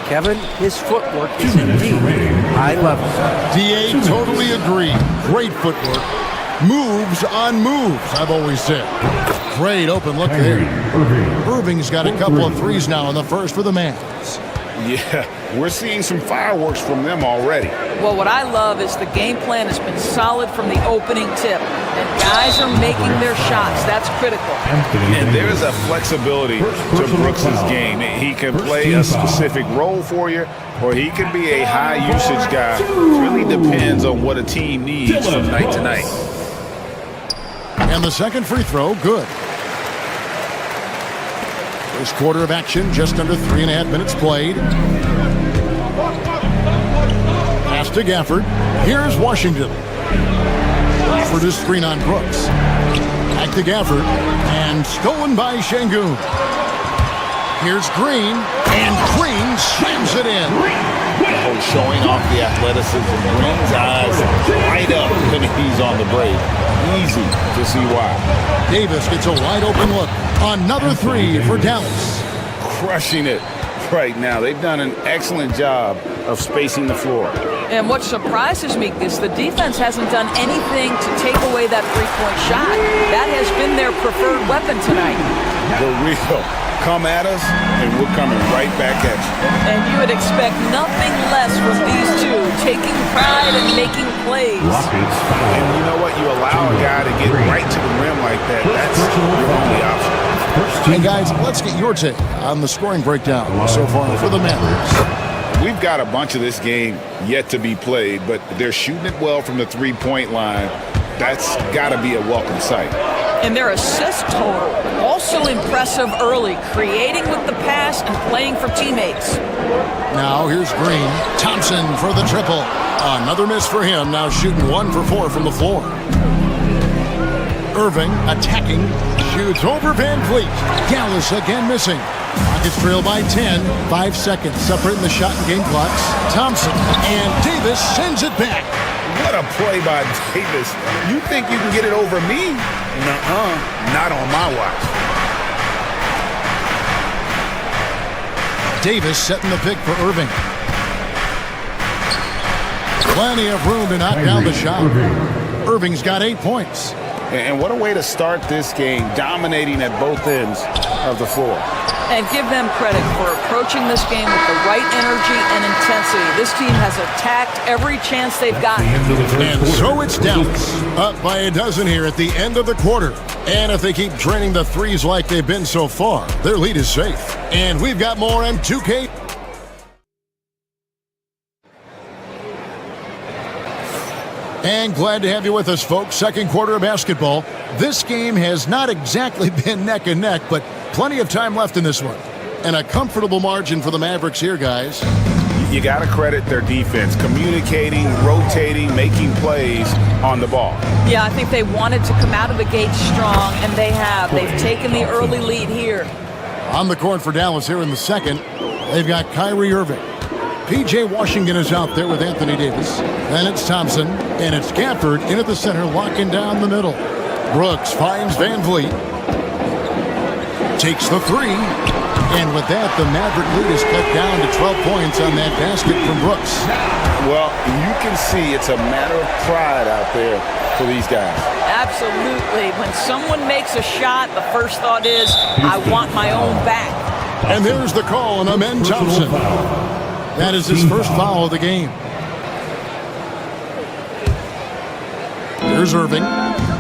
Kevin, his footwork is indeed high level. DA totally agree. Great footwork. Moves on moves, I've always said. Great open look there. Irving's got a couple of threes now in the first for the Mavs. Yeah, we're seeing some fireworks from them already. Well, what I love is the game plan has been solid from the opening tip. And guys are making their shots. That's critical. And there's a flexibility to Brooks' game. He can play a specific role for you, or he can be a high-usage guy. It really depends on what a team needs from night to night. And the second free throw, good. First quarter of action, just under 3.5 minutes played. Pass to Gafford. Here's Washington. For this screen on Brooks. Back to Gafford. And stolen by Şengün. Here's Green. And Green slams it in. Showing off the athleticism. Green's eyes light up when he's on the break. Easy to see why. Davis gets a wide open look. Another three for Dallas. Crushing it right now. They've done an excellent job of spacing the floor. And what surprises me is the defense hasn't done anything to take away that three-point shot. That has been their preferred weapon tonight. The real. Come at us, and we're coming right back at you. And you would expect nothing less from these two, taking pride and making plays. And you know what? You allow a guy to get right to the rim like that. That's your only option. Hey, guys, let's get your take on the scoring breakdown so far for the Mavericks. We've got a bunch of this game yet to be played, but they're shooting it well from the three-point line. That's got to be a welcome sight. And their assist total, also impressive early, creating with the pass and playing for teammates. Now here's Green. Thompson for the triple. Another miss for him, now shooting 1 for 4 from the floor. Irving attacking, shoots over Van Vliet. Dallas again missing. Rockets trail by 10, 5 seconds separating the shot and game clocks. Thompson and Davis sends it back. What a play by Davis. You think you can get it over me? Nuh-uh, not on my watch. Davis setting the pick for Irving. Plenty of room to knock down the shot. Irving's got 8 points. And what a way to start this game, dominating at both ends of the floor. And give them credit for approaching this game with the right energy and intensity. This team has attacked every chance they've gotten. And so it's Dallas, up by a dozen here at the end of the quarter. And if they keep draining the threes like they've been so far, their lead is safe. And we've got more M2K. And glad to have you with us, folks. Second quarter of basketball. This game has not exactly been neck and neck, but plenty of time left in this one. And a comfortable margin for the Mavericks here, guys. You got to credit their defense, communicating, rotating, making plays on the ball. Yeah, I think they wanted to come out of the gate strong, and they have. They've taken the early lead here. On the court for Dallas here in the second, they've got Kyrie Irving. P.J. Washington is out there with Anthony Davis. Then it's Thompson, and it's Gafford in at the center, locking down the middle. Brooks finds Van Vliet. Takes the three. And with that, the Maverick lead is cut down to 12 points on that basket from Brooks. Well, you can see it's a matter of pride out there for these guys. Absolutely. When someone makes a shot, the first thought is, I want my own back. And there's the call on Amen Thompson. That is his first foul of the game. Here's Irving.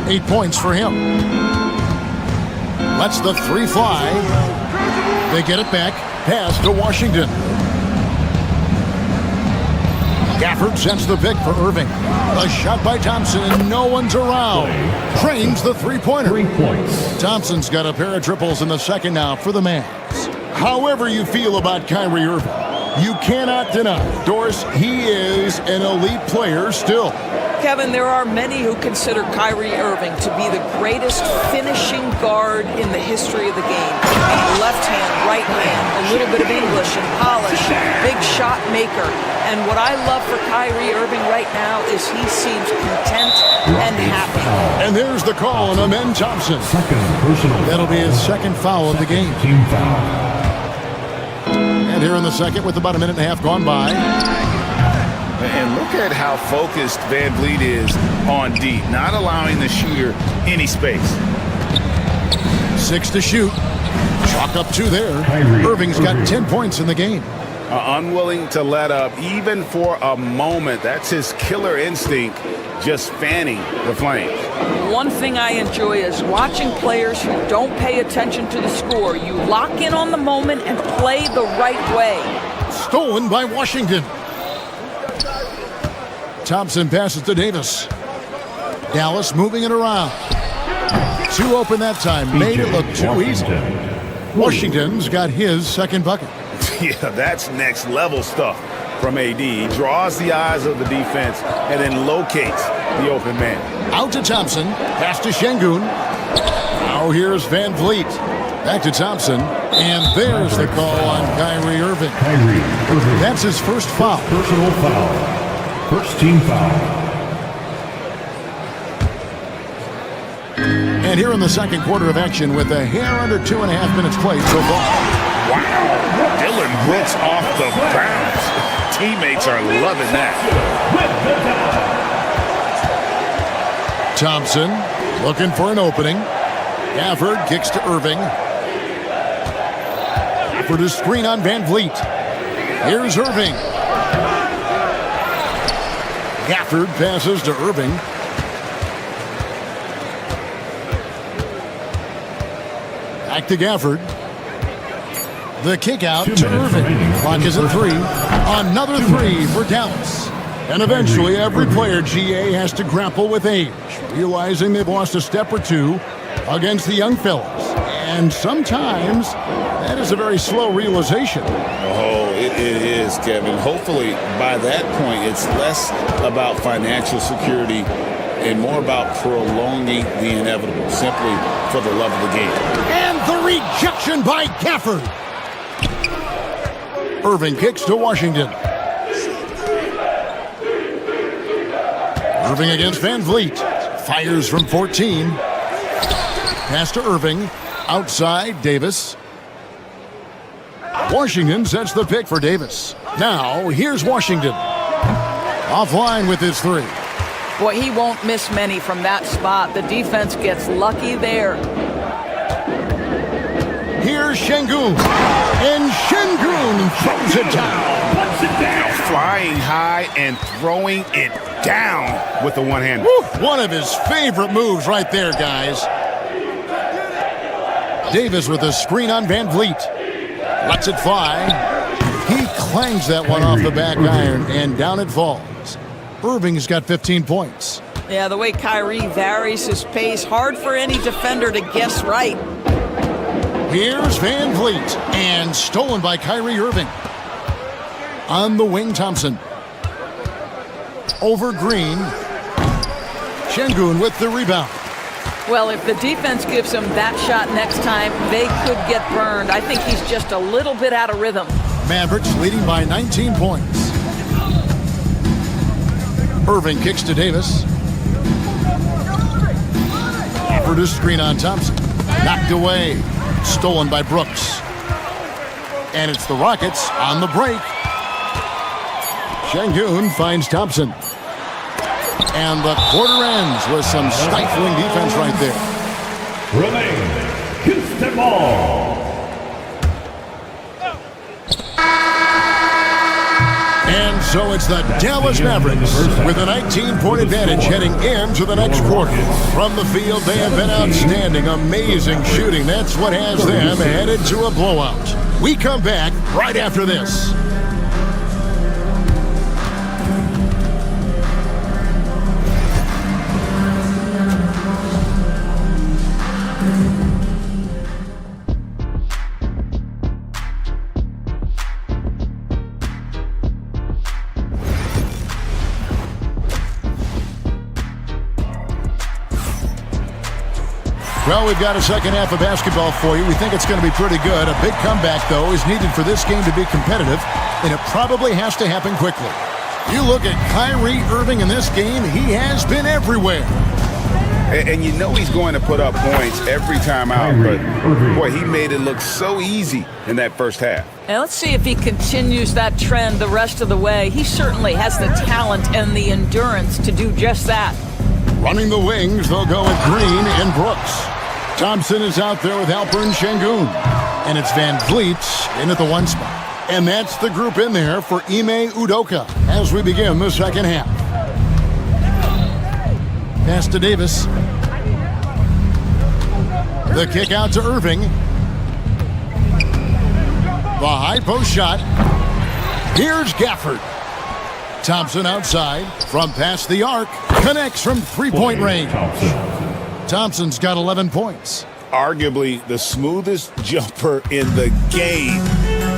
8 points for him. Lets the three fly. They get it back. Pass to Washington. Gafford sends the pick for Irving. A shot by Thompson, and no one's around. Trains the three-pointer. 3 points. Thompson's got a pair of triples in the second now for the Mavs. However you feel about Kyrie Irving, you cannot deny, Doris, he is an elite player still. Kevin, there are many who consider Kyrie Irving to be the greatest finishing guard in the history of the game. Left hand, right hand, a little bit of English and polish, big shot maker. And what I love for Kyrie Irving right now is he seems content and happy. And there's the call on Amen Thompson. That'll be his second foul of the game. Team foul. And here in the second with about a minute and a half gone by. And look at how focused Van Vliet is on D, not allowing the shooter any space. 6 to shoot. Chalk up 2 there. Irving's got 10 points in the game. Unwilling to let up even for a moment. That's his killer instinct, just fanning the flames. One thing I enjoy is watching players who don't pay attention to the score. You lock in on the moment and play the right way. Stolen by Washington. Thompson passes to Davis. Dallas moving it around. 2 open that time. Made it look too easy. Washington's got his second bucket. Yeah, that's next level stuff from AD. He draws the eyes of the defense and then locates the open man. Out to Thompson. Pass to Şengün. Now here's Van Vliet. Back to Thompson. And there's the call on Kyrie Irving. That's his first foul. Personal foul. First team foul. And here in the second quarter of action with a hair under 2.5 minutes played so far. Wow. Dylan Brooks off the bounce. Teammates are loving that. Thompson looking for an opening. Gafford kicks to Irving. For the screen on Van Vliet. Here's Irving. Gafford passes to Irving. Back to Gafford. The kick out to Irving. Clock is at 3. Another 3 for Dallas. And eventually every player, GA, has to grapple with age, realizing they've lost a step or two against the young fellas. And sometimes that is a very slow realization. Oh, it is, Kevin. Hopefully, by that point, it's less about financial security and more about prolonging the inevitable, simply for the love of the game. And the rejection by Gafford. Irving kicks to Washington. Irving against Van Vliet. Fires from 14. Pass to Irving. Outside, Davis. Washington sets the pick for Davis. Now, here's Washington. Offline with his three. Boy, he won't miss many from that spot. The defense gets lucky there. Here's Şengün. And Şengün throws it down. Flying high and throwing it down with the one-hander. One of his favorite moves right there, guys. Davis with a screen on Van Vliet. Lets it fly. He clangs that one off the back iron, and down it falls. Irving's got 15 points. Yeah, the way Kyrie varies his pace, hard for any defender to guess right. Here's Van Vliet, and stolen by Kyrie Irving. On the wing, Thompson. Over Green. Şengün with the rebound. Well, if the defense gives him that shot next time, they could get burned. I think he's just a little bit out of rhythm. Mavericks leading by 19 points. Irving kicks to Davis. Offered a screen on Thompson. Knocked away. Stolen by Brooks. And it's the Rockets on the break. Şengün finds Thompson. And the quarter ends with some stifling defense right there. Remain Houston ball. And so it's the Dallas Mavericks with a 19-point advantage heading into the next quarter. From the field, they have been outstanding, amazing shooting. That's what has them headed to a blowout. We come back right after this. Well, we've got a second half of basketball for you. We think it's going to be pretty good. A big comeback, though, is needed for this game to be competitive, and it probably has to happen quickly. You look at Kyrie Irving in this game, he has been everywhere. And you know he's going to put up points every time out, but boy, he made it look so easy in that first half. And let's see if he continues that trend the rest of the way. He certainly has the talent and the endurance to do just that. Running the wings, they'll go with Green and Brooks. Thompson is out there with Alperen Şengün. And it's Van Vliet in at the one spot. And that's the group in there for Ime Udoka as we begin the second half. Pass to Davis. The kick out to Irving. The high post shot. Here's Gafford. Thompson outside from past the arc. Connects from three-point range. Thompson's got 11 points. Arguably the smoothest jumper in the game,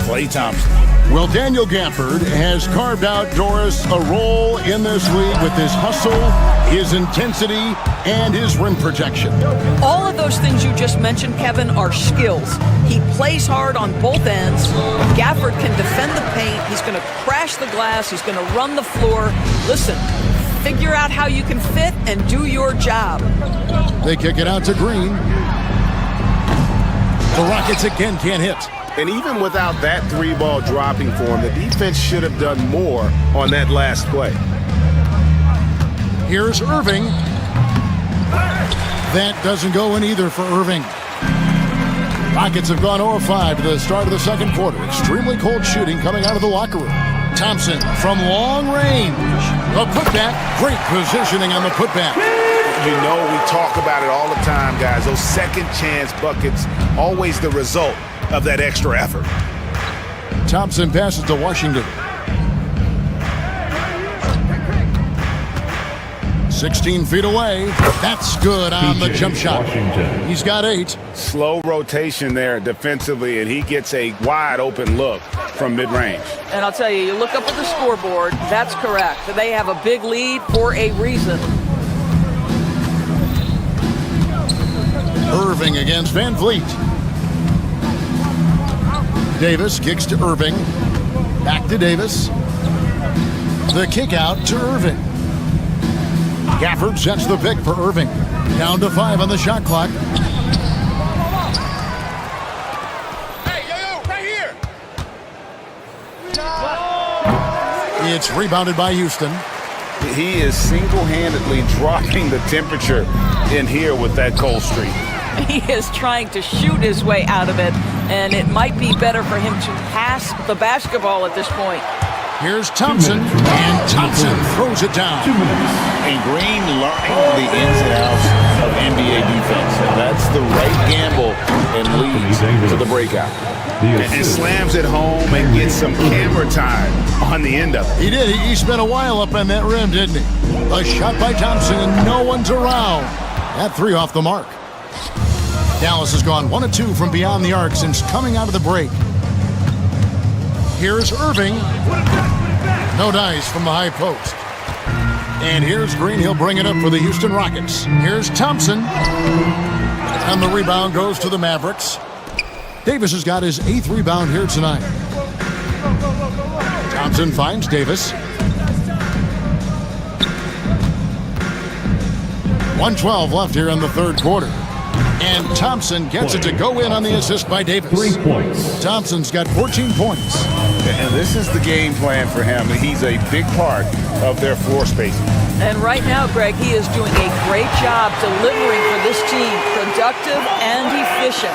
Klay Thompson. Well, Daniel Gafford has carved out Doris a role in this league with his hustle, his intensity, and his rim protection. All of those things you just mentioned, Kevin, are skills. He plays hard on both ends. Gafford can defend the paint. He's going to crash the glass. He's going to run the floor. Listen, figure out how you can fit and do your job. They kick it out to Green. The Rockets again can't hit. And even without that three ball dropping for him, the defense should have done more on that last play. Here's Irving. That doesn't go in either for Irving. Rockets have gone 0-5 to the start of the second quarter. Extremely cold shooting coming out of the locker room. Thompson from long range. A putback. Great positioning on the putback. You know, we talk about it all the time, guys. Those second chance buckets, always the result of that extra effort. Thompson passes to Washington. 16 feet away. That's good on the jump shot. He's got 8. Slow rotation there defensively, and he gets a wide open look from mid-range. And I'll tell you, you look up at the scoreboard, that's correct. They have a big lead for a reason. Irving against Van Vliet. Davis kicks to Irving. Back to Davis. The kick out to Irving. Gafford sets the pick for Irving. Down to 5 on the shot clock. Hey, yo, right here! It's rebounded by Houston. He is single-handedly dropping the temperature in here with that cold streak. He is trying to shoot his way out of it, and it might be better for him to pass the basketball at this point. Here's Thompson, and Thompson throws it down. And Green learning the ins and outs of NBA defense. That's the right gamble and leads to the breakout. And slams it home and gets some camera time on the end of it. He did. He spent a while up on that rim, didn't he? A shot by Thompson, and no one's around. That 3 off the mark. Dallas has gone 1 of 2 from beyond the arc since coming out of the break. Here's Irving. No dice from the high post. And here's Green. He'll bring it up for the Houston Rockets. Here's Thompson. And the rebound goes to the Mavericks. Davis has got his 8th rebound here tonight. Thompson finds Davis. 1:12 left here in the third quarter. And Thompson gets it to go in on the assist by Davis. 3 points. Thompson's got 14 points. And this is the game plan for him. He's a big part of their floor spacing. And right now, Greg, he is doing a great job delivering for this team, productive and efficient.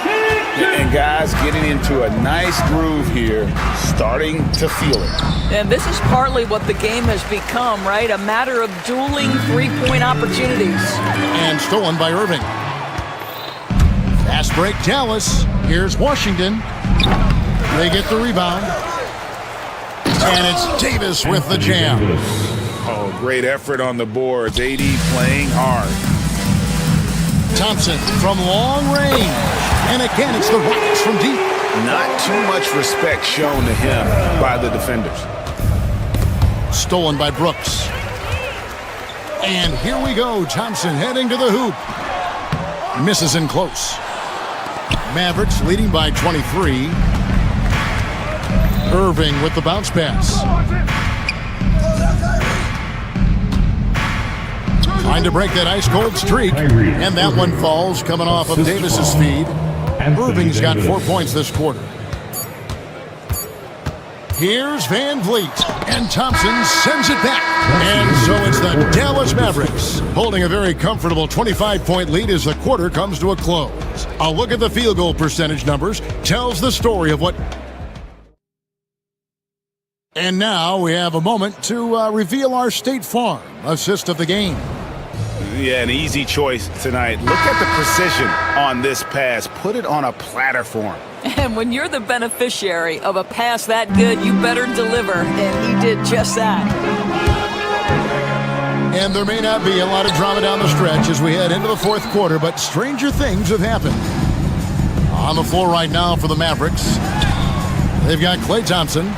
And guys getting into a nice groove here, starting to feel it. And this is partly what the game has become, right? A matter of dueling three-point opportunities. And stolen by Irving. Fast break, Dallas. Here's Washington. They get the rebound. And it's Davis with the jam. Oh, great effort on the boards. AD playing hard. Thompson from long range. And again, it's the Rockets from deep. Not too much respect shown to him by the defenders. Stolen by Brooks. And here we go. Thompson heading to the hoop. Misses in close. Mavericks leading by 23. Irving with the bounce pass. Trying to break that ice-cold streak. And that one falls coming off of Davis's feed. Irving's got 4 points this quarter. Here's Van Vliet. And Thompson sends it back. And so it's the Dallas Mavericks holding a very comfortable 25-point lead as the quarter comes to a close. A look at the field goal percentage numbers tells the story of what... And now we have a moment to reveal our State Farm assist of the game. Yeah, an easy choice tonight. Look at the precision on this pass. Put it on a platter form. And when you're the beneficiary of a pass that good, you better deliver. And he did just that. And there may not be a lot of drama down the stretch as we head into the fourth quarter, but stranger things have happened. On the floor right now for the Mavericks, they've got Klay Thompson.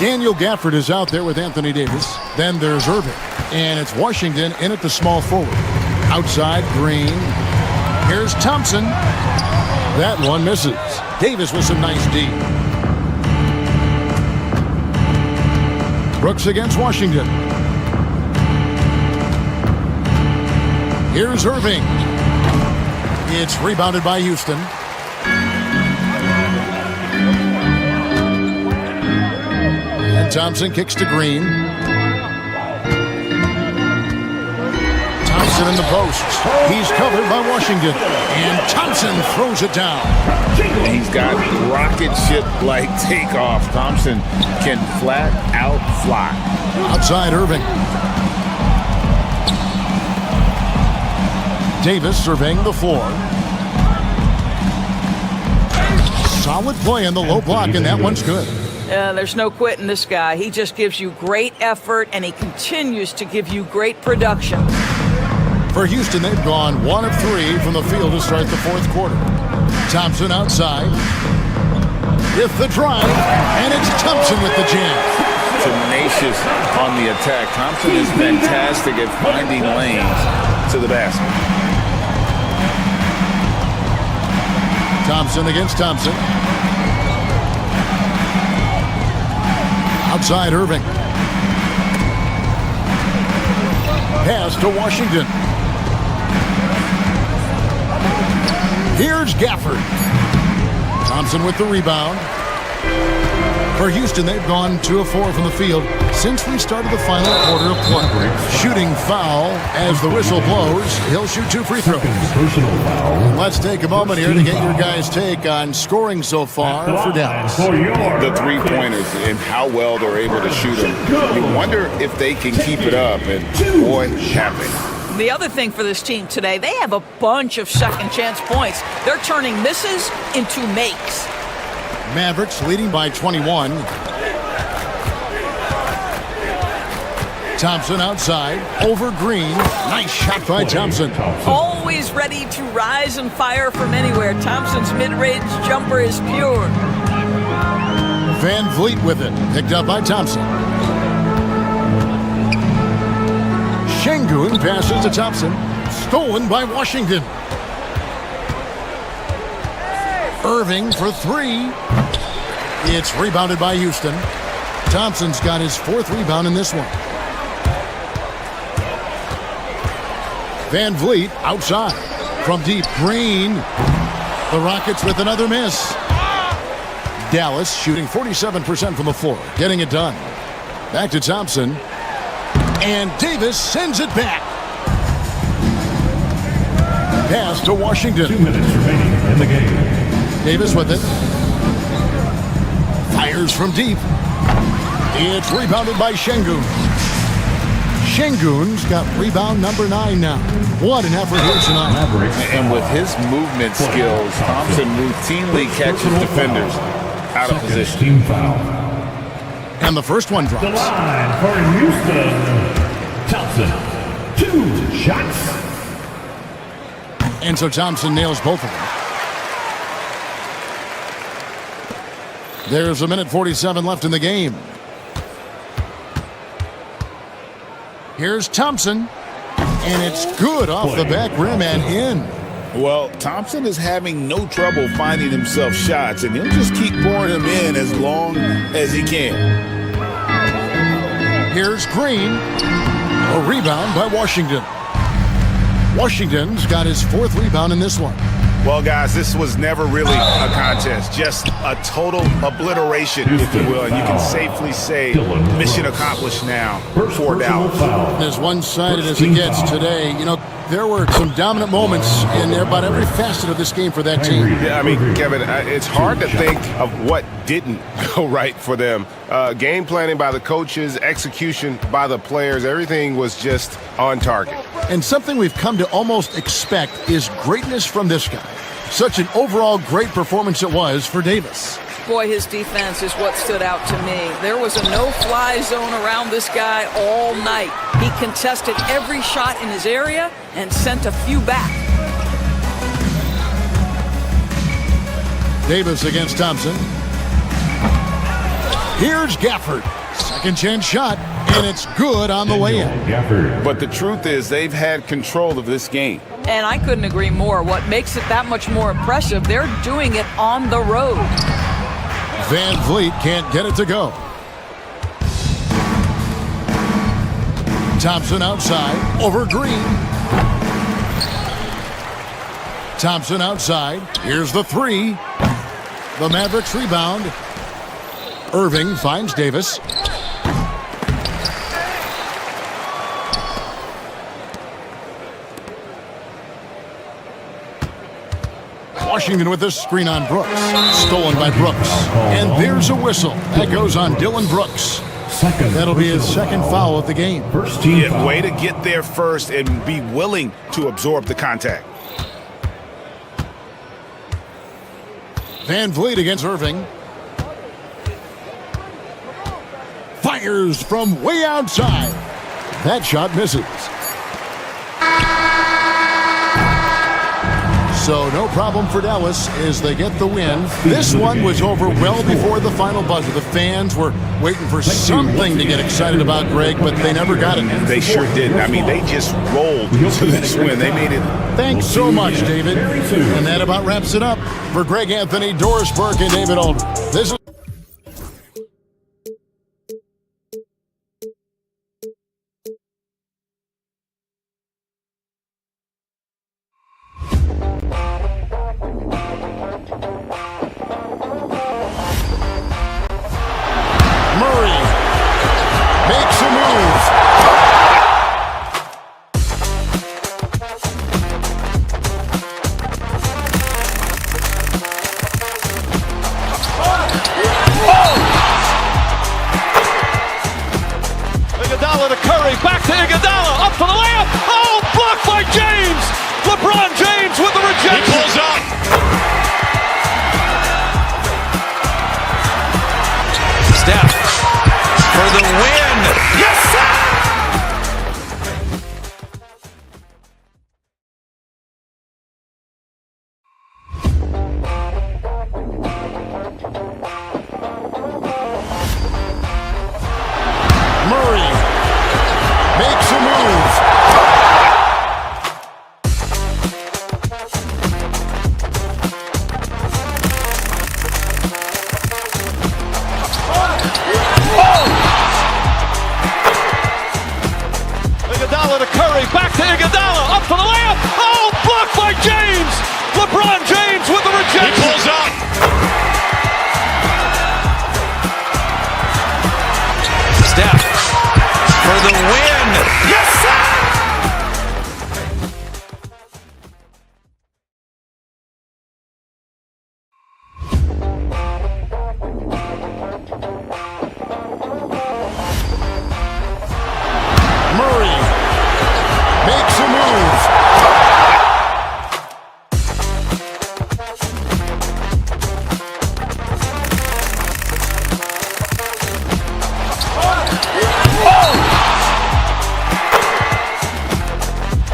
Daniel Gafford is out there with Anthony Davis. Then there's Irving. And it's Washington in at the small forward. Outside, Green. Here's Thompson. That one misses. Davis with some nice D. Brooks against Washington. Here's Irving. It's rebounded by Houston. And Thompson kicks to Green. Thompson in the post. He's covered by Washington. And Thompson throws it down. He's got rocket ship-like takeoff. Thompson can flat out fly. Outside Irving. Davis surveying the floor. Solid play in the low block, and that one's good. There's no quitting this guy. He just gives you great effort, and he continues to give you great production. For Houston, they've gone 1 of 3 from the field to start the fourth quarter. Thompson outside with the drive, and it's Thompson with the jam. Tenacious on the attack. Thompson is fantastic at finding lanes to the basket. Thompson against Thompson. Outside Irving. Pass to Washington. Here's Gafford. Thompson with the rebound. For Houston, they've gone 2 of 4 from the field since we started the final quarter of play. Shooting foul as the whistle blows. He'll shoot 2 free throws. Let's take a moment here to get your guys' take on scoring so far for Dallas. The three-pointers and how well they're able to shoot them. You wonder if they can keep it up, and boy, have they. The other thing for this team today, they have a bunch of second chance points. They're turning misses into makes. Mavericks leading by 21. Thompson outside, over Green. Nice shot by Thompson. Always ready to rise and fire from anywhere. Thompson's mid-range jumper is pure. Van Vliet with it, picked up by Thompson. Şengün passes to Thompson, stolen by Washington. Irving for 3. It's rebounded by Houston. Thompson's got his 4th rebound in this one. Van Vliet outside. From deep, Green. The Rockets with another miss. Dallas shooting 47% from the floor, getting it done. Back to Thompson. And Davis sends it back. Pass to Washington. 2 minutes remaining in the game. Davis with it. Fires from deep. It's rebounded by Şengün. Şengün's got rebound number 9 now. What an effort here tonight. And with his movement skills, Thompson routinely catches defenders out of position. Team foul. And the first one drops. The line for Houston. Thompson. 2 shots. And so Thompson nails both of them. There's 1:47 left in the game. Here's Thompson. And it's good off the back rim and in. Well, Thompson is having no trouble finding himself shots, and he'll just keep pouring them in as long as he can. Here's Green. A rebound by Washington. Washington's got his 4th rebound in this one. Well, guys, this was never really a contest, just a total obliteration, if you will. And you can safely say mission accomplished now for Dallas. As one-sided as it gets today, you know, there were some dominant moments in about every facet of this game for that team. Yeah, I mean, Kevin, it's hard to think of what didn't go right for them. Game planning by the coaches, execution by the players, everything was just on target. And something we've come to almost expect is greatness from this guy. Such an overall great performance it was for Davis. Boy, his defense is what stood out to me. There was a no-fly zone around this guy all night. He contested every shot in his area and sent a few back. Davis against Thompson. Here's Gafford. Second chance shot, and it's good on the way in. But the truth is, they've had control of this game. And I couldn't agree more. What makes it that much more impressive, they're doing it on the road. Van Vliet can't get it to go. Thompson outside, over Green. Thompson outside, here's the 3. The Mavericks rebound. Irving finds Davis. Washington with this screen on Brooks. Stolen by Brooks. And there's a whistle. That goes on Dylan Brooks. That'll be his 2nd foul of the game. Yeah, way to get there first and be willing to absorb the contact. Van Vliet against Irving. Fires from way outside. That shot misses. no problem for Dallas as they get the win. This one was over well before the final buzzer. The fans were waiting for something to get excited about, Greg, but they never got it. They sure didn't. I mean, they just rolled to this win. They made it. Thanks so much, David. And that about wraps it up. For Greg Anthony, Doris Burke, and David Aldridge. This is Murray makes a move. Iguodala to Curry, back to Iguodala, up for the layup. Oh, blocked by James. LeBron James with the rejection. He pulls up. Steph for the win. Yes, sir! Murray makes a move. Iguodala to Curry, back to Iguodala, up for the layup. Oh, blocked by James. LeBron James with the rejection. He pulls up. Steph for the win. Yes, sir! Murray makes a move.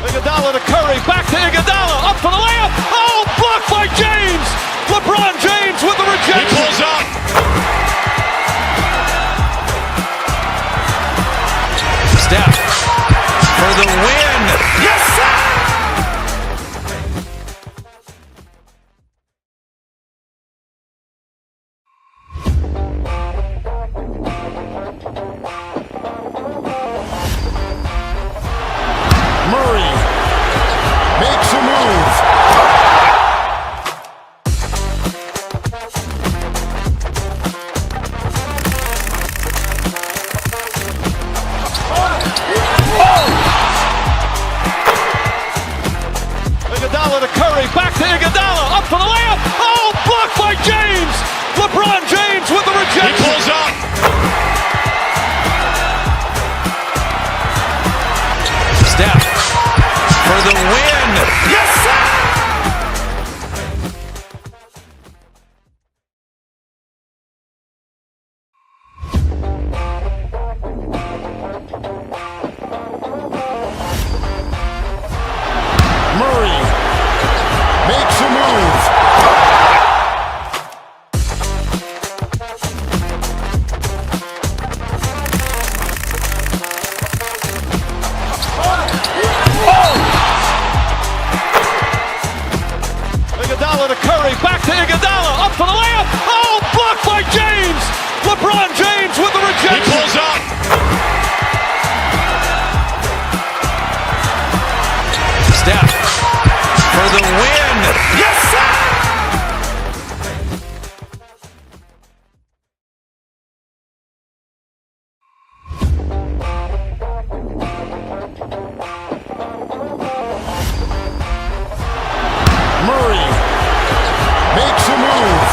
Iguodala to Curry, back to Iguodala, up for the layup. Oh, blocked by James. LeBron James with the rejection. He pulls up. Steph for the win. Yes, sir! Murray makes a move. Iguodala to Curry, back to Iguodala, up for the layup. Oh, blocked by James. LeBron James with the rejection. He pulls up. Steph for the win. Yes, sir! Murray makes a move. Iguodala to Curry, back to Iguodala, up for the layup. Oh, blocked by James. LeBron James with the rejection. He pulls up. Steph for the win. Yes, sir! Murray makes a move.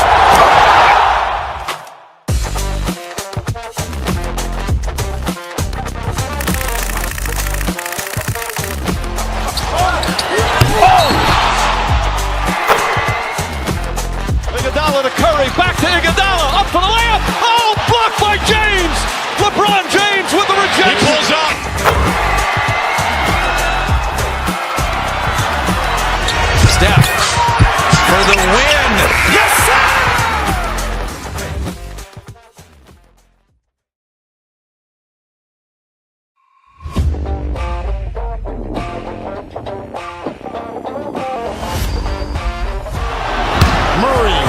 Iguodala to Curry, back to Iguodala, up for the layup. Oh, blocked by James. LeBron James with the rejection. He pulls up. Steph win. Yes, sir! Murray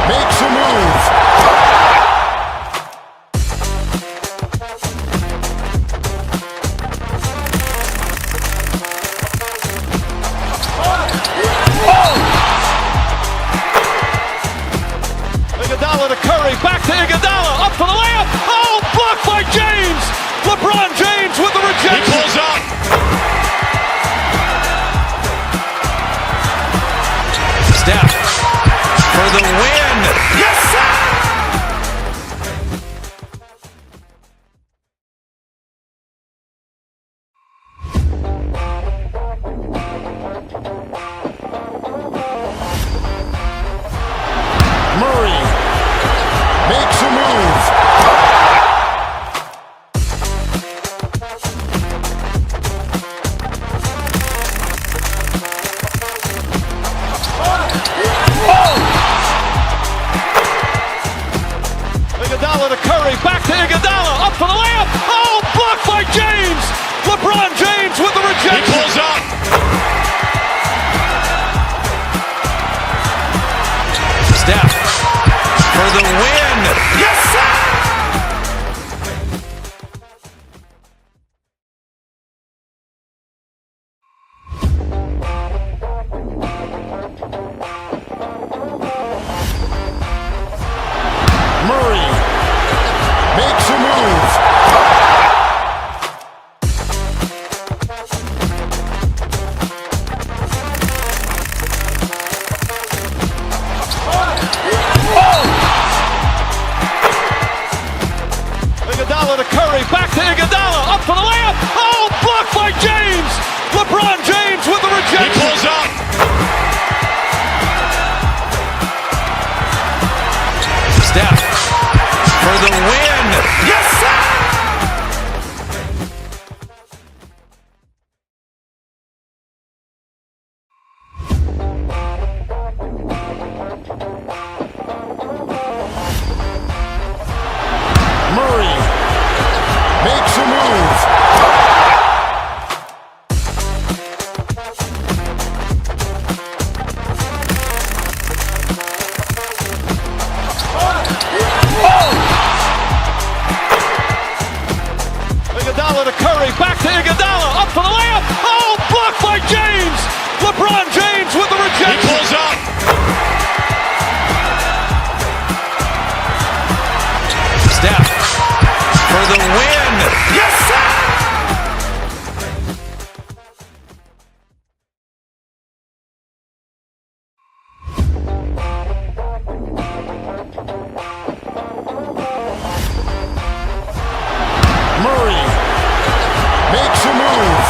makes a move. Iguodala to Curry, back to Iguodala, up for the layup. Oh, blocked by James. LeBron James with the rejection. He pulls up. Steph for the win. Yes, sir! Murray makes a move. Iguodala to Curry, back to Iguodala, up for the layup. Oh, blocked by James. LeBron James with the rejection. He pulls up. Steph for the win. Yes, sir! Murray makes a move. Iguodala to Curry, back to Iguodala, up for the layup. Oh, blocked by James. LeBron James with the rejection. He pulls up. Steph for the win. Yes, sir! Murray makes a move. Iguodala to Curry, back to Iguodala, up for the layup. Oh, blocked by James. LeBron James with the rejection. He pulls up. Steph for the win. Yes, sir! Murray makes a move.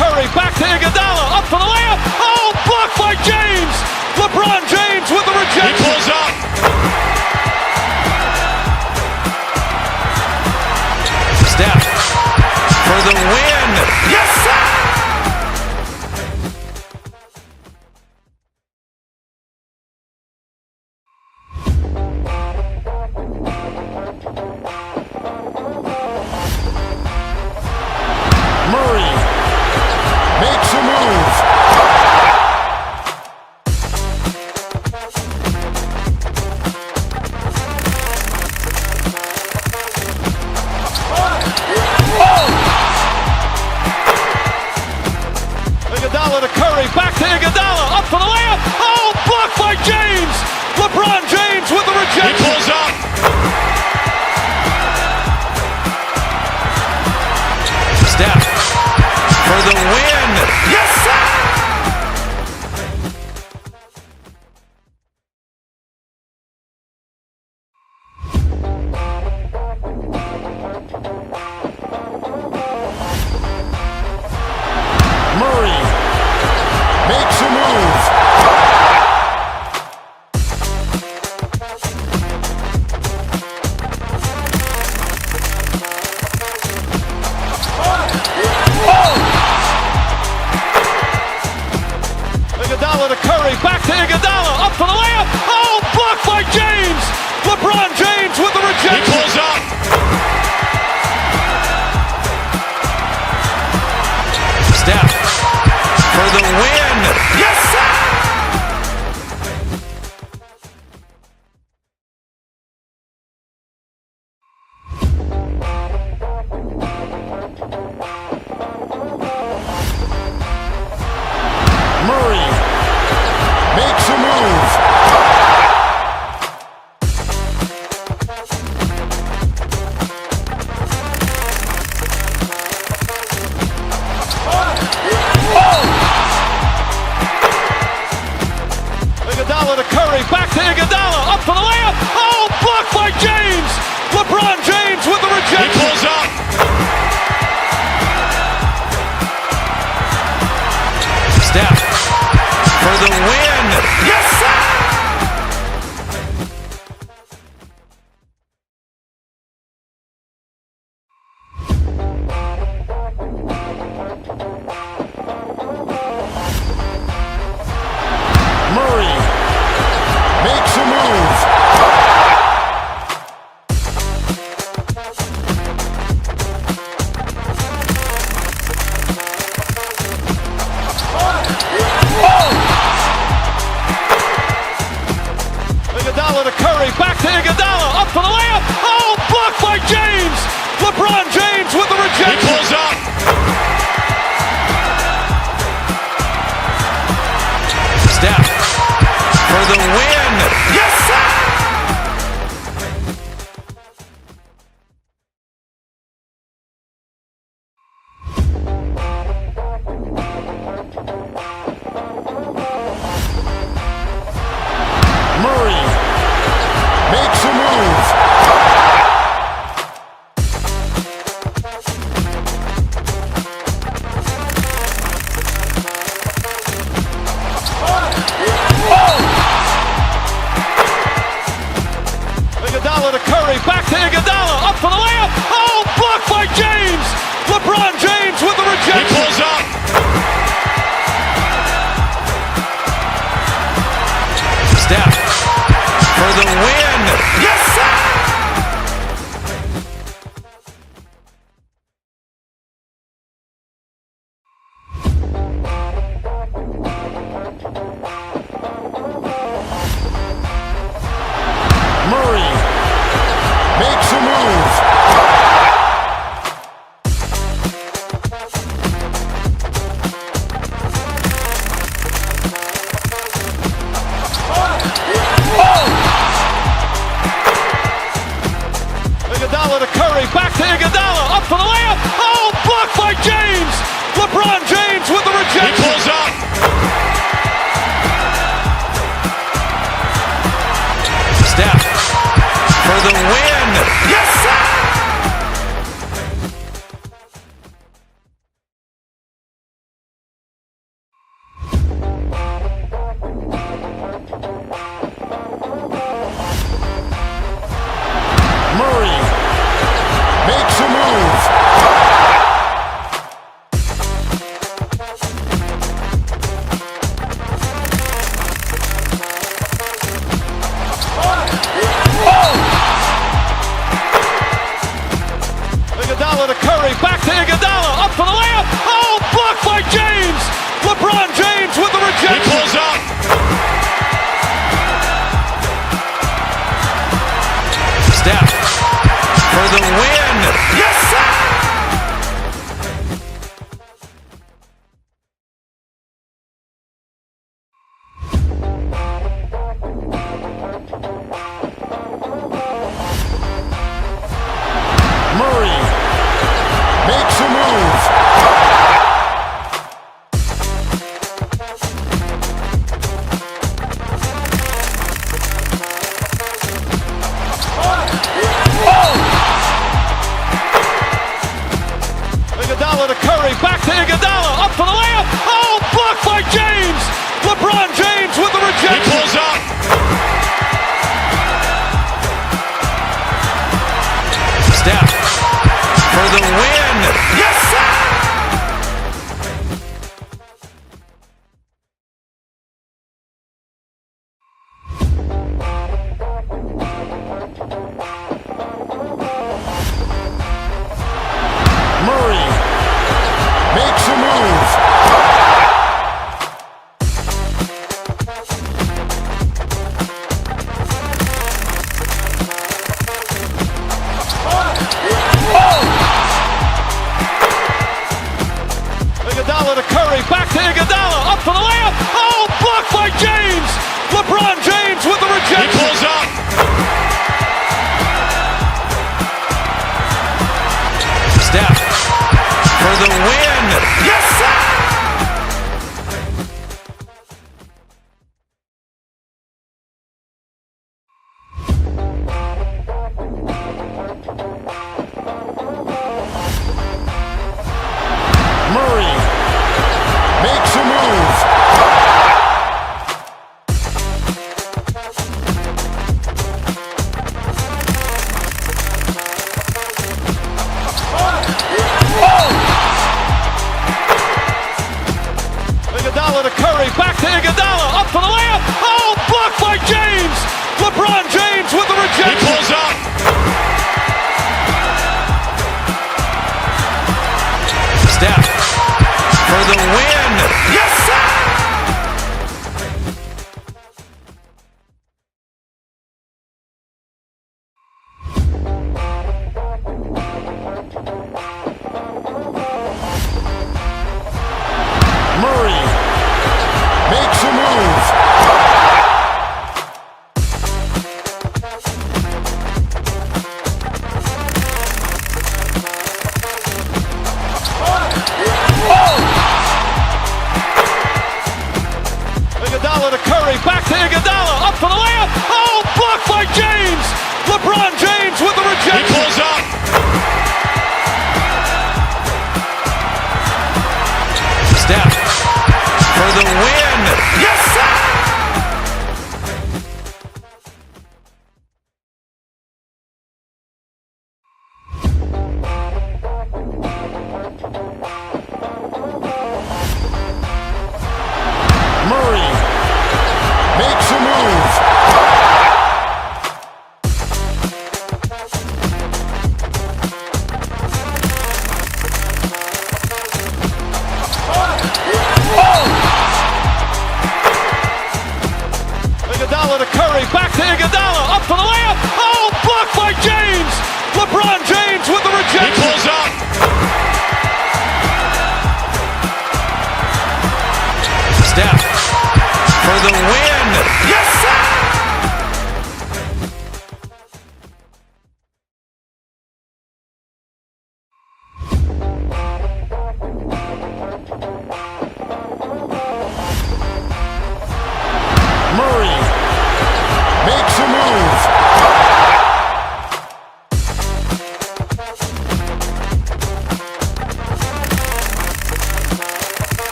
Curry, back to Iguodala, up for the layup. Oh, blocked by James. LeBron James with the rejection. He pulls up. Steph for the win. Yes, sir! Murray makes a move. Iguodala to Curry, back to Iguodala, up for the layup. Oh, blocked by James. LeBron James with the rejection. He pulls up. Steph for the win. Yes, sir! Murray makes a move. Iguodala to Curry, back to Iguodala, up for the layup. Oh, blocked by James. LeBron James with the rejection. He pulls up. Steph for the win. Yes, sir! Murray makes a move. Iguodala to Curry, back to Iguodala, up for the layup. Oh, blocked by James. LeBron James with the rejection. He pulls up. Steph for the win. Yes, sir! Murray makes a move. Iguodala to Curry, back to Iguodala, up for the layup. Oh, blocked by James. LeBron James with the rejection. He pulls up. Steph for the win. Yes, sir! Murray makes a move. Iguodala to Curry, back to Iguodala, up for the layup. Oh, blocked by James. LeBron James with the rejection. He pulls up. Steph for the win. Yes, sir! Murray makes a move. Iguodala to Curry, back to Iguodala, up for the layup. Oh, blocked by James. LeBron James with the rejection. He pulls up. Steph for the win. Yes, sir! Curry, back to Iguodala, up for the layup. Oh, blocked by James. LeBron James with the rejection. He pulls up. Steph for the win. Yes, sir! Murray makes a move. Iguodala to Curry, back to Iguodala, up for the layup. Oh, blocked by James. LeBron James with the rejection. He pulls up. Steph for the win. Yes, sir! Murray makes a move. Iguodala to Curry, back to Iguodala, up for the layup. Oh, blocked by James. LeBron James with the rejection. He pulls up. Steph for the win. Yes, sir! Murray makes a move. Iguodala to Curry, back to Iguodala, up for the layup. Oh, blocked by James. LeBron James with the rejection. He pulls up. Steph for the win. Yes, sir! Murray makes a move.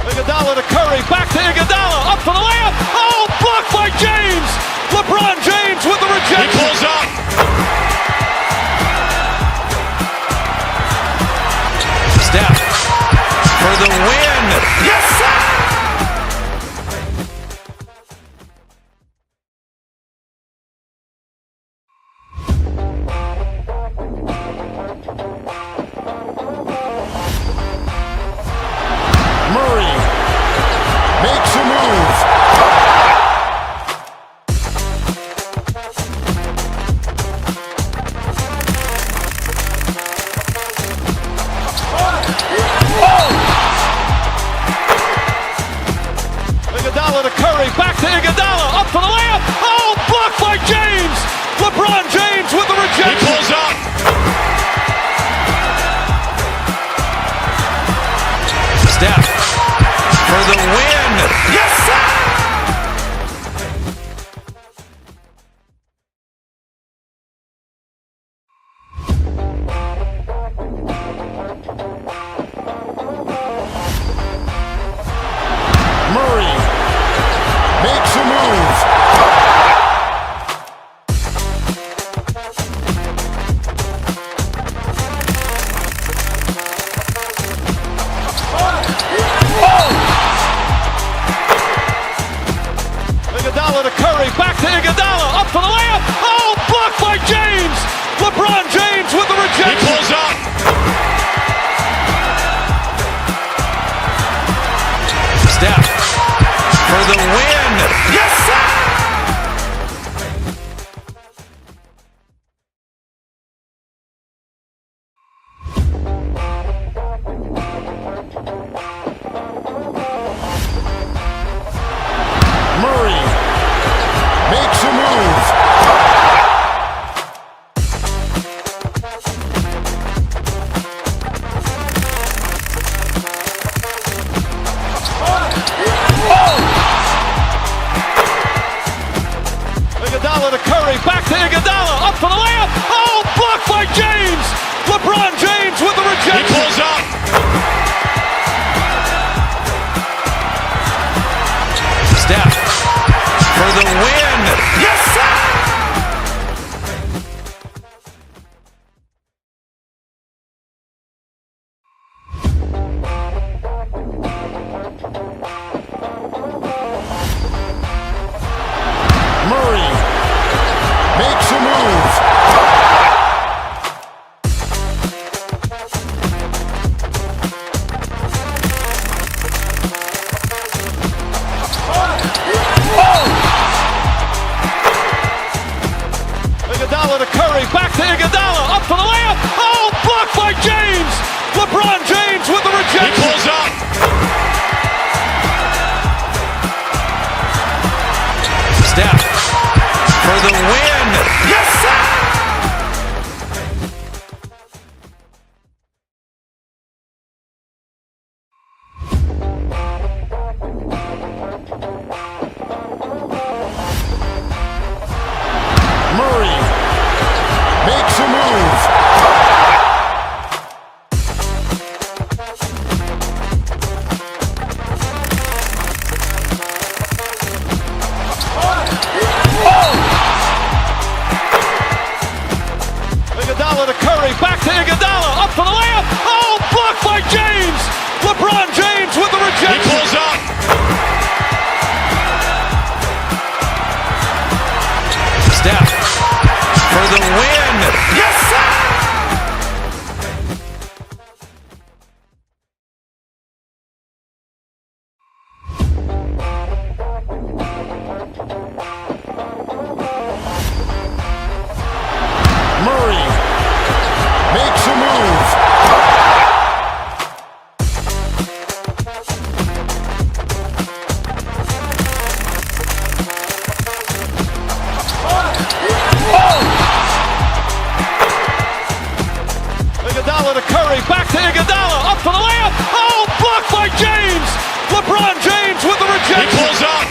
Iguodala to Curry, back to Iguodala, up for the layup. Oh, blocked by James. LeBron James with the rejection. He pulls up. Steph for the win. Yes, sir! Murray makes a move. Iguodala to Curry, back to Iguodala, up for the layup. Oh, blocked by James. LeBron James with the rejection. He pulls up. Steph for the win. Yes, sir! Murray makes a move. Curry, back to Iguodala, up for the layup. Oh, blocked by James. LeBron James with the rejection. He pulls up. Steph for the win. Yes, sir! Murray makes a move. Iguodala to Curry, back to Iguodala, up for the layup. Oh, blocked by James. LeBron James with the rejection. He pulls up.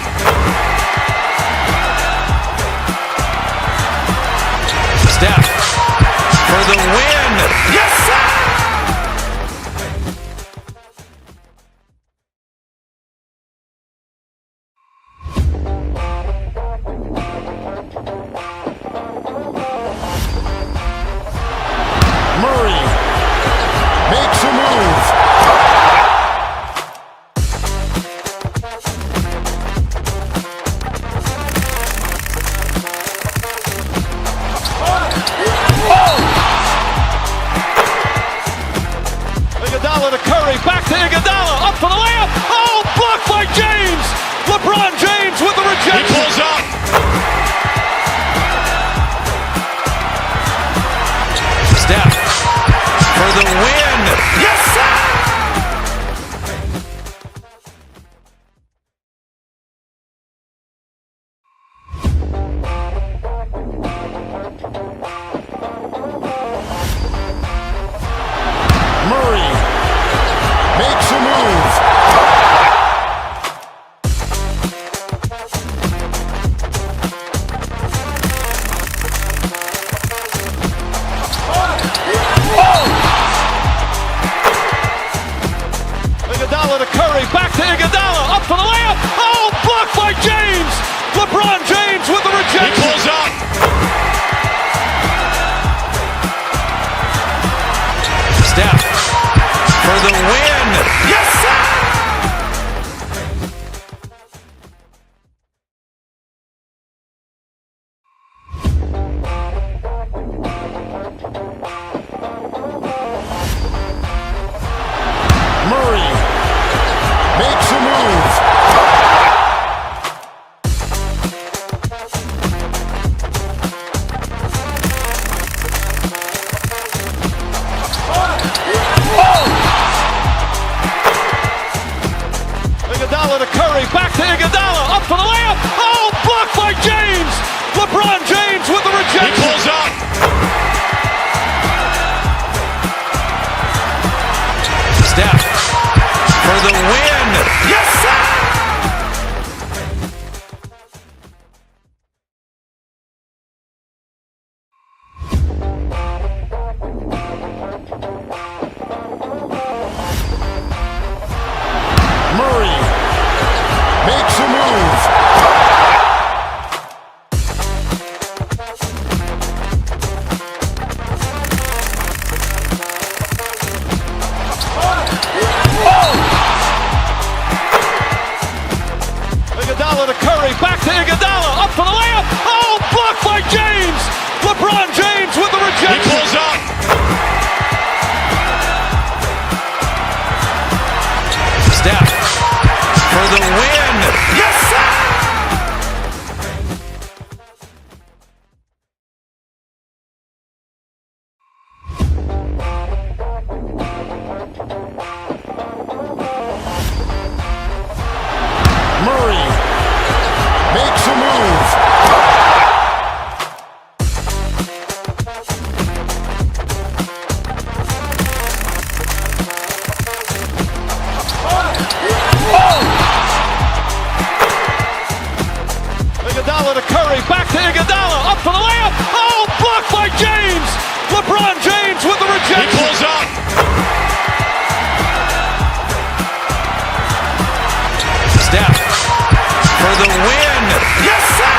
Steph for the win. Yes, sir! Murray makes a move. Iguodala to Curry, back to Iguodala, up for the layup. Oh, blocked by James. LeBron James with the rejection. He pulls up. Steph for the win. Yes, sir! Murray makes a move. Iguodala to Curry, back to Iguodala, up for the layup. Oh, blocked by James. LeBron James with the rejection. He pulls up. Steph for the win. Yes, sir! Murray makes a move. Iguodala to Curry, back to Iguodala, up for the layup. Oh, blocked by James. LeBron James with the rejection. He pulls up. Steph for the win. Yes, sir! Murray makes a move. Iguodala to Curry, back to Iguodala, up for the layup. Oh, blocked by James. LeBron James with the rejection. He pulls up. Steph for the win. Yes, sir! Murray makes a move. Iguodala to Curry, back to Iguodala, up for the layup. Oh, blocked by James. LeBron James with the rejection. He pulls up. Steph for the win. Yes, sir!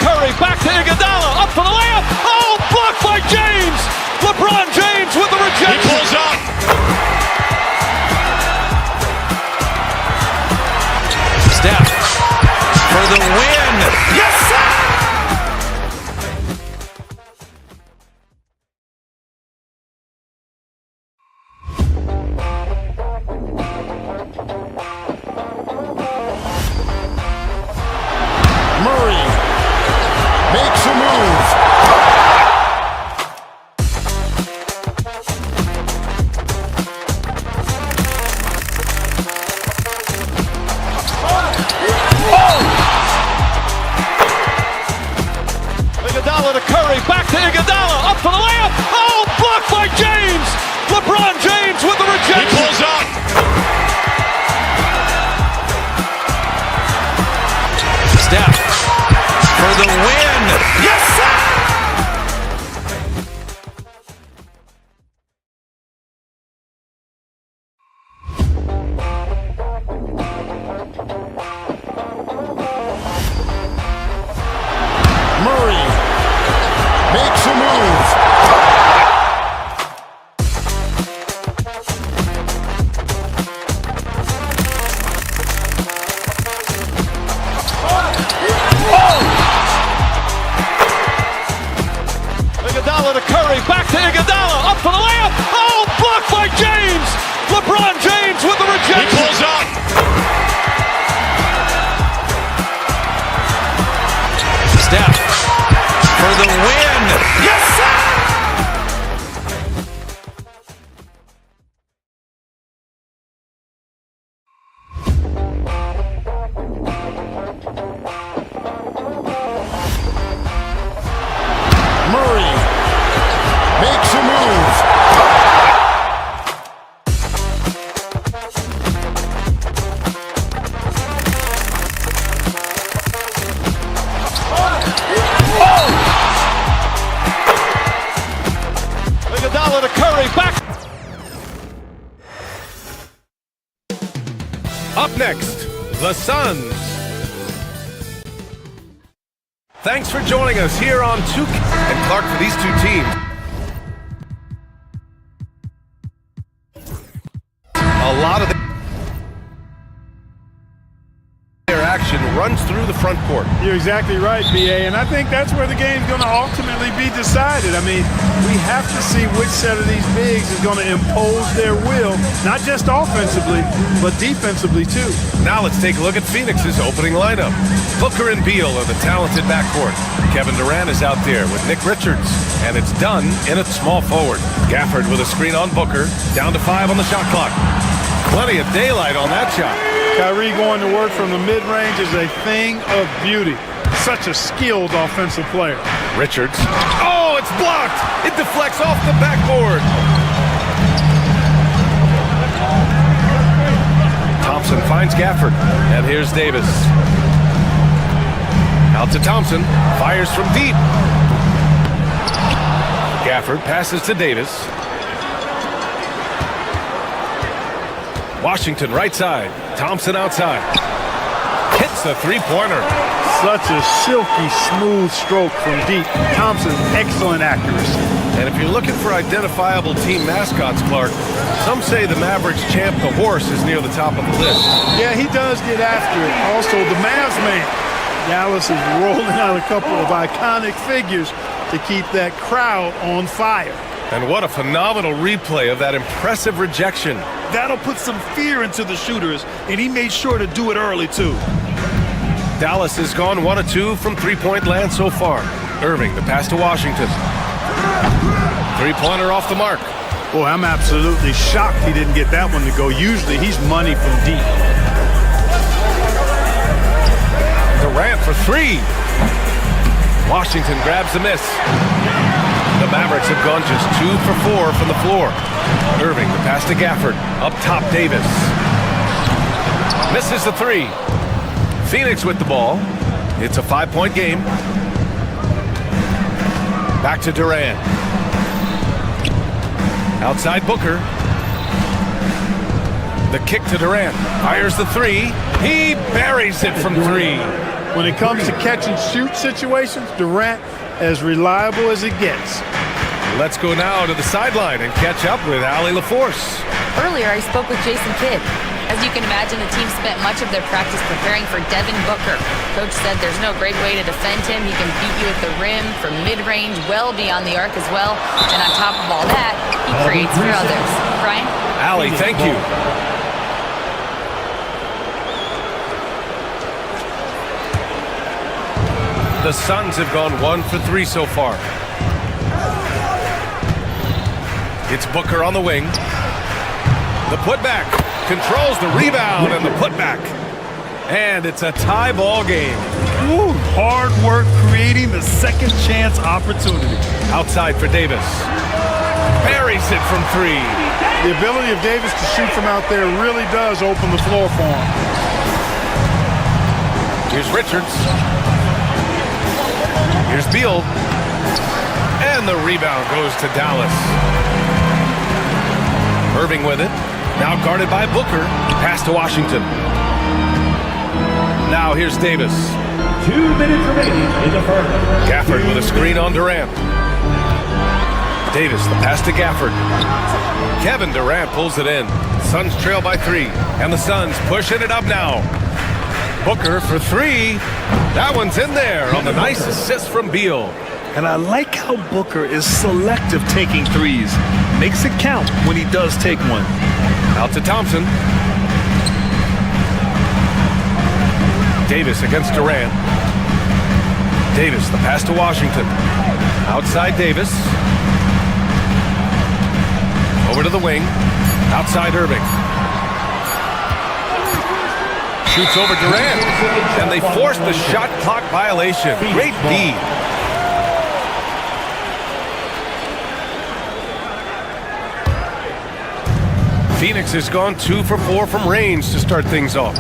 Curry, back to Iguodala, up for the layup. Oh, blocked by James. LeBron James with the rejection. He pulls up. Steph for the win. Yes, sir! Murray makes a move. Iguodala to Curry, back to Iguodala, up for the layup. Oh, blocked by James. LeBron James with the rejection. He pulls up. Steph for the win. Yes, sir! Murray makes a move. Iguodala to Curry, back to Iguodala, up for the layup. Oh, blocked by James. LeBron James with the rejection. He pulls up. Steph for the win. Yes, sir! Murray makes a move. Iguodala to Curry, back. Up next, the Suns. Thanks for joining us here on and Clark for these two teams. A lot of their action runs through the front court. You're exactly right, BA, and I think that's where the game's going to ultimately be decided. I mean, we have to see which set of these bigs is going to impose their will, not just offensively, but defensively too. Now let's take a look at Phoenix's opening lineup. Booker and Beal are the talented backcourt. Kevin Durant is out there with Nick Richards, and it's done in a small forward. Gafford with a screen on Booker, down to 5 on the shot clock. Plenty of daylight on that shot. Kyrie going to work from the mid-range is a thing of beauty. Such a skilled offensive player. Richards. Oh, it's blocked! It deflects off the backboard. Thompson finds Gafford, and here's Davis. Out to Thompson, fires from deep. Gafford passes to Davis. Washington right side, Thompson outside. Hits the three-pointer. Such a silky, smooth stroke from deep. Thompson, excellent accuracy. And if you're looking for identifiable team mascots, Clark, some say the Mavericks champ, the horse, is near the top of the list. Yeah, he does get after it. Also, the Mavs man. Dallas is rolling out a couple of iconic figures to keep that crowd on fire. And what a phenomenal replay of that impressive rejection. That'll put some fear into the shooters, and he made sure to do it early, too. Dallas has gone 1 of 2 from three-point land so far. Irving, the pass to Washington. Three-pointer off the mark. Boy, I'm absolutely shocked he didn't get that one to go. Usually he's money from deep. Durant for 3. Washington grabs the miss. The Mavericks have gone just 2 for 4 from the floor. Irving, the pass to Gafford. Up top, Davis. Misses the 3. Phoenix with the ball. It's a 5-point game. Back to Durant. Outside Booker. The kick to Durant. Fires the 3. He buries it from 3. When it comes to catch and shoot situations, Durant as reliable as it gets. Let's go now to the sideline and catch up with Allie LaForce. Earlier, I spoke with Jason Kidd. As you can imagine, the team spent much of their practice preparing for Devin Booker. Coach said there's no great way to defend him. He can beat you at the rim, from mid-range, well beyond the arc as well. And on top of all that, he creates for others. Brian? Allie, thank you. The Suns have gone 1 for 3 so far. It's Booker on the wing. The putback. Controls the rebound and the putback. And it's a tie ball game. Ooh, hard work creating the second chance opportunity. Outside for Davis. Buries it from 3. The ability of Davis to shoot from out there really does open the floor for him. Here's Richards. Here's Beal. And the rebound goes to Dallas. Irving with it. Now guarded by Booker. Pass to Washington. Now here's Davis. 2 minutes remaining in the first. Gafford with a screen on Durant. Davis, the pass to Gafford. Kevin Durant pulls it in. Suns trail by 3. And the Suns pushing it up now. Booker for 3. That one's in there on the nice assist from Beal. And I like how Booker is selective taking threes. Makes it count when he does take one. Out to Thompson. Davis against Durant. Davis, the pass to Washington. Outside Davis. Over to the wing. Outside Irving. Shoots over Durant. And they force the shot clock violation. Great D. Phoenix has gone 2 for 4 from range to start things off.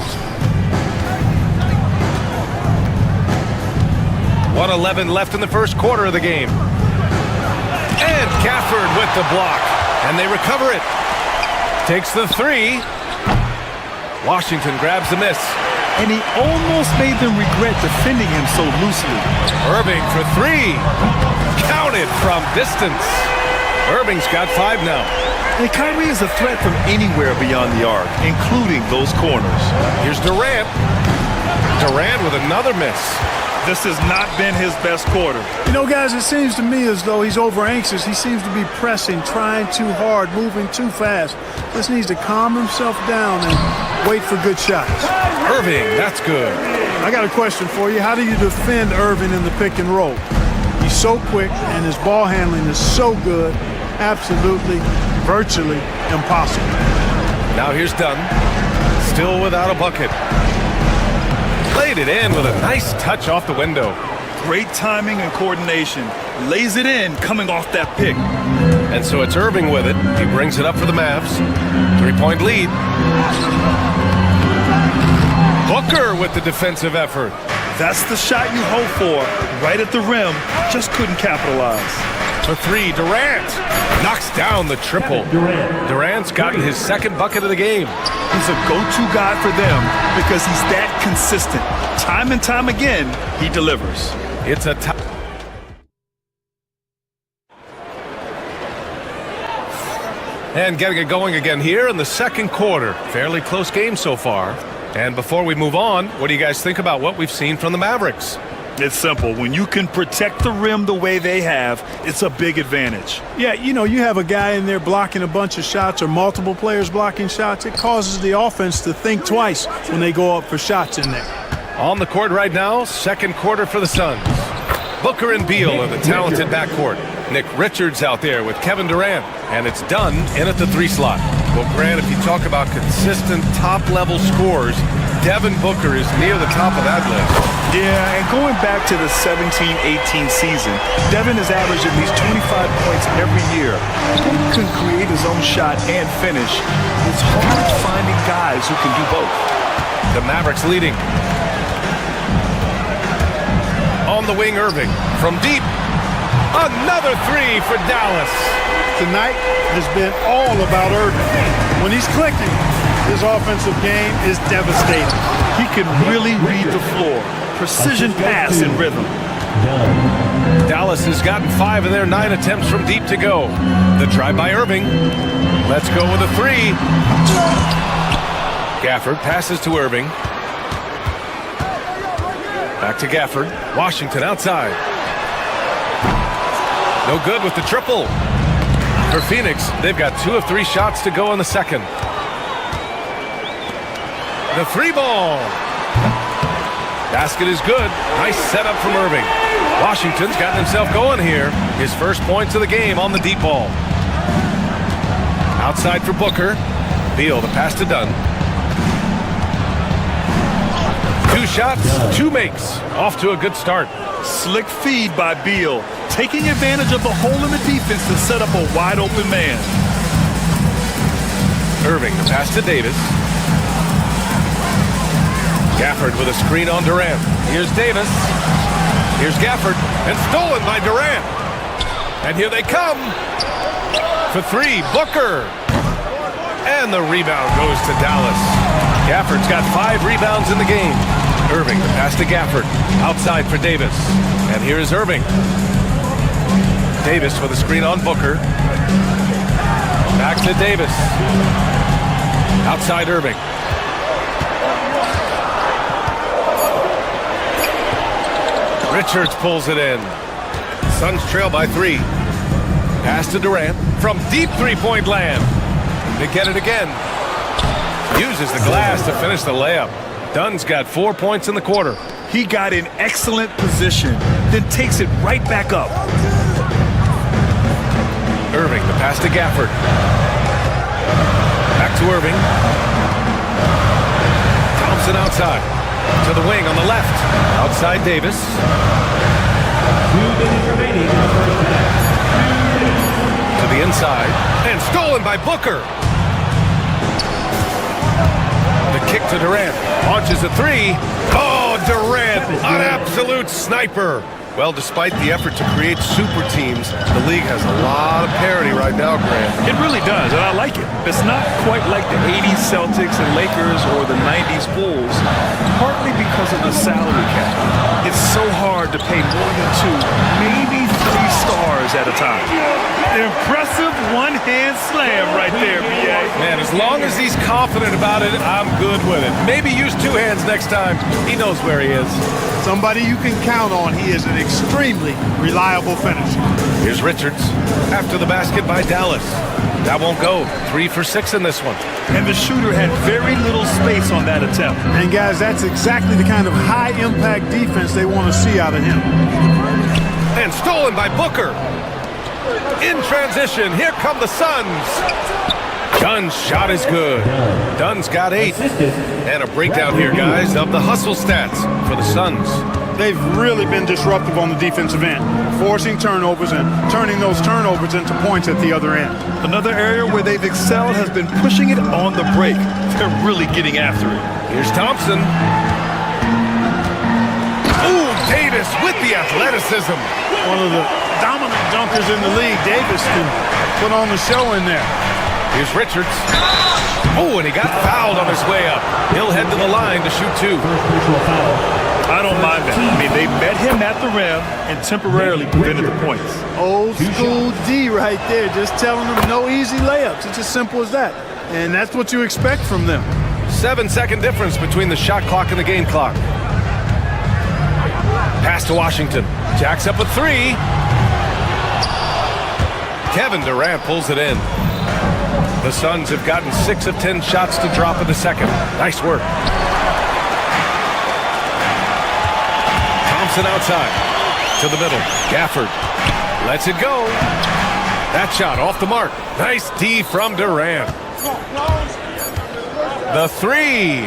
1:11 left in the first quarter of the game. And Gafford with the block. And they recover it. Takes the 3. Washington grabs the miss. And he almost made them regret defending him so loosely. Irving for 3. Counted from distance. Irving's got 5 now. And Kyrie is a threat from anywhere beyond the arc, including those corners. Here's Durant. Durant with another miss. This has not been his best quarter. You know, guys, it seems to me as though he's over anxious. He seems to be pressing, trying too hard, moving too fast. Just needs to calm himself down and wait for good shots. Irving, that's good. I got a question for you. How do you defend Irving in the pick and roll? He's so quick and his ball handling is so good. Absolutely, virtually impossible. Now here's Dunn. Still without a bucket. Played it in with a nice touch off the window. Great timing and coordination. Lays it in coming off that pick. And so it's Irving with it. He brings it up for the Mavs. 3-point lead. Booker with the defensive effort. That's the shot you hope for. Right at the rim. Just couldn't capitalize. For 3, Durant knocks down the triple. Durant's gotten his second bucket of the game. He's a go-to guy for them because he's that consistent. Time and time again, he delivers. It's a and getting it going again here in the second quarter. Fairly close game so far. And before we move on, what do you guys think about what we've seen from the Mavericks? It's simple. When you can protect the rim the way they have, it's a big advantage. Yeah, you know, you have a guy in there blocking a bunch of shots or multiple players blocking shots. It causes the offense to think twice when they go up for shots in there. On the court right now, second quarter for the Suns. Booker and Beal in the talented backcourt. Nick Richards out there with Kevin Durant. And it's Dunn in at the 3 slot. Well, Grant, if you talk about consistent top-level scores, Devin Booker is near the top of that list. Yeah, and going back to the 17-18 season, Devin has averaged at least 25 points every year. He can create his own shot and finish. It's hard finding guys who can do both. The Mavericks leading. On the wing, Irving. From deep. Another 3 for Dallas. Tonight has been all about Irving. When he's clicking, his offensive game is devastating. He can really read the floor. precision pass and rhythm. Dallas has gotten 5 of their 9 attempts from deep to go. The try by Irving. Let's go with a 3. Gafford passes to Irving. Back to Gafford. Washington outside. No good with the triple. For Phoenix, they've got 2 of 3 shots to go in the second. The 3 ball. Basket is good. Nice setup from Irving. Washington's gotten himself going here. His first points of the game on the deep ball. Outside for Booker. Beal, the pass to Dunn. 2 shots, 2 makes. Off to a good start. Slick feed by Beal, taking advantage of the hole in the defense to set up a wide open man. Irving, the pass to Davis. Gafford with a screen on Durant. Here's Davis. Here's Gafford, and stolen by Durant. And here they come. For 3, Booker. And the rebound goes to Dallas. Gafford's got 5 rebounds in the game. Irving, the pass to Gafford. Outside for Davis. And here is Irving. Davis with a screen on Booker. Back to Davis. Outside Irving. Richards pulls it in. Suns trail by 3. Pass to Durant from deep three-point land. They get it again. Uses the glass to finish the layup. Dunn's got 4 points in the quarter. He got in excellent position, then takes it right back up. Irving, the pass to Gafford. Back to Irving. Thompson outside. To the wing on the left. Outside Davis. 2 minutes remaining in the first half. To the inside. And stolen by Booker. The kick to Durant. Launches a 3. Oh, Durant, an absolute sniper. Well, despite the effort to create super teams, the league has a lot of parity right now, Grant. It really does, and I like it. It's not quite like the 80s Celtics and Lakers or the 90s Bulls, partly because of the salary cap. It's so hard to pay more than 2, maybe 3 stars at a time. Impressive one-hand slam right there, B.A. Man, as long as he's confident about it, I'm good with it. Maybe use 2 hands next time. He knows where he is. Somebody you can count on. He is an extremely reliable finisher. Here's Richards after the basket by Dallas. That won't go. 3 for 6 in this one. And the shooter had very little space on that attempt. And guys, that's exactly the kind of high-impact defense they want to see out of him. And stolen by Booker. In transition, here come the Suns. Dunn's shot is good. Dunn's got 8. And a breakdown here, guys, of the hustle stats for the Suns. They've really been disruptive on the defensive end, forcing turnovers and turning those turnovers into points at the other end. Another area where they've excelled has been pushing it on the break. They're really getting after it. Here's Thompson. Ooh, Davis with the athleticism. One of the dominant dunkers in the league. Davis can put on the show in there. Here's Richards. Oh, and he got fouled on his way up. He'll head to the line to shoot 2. I don't mind that. I mean, they met him at the rim and temporarily prevented the points. Old school D right there, just telling them no easy layups. It's as simple as that. And that's what you expect from them. 7-second difference between the shot clock and the game clock. Pass to Washington. Jacks up a 3. Kevin Durant pulls it in. The Suns have gotten 6 of 10 shots to drop in the second. Nice work. Thompson outside. To the middle. Gafford lets it go. That shot off the mark. Nice D from Durant. The 3.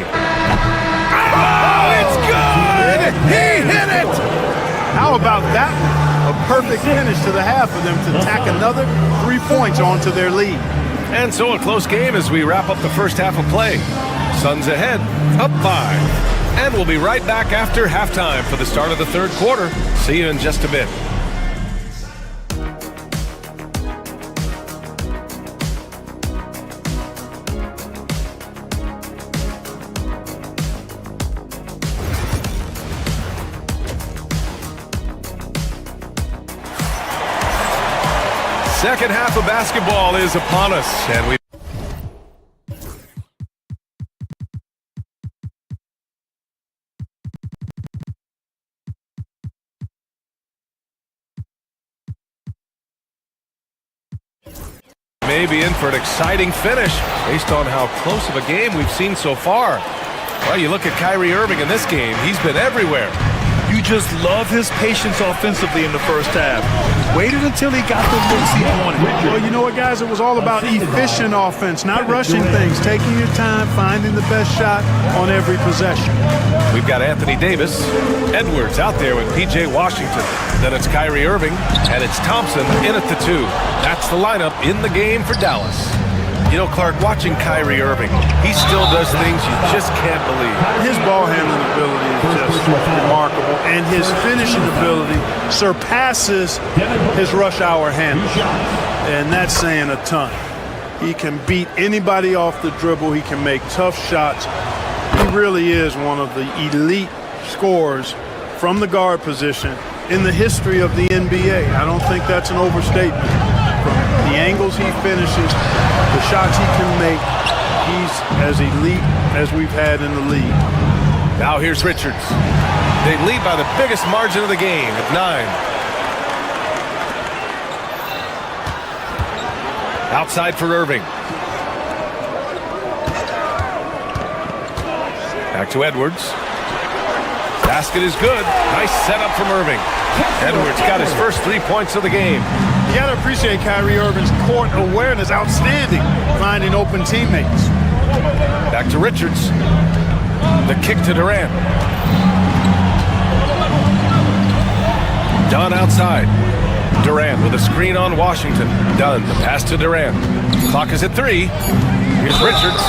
Oh, it's good! He hit it! How about that? A perfect finish to the half for them to tack another 3 points onto their lead. And so a close game as we wrap up the first half of play. Suns ahead, up 5. And we'll be right back after halftime for the start of the third quarter. See you in just a bit. Second half of basketball is upon us, and we may be in for an exciting finish based on how close of a game we've seen so far. Well, you look at Kyrie Irving in this game, he's been everywhere. You just love his patience offensively in the first half. Waited until he got the looks he wanted. Well, you know what, guys? It was all about efficient offense, not rushing things, taking your time, finding the best shot on every possession. We've got Anthony Davis, Edwards out there with P.J. Washington. Then it's Kyrie Irving, and it's Thompson in at the 2. That's the lineup in the game for Dallas. You know, Clark, watching Kyrie Irving, he still does things you just can't believe. His ball handling ability is just remarkable, and his finishing ability surpasses his rush hour handle. And that's saying a ton. He can beat anybody off the dribble. He can make tough shots. He really is one of the elite scorers from the guard position in the history of the NBA. I don't think that's an overstatement. From the angles he finishes, the shots he can make, he's as elite as we've had in the league. Now here's Richards. They lead by the biggest margin of the game at 9. Outside for Irving. Back to Edwards. Basket is good. Nice setup from Irving. Edwards got his first 3 points of the game. You got to appreciate Kyrie Irving's court awareness, outstanding, finding open teammates. Back to Richards. The kick to Durant. Dunn outside. Durant with a screen on Washington. Dunn, the pass to Durant. Clock is at 3. Here's Richards.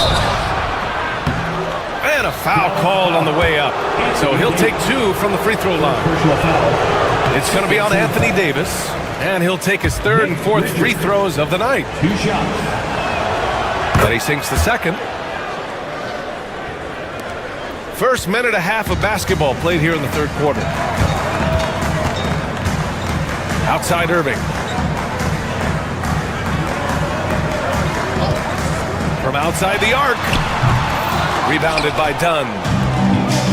And a foul called on the way up. So he'll take 2 from the free throw line. It's going to be on Anthony Davis. And he'll take his 3rd and 4th free throws of the night. 2 shots. Then he sinks the 2nd. First minute and a half of basketball played here in the 3rd quarter. Outside Irving. From outside the arc. Rebounded by Dunn.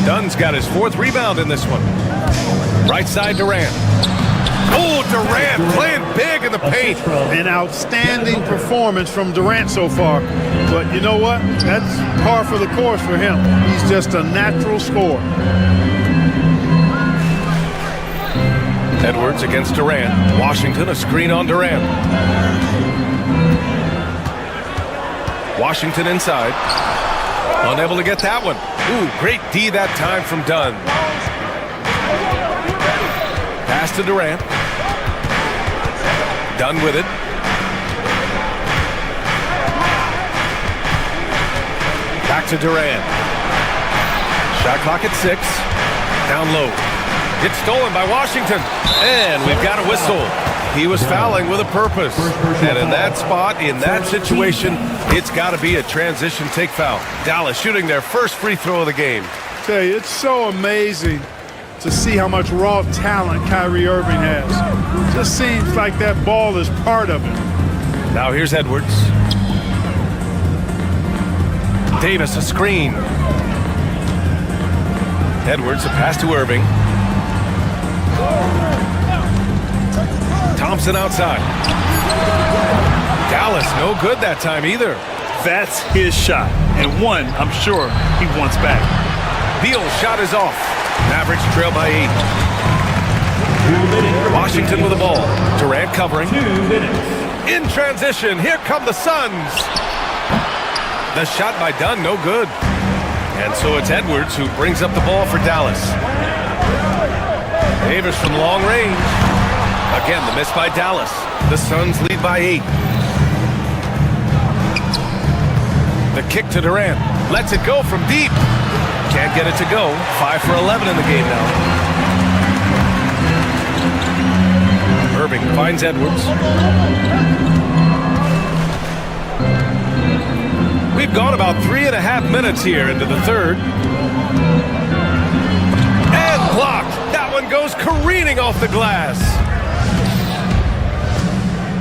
Dunn's got his 4th rebound in this one. Right side Durant. Oh, Durant playing big in the paint. An outstanding performance from Durant so far. But you know what? That's par for the course for him. He's just a natural scorer. Edwards against Durant. Washington, a screen on Durant. Washington inside. Unable to get that one. Ooh, great D that time from Dunn. Pass to Durant. Dunn with it. Back to Durant. Shot clock at 6. Down low. It's stolen by Washington. And we've got a whistle. He was fouling with a purpose. And in that spot, in that situation, it's got to be a transition take foul. Dallas shooting their first free throw of the game. I tell you, it's so amazing to see how much raw talent Kyrie Irving has. Just seems like that ball is part of it. Now here's Edwards. Davis, a screen. Edwards, a pass to Irving. Thompson outside. Dallas, no good that time either. That's his shot, and one I'm sure he wants back. Beal's shot is off. Mavericks trail by 8. Washington with the ball. Durant covering. 2 minutes. In transition, here come the Suns. The shot by Dunn, no good. And so it's Edwards who brings up the ball for Dallas. Davis from long range. Again, the miss by Dallas. The Suns lead by 8. The kick to Durant. Lets it go from deep. Can't get it to go. 5 for 11 in the game now. Irving finds Edwards. We've gone about 3.5 minutes here into the 3rd. And blocked. That one goes careening off the glass.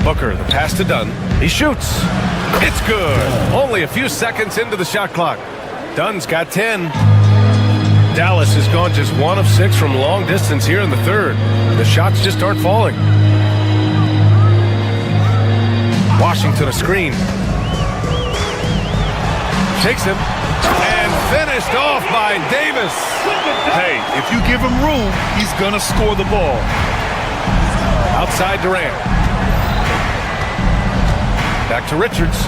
Booker, the pass to Dunn. He shoots. It's good. Only a few seconds into the shot clock. Dunn's got 10. Dallas has gone just 1 of 6 from long distance here in the third. The shots just aren't falling. Washington a screen. Shakes him. And finished off by Davis. Hey, if you give him room, he's going to score the ball. Outside Durant. Back to Richards.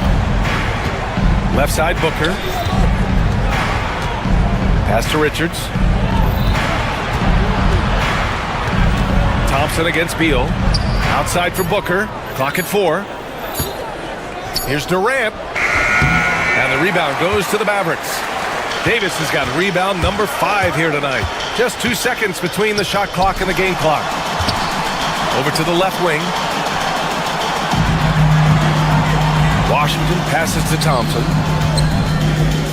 Left side Booker. Pass to Richards. Thompson against Beal. Outside for Booker. Clock at 4. Here's Durant. And the rebound goes to the Mavericks. Davis has got rebound number 5 here tonight. Just 2 seconds between the shot clock and the game clock. Over to the left wing. Washington passes to Thompson.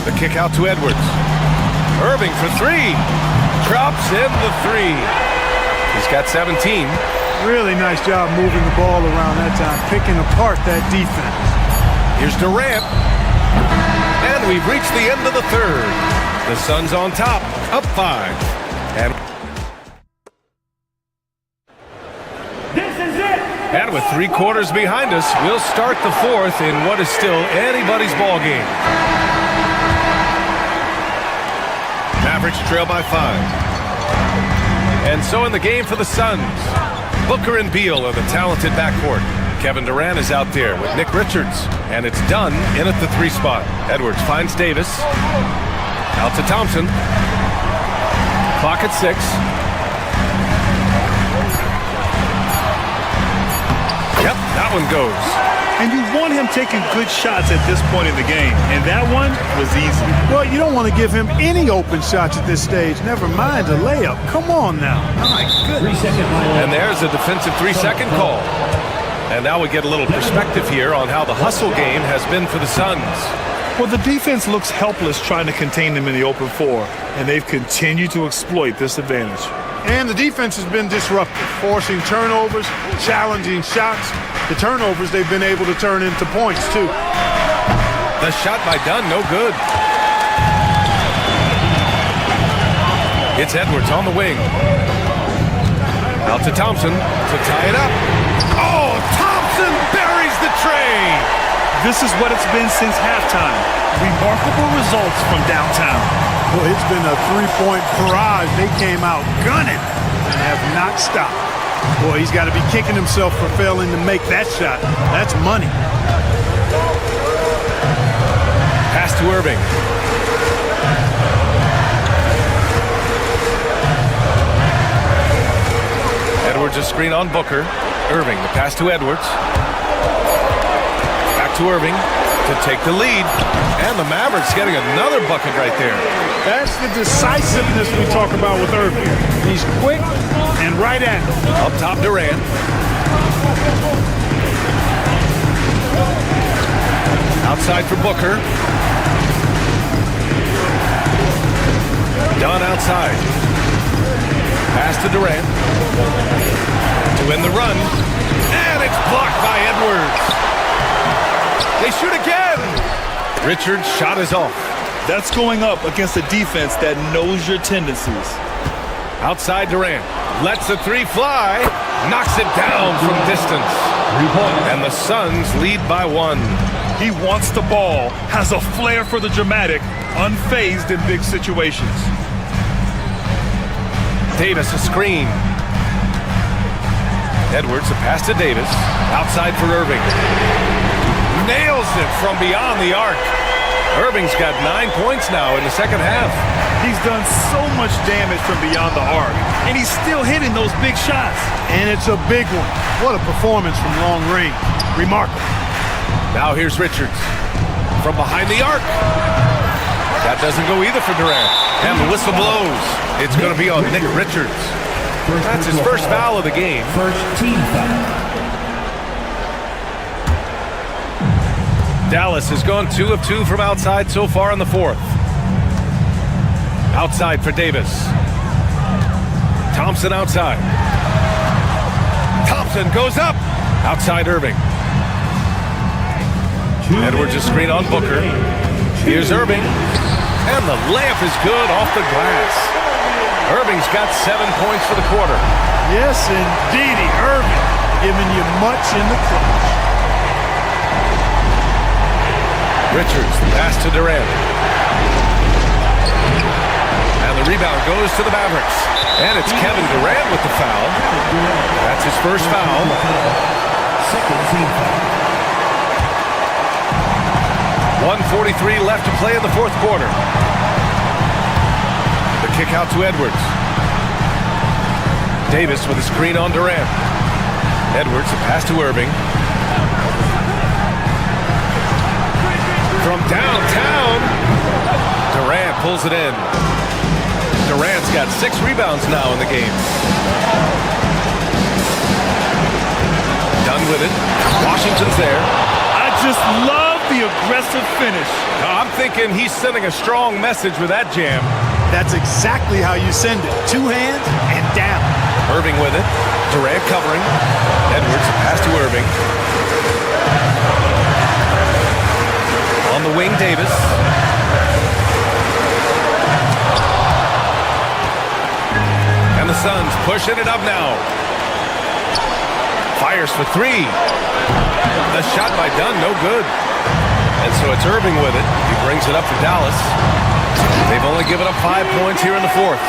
The kick out to Edwards. Irving for 3. Drops in the 3. He's got 17. Really nice job moving the ball around that time, picking apart that defense. Here's Durant. And we've reached the end of the third. The Suns on top, up 5. And And with 3 quarters behind us, we'll start the fourth in what is still anybody's ball game. Mavericks trail by 5. And so in the game for the Suns, Booker and Beal are the talented backcourt. Kevin Durant is out there with Nick Richards, and it's Dunn in at the 3 spot. Edwards finds Davis. Out to Thompson. Clock at 6. Yep, that one goes. And you want him taking good shots at this point in the game, and that one was easy. Well, you don't want to give him any open shots at this stage. Never mind a layup. Come on now. My goodness. And there's a defensive 3-second call. And now we get a little perspective here on how the hustle game has been for the Suns. Well, the defense looks helpless trying to contain them in the open floor, and they've continued to exploit this advantage. And the defense has been disruptive, forcing turnovers, challenging shots. The turnovers they've been able to turn into points, too. The shot by Dunn, no good. It's Edwards on the wing. Out to Thompson to tie it up. Oh, Thompson buries the tray. This is what it's been since halftime. Remarkable results from downtown. Well, it's been a 3-point barrage. They came out gunning and have not stopped. Boy, he's got to be kicking himself for failing to make that shot. That's money. Pass to Irving. Edwards a screen on Booker. Irving, the pass to Edwards. Back to Irving to take the lead. And the Mavericks getting another bucket right there. That's the decisiveness we talk about with Irving. He's quick and right at it. Up top, Durant. Outside for Booker. Dunn outside. Pass to Durant. To win the run. And it's blocked by Edwards. They shoot again. Richards' shot is off. That's going up against a defense that knows your tendencies. Outside Durant. Lets the 3 fly. Knocks it down from distance. And the Suns lead by 1. He wants the ball, has a flair for the dramatic, unfazed in big situations. Davis a screen. Edwards a pass to Davis. Outside for Irving. Nails it from beyond the arc. Irving's got 9 points now in the second half. He's done so much damage from beyond the arc, and he's still hitting those big shots. And it's a big one. What a performance from long range. Remarkable. Now here's Richards. From behind the arc. That doesn't go either for Durant. And the whistle blows. It's going to be on Nick Richards. That's his first foul of the game. First team foul. Dallas has gone 2 of 2 from outside so far in the fourth. Outside for Davis. Thompson outside. Thompson goes up. Outside Irving. Edwards a screen on Booker. Here's Irving. And the layup is good off the glass. Irving's got 7 points for the quarter. Yes, indeedy. Irving giving you much in the clutch. Richards, the pass to Durant. And the rebound goes to the Mavericks. And it's Kevin Durant with the foul. That's his first foul. Second team foul. 1:43 left to play in the fourth quarter. The kick out to Edwards. Davis with a screen on Durant. Edwards, a pass to Irving. From downtown, Durant pulls it in. Durant's got 6 rebounds now in the game. Done with it. Washington's there. I just love the aggressive finish. I'm thinking he's sending a strong message with that jam. That's exactly how you send it. 2 hands and down. Irving with it. Durant covering. Edwards, a pass to Irving. On the wing, Davis. And the Suns pushing it up now. Fires for 3. The shot by Dunn, no good. And so it's Irving with it. He brings it up for Dallas. They've only given up 5 points here in the fourth.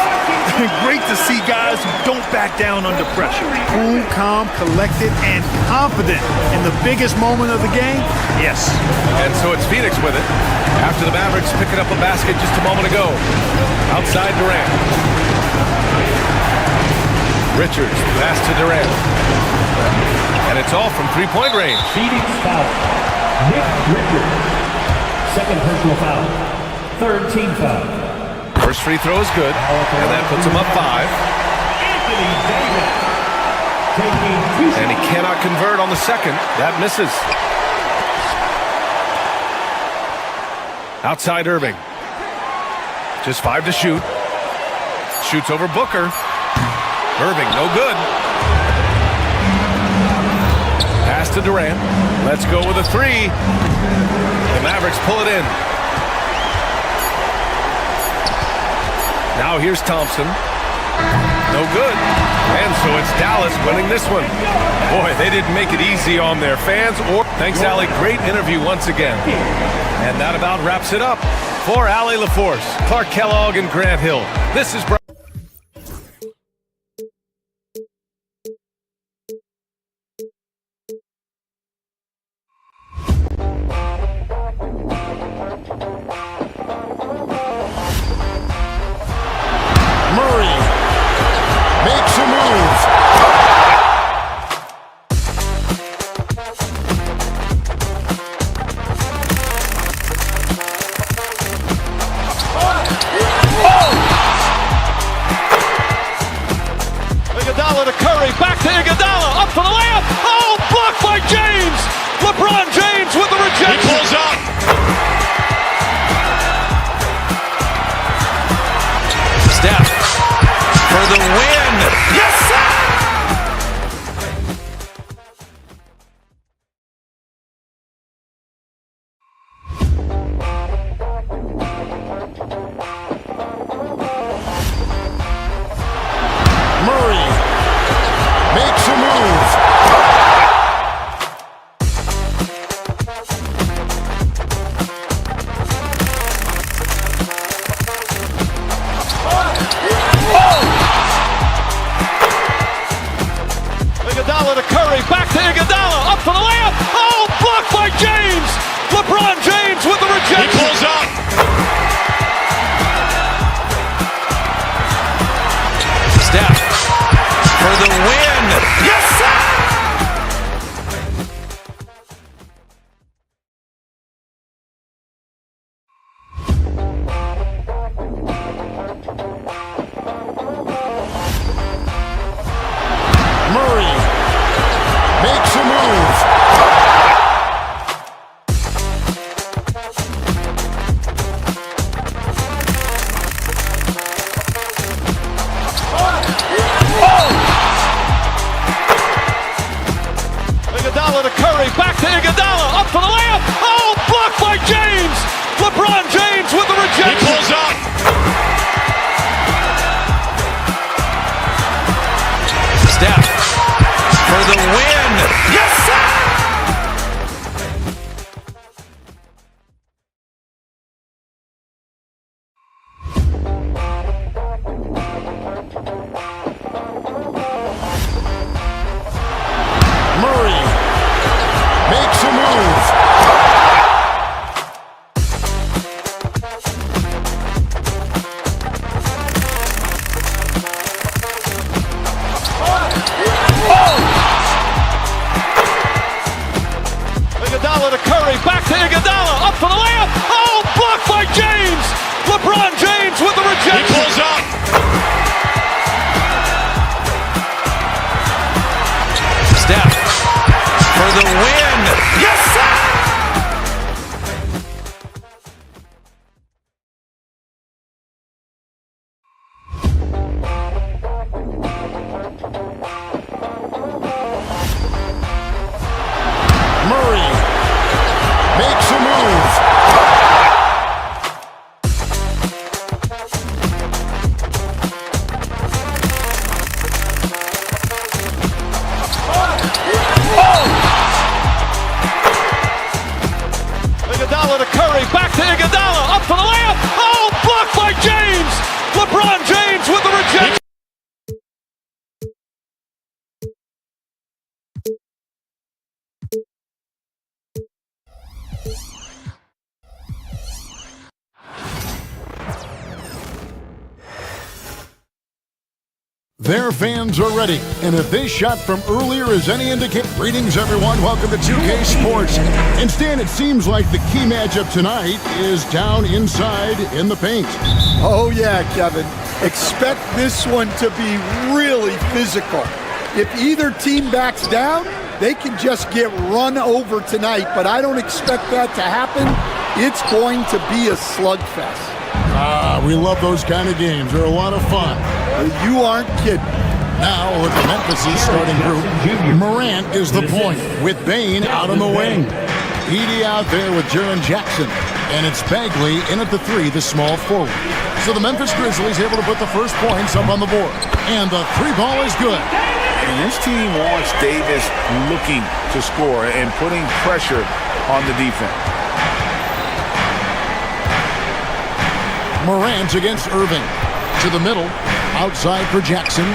Great to see guys who don't back down under pressure. Cool, calm, collected, and confident in the biggest moment of the game. Yes. And so it's Phoenix with it. After the Mavericks picking up a basket just a moment ago. Outside Durant. Richards, pass to Durant. And it's all from three-point range. Phoenix foul. Nick Richards. Second personal foul. Third team foul. First free throw is good, and that puts him up 5. And he cannot convert on the second. That misses. Outside Irving. Just 5 to shoot. Shoots over Booker. Irving, no good. Pass to Durant. Let's go with a 3. The Mavericks pull it in. Now here's Thompson. No good. And so it's Dallas winning this one. Boy, they didn't make it easy on their fans. Thanks, Allie. Great interview once again. And that about wraps it up. For Allie LaForce, Clark Kellogg, and Grant Hill, this is Brian. Murray makes a move. Iguodala to Curry, back to Iguodala, up for the layup. Oh, blocked by James. LeBron James with the rejection. He pulls up. Steph for the win. Yes, sir! Murray makes a move. Iguodala to Curry, back to Iguodala, up for the layup. Oh, blocked by James. LeBron James with the rejection. He pulls up. Steph for the win. Yes, sir! Murray makes a move. Iguodala to Curry, back to Iguodala, up for the layup. Oh, win. Yes, sir! Murray makes a move. Iguodala to Curry, back to Iguodala, up for the layup. Oh, blocked by James. LeBron James with the rejection. He pulls up. Steph for the win. Yes, sir! Murray makes a move. Iguodala to Curry, back to Iguodala, up for the layup. Oh, blocked by James. LeBron James with the rejection. Their fans are ready, and if this shot from earlier is any indication... Greetings, everyone. Welcome to 2K Sports. And Stan, it seems like the key matchup tonight is down inside in the paint. Oh, yeah, Kevin. Expect this one to be really physical. If either team backs down, they can just get run over tonight, but I don't expect that to happen. It's going to be a slugfest. We love those kind of games. They're a lot of fun. You aren't kidding. Now, with the Memphis' starting group, Morant is the point, with Bane out on the wing. Edey out there with Jaren Jackson. And it's Bagley in at the 3, the small forward. So the Memphis Grizzlies able to put the first points up on the board. And the 3 ball is good. And this team wants Davis looking to score and putting pressure on the defense. Morant against Irving. To the middle. Outside for Jackson.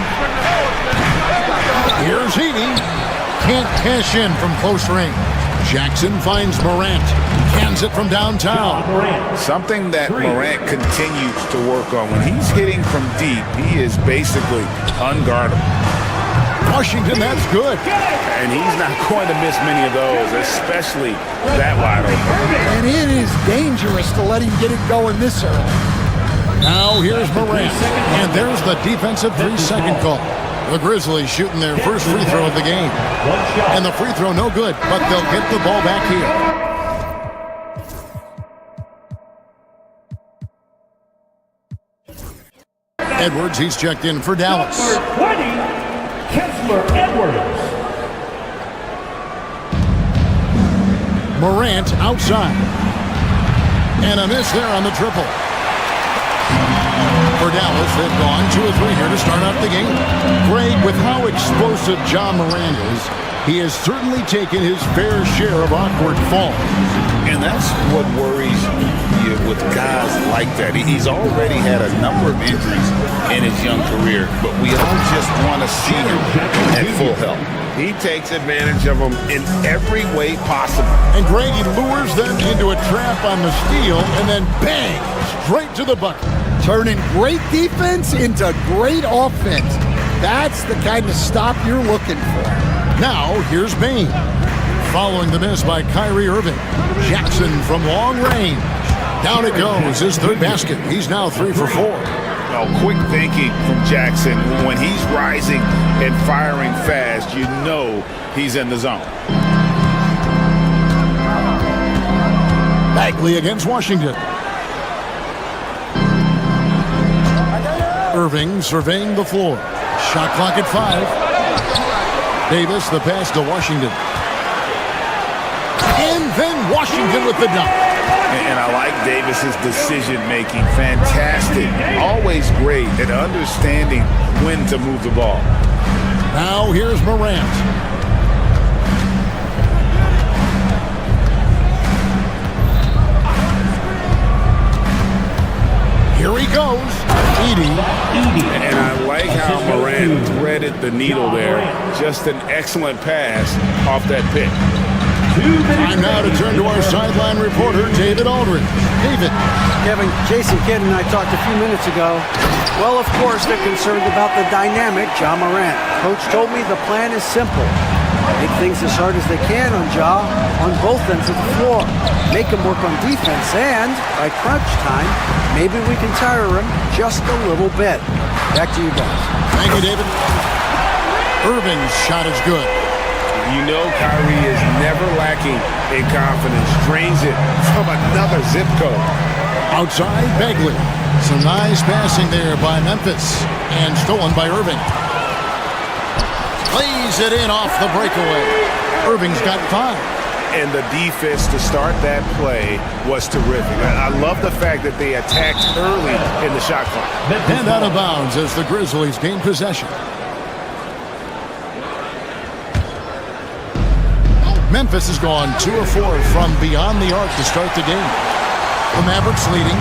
Here's Edey. Can't cash in from close range. Jackson finds Morant. Cans it from downtown. Something that Morant continues to work on. When he's hitting from deep, he is basically unguardable. Washington, that's good. And he's not going to miss many of those, especially that wide open. And it is dangerous to let him get it going this early. Now here's Morant, and there's the defensive 3-second call. The Grizzlies shooting their first free throw of the game. And the free throw no good, but they'll get the ball back here. Edwards, he's checked in for Dallas. Number 20, Kessler Edwards. Morant outside. And a miss there on the triple. For Dallas, they've gone 2 or 3 here to start out the game. Greg, with how explosive John Morant is, he has certainly taken his fair share of awkward falls. And that's what worries you with guys like that. He's already had a number of injuries in his young career, but we all just want to see him at full health. He takes advantage of them in every way possible. And Greg, he lures them into a trap on the steal, and then bang, straight to the bucket. Turning great defense into great offense. That's the kind of stop you're looking for. Now, here's Bane. Following the miss by Kyrie Irving. Jackson from long range. Down it goes, his 3rd basket. He's now 3 for 4. Oh, quick thinking from Jackson. When he's rising and firing fast, you know he's in the zone. Bagley against Washington. Irving surveying the floor. Shot clock at 5. Davis, the pass to Washington. And then Washington with the dunk. And I like Davis's decision-making. Fantastic. Always great at understanding when to move the ball. Now here's Morant. the needle there. Just an excellent pass off that pick. Time now to turn to our sideline reporter, David Aldridge. David. Kevin, Jason Kidd and I talked a few minutes ago. Well, of course, they're concerned about the dynamic Ja Morant. Coach told me the plan is simple. Make things as hard as they can on Ja on both ends of the floor. Make him work on defense, and by crunch time, maybe we can tire him just a little bit. Back to you guys. Thank you, David. Irving's shot is good. You know Kyrie is never lacking in confidence. Drains it from another zip code. Outside, Bagley. Some nice passing there by Memphis. And stolen by Irving. Plays it in off the breakaway. Irving's got 5. And the defense to start that play was terrific. I love the fact that they attacked early in the shot clock. And out of bounds as the Grizzlies gain possession. Memphis has gone 2 of 4 from beyond the arc to start the game. The Mavericks leading,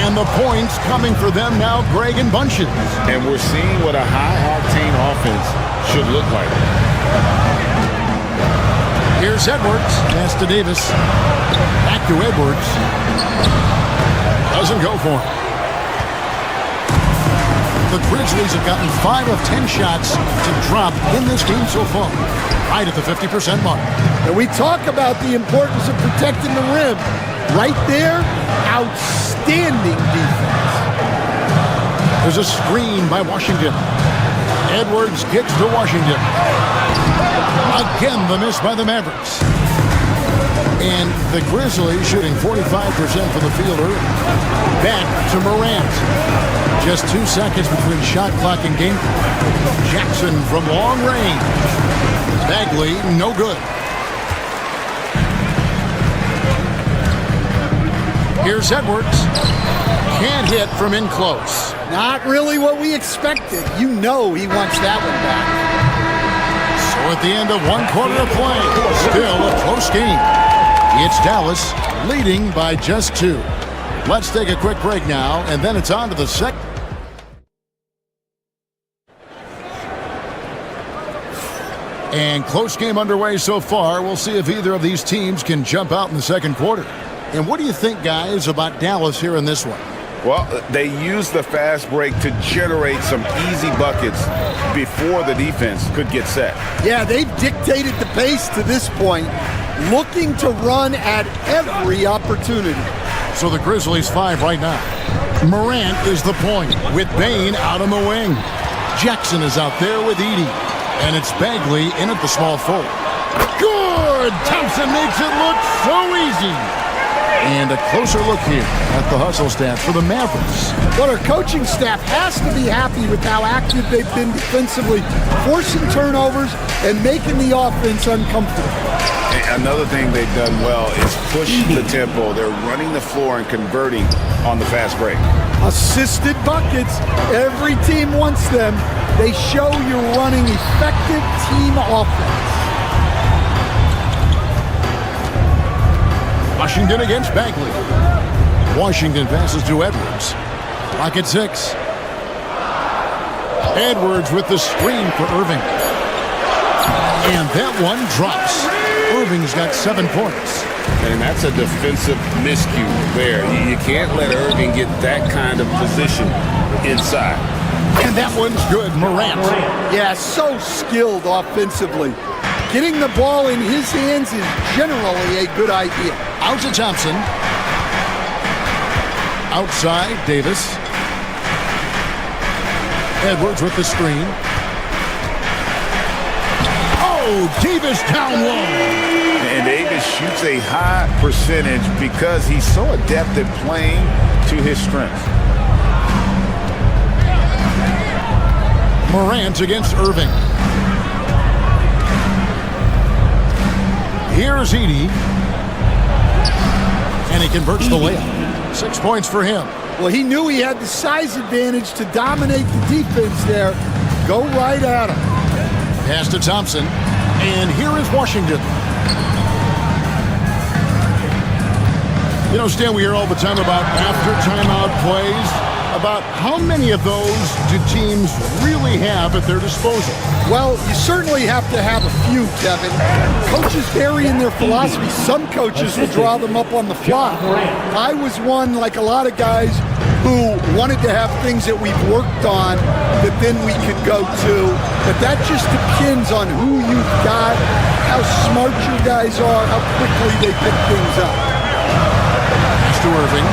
and the points coming for them now, Greg and Bunches. And we're seeing what a high-octane offense should look like. Here's Edwards. Pass to Davis. Back to Edwards. Doesn't go for him. The Grizzlies have gotten 5 of 10 shots to drop in this game so far. Right at the 50% mark. And we talk about the importance of protecting the rim. Right there, outstanding defense. There's a screen by Washington. Edwards gets to Washington. Again, the miss by the Mavericks. And the Grizzlies shooting 45% from the field early. Back to Morant. Just 2 seconds between shot clock and game clock. Jackson from long range. Bagley, no good. Here's Edwards. Can't hit from in close. Not really what we expected. You know he wants that one back. So at the end of 1 quarter of play, still a close game. It's Dallas leading by just 2. Let's take a quick break now, and then it's on to the second. And close game underway so far. We'll see if either of these teams can jump out in the second quarter. And what do you think, guys, about Dallas here in this one? Well, they used the fast break to generate some easy buckets before the defense could get set. Yeah, they've dictated the pace to this point, looking to run at every opportunity. So the Grizzlies 5 right now. Morant is the point with Bane out on the wing. Jackson is out there with Edey. And it's Bagley in at the small forward. Good! Thompson makes it look so easy. And a closer look here at the hustle stats for the Mavericks. But our coaching staff has to be happy with how active they've been defensively, forcing turnovers and making the offense uncomfortable. And another thing they've done well is push the tempo. They're running the floor and converting on the fast break. Assisted buckets. Every team wants them. They show you're running effective team offense. Washington against Bagley. Washington passes to Edwards. Clock at 6. Edwards with the screen for Irving. And that one drops. Irving's got 7 points. And that's a defensive miscue there. You can't let Irving get that kind of position inside. And that one's good, Morant. Yeah, so skilled offensively. Getting the ball in his hands is generally a good idea. Out to Thompson. Outside, Davis. Edwards with the screen. Oh, Davis down low. And Davis shoots a high percentage because he's so adept at playing to his strengths. Morant against Irving. Here's Edey. And he converts the layup. 6 points for him. Well, he knew he had the size advantage to dominate the defense there. Go right at him. Pass to Thompson. And here is Washington. You know, Stan, we hear all the time about after timeout plays. about how many of those do teams really have at their disposal? Well, you certainly have to have a few, Kevin. Coaches vary in their philosophy. Some coaches will draw them up on the fly. I was one, like a lot of guys, who wanted to have things that we've worked on that then we could go to. But that just depends on who you've got, how smart your guys are, how quickly they pick things up. Next to Irving.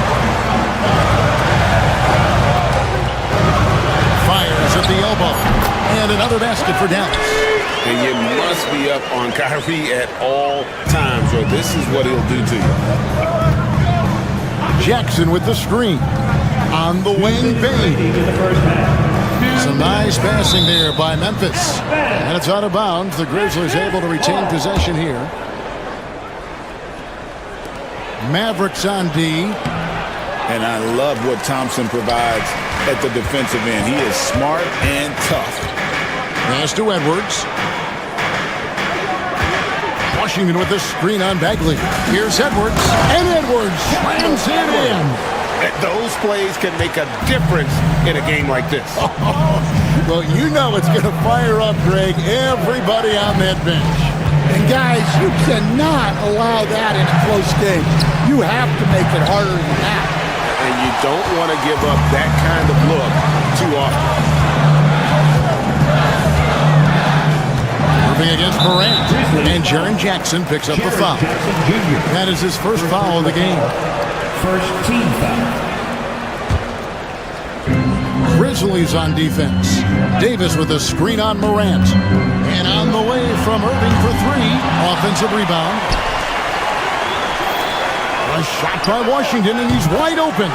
Fires at the elbow. And another basket for Dallas. And you must be up on Kyrie at all times, or this is what he'll do to you. Jackson with the screen. On the wing, Bane. Some nice passing there by Memphis. And it's out of bounds. The Grizzlies able to retain possession here. Mavericks on D. And I love what Thompson provides at the defensive end. He is smart and tough. Pass to Edwards. Washington with the screen on Bagley. Here's Edwards. And Edwards slams it in. Those plays can make a difference in a game like this. Well, you know it's going to fire up, Greg, everybody on that bench. And guys, you cannot allow that in a close game. You have to make it harder than that. And you don't want to give up that kind of look too often. Irving against Morant. And Jaren Jackson picks up the foul. That is his first foul of the game. First team foul. Grizzlies on defense. Davis with a screen on Morant. And on the way from Irving for three. Offensive rebound. A shot by Washington, and he's wide open.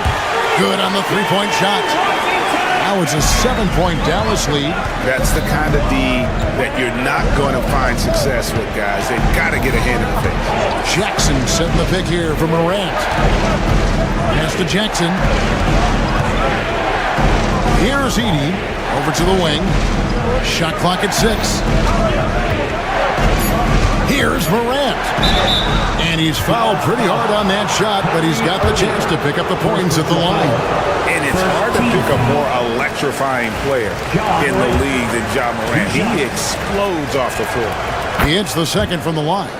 Good on the three-point shot. Now it's a 7-point Dallas lead. That's the kind of D that you're not going to find success with, guys. They've got to get a hand in the face. Jackson setting the pick here for Morant. Pass to Jackson. Here's Edey. Over to the wing. Shot clock at 6. Here's Morant. And he's fouled pretty hard on that shot, but he's got the chance to pick up the points at the line. And it's hard to pick a more electrifying player in the league than Ja Morant. He explodes off the floor. He hits the second from the line.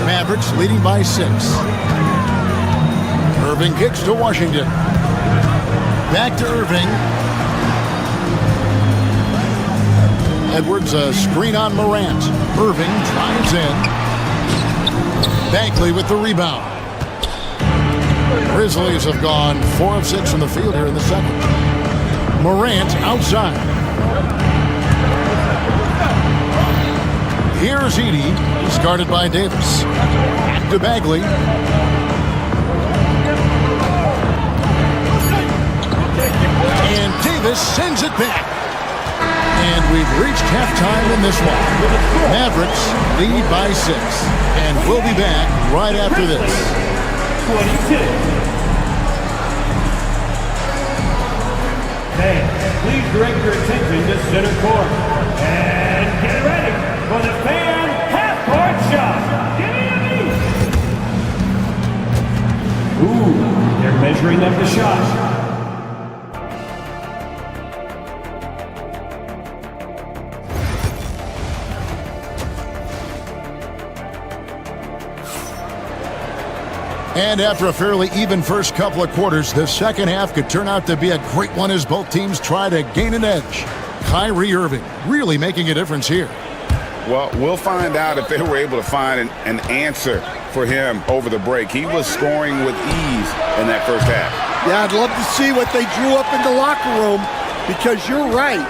Mavericks leading by 6. Irving kicks to Washington. Back to Irving. Edwards, a screen on Morant. Irving drives in. Bagley with the rebound. Grizzlies have gone 4 of 6 from the field here in the second. Morant outside. Here's Edey. He's guarded by Davis. Back to Bagley. And Davis sends it back. And we've reached halftime in this one. Mavericks lead by 6. And we'll be back right after this. 22. Fans, please direct your attention to center court. And get ready for the fan half-court shot. Give me a beat. Ooh, they're measuring up the shot. And after a fairly even first couple of quarters, the second half could turn out to be a great one as both teams try to gain an edge. Kyrie Irving really making a difference here. Well, we'll find out if they were able to find an answer for him over the break. He was scoring with ease in that first half. Yeah, I'd love to see what they drew up in the locker room, because you're right.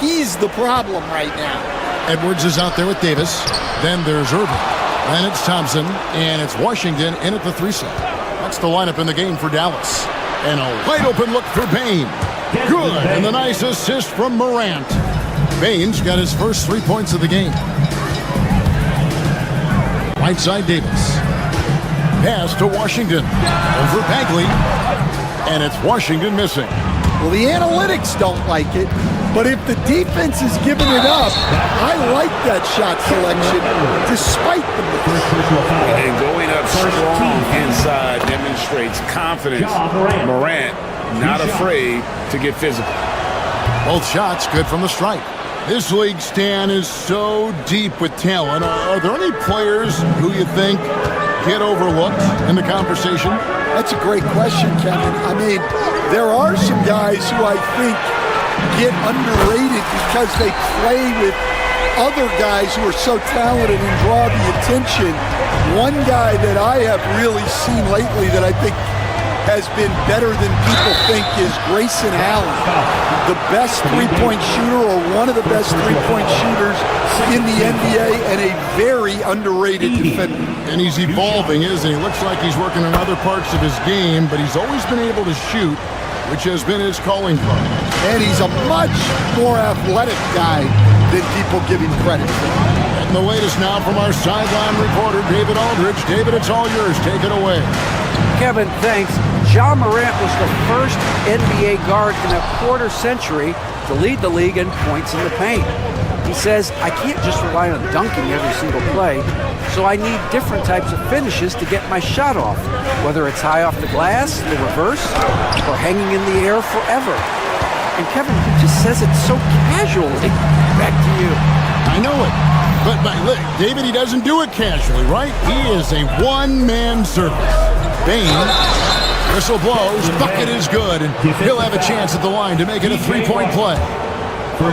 He's the problem right now. Edwards is out there with Davis. Then there's Irving. Then it's Thompson, and it's Washington in at the 3-set. That's the lineup in the game for Dallas. And a wide open look for Bane. Good, and the nice assist from Morant. Bane's got his first 3 points of the game. Right side Davis. Pass to Washington. Over Bagley. And it's Washington missing. Well, the analytics don't like it. But if the defense is giving it up, I like that shot selection despite the miss. And going up strong inside demonstrates confidence. Morant not afraid to get physical. Both shots good from the stripe. This league, Stan, is so deep with talent. Are there any players who you think get overlooked in the conversation? That's a great question, Kevin. I mean, there are some guys who I think get underrated because they play with other guys who are so talented and draw the attention. One guy that I have really seen lately that I think has been better than people think is Grayson Allen, the best three-point shooter or one of the best three-point shooters in the NBA and a very underrated defender. And he's evolving, isn't he? Looks like he's working on other parts of his game, but he's always been able to shoot, which has been his calling card. And he's a much more athletic guy than people give him credit for. And the latest now from our sideline reporter, David Aldridge. David, it's all yours. Take it away. Kevin, thanks. Ja Morant was the first NBA guard in a quarter century to lead the league in points in the paint. He says, I can't just rely on dunking every single play, so I need different types of finishes to get my shot off, whether it's high off the glass, the reverse, or hanging in the air forever. And Kevin, he just says it so casually. Back to you. I know it. But look, David, he doesn't do it casually, right? He is a one-man service. Bane, whistle blows, bucket is good, and he'll have a chance at the line to make it a three-point play.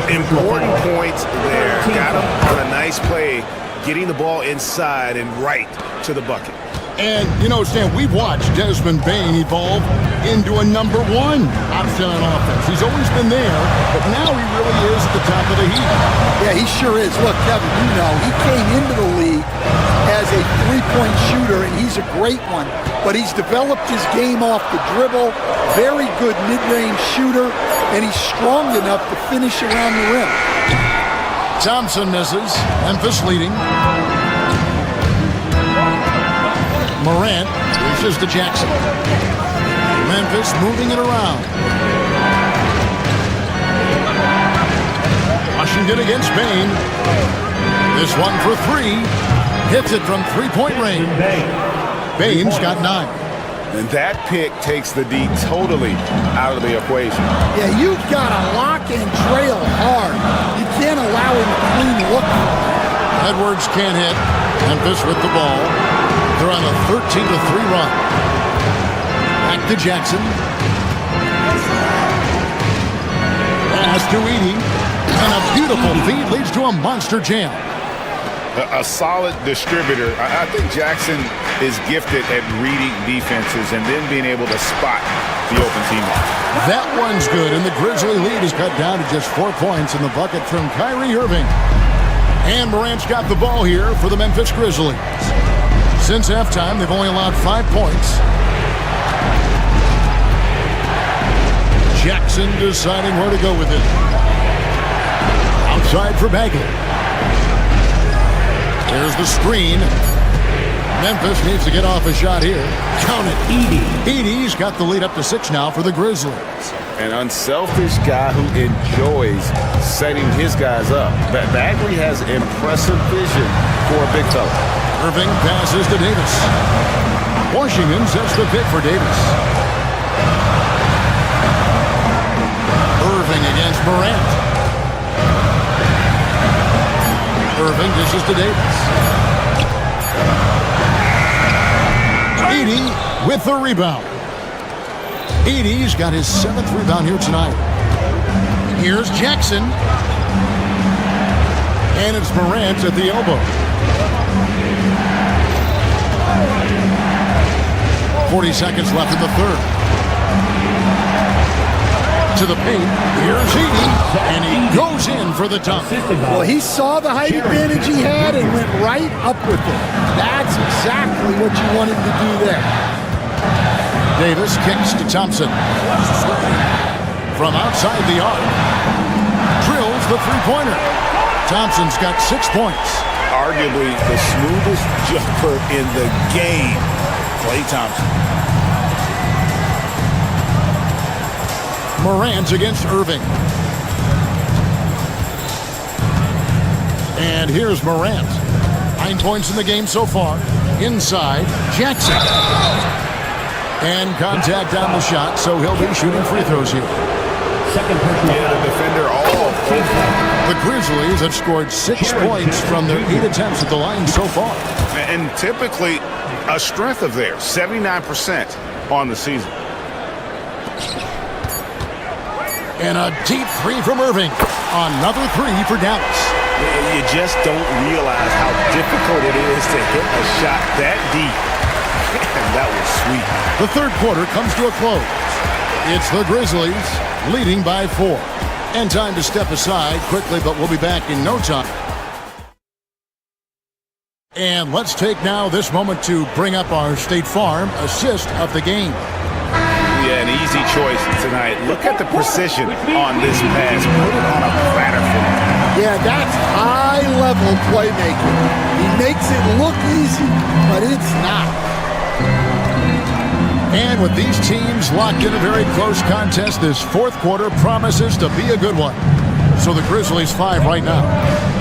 Important points there. Got him on a nice play, getting the ball inside and right to the bucket. And, you know, Stan, we've watched Desmond Bane evolve into a number one option on offense. He's always been there, but now he really is at the top of the heap. Yeah, he sure is. Look, Kevin, you know, he came into the league as a three-point shooter, and he's a great one. But he's developed his game off the dribble, very good mid-range shooter, and he's strong enough to finish around the rim. Thompson misses. Memphis leading. Morant reaches to Jackson. Memphis moving it around. Washington against Bane. This one for three. Hits it from three-point range. Bane's got 9. And that pick takes the D totally out of the equation. Yeah, you've got to lock and trail hard. You can't allow him to clean look. Edwards can't hit. Memphis with the ball. They're on a 13-3 run. Back to Jackson. Pass to Edey. And a beautiful feed leads to a monster jam. A solid distributor. I think Jackson is gifted at reading defenses and then being able to spot the open teammate. That one's good, and the Grizzly lead is cut down to just 4 points in the bucket from Kyrie Irving. And Morant's got the ball here for the Memphis Grizzlies. Since halftime, they've only allowed 5 points. Jackson deciding where to go with it. Outside for Bagley. There's the screen. Memphis needs to get off a shot here. Count it. Edey's got the lead up to 6 now for the Grizzlies. An unselfish guy who enjoys setting his guys up. Bagley has impressive vision for a big fella. Irving passes to Davis. Washington sets the pick for Davis. Irving against Morant. Irving dishes to Davis. Edey with the rebound. Edey's got his 7th rebound here tonight. Here's Jackson. And it's Morant at the elbow. 40 seconds left in the third. To the paint. Here's Edey. And he goes in for the dunk. Well, he saw the height advantage he had and went right up with it. That's exactly what you want him to do there. Davis kicks to Thompson. From outside the arc. Drills the three-pointer. Thompson's got 6 points. Arguably the smoothest jumper in the game. Klay Thompson. Morant against Irving. And here's Morant. 9 points in the game so far. Inside, Jackson. And contact on the shot, so he'll be shooting free throws here. Yeah, the defender all. The Grizzlies have scored 6 points from their 8 attempts at the line so far. And typically a strength of theirs, 79% on the season. And a deep three from Irving. Another three for Dallas. You just don't realize how difficult it is to hit a shot that deep. And that was sweet. The third quarter comes to a close. It's the Grizzlies leading by 4. And time to step aside quickly, but we'll be back in no time. And let's take now this moment to bring up our State Farm assist of the game. Yeah, an easy choice tonight. Look at the precision on this pass. Put it on a platter for him. Yeah, that's high-level playmaking. He makes it look easy, but it's not. And with these teams locked in a very close contest, this fourth quarter promises to be a good one. So the Grizzlies 5 right now.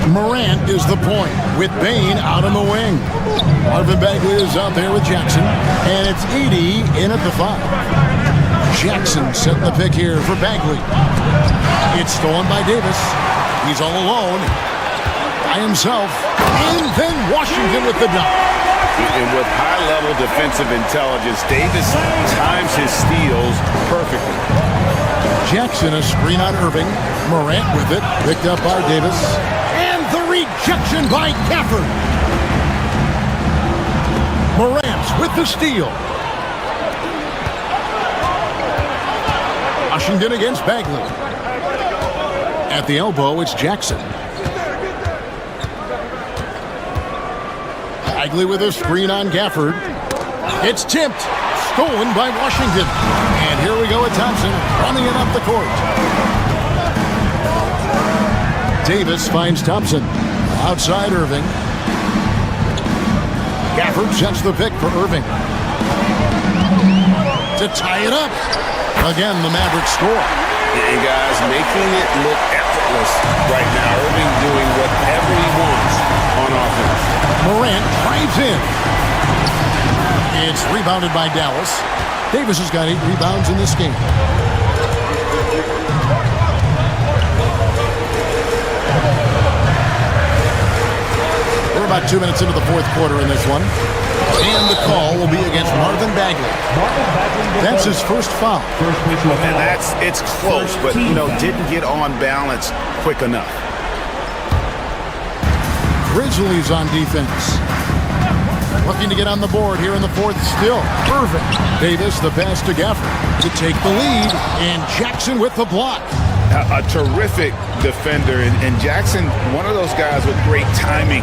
Morant is the point with Bain out on the wing. Marvin Bagley is out there with Jackson. And it's Edey in at the 5. Jackson setting the pick here for Bagley. It's stolen by Davis. He's all alone by himself. And then Washington with the dunk. And with high-level defensive intelligence, Davis times his steals perfectly. Jackson a screen on Irving. Morant with it. Picked up by Davis. And the rejection by Gafford. Morant with the steal. Washington against Bagley. At the elbow, it's Jackson. Bagley with a screen on Gafford. It's tipped. Stolen by Washington. And here we go with Thompson running it up the court. Davis finds Thompson. Outside Irving. Gafford sets the pick for Irving. To tie it up. Again, the Mavericks score. And guys, making it look effortless right now. Irving doing whatever he wants on offense. Morant drives in. It's rebounded by Dallas. Davis has got 8 rebounds in this game. We're about 2 minutes into the fourth quarter in this one. And the call will be against Marvin Bagley. That's his first foul. And it's close, but, didn't get on balance quick enough. Grizzlies on defense. Looking to get on the board here in the fourth still. Irving. Davis, the pass to Gafford to take the lead. And Jackson with the block. A terrific defender. And Jackson, one of those guys with great timing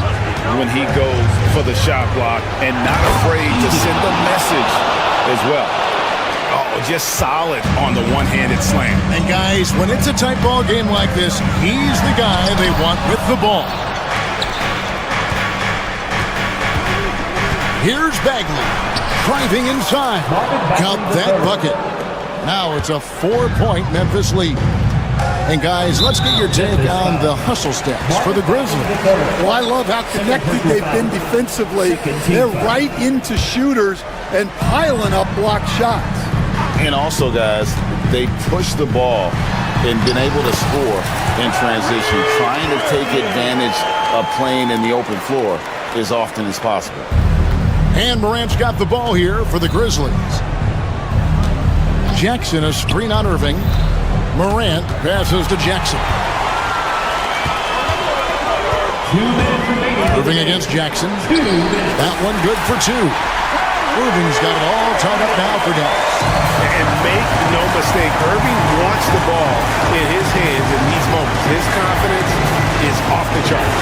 when he goes for the shot block and not afraid to send a message as well. Oh, just solid on the one-handed slam. And guys, when it's a tight ball game like this, he's the guy they want with the ball. Here's Bagley, driving inside. Count that bucket. Now it's a 4-point Memphis lead. And guys, let's get your take on the hustle steps for the Grizzlies. Well, I love how connected they've been defensively. They're right into shooters and piling up block shots. And also, guys, they push the ball and been able to score in transition, trying to take advantage of playing in the open floor as often as possible. And Morant's got the ball here for the Grizzlies. Jackson a screen on Irving. Morant passes to Jackson. Irving against Jackson. That one good for 2. Irving's got it all tied up now for Dallas. And make no mistake, Irving wants the ball in his hands in these moments. His confidence is off the charts.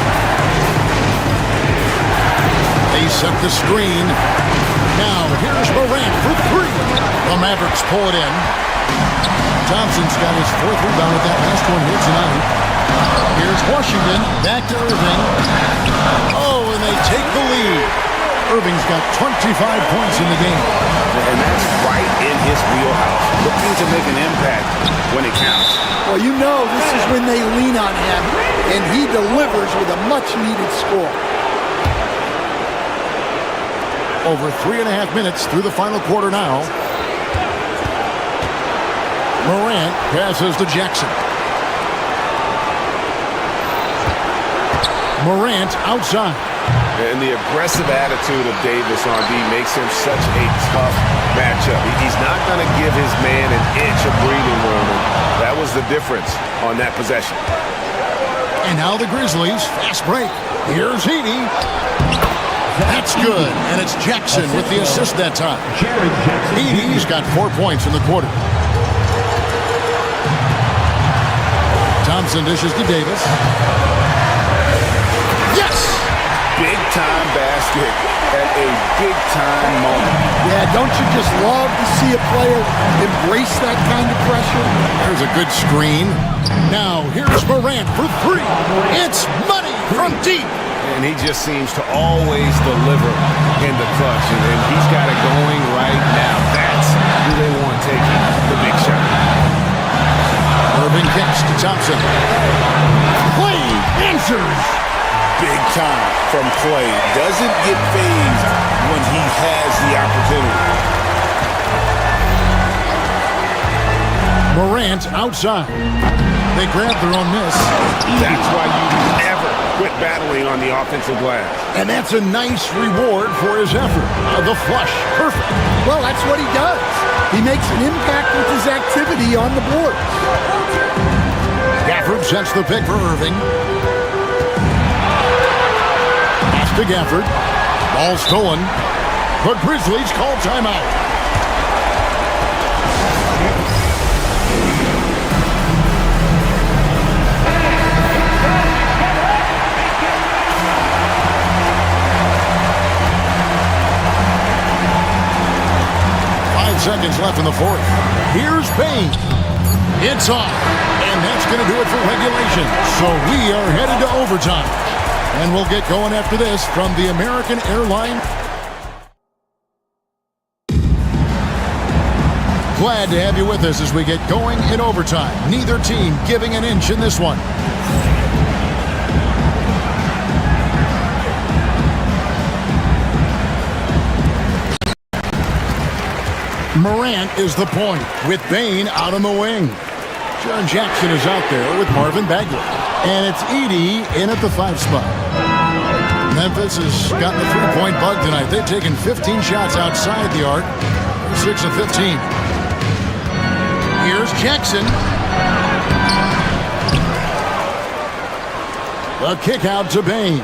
They set the screen. Now here's Morant for 3. The Mavericks pull it in. Thompson's got his 4th rebound with that last one here tonight. Here's Washington, back to Irving. Oh, and they take the lead. Irving's got 25 points in the game. And that's right right in his wheelhouse, looking to make an impact when it counts. Well, you know this is when they lean on him, and he delivers with a much-needed score. Over 3.5 minutes through the final quarter now. Morant passes to Jackson. Morant outside. And the aggressive attitude of Davis on D makes him such a tough matchup. He's not going to give his man an inch of breathing room. That was the difference on that possession. And now the Grizzlies, fast break. Here's Edey. That's good, and it's Jackson with the assist that time. Edey's got 4 points in the quarter. Thompson dishes to Davis. Yes! Big-time basket at a big-time moment. Yeah, don't you just love to see a player embrace that kind of pressure? There's a good screen. Now, here's Morant for three. It's money from deep. And he just seems to always deliver in the clutch. And he's got it going right now. That's who they want taking the big shot. Irving kicks to Thompson. Clay answers. Big time from Clay. Doesn't get phased when he has the opportunity. Morant outside. They grab their own miss. That's why you never quit battling on the offensive glass. And that's a nice reward for his effort. The flush. Perfect. Well, that's what he does. He makes an impact with his activity on the board. Gafford sets the pick for Irving. Pass to Gafford. Ball stolen. The Grizzlies call timeout. Seconds left in the fourth. Here's Payne. It's off. And that's going to do it for regulation. So we are headed to overtime. And we'll get going after this from the American Airlines. Glad to have you with us as we get going in overtime. Neither team giving an inch in this one. Morant is the point with Bane out on the wing. John Jackson is out there with Marvin Bagley. And it's Edey in at the 5 spot. Memphis has gotten the three-point bug tonight. They've taken 15 shots outside the arc. 6 of 15. Here's Jackson. The kick out to Bane.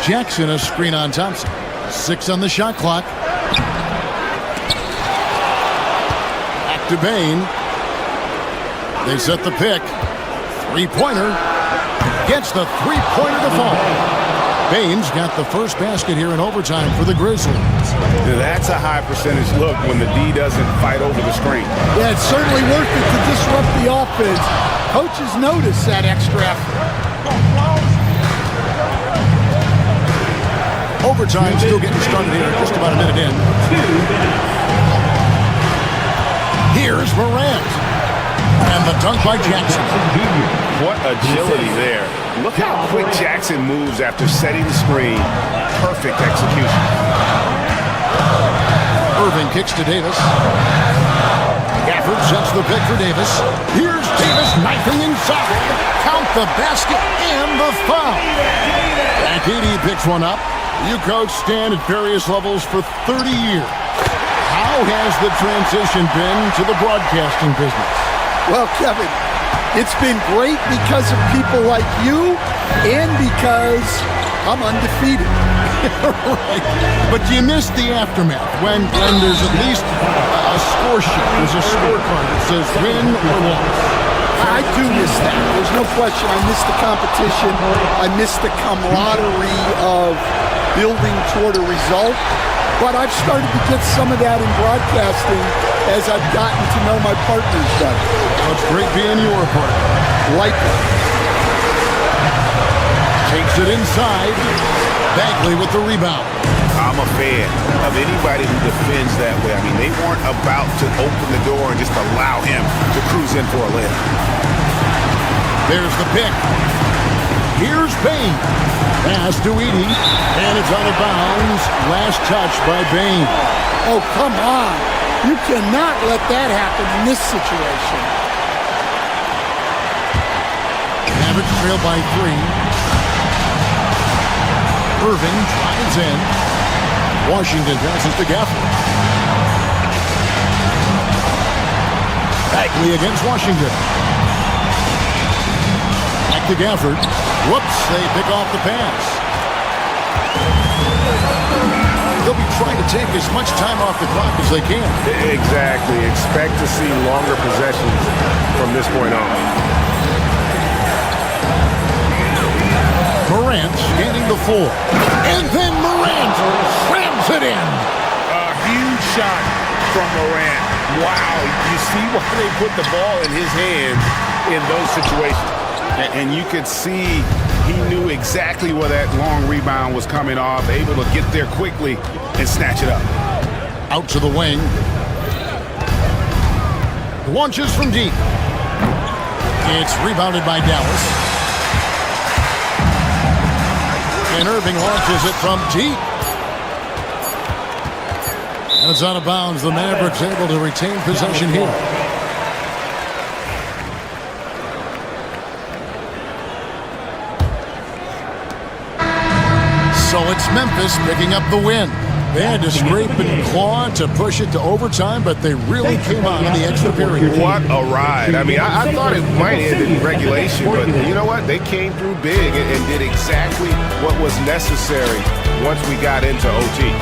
Jackson a screen on Thompson. 6 on the shot clock. To Bane. They set the pick. Three-pointer. Gets the three-pointer to fall. Bane's got the first basket here in overtime for the Grizzlies. That's a high percentage look when the D doesn't fight over the screen. Yeah, it's certainly worth it to disrupt the offense. Coaches notice that extra effort. Overtime still getting started here. Just about a minute in. Here's Morant. And the dunk by Jackson. What agility there. Look how quick Jackson moves after setting the screen. Perfect execution. Irving kicks to Davis. Gafford sets the pick for Davis. Here's Davis knifing inside. Count the basket and the foul. And Edey picks one up. You coach Stan at various levels for 30 years. How has the transition been to the broadcasting business? Well, Kevin, it's been great because of people like you and because I'm undefeated. Right. But you missed the aftermath when there's at least a score sheet. There's a scorecard that says win or loss. I do miss that. There's no question. I miss the competition. I miss the camaraderie of building toward a result. But I've started to get some of that in broadcasting as I've gotten to know my partners better. Well, it's great being your partner. Likewise. Takes it inside. Bagley with the rebound. I'm a fan of anybody who defends that way. I mean, they weren't about to open the door and just allow him to cruise in for a layup. There's the pick. Here's Bain. Pass to Edey, and it's out of bounds. Last touch by Bain. Oh, come on. You cannot let that happen in this situation. Mavericks trail by 3. Irving drives in. Washington passes to Gafford. Bagley against Washington. Back to Gafford. Whoops, they pick off the pass. They'll be trying to take as much time off the clock as they can. Exactly. Expect to see longer possessions from this point on. Morant gaining the 4. And then Morant slams it in. A huge shot from Morant. Wow. You see why they put the ball in his hands in those situations. And you could see he knew exactly where that long rebound was coming off, able to get there quickly and snatch it up. Out to the wing. Launches from deep. It's rebounded by Dallas. And Irving launches it from deep. And it's out of bounds. The Mavericks able to retain possession here. So it's Memphis picking up the win. They had to scrape and claw to push it to overtime, but they really came out in the extra period. What a ride. I mean, I thought it might end in regulation, but you know what? They came through big and did exactly what was necessary once we got into OT.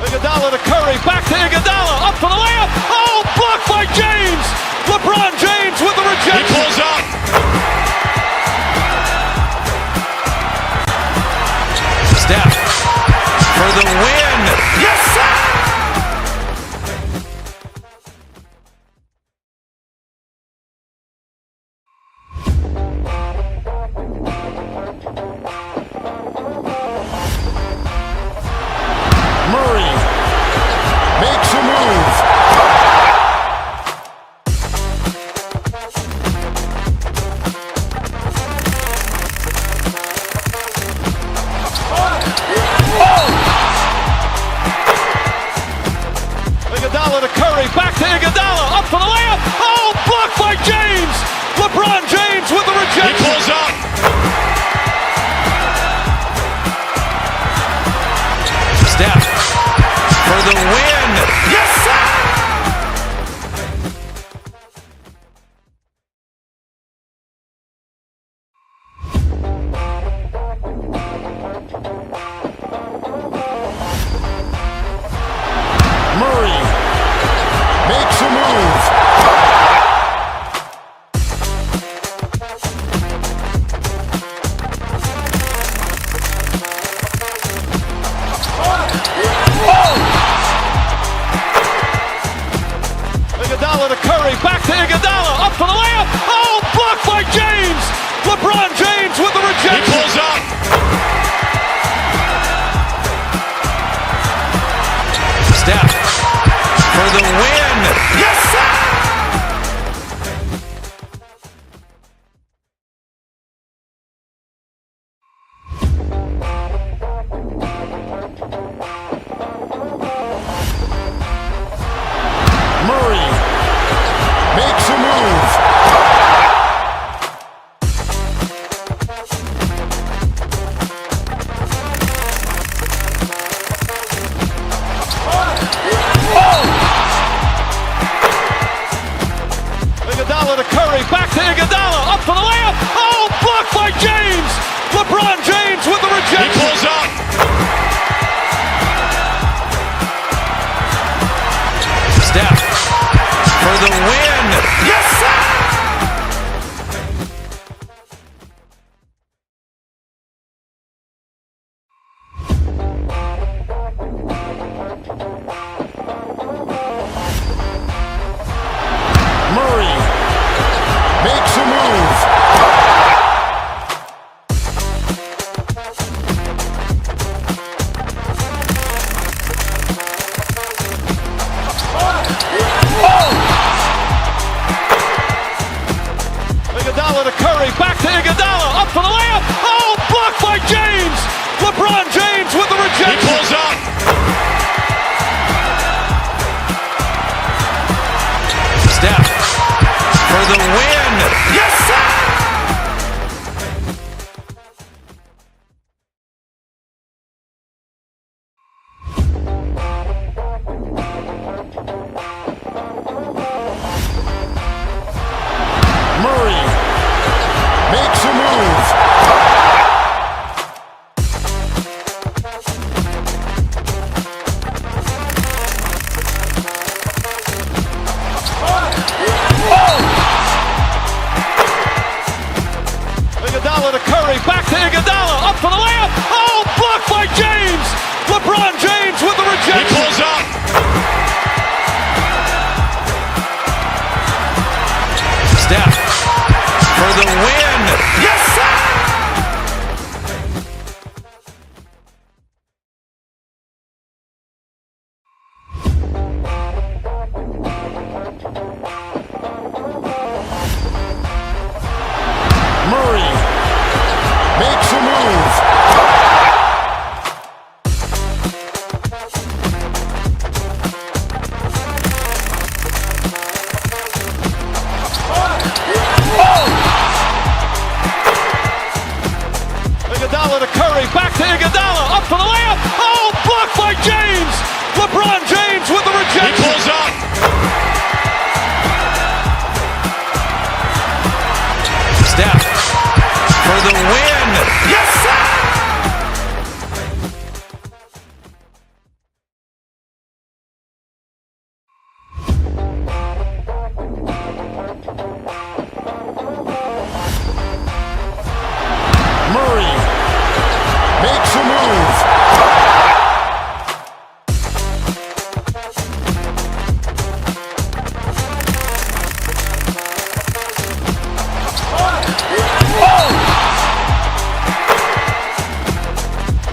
Iguodala to Curry, back to Iguodala, up for the layup. Oh, blocked by James. LeBron James with the rejection. He pulls up. Steph for the win. Yes, sir! Murray makes a move. Iguodala to Curry, back to Iguodala, up for the layup. Oh, blocked by James. LeBron James with the rejection. He pulls up. Steph for the win. Yes, sir! Murray makes a move. Curry, back to Iguodala, up for the layup. Oh, blocked by James. LeBron James with the rejection. He pulls up. Steph for the win. Yes, sir! Murray makes a move. Iguodala to Curry, back to Iguodala, up for the layup. Oh, blocked by James. LeBron James with the rejection. He pulls up. Steph for the win. Yes, sir! Murray makes a move. Iguodala to Curry, back to Iguodala, up for the layup. Oh, blocked by James. LeBron James with the rejection. He pulls up. Steph for the win. Yes, sir! Murray makes a move.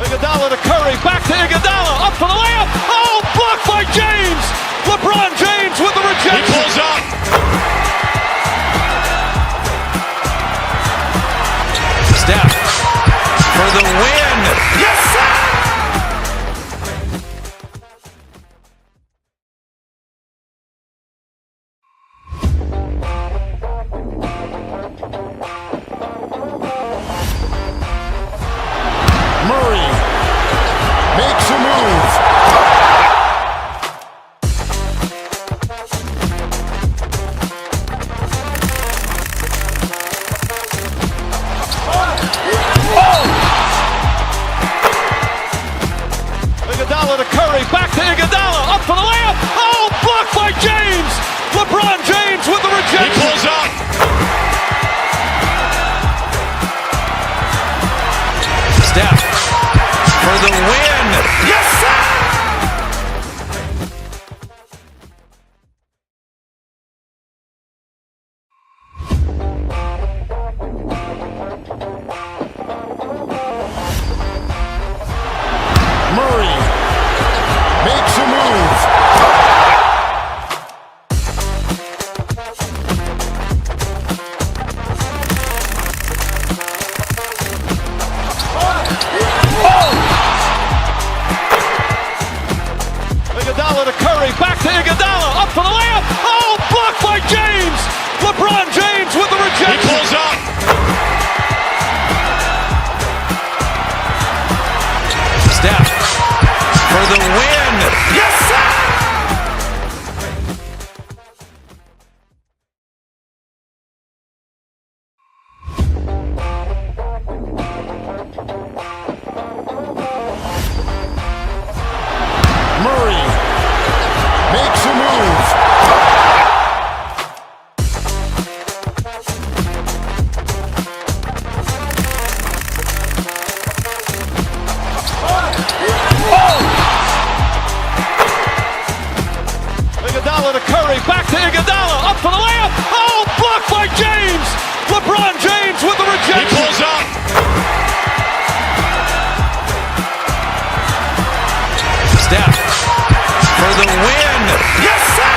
Iguodala to Curry, back to Iguodala, up for the layup. Oh, blocked by James. LeBron James with the rejection. He pulls up. Steph for the win. Yes, sir! Murray makes a move. Iguodala to Curry, back to Iguodala, up for the layup. Oh, blocked by James. LeBron James with the rejection. He pulls up. Steph for the win. Yes, sir! Murray makes a move. Iguodala to Curry, back to Iguodala, up for the layup. Oh, blocked by James. LeBron James with the rejection. He pulls up. Steph for the win. Yes, sir! Murray makes a move. Iguodala to Curry, back to Iguodala, up for the layup. Oh, blocked by James. LeBron James with the rejection. He pulls up. Steph for the win. Yes, sir!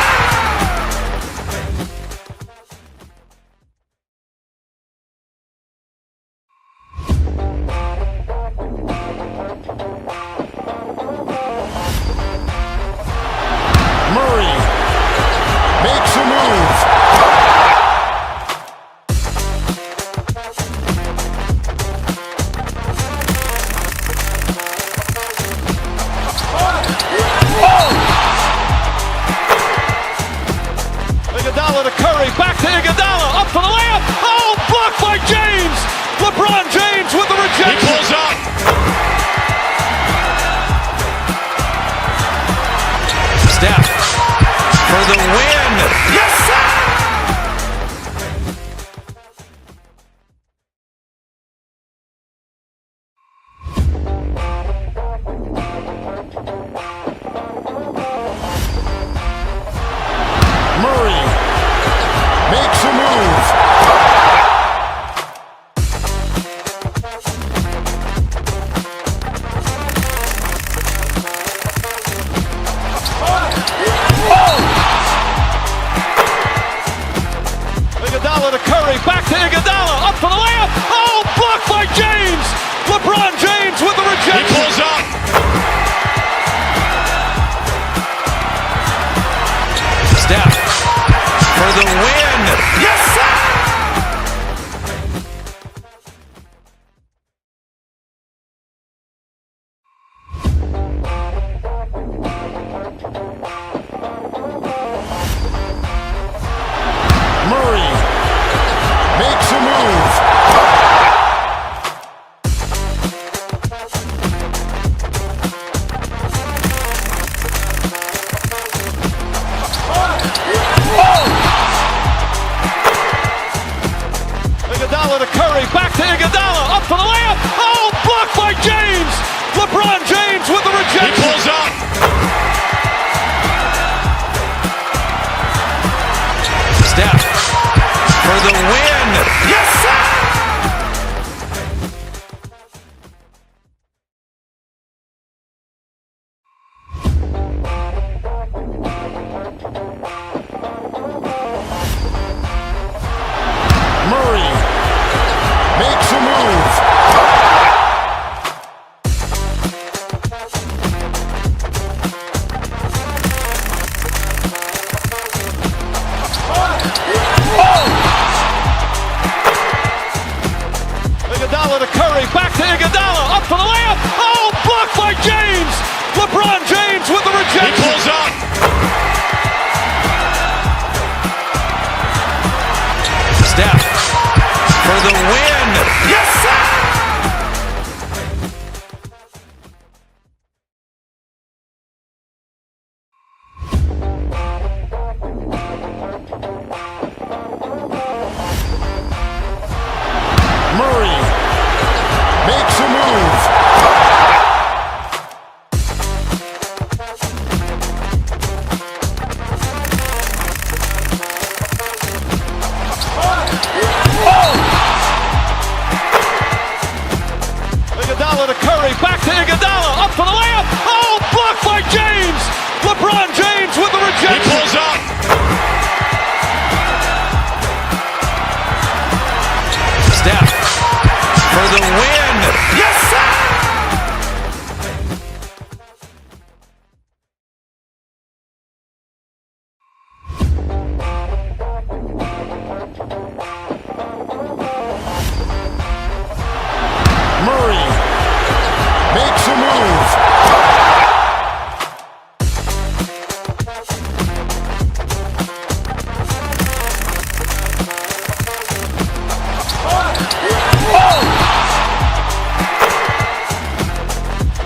Curry, back to Iguodala, up for the layup. Oh, blocked by James. LeBron James with the rejection. He pulls up. Steph for the win. Yes, sir! Murray makes a move. Iguodala to Curry, back to Iguodala, up for the layup. Oh, blocked by James. LeBron James with the rejection. He pulls up. Steph for the win. Yes, sir! Murray makes a move. Iguodala to Curry, back to Iguodala, up for the layup. Oh, blocked by James. LeBron James with the rejection. He pulls up. Steph for the win. Yes, sir! Murray makes a move.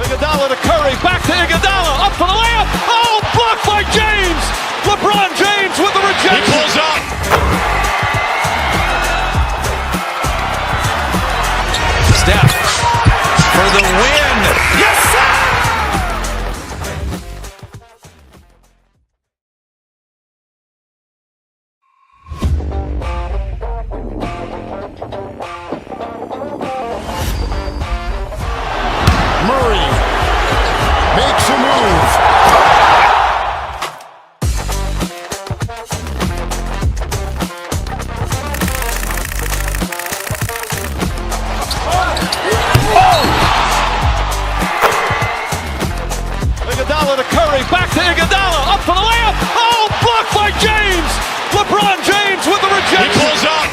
Iguodala to Curry, back to Iguodala, up for the layup. Oh, blocked by James. LeBron James with the rejection. He pulls up. Steph for the win. Yes, sir! Murray makes a move. Iguodala to Curry, back to Iguodala, up for the layup. Oh, blocked by James. LeBron James with the rejection. He pulls up.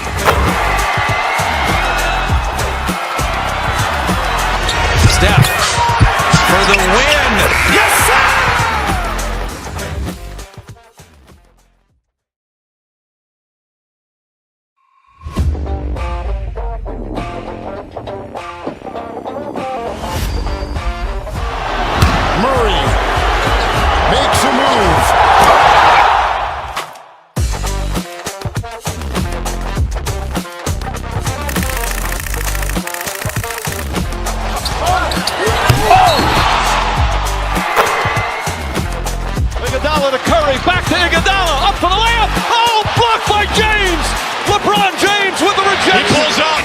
Steph for the win. Yes, sir! Murray makes a move. Iguodala to Curry, back to Iguodala, up for the layup. Oh, blocked by James. LeBron James with the rejection. He pulls up.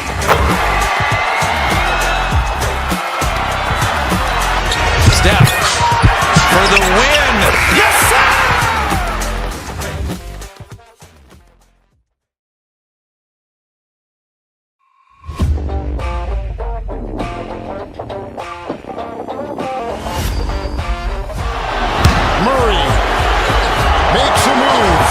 Steph for the win. Yes, sir! Murray makes a move.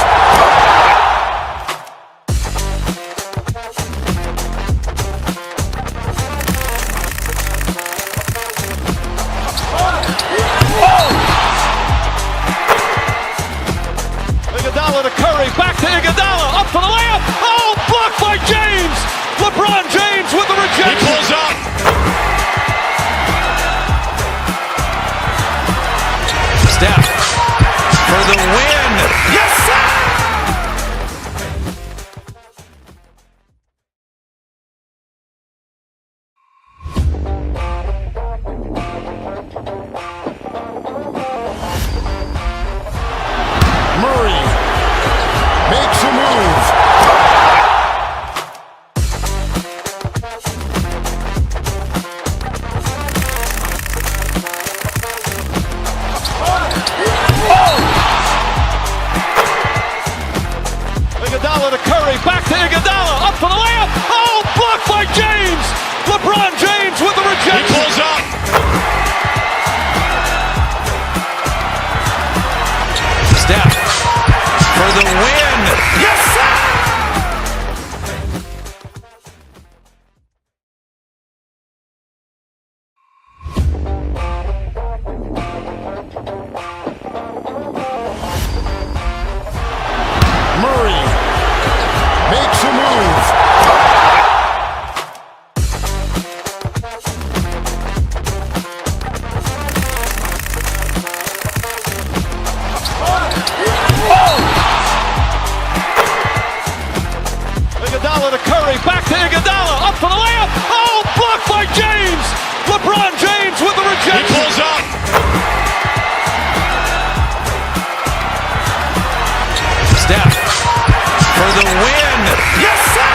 LeBron James with the rejection. He pulls up. Steph for the win. Yes, sir! Murray makes a move. Iguodala to Curry, back to Iguodala, up for the layup. Oh, blocked by James. LeBron James with the rejection. He pulls up. Steph for the win. Yes, sir!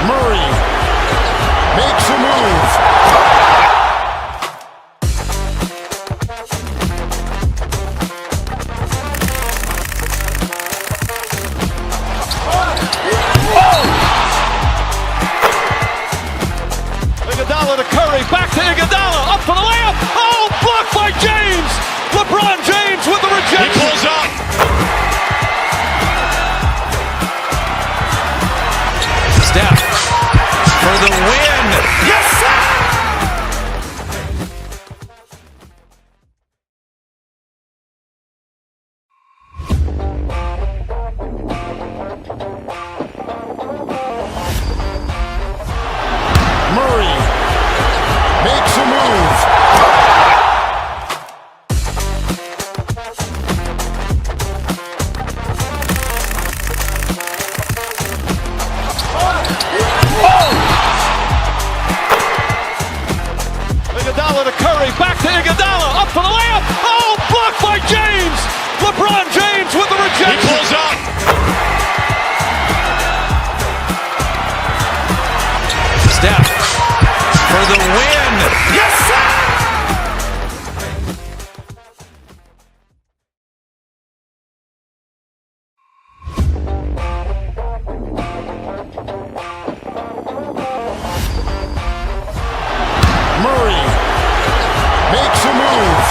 Murray makes a move. Iguodala to Curry, back to Iguodala, up for the layup. Oh, blocked by James. LeBron James with the rejection. He pulls up. Steph for the win. Yes, sir! Murray makes a move. Iguodala to Curry, back to Iguodala, up for the layup. Oh, blocked by James. LeBron James with the rejection. He pulls up. Steph for the win. Yes, sir! Murray makes a move.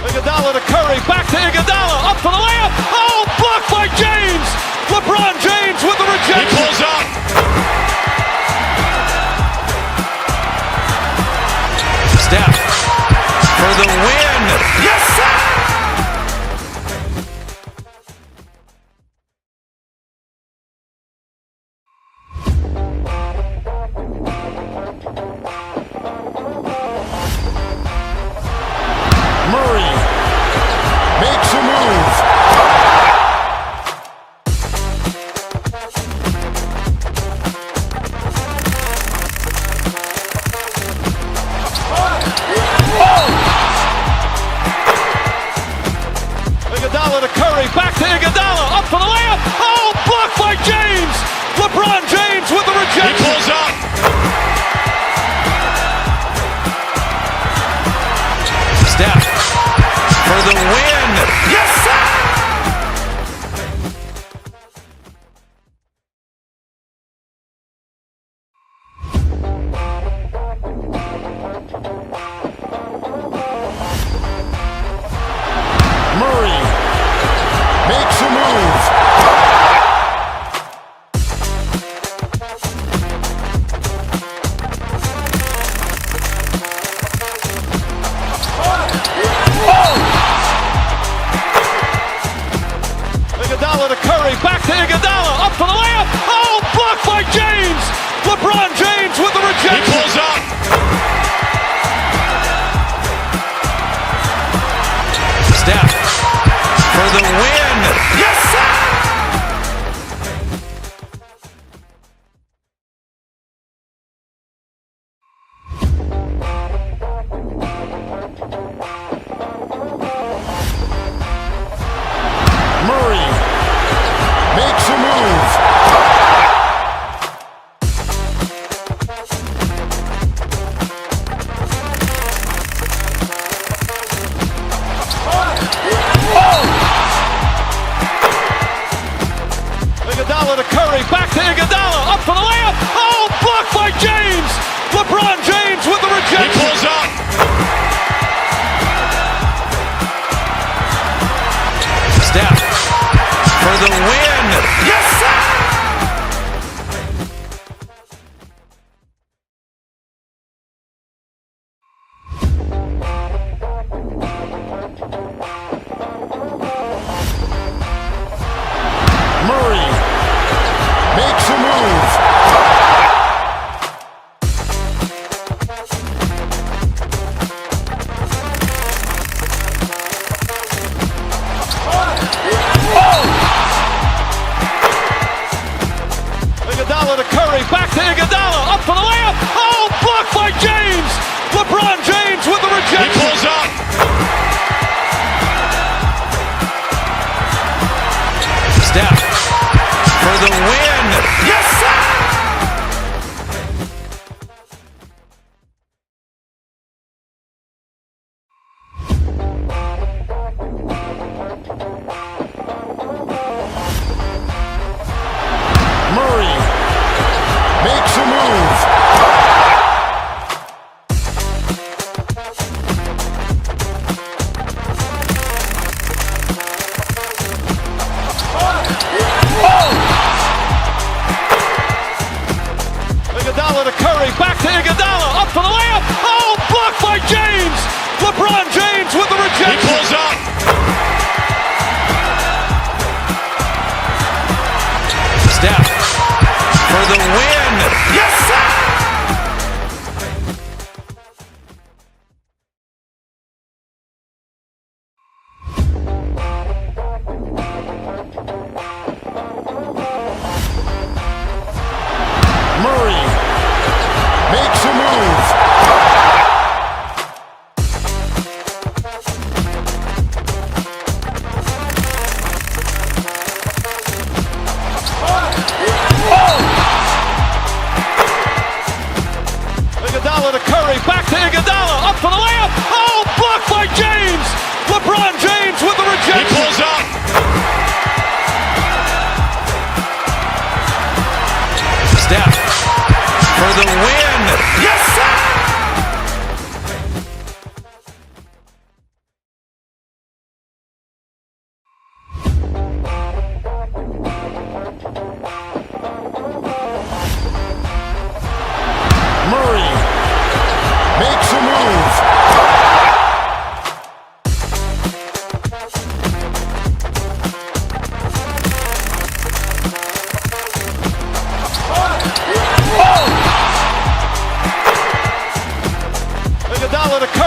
Iguodala to Curry, back to Iguodala, up for the layup. Oh, blocked by James. LeBron James with the rejection. He pulls up. Steph for the win. Yes, sir! Murray makes a move. Iguodala to Curry, back to Iguodala, up for the layup. Oh, blocked by James. LeBron James with the rejection. He pulls up. Steph for the win. Yes, sir! Murray makes a move. Iguodala to Curry, back to Iguodala, up for the layup. Oh, blocked by James. LeBron James with the rejection. He pulls up. Steph for the win. Yes, sir!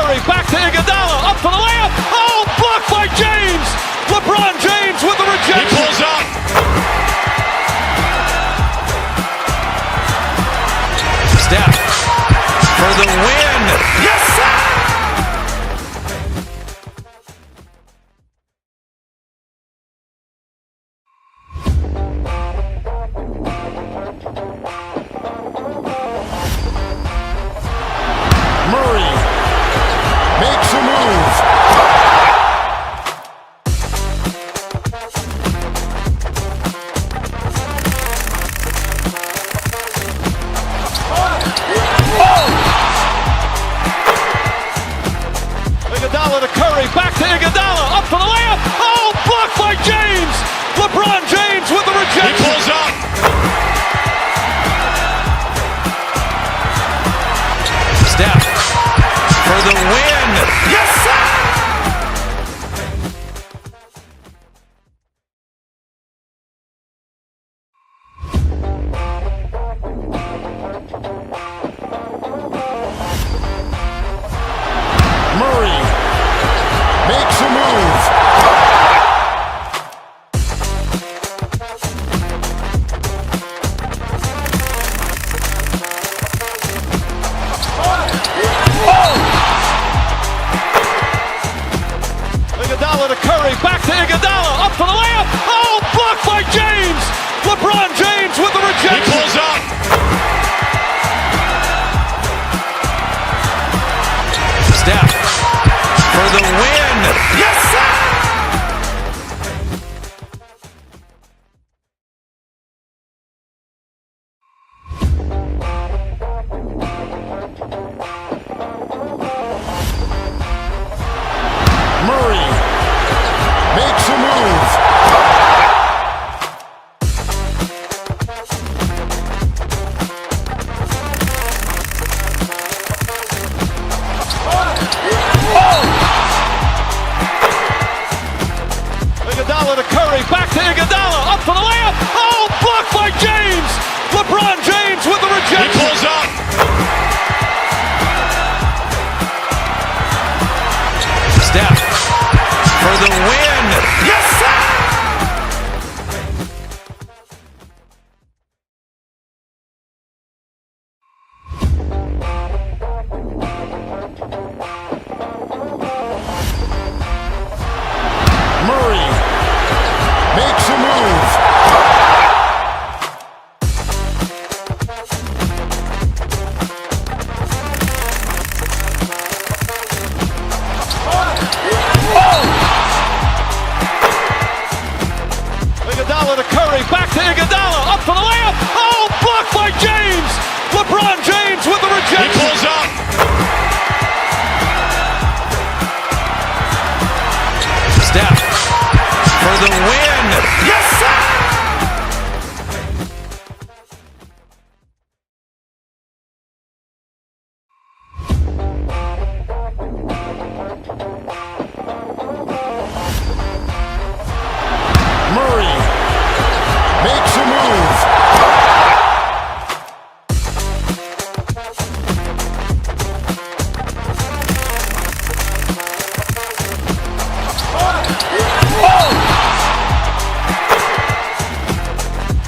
Curry, back to Iguodala, up for the layup. Oh, blocked by James. LeBron James with the rejection. He pulls up. Steph for the win. Yes, sir! Murray makes a move. Iguodala to Curry, back to Iguodala, up for the layup. Oh, blocked by James. LeBron James with the rejection. He pulls up. Steph for the win. Yes, sir! Murray makes a move. Iguodala to Curry, back to Iguodala, up for the layup. Oh, blocked by James. LeBron James with the rejection. He pulls up. Steph for the win. Yes, sir! Murray makes a move. Iguodala to Curry, back to Iguodala, up for the layup. Oh, blocked by James. LeBron James with the rejection. He pulls up. Steph for the win. Yes, sir! Murray makes a move. Iguodala to Curry, back to Iguodala, up for the layup. Oh, blocked by James. LeBron James with the rejection. He pulls up. Steph for the win. Yes, sir! Murray makes a move.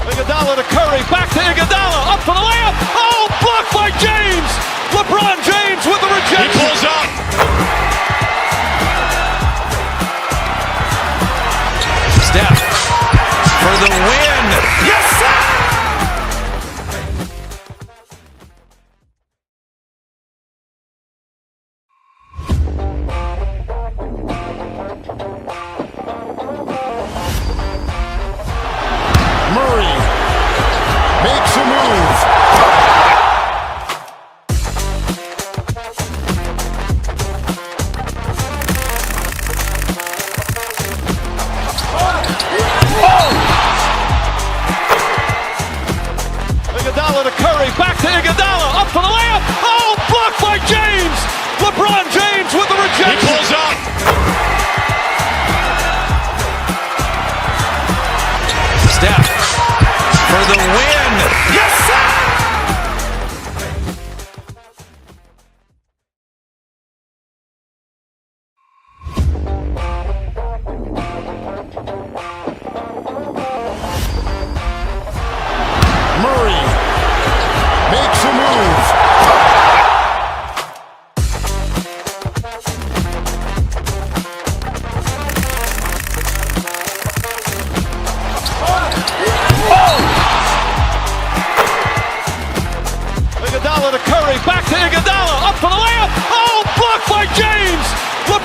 Iguodala to Curry, back to Iguodala, up for the layup. Oh, blocked by James. LeBron James with the rejection. He pulls up. Steph for the win. Yes, sir! Murray makes a move.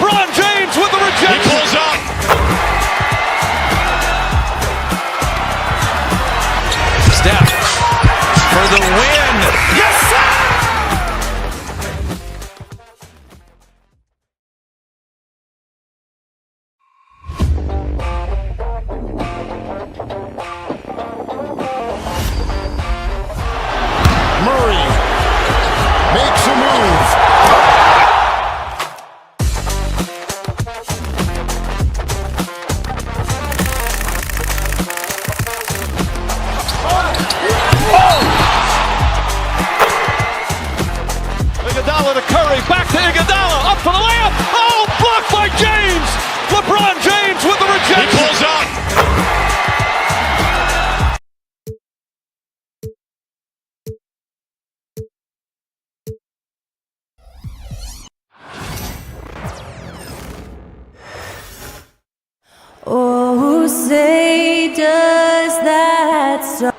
LeBron James with the rejection. He pulls up. Steph for the win. Yes, sir! Murray makes a move. Iguodala to Curry, back to Iguodala, up for the layup. Oh, blocked by James. LeBron James with the rejection. He pulls up. Oh, say does that song.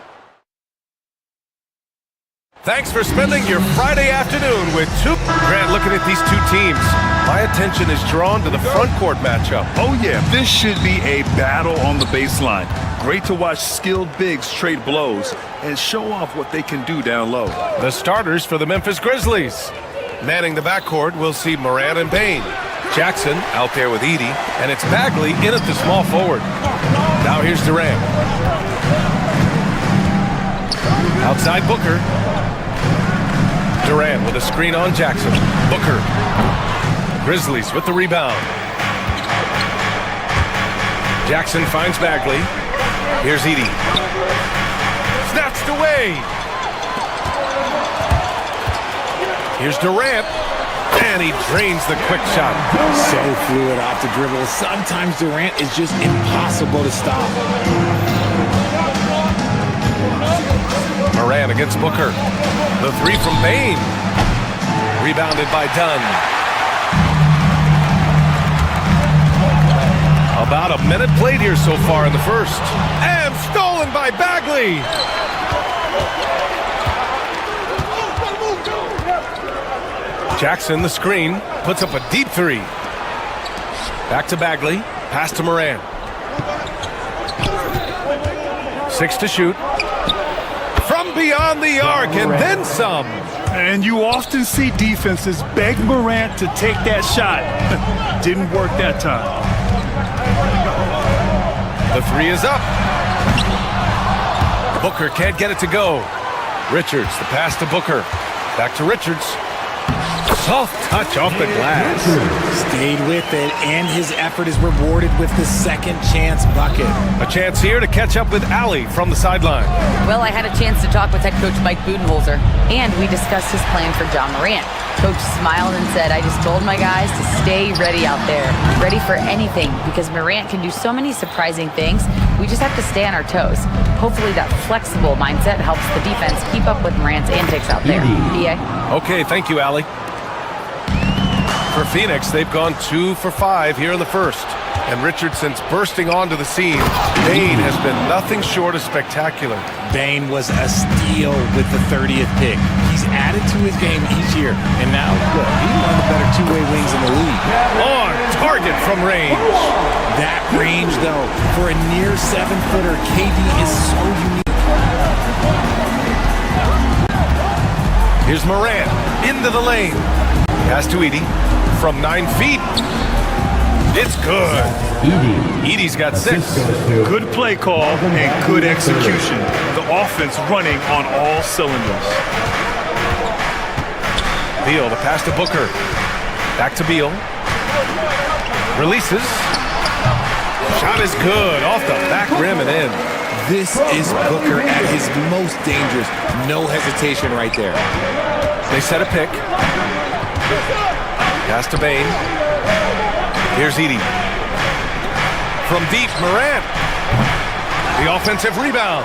Thanks for spending your Friday afternoon with two. Grant, looking at these two teams, my attention is drawn to the front court matchup. Oh, yeah, this should be a battle on the baseline. Great to watch skilled bigs trade blows and show off what they can do down low. The starters for the Memphis Grizzlies. Manning the backcourt, we'll see Morant and Bane. Jackson out there with Edey, and it's Bagley in at the small forward. Now here's Durant. Outside Booker. Durant with a screen on Jackson. Booker. Grizzlies with the rebound. Jackson finds Bagley. Here's Edey. Snatched away. Here's Durant. And he drains the quick shot. So fluid off the dribble. Sometimes Durant is just impossible to stop. Morant against Booker. The three from Bane. Rebounded by Dunn. About a minute played here so far in the first. And stolen by Bagley. Jackson, the screen, puts up a deep three. Back to Bagley. Pass to Morant. 6 to shoot. From beyond the arc and then some. And you often see defenses beg Morant to take that shot. Didn't work that time. The three is up. Booker can't get it to go. Richards, the pass to Booker. Back to Richards. Soft touch off the glass. Stayed with it, and his effort is rewarded with the second chance bucket. A chance here to catch up with Allie from the sideline. Well, I had a chance to talk with head coach Mike Budenholzer, and we discussed his plan for John Morant. Coach smiled and said, I just told my guys to stay ready out there, ready for anything, because Morant can do so many surprising things. We just have to stay on our toes. Hopefully that flexible mindset helps the defense keep up with Morant's antics out there. BA? Okay, thank you, Allie. For Phoenix, they've gone 2 for 5 here in the first. And Richardson's bursting onto the scene. Bane has been nothing short of spectacular. Bane was a steal with the 30th pick. He's added to his game each year. And now, look, he's one of the better two-way wings in the league. On target from range. That range, though, for a near 7-footer, KD is so unique. Here's Morant into the lane. Pass to Edey from 9 feet. It's good. Edey's got 6. Good play call and good execution. The offense running on all cylinders. Beal, the pass to Booker. Back to Beal. Releases. Shot is good. Off the back rim and in. This is Booker at his most dangerous. No hesitation right there. They set a pick. Pass to Bane. Here's Edey. From deep, Morant. The offensive rebound.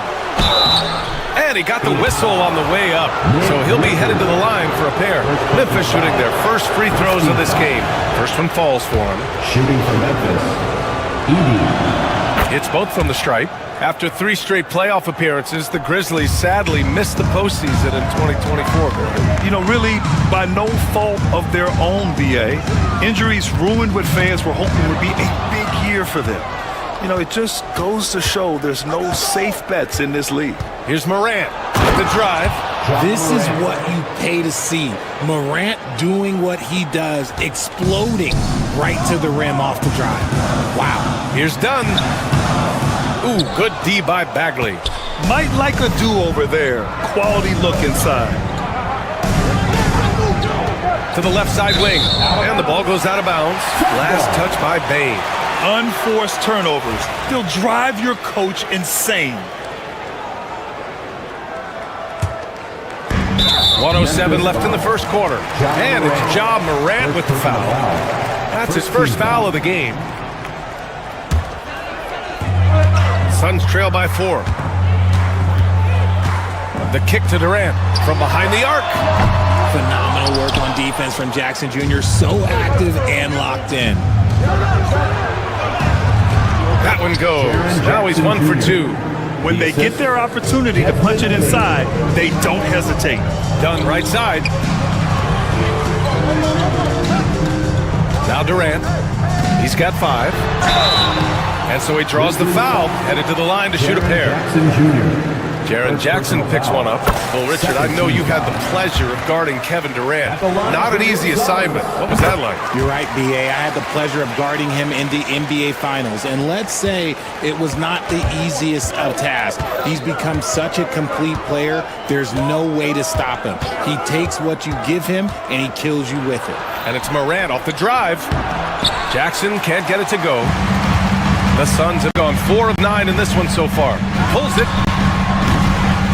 And he got the whistle on the way up. So he'll be headed to the line for a pair. Memphis shooting their first free throws of this game. First one falls for him. Shooting for Memphis, Edey. Hits both from the stripe. After 3 straight playoff appearances, the Grizzlies sadly missed the postseason in 2024. You know, really by no fault of their own, BA. Injuries ruined what fans were hoping would be a big year for them. You know, it just goes to show there's no safe bets in this league. Here's Morant with the drive. This is what you pay to see. Morant doing what he does, exploding right to the rim off the drive. Wow. Here's Dunn. Ooh, good D by Bagley. Might like a do-over there. Quality look inside. To the left side wing. And the ball goes out of bounds. Last touch by Bane. Unforced turnovers. They'll drive your coach insane. 1:07 left in the first quarter. And it's Ja Morant with the foul. That's his first foul of the game. Suns trail by 4. The kick to Durant from behind the arc. Phenomenal work on defense from Jackson Jr. So active and locked in. That one goes. Now he's 1 for 2. When they get their opportunity to punch it inside, they don't hesitate. Dunn right side. Now Durant. He's got 5. And so he draws the foul, headed to the line to shoot a pair. Jaren Jackson picks one up. Well, Richard, I know you had the pleasure of guarding Kevin Durant. Not an easy assignment. What was that like? You're right, B.A. I had the pleasure of guarding him in the NBA Finals. And let's say it was not the easiest of tasks. He's become such a complete player, there's no way to stop him. He takes what you give him, and he kills you with it. And it's Morant off the drive. Jackson can't get it to go. The Suns have gone 4 of 9 in this one so far. Pulls it.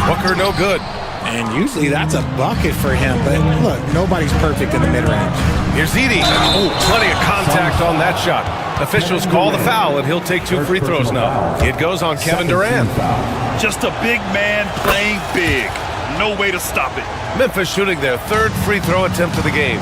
Booker no good. And usually that's a bucket for him. But look, nobody's perfect in the mid-range. Here's Edey. Oh, plenty of contact on that shot. Officials call the foul, and he'll take 2 free throws now. It goes on Kevin Durant. Just a big man playing big. No way to stop it. Memphis shooting their 3rd free throw attempt of the game.